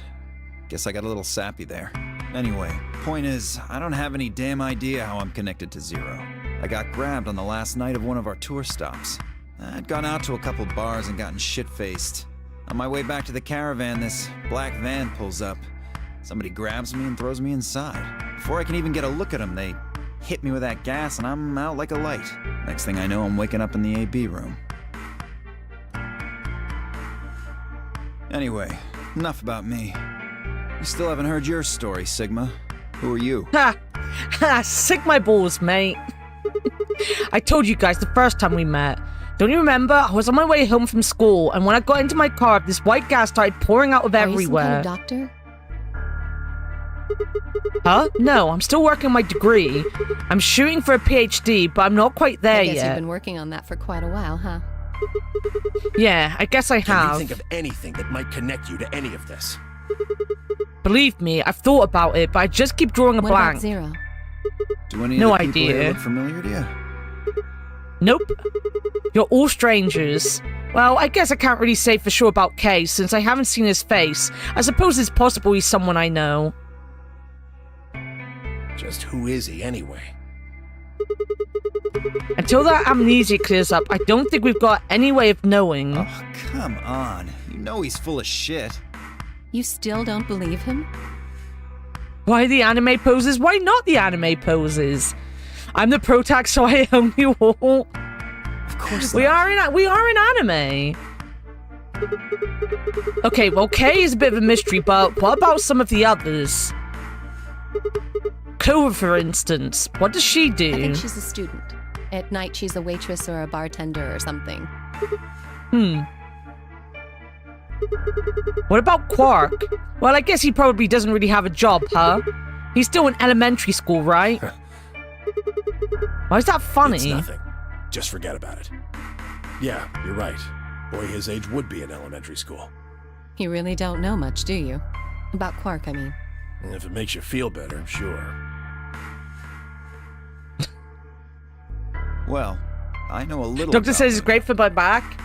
Guess I got a little sappy there. Anyway, point is, I don't have any damn idea how I'm connected to Zero. I got grabbed on the last night of one of our tour stops. I'd gone out to a couple bars and gotten shit-faced. On my way back to the caravan, this black van pulls up. Somebody grabs me and throws me inside. Before I can even get a look at them, they hit me with that gas and I'm out like a light. Next thing I know, I'm waking up in the AB room. Anyway, enough about me. You still haven't heard your story, Sigma. Who are you? Ha! Ha! Sick my balls, mate. I told you guys the first time we met. Don't you remember? I was on my way home from school, and when I got into my car, this white gas started pouring out of everywhere. Are you some kind of doctor? Huh? No, I'm still working on my degree. I'm shooting for a PhD, but I'm not quite there I guess yet. You've been working on that for quite a while, huh? Yeah, I guess I have. Can you think of anything that might connect you to any of this? Believe me, I've thought about it, but I just keep drawing a what blank. About Zero? Do any no of the people idea. here look familiar to you? Nope. You're all strangers. Well, I guess I can't really say for sure about Kay, since I haven't seen his face. I suppose it's possible he's someone I know. Just who is he, anyway? Until that amnesia clears up, I don't think we've got any way of knowing. Oh, come on. You know he's full of shit. You still don't believe him? Why the anime poses? Why not the anime poses? I'm the protag, so I own you all. Of course we are in anime. Okay, well, Kay is a bit of a mystery, but what about some of the others? Clover, for instance. What does she do? I think she's a student. At night, she's a waitress or a bartender or something. What about Quark? Well, I guess he probably doesn't really have a job, huh? He's still in elementary school, right? Why is that funny? It's nothing. Just forget about it. Yeah, you're right. Boy his age would be in elementary school. You really don't know much, do you? About Quark, I mean. And if it makes you feel better, sure. Well, I know a little. Doctor says it's great for my back.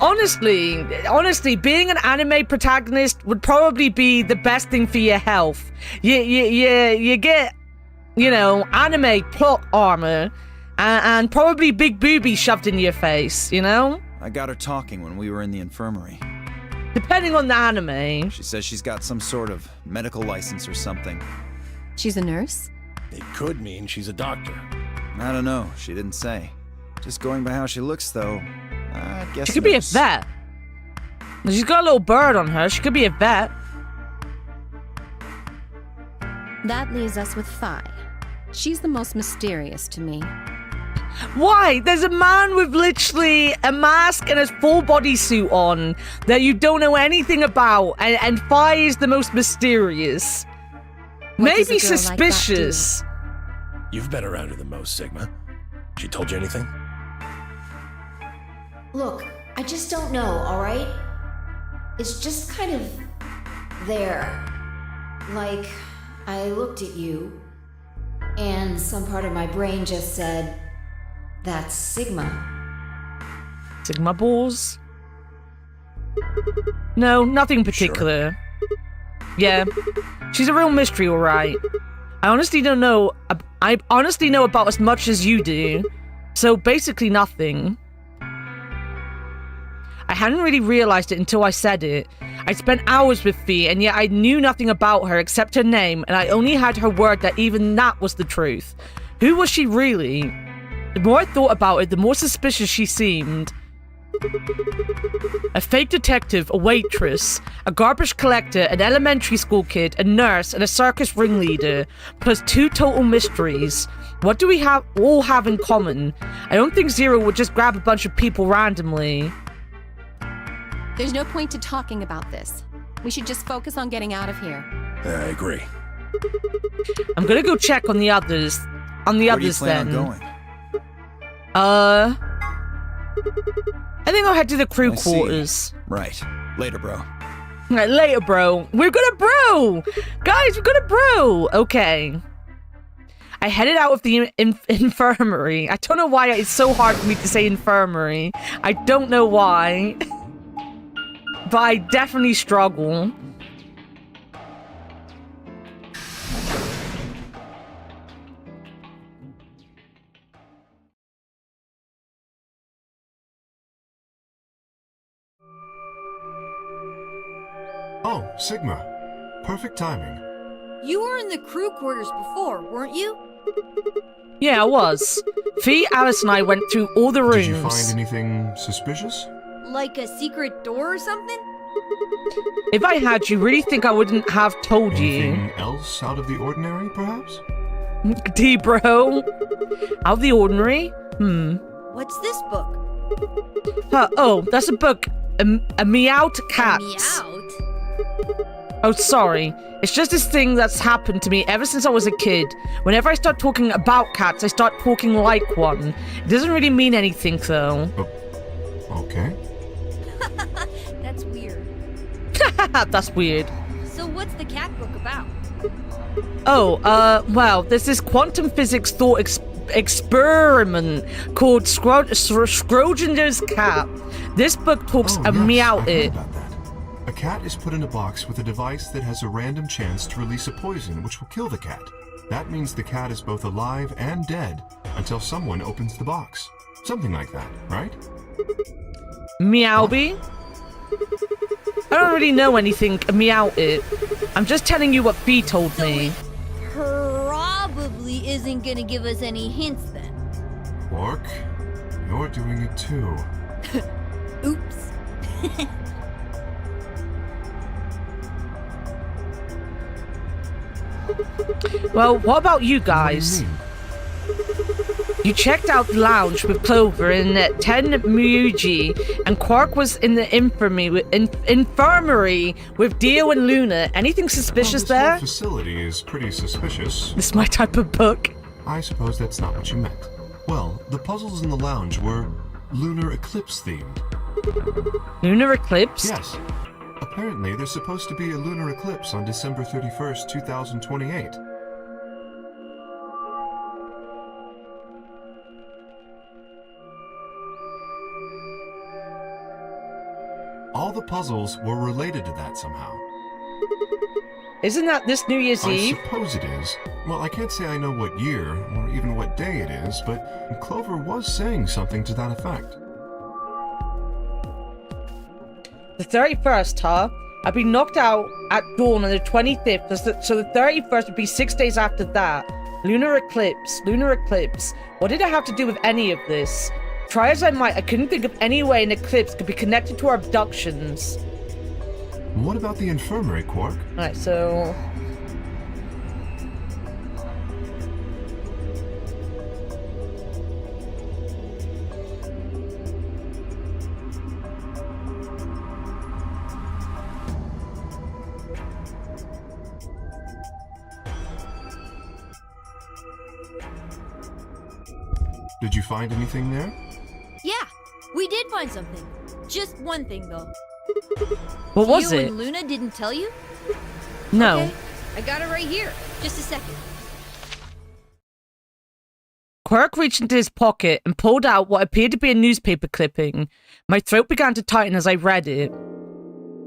Honestly, being an anime protagonist would probably be the best thing for your health. You get, anime plot armor and probably big boobies shoved in your face, I got her talking when we were in the infirmary. Depending on the anime. She says she's got some sort of medical license or something. She's a nurse? It could mean she's a doctor. I don't know. She didn't say. Just going by how she looks, though, I guess She could be a vet. She's got a little bird on her. She could be a vet. That leaves us with Phi. She's the most mysterious to me. Why? There's a man with literally a mask and a full bodysuit on that you don't know anything about, and Phi is the most mysterious. Maybe suspicious. You've been around her the most, Sigma. She told you anything? Look, I just don't know, alright? It's just kind of there. Like, I looked at you, and some part of my brain just said, that's Sigma. Sigma balls? No, nothing particular. Sure. Yeah, she's a real mystery, alright. I honestly don't know. I honestly know about as much as you do. So basically nothing. I hadn't really realized it until I said it. I spent hours with Fee, and yet I knew nothing about her except her name, and I only had her word that even that was the truth. Who was she really? The more I thought about it, the more suspicious she seemed. A fake detective, a waitress, a garbage collector, an elementary school kid, a nurse, and a circus ringleader, plus 2 total mysteries. What do we all have in common? I don't think Zero would just grab a bunch of people randomly. There's no point to talking about this. We should just focus on getting out of here. I agree. I'm gonna go check on the others. On the others then. Where do you plan on going? I think I'll head to the crew quarters. Right. Later, bro. Right, later, bro. We're gonna brew! Guys, we're gonna brew! Okay. I headed out of the infirmary. I don't know why it's so hard for me to say infirmary. I don't know why. But I definitely struggle. Oh, Sigma. Perfect timing. You were in the crew quarters before, weren't you? Yeah, I was. Fee, Alice, and I went through all the rooms. Did you find anything suspicious? Like a secret door or something? If I had, you really think I wouldn't have told Anything else out of the ordinary, perhaps? D, bro. Out of the ordinary? What's this book? Oh, that's a book. A Meowt Cat. Meowt? Oh, sorry. It's just this thing that's happened to me ever since I was a kid. Whenever I start talking about cats, I start talking like one. It doesn't really mean anything, though. Okay. That's weird. That's weird. So what's the cat book about? Oh, well, there's this quantum physics thought experiment called Schrodinger's cat. This book talks about it. A cat is put in a box with a device that has a random chance to release a poison which will kill the cat. That means the cat is both alive and dead until someone opens the box. Something like that, right? Meowby? I don't really know anything about it. I'm just telling you what Fee told me. Probably isn't gonna give us any hints then. Quark, you're doing it too. Oops. Well, what about you guys? You checked out the lounge with Clover and 10 Muji, and Quark was in the infirmary with Dio and Luna. Anything suspicious there? This facility is pretty suspicious. This is my type of book. I suppose that's not what you meant. Well, the puzzles in the lounge were lunar eclipse themed. Lunar eclipse? Yes. Apparently, there's supposed to be a lunar eclipse on December 31st, 2028. all the puzzles were related to that somehow. Isn't that this New Year's Eve? I suppose it is. Well, I can't say I know what year or even what day it is, but Clover was saying something to that effect. The 31st, huh? I'd be knocked out at dawn on the 25th, so the 31st would be 6 days after that. Lunar eclipse, lunar eclipse. What did I have to do with any of this? Try as I might, I couldn't think of any way an eclipse could be connected to our abductions. What about the infirmary, Quark? Alright, so... Did you find anything there? Yeah, we did find something. Just one thing, though. What was you it? and Luna didn't tell you? No. Okay, I got it right here. Just a second. Quirk reached into his pocket and pulled out what appeared to be a newspaper clipping. My throat began to tighten as I read it.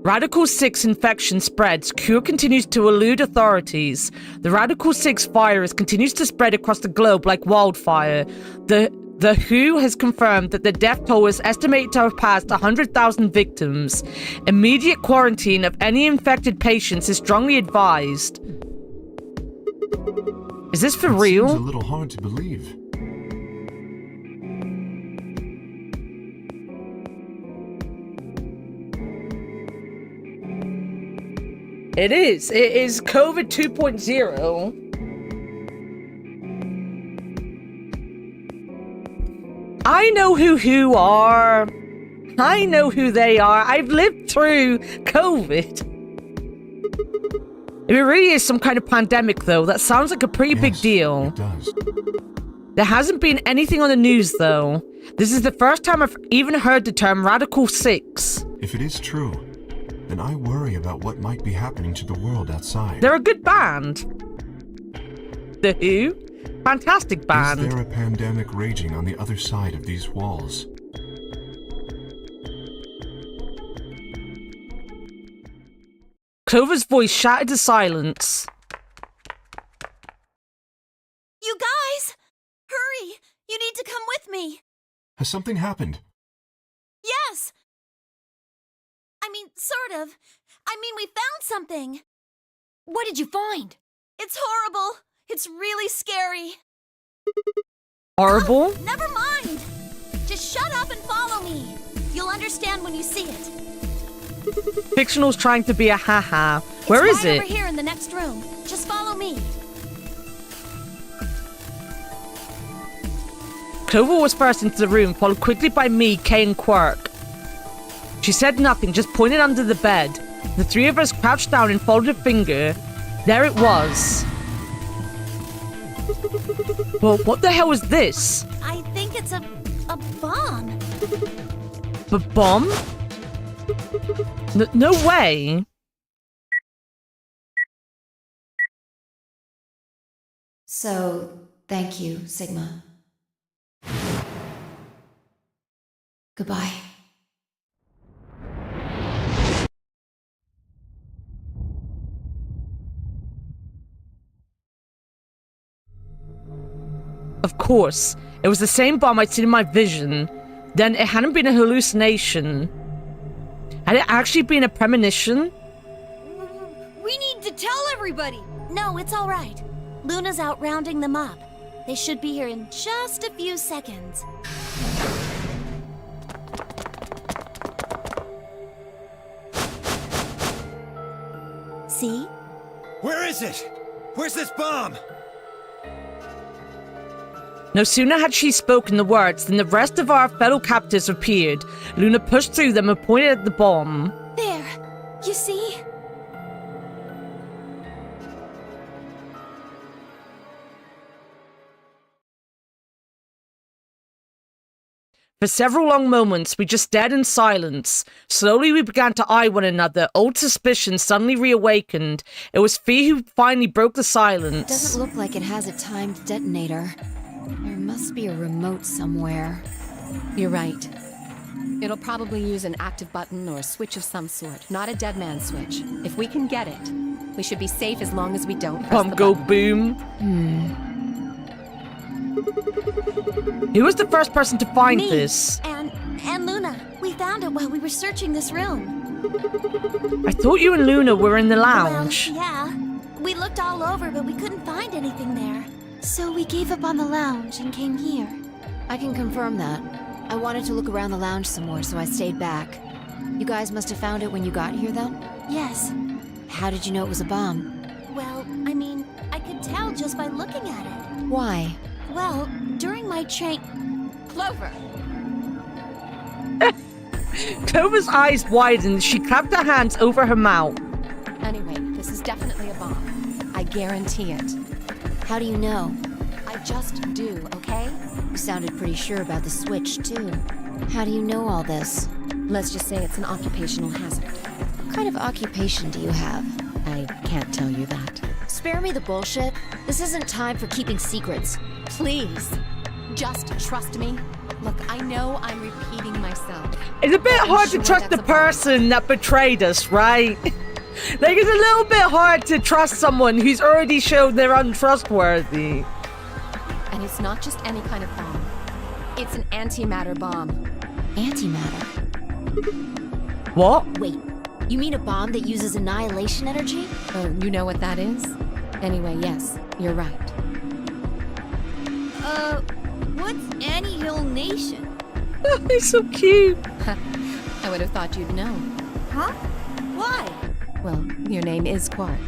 Radical 6 infection spreads. Cure continues to elude authorities. The Radical 6 virus continues to spread across the globe like wildfire. The WHO has confirmed that the death toll is estimated to have passed 100,000 victims. Immediate quarantine of any infected patients is strongly advised. Is this for real? Seems a little hard to believe. It is. It is COVID 2.0. I know who are. I know who they are. I've lived through COVID. If it really is some kind of pandemic, though, that sounds like a pretty big deal. It does. There hasn't been anything on the news, though. This is the first time I've even heard the term Radical 6. If it is true, then I worry about what might be happening to the world outside. They're a good band. The Who? Fantastic band. Is there a pandemic raging on the other side of these walls? Clover's voice shattered to silence. You guys! Hurry! You need to come with me! Has something happened? Yes! I mean, sort of. I mean, we found something. What did you find? It's horrible. It's really scary. Horrible? Oh, never mind. Just shut up and follow me. You'll understand when you see it. Fictional's trying to be a haha. Where is It's it? right over here in the next room. Just follow me. Clover was first into the room, followed quickly by me, Kay, and Quirk. She said nothing, just pointed under the bed. The three of us crouched down and folded a finger. There it was. Well, what the hell is this? I think it's a bomb. A bomb? No way. So, thank you, Sigma. Goodbye. Of course, it was the same bomb I'd seen in my vision. Then it hadn't been a hallucination. Had it actually been a premonition? We need to tell everybody! No, it's all right. Luna's out rounding them up. They should be here in just a few seconds. See? Where is it? Where's this bomb? No sooner had she spoken the words than the rest of our fellow captives appeared. Luna pushed through them and pointed at the bomb. There. You see? For several long moments, we just stared in silence. Slowly, we began to eye one another. Old suspicion suddenly reawakened. It was Fee who finally broke the silence. Doesn't look like it has a timed detonator. There must be a remote somewhere. You're right. It'll probably use an active button or a switch of some sort, not a dead man switch. If we can get it, we should be safe as long as we don't press Pump the go button. boom. Who was the first person to find Me this? and Luna. We found it while we were searching this room. I thought you and Luna were in the lounge. Well, yeah. We looked all over, but we couldn't find anything there. So we gave up on the lounge and came here. I can confirm that. I wanted to look around the lounge some more, so I stayed back. You guys must have found it when you got here, then? Yes. How did you know it was a bomb? Well, I mean, I could tell just by looking at it. Why? Well, during my Clover! Clover's eyes widened. She clapped her hands over her mouth. Anyway, this is definitely a bomb. I guarantee it. How do you know? I just do, okay? You sounded pretty sure about the switch, too. How do you know all this? Let's just say it's an occupational hazard. What kind of occupation do you have? I can't tell you that. Spare me the bullshit. This isn't time for keeping secrets. Please, just trust me. Look, I know I'm repeating myself. It's a bit hard to trust the person that betrayed us, right? Like, it's a little bit hard to trust someone who's already shown they're untrustworthy. And it's not just any kind of bomb. It's an antimatter bomb. Antimatter? What? Wait, you mean a bomb that uses annihilation energy? Oh, you know what that is? Anyway, yes, you're right. What's Anyhill Nation? He's so cute. I would have thought you'd know. Huh? Why? Well, your name is Quark.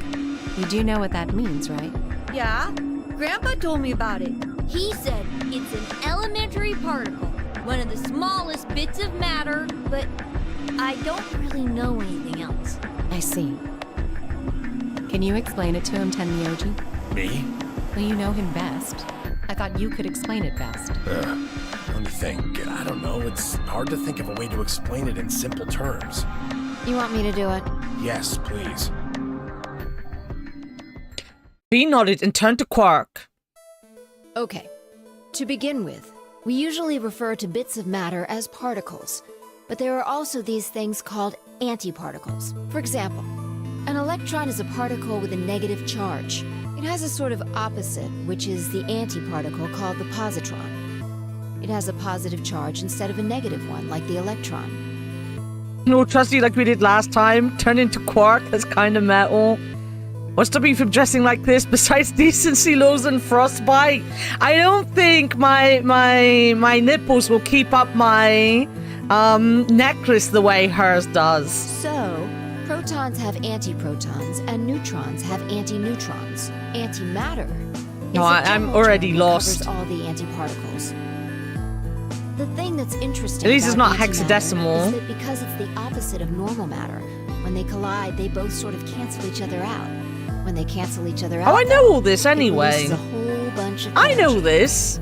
You do know what that means, right? Yeah, Grandpa told me about it. He said it's an elementary particle, one of the smallest bits of matter, but I don't really know anything else. I see. Can you explain it to him, Tenmyoji? Me? Well, you know him best. I thought you could explain it best. Let me think. I don't know. It's hard to think of a way to explain it in simple terms. You want me to do it? Yes, please. B nodded and turned to Quark. Okay. To begin with, we usually refer to bits of matter as particles, but there are also these things called antiparticles. For example, an electron is a particle with a negative charge. It has a sort of opposite, which is the antiparticle called the positron. It has a positive charge instead of a negative one, like the electron. No, trusty like we did last time. Turn into Quark. That's kind of metal. What's to be from dressing like this besides decency, lows, and frostbite? I don't think my nipples will keep up my necklace the way hers does. So, protons have antiprotons, and neutrons have antineutrons. Antimatter. No, I'm already lost. Covers all the antiparticles. The thing that's interesting At least it's about not antimatter hexadecimal. is that because it's the opposite of normal matter, when they collide, they both sort of cancel each other out. When they cancel each other out, Oh, I know all this anyway. it releases a whole bunch of I know energy. this.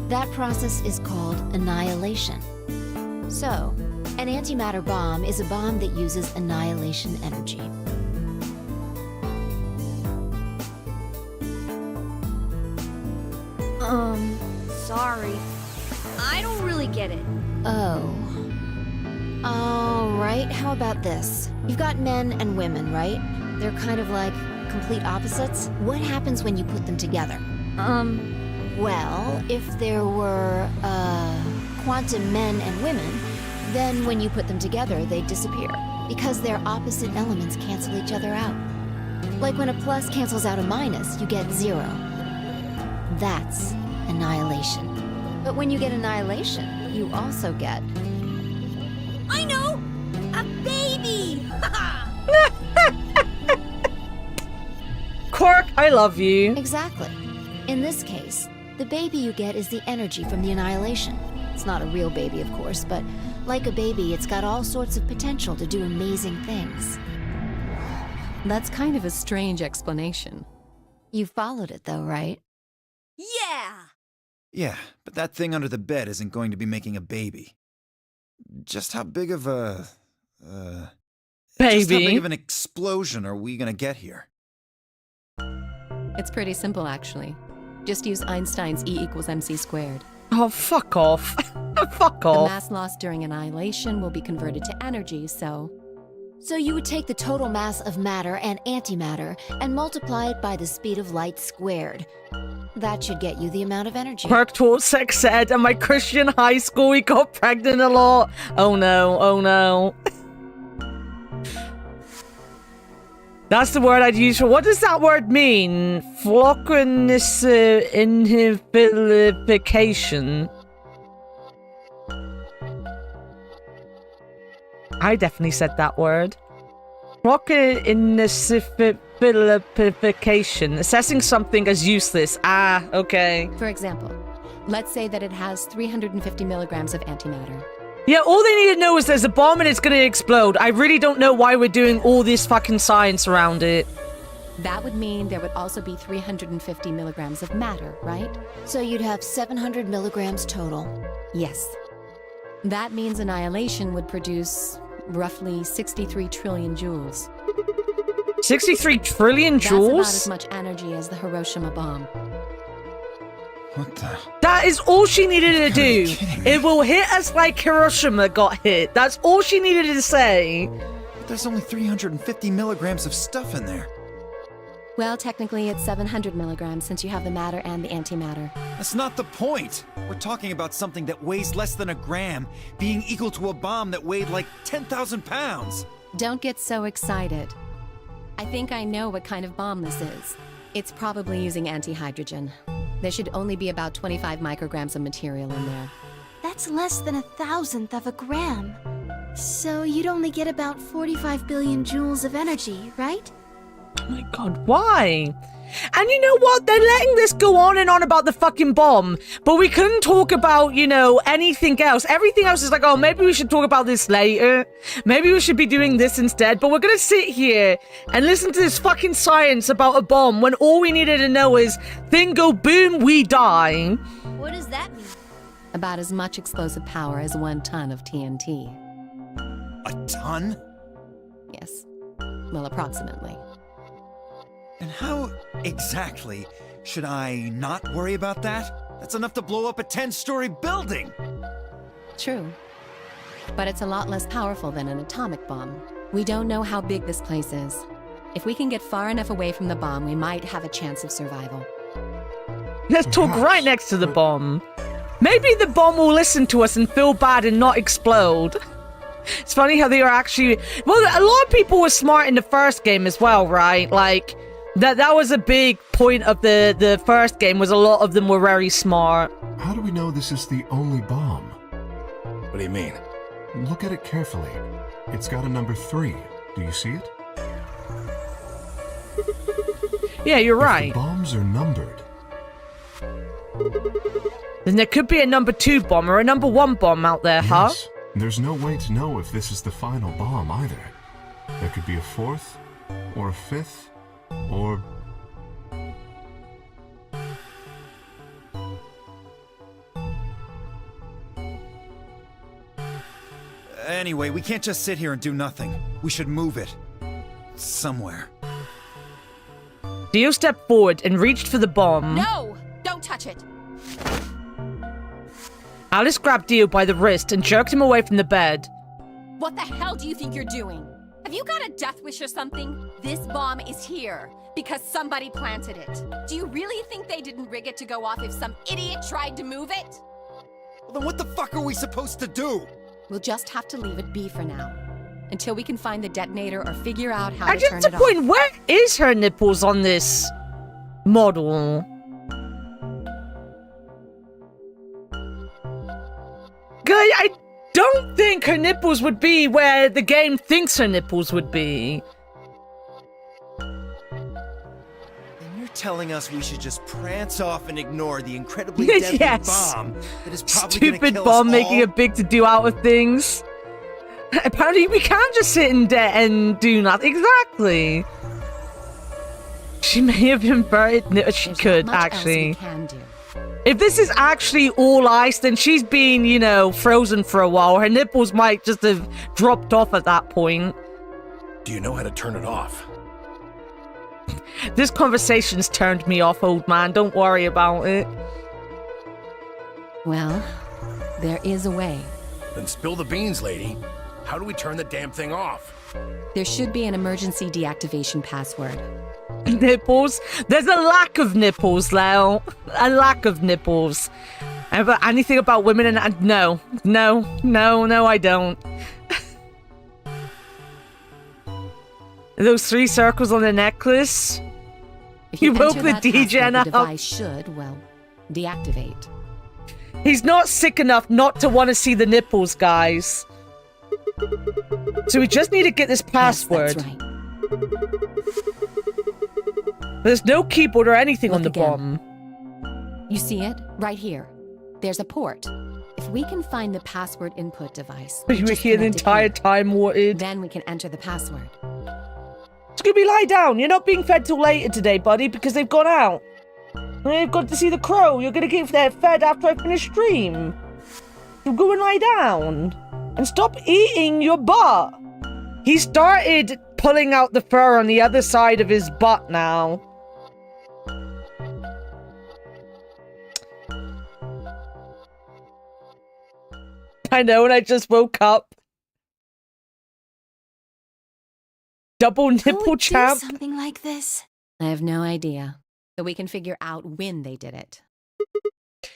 That process is called annihilation. So, an antimatter bomb is a bomb that uses annihilation energy. Sorry. I don't really get it. Oh. Alright, how about this? You've got men and women, right? They're kind of like complete opposites. What happens when you put them together? Well, if there were, quantum men and women, then when you put them together, they'd disappear. Because their opposite elements cancel each other out. Like when a plus cancels out a minus, you get 0. That's annihilation. But when you get annihilation, you also get... I know! A baby! Quark, I love you. Exactly. In this case, the baby you get is the energy from the annihilation. It's not a real baby, of course, but like a baby, it's got all sorts of potential to do amazing things. That's kind of a strange explanation. You followed it, though, right? Yeah! Yeah, but that thing under the bed isn't going to be making a baby. Just how big of a... Just how big Baby. of an explosion are we gonna get here? It's pretty simple, actually. Just use Einstein's E equals mc squared. Oh, fuck off. Fuck The off. mass lost during annihilation will be converted to energy, so... So you would take the total mass of matter and antimatter and multiply it by the speed of light squared. That should get you the amount of energy. Worked towards sex ed and my Christian high school, we got pregnant a lot. Oh no, oh no. That's the word I'd use for... What does that word mean? Flockiness inhibilification. I definitely said that word. Flockinessification. Assessing something as useless. Ah, okay. For example, let's say that it has 350 milligrams of antimatter. Yeah, all they need to know is there's a bomb and it's gonna explode. I really don't know why we're doing all this fucking science around it. That would mean there would also be 350 milligrams of matter, right? So you'd have 700 milligrams total. Yes. That means annihilation would produce roughly 63 trillion joules. 63 trillion joules? That's about as much energy as the Hiroshima bomb. What the? That is all she needed to do. It will hit us like Hiroshima got hit. That's all she needed to say. But there's only 350 milligrams of stuff in there. Well, technically it's 700 milligrams since you have the matter and the antimatter. That's not the point. We're talking about something that weighs less than a gram, being equal to a bomb that weighed like 10,000 pounds. Don't get so excited. I think I know what kind of bomb this is. It's probably using antihydrogen. There should only be about 25 micrograms of material in there. That's less than 1,000th of a gram. So you'd only get about 45 billion joules of energy, right? Oh my god, why? And you know what? They're letting this go on and on about the fucking bomb, but we couldn't talk about, you know, anything else. Everything else is like, oh, maybe we should talk about this later. Maybe we should be doing this instead, but we're gonna sit here and listen to this fucking science about a bomb when all we needed to know is thing go boom, we die. What does that mean? About as much explosive power as 1 ton of TNT. A ton? Yes. Well, approximately. And how exactly should I not worry about that? That's enough to blow up a 10-story building! True. But it's a lot less powerful than an atomic bomb. We don't know how big this place is. If we can get far enough away from the bomb, we might have a chance of survival. Let's talk right next to the bomb. Maybe the bomb will listen to us and feel bad and not explode. It's funny how they are actually... Well, a lot of people were smart in the first game as well, right? Like... That was a big point of the first game, was a lot of them were very smart. How do we know this is the only bomb? What do you mean? Look at it carefully. It's got a number 3. Do you see it? Yeah, you're right. If the bombs are numbered. Then there could be a number 2 bomb or a number 1 bomb out there, huh? Yes. There's no way to know if this is the final bomb either. There could be a 4th, or a 5th, or... Anyway, we can't just sit here and do nothing. We should move it. Somewhere. Dio stepped forward and reached for the bomb. No! Don't touch it! Alice grabbed Dio by the wrist and jerked him away from the bed. What the hell do you think you're doing? Have you got a death wish or something? This bomb is here because somebody planted it. Do you really think they didn't rig it to go off if some idiot tried to move it? Well, then what the fuck are we supposed to do? We'll just have to leave it be for now. Until we can find the detonator or figure out how And to turn just it a off. point, where is her nipples on this model? I don't think her nipples would be where the game thinks her nipples would be. And you're telling us we should just prance off and ignore the incredibly deadly Yes. bomb that is probably Stupid gonna kill bomb us making all? a big to-do out of things. Apparently we can't just sit in debt and do nothing. Exactly. She may have inverted... No, she There's could, not much actually. else we can do. If this is actually all ice, then she's been, you know, frozen for a while. Her nipples might just have dropped off at that point. Do you know how to turn it off? This conversation's turned me off, old man. Don't worry about it. Well, there is a way. Then spill the beans, lady. How do we turn the damn thing off? There should be an emergency deactivation password. Nipples? There's a lack of nipples, Leo. A lack of nipples. Anything about women and no, I don't. Those 3 circles on the necklace. If you woke enter the that DJ password, up. the device should, well, deactivate. He's not sick enough not to want to see the nipples, guys. So we just need to get this password. Yes, that's right. There's no keyboard or anything on the again. bottom. You see it? Right here. There's a port. If we can find the password input device... You were here the entire time, Morted. Then we can enter the password. Scooby, lie down. You're not being fed till later today, buddy, because they've gone out. They've got to see the crow. You're going to get fed after I finish stream. So go and lie down. And stop eating your butt. He started pulling out the fur on the other side of his butt now. I know, and I just woke up. Double nipple champ. Something like this. I have no idea. But we can figure out when they did it.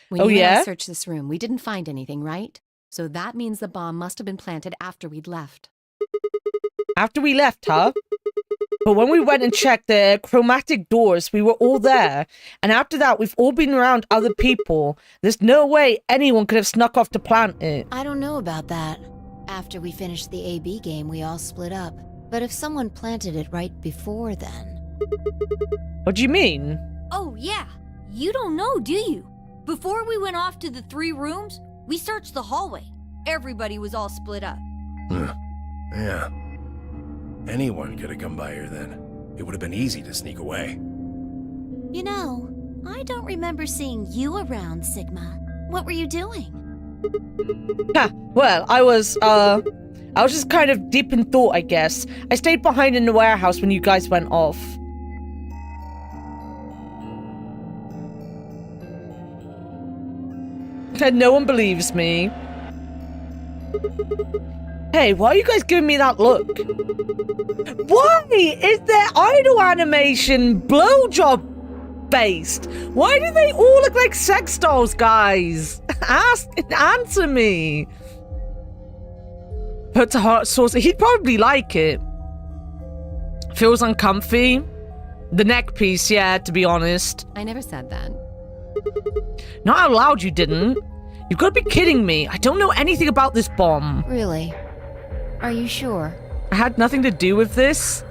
When Oh, you and yeah? I searched this room, we didn't find anything, right? So that means the bomb must have been planted after we'd left. After we left, huh? But when we went and checked the chromatic doors, we were all there. And after that, we've all been around other people. There's no way anyone could have snuck off to plant it. I don't know about that. After we finished the AB game, we all split up. But if someone planted it right before then... What do you mean? Oh, yeah. You don't know, do you? Before we went off to the 3 rooms, we searched the hallway. Everybody was all split up. Yeah. Anyone could have come by here then. It would have been easy to sneak away. You know, I don't remember seeing you around, Sigma. What were you doing? Well, I was just kind of deep in thought, I guess. I stayed behind in the warehouse when you guys went off. And no one believes me. Hey, why are you guys giving me that look? Why is their idol animation blowjob based? Why do they all look like sex dolls, guys? Answer me. Put to heart sauce. He'd probably like it. Feels uncomfy. The neck piece, yeah, to be honest. I never said that. Not out loud, you didn't. You've got to be kidding me. I don't know anything about this bomb. Really? Are you sure? I had nothing to do with this.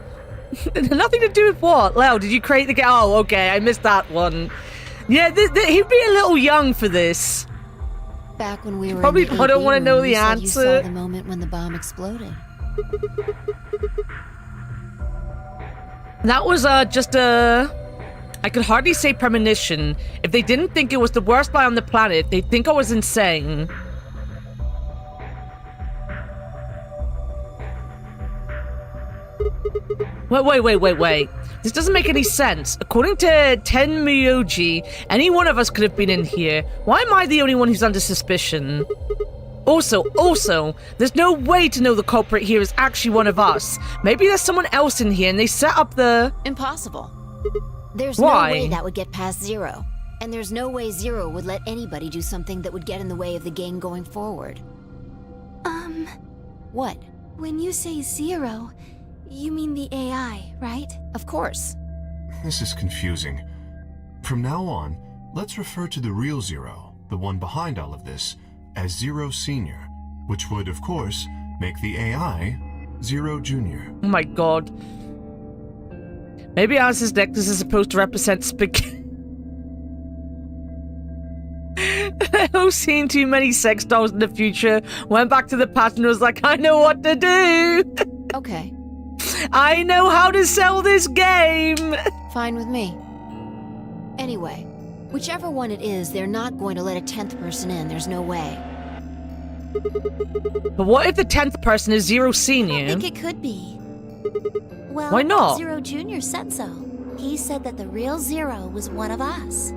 Nothing to do with what? Leo, did you create the game? Oh, okay, I missed that one. Yeah, he'd be a little young for this. Back when we were Probably in the I don't AB want to know room, the you said answer. You saw the moment when the bomb exploded. That was just a... I could hardly say premonition. If they didn't think it was the worst lie on the planet, they'd think I was insane. Wait. This doesn't make any sense. According to Ten Myoji, any one of us could have been in here. Why am I the only one who's under suspicion? Also, there's no way to know the culprit here is actually one of us. Maybe there's someone else in here and they set up the... Impossible. There's Why? no way that would get past Zero. And there's no way Zero would let anybody do something that would get in the way of the game going forward. What? When you say Zero, you mean the AI, right? Of course. This is confusing. From now on, let's refer to the real Zero, the one behind all of this, as Zero Senior, which would, of course, make the AI Zero Junior. Oh my god. Maybe Alice's necklace is supposed to represent spaghetti. I've seen too many sex dolls in the future. Went back to the past and was like, I know what to do. Okay. I know how to sell this game. Fine with me. Anyway, whichever one it is, they're not going to let a 10th person in. There's no way. But what if the 10th person is Zero Senior? I think it could be. Well, why not? Zero Junior said so. He said that the real Zero was one of us.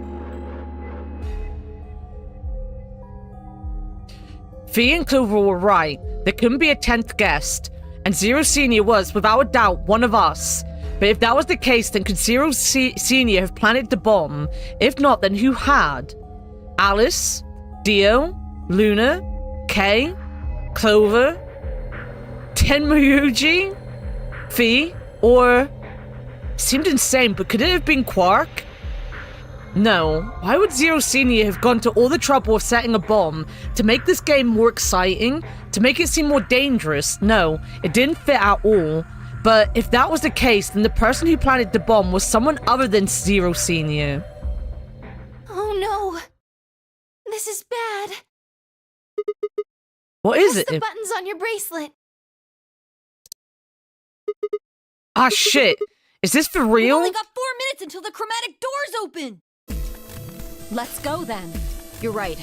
Fee and Clover were right. There couldn't be a 10th guest. And Zero Senior was, without a doubt, one of us. But if that was the case, then could Zero Senior have planted the bomb? If not, then who had? Alice? Dio? Luna? Kay? Clover? Tenmyuji? Fee? Or... Seemed insane, but could it have been Quark? No. Why would Zero Senior have gone to all the trouble of setting a bomb to make this game more exciting? To make it seem more dangerous? No, it didn't fit at all. But if that was the case, then the person who planted the bomb was someone other than Zero Senior. Oh no! This is bad. What is Press it? the buttons on your bracelet. Ah, shit. Is this for We real? only got 4 minutes until the chromatic doors open! Let's go then. You're right.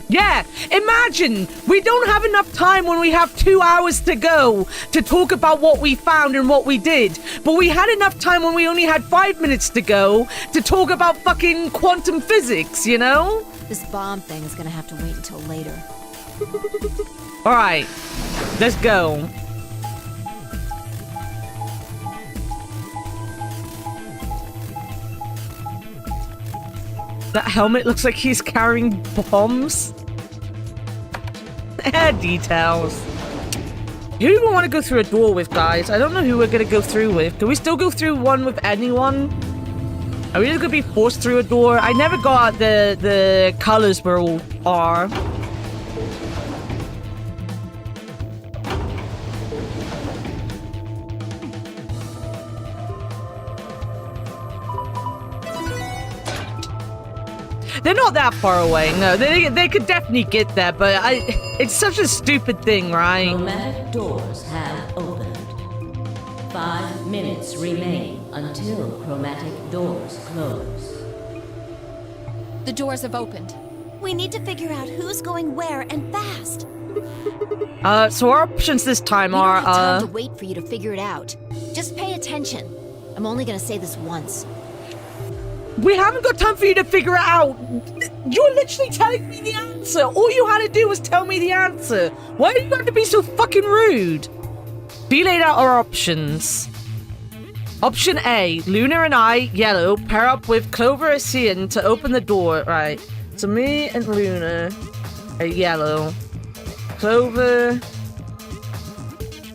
Yeah, imagine! We don't have enough time when we have 2 hours to go to talk about what we found and what we did. But we had enough time when we only had 5 minutes to go to talk about fucking quantum physics, you know? This bomb thing is gonna have to wait until later. Alright, let's go. That helmet looks like he's carrying bombs. Details. Who do we want to go through a door with, guys? I don't know who we're going to go through with. Can we still go through one with anyone? Are we just going to be forced through a door? I never got the colors where all are. They're not that far away. No, they could definitely get there, but it's such a stupid thing, right? Chromatic doors have opened. 5 minutes remain until chromatic doors close. The doors have opened. We need to figure out who's going where and fast. So our options this time We don't are, have time to wait for you to figure it out. Just pay attention. I'm only gonna say this once. We haven't got time for you to figure it out. You're literally telling me the answer. All you had to do was tell me the answer. Why do you have to be so fucking rude? Be laid out our options. Option A, Luna and I, yellow, pair up with Clover and Cian to open the door. Right. So me and Luna are yellow. Clover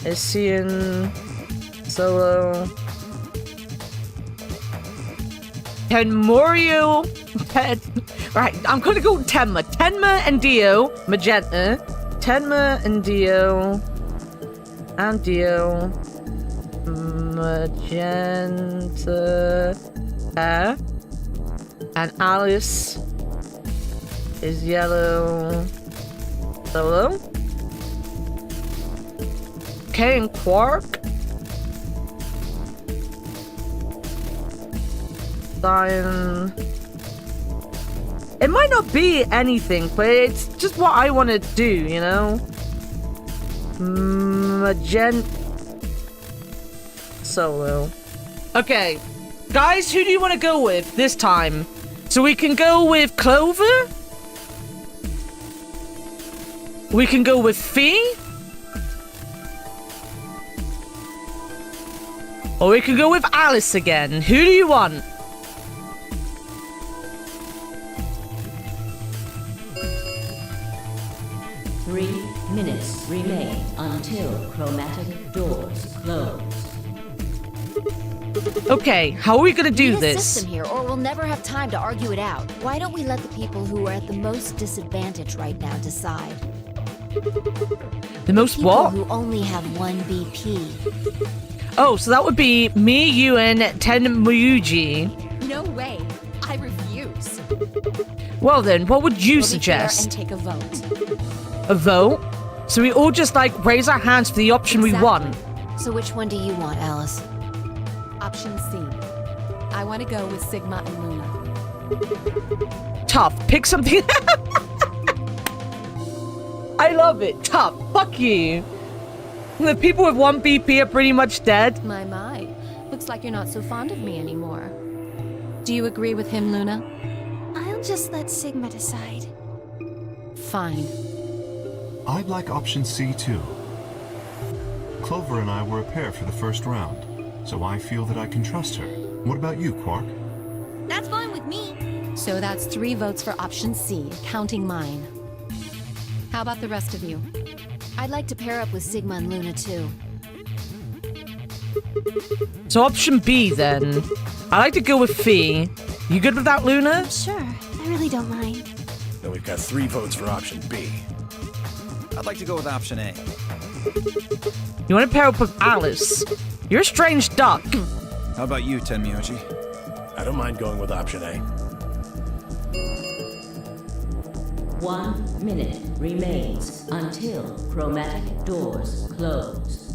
is Cian solo. Tenmorio. Right, I'm gonna go Tenma. Tenma and Dio. Magenta. Tenma and Dio. And Dio. Magenta. And Alice is yellow. Solo. Kay and Quark. Cyan. It might not be anything, but it's just what I want to do, you know? Magenta. Solo. Okay. Guys, who do you want to go with this time? So we can go with Clover? We can go with Fee? Or we can go with Alice again. Who do you want? Three minutes remain until chromatic doors close. Okay, how are we gonna do Need a this? system here, or we'll never have time to argue it out. Why don't we let the people who are at the most disadvantage right now decide? The most People what? who only have 1 BP. Oh, so that would be me, you, and Tenmyuji. No way. I refuse. Well then, what would you We'll be fair suggest? and take a vote. A vote? So we all just like raise our hands for the option we want. So which one do you want, Alice? Option C. I want to go with Sigma and Luna. Tough. Pick something. I love it. Tough. Fuck you. The people with 1 BP are pretty much dead. My. Looks like you're not so fond of me anymore. Do you agree with him, Luna? I'll just let Sigma decide. Fine. I'd like option C too. Clover and I were a pair for the first round, so I feel that I can trust her. What about you, Quark? That's fine with me. So that's 3 votes for option C, counting mine. How about the rest of you? I'd like to pair up with Sigma and Luna too. So option B then. I like to go with Fee. You good with that, Luna? Sure, I really don't mind. Then we've got 3 votes for option B. I'd like to go with option A. You want to pair up with Alice? You're a strange duck. How about you, Tenmyoji? I don't mind going with option A. 1 minute remains until chromatic doors close.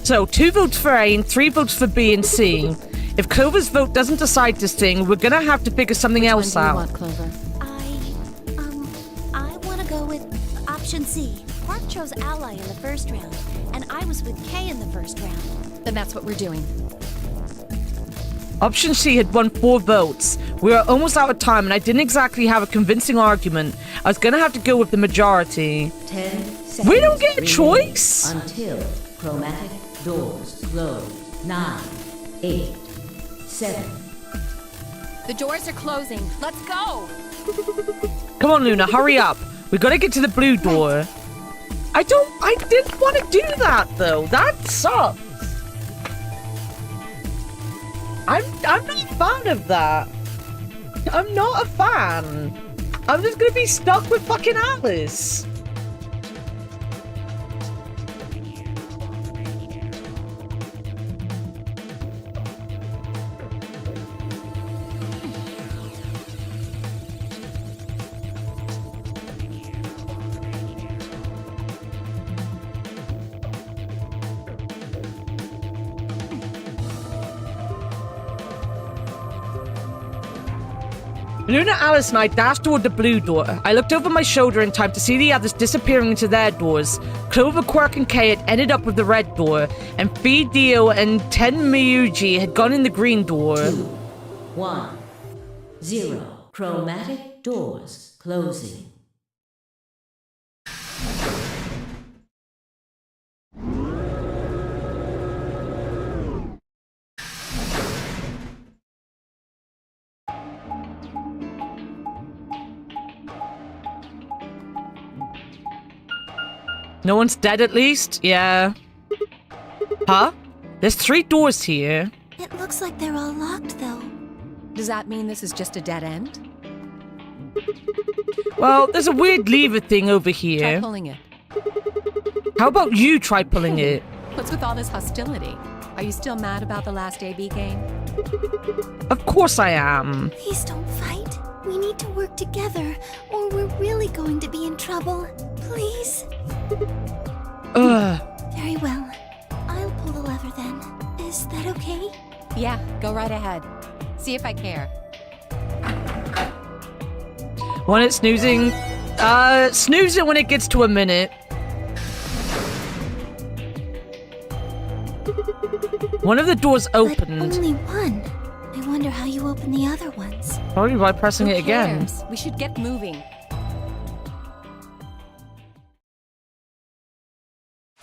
So 2 votes for A and 3 votes for B and C. If Clover's vote doesn't decide this thing, we're gonna have to figure something else out. What do you want, Clover? I want to go with option C. Quark chose Ally in the first round, and I was with Kay in the first round. Then that's what we're doing. Option C had won 4 votes. We were almost out of time and I didn't exactly have a convincing argument. I was gonna have to go with the majority. 10 seconds. We don't get a choice! Until chromatic doors close. 9, 8, 7. The doors are closing. Let's go! Come on, Luna, hurry up. We gotta get to the blue door. I didn't want to do that, though. That sucks. I'm not a fan of that. I'm not a fan. I'm just gonna be stuck with fucking Alice. Luna, Alice, and I dashed toward the blue door. I looked over my shoulder in time to see the others disappearing into their doors. Clover, Quark, and Kay had ended up with the red door, and Fee, Dio, and Tenmyuji had gone in the green door. 2, 1, 0. Chromatic doors closing. No one's dead at least? Yeah. Huh? There's 3 doors here. It looks like they're all locked, though. Does that mean this is just a dead end? Well, there's a weird lever thing over Try here. pulling it. How about you try pulling it? What's with all this hostility? Are you still mad about the last AB game? Of course I am. Please don't fight. We need to work together, or we're really going to be in trouble. Please? Ugh. Very well. I'll pull the lever then. Is that okay? Yeah, go right ahead. See if I care. When it's snoozing, snooze it when it gets to a minute. One of the doors opened. But only one. I wonder how you open the other ones. Probably by pressing Who it again. cares? We should get moving.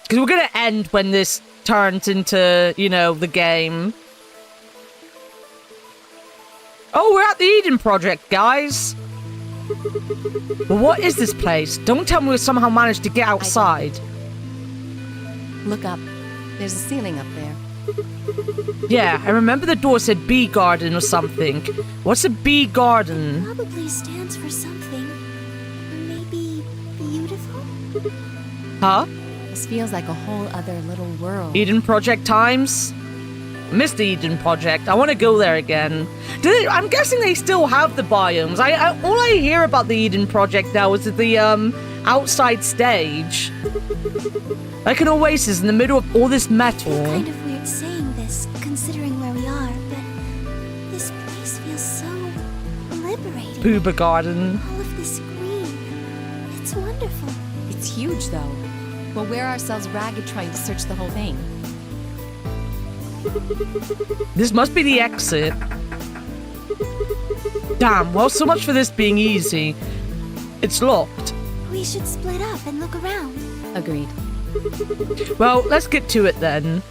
Because we're gonna end when this turns into, you know, the game. Oh, we're at the Eden Project, guys! But what is this place? Don't tell me we somehow managed to get outside. Look up. There's a ceiling up there. Yeah, I remember the door said Bee Garden or something. What's a Bee Garden? Probably stands for something. Maybe beautiful? Huh? This feels like a whole other little world. Eden Project times? I missed the Eden Project. I want to go there again. I'm guessing they still have the biomes. All I hear about the Eden Project now is the outside stage. Like an oasis in the middle of all this metal. It's kind of weird saying this, considering where we are, but this place feels so liberating. Pooba Garden. All of this green. It's wonderful. It's huge, though. We'll wear ourselves ragged trying to search the whole thing. This must be the exit. Damn, well, so much for this being easy. It's locked. We should split up and look around. Agreed. Well, let's get to it then.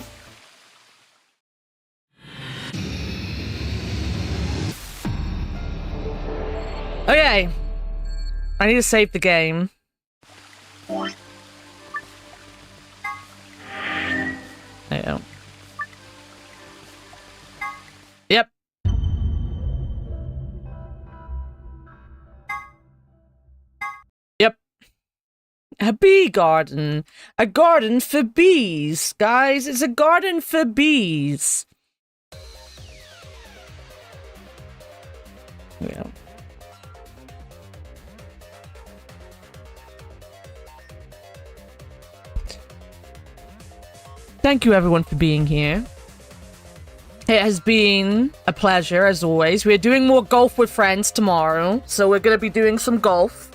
Okay. I need to save the game. There you go. Yep. Yep. A bee garden. A garden for bees. Guys, it's a garden for bees. There we go. Thank you everyone for being here. It has been a pleasure as always. We're doing more golf with friends tomorrow, so we're gonna be doing some golf.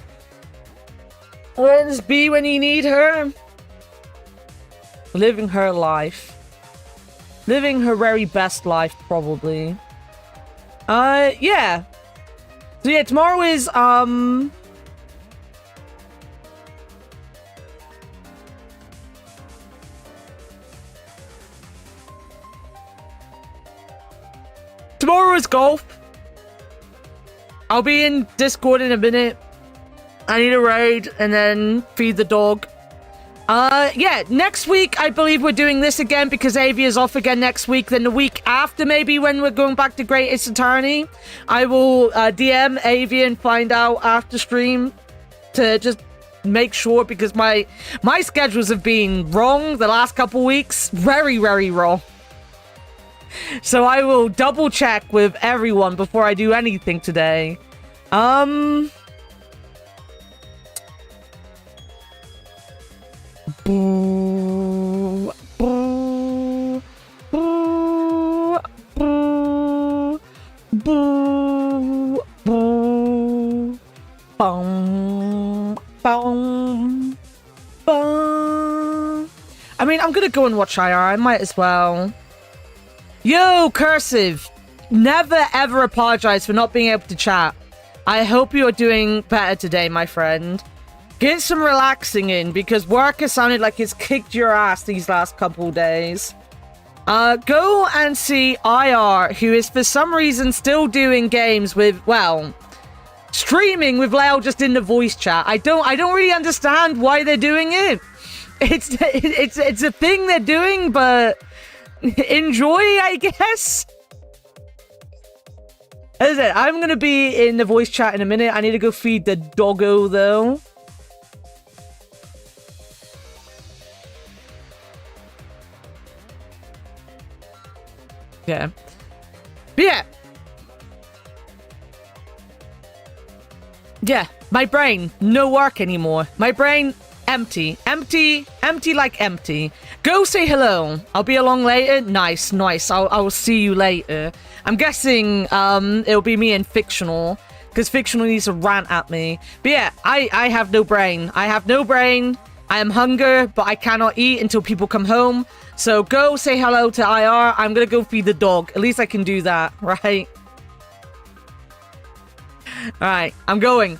Where's Bee when you need her? Living her life. Living her very best life, probably. Yeah. So yeah, tomorrow is, tomorrow is golf. I'll be in Discord in a minute. I need a raid and then feed the dog. Yeah, next week I believe we're doing this again because Avi is off again next week. Then the week after, maybe when we're going back to Greatest Attorney, I will DM Avi and find out after stream to just make sure, because my schedules have been wrong the last couple weeks. Very, very wrong. So I will double check with everyone before I do anything today. Boo, boo, boo, boo, boo, boo, bum, bum, bum. I mean, I'm gonna go and watch IR. I might as well. Yo, Cursive! Never ever apologize for not being able to chat. I hope you're doing better today, my friend. Get some relaxing in, because work has sounded like it's kicked your ass these last couple days. Go and see IR, who is for some reason still doing games with, well, streaming with Leo just in the voice chat. I don't really understand why they're doing it. It's a thing they're doing, but enjoy, I guess. As I said, I'm gonna be in the voice chat in a minute. I need to go feed the doggo though. Yeah. But yeah. Yeah, my brain, no work anymore. My brain, empty. Empty like empty. Go say hello. I'll be along later. Nice. I will see you later. I'm guessing it'll be me and Fictional, because Fictional needs to rant at me. But yeah, I have no brain. I am hunger, but I cannot eat until people come home. So go say hello to IR. I'm gonna go feed the dog. At least I can do that, right? Alright, I'm going.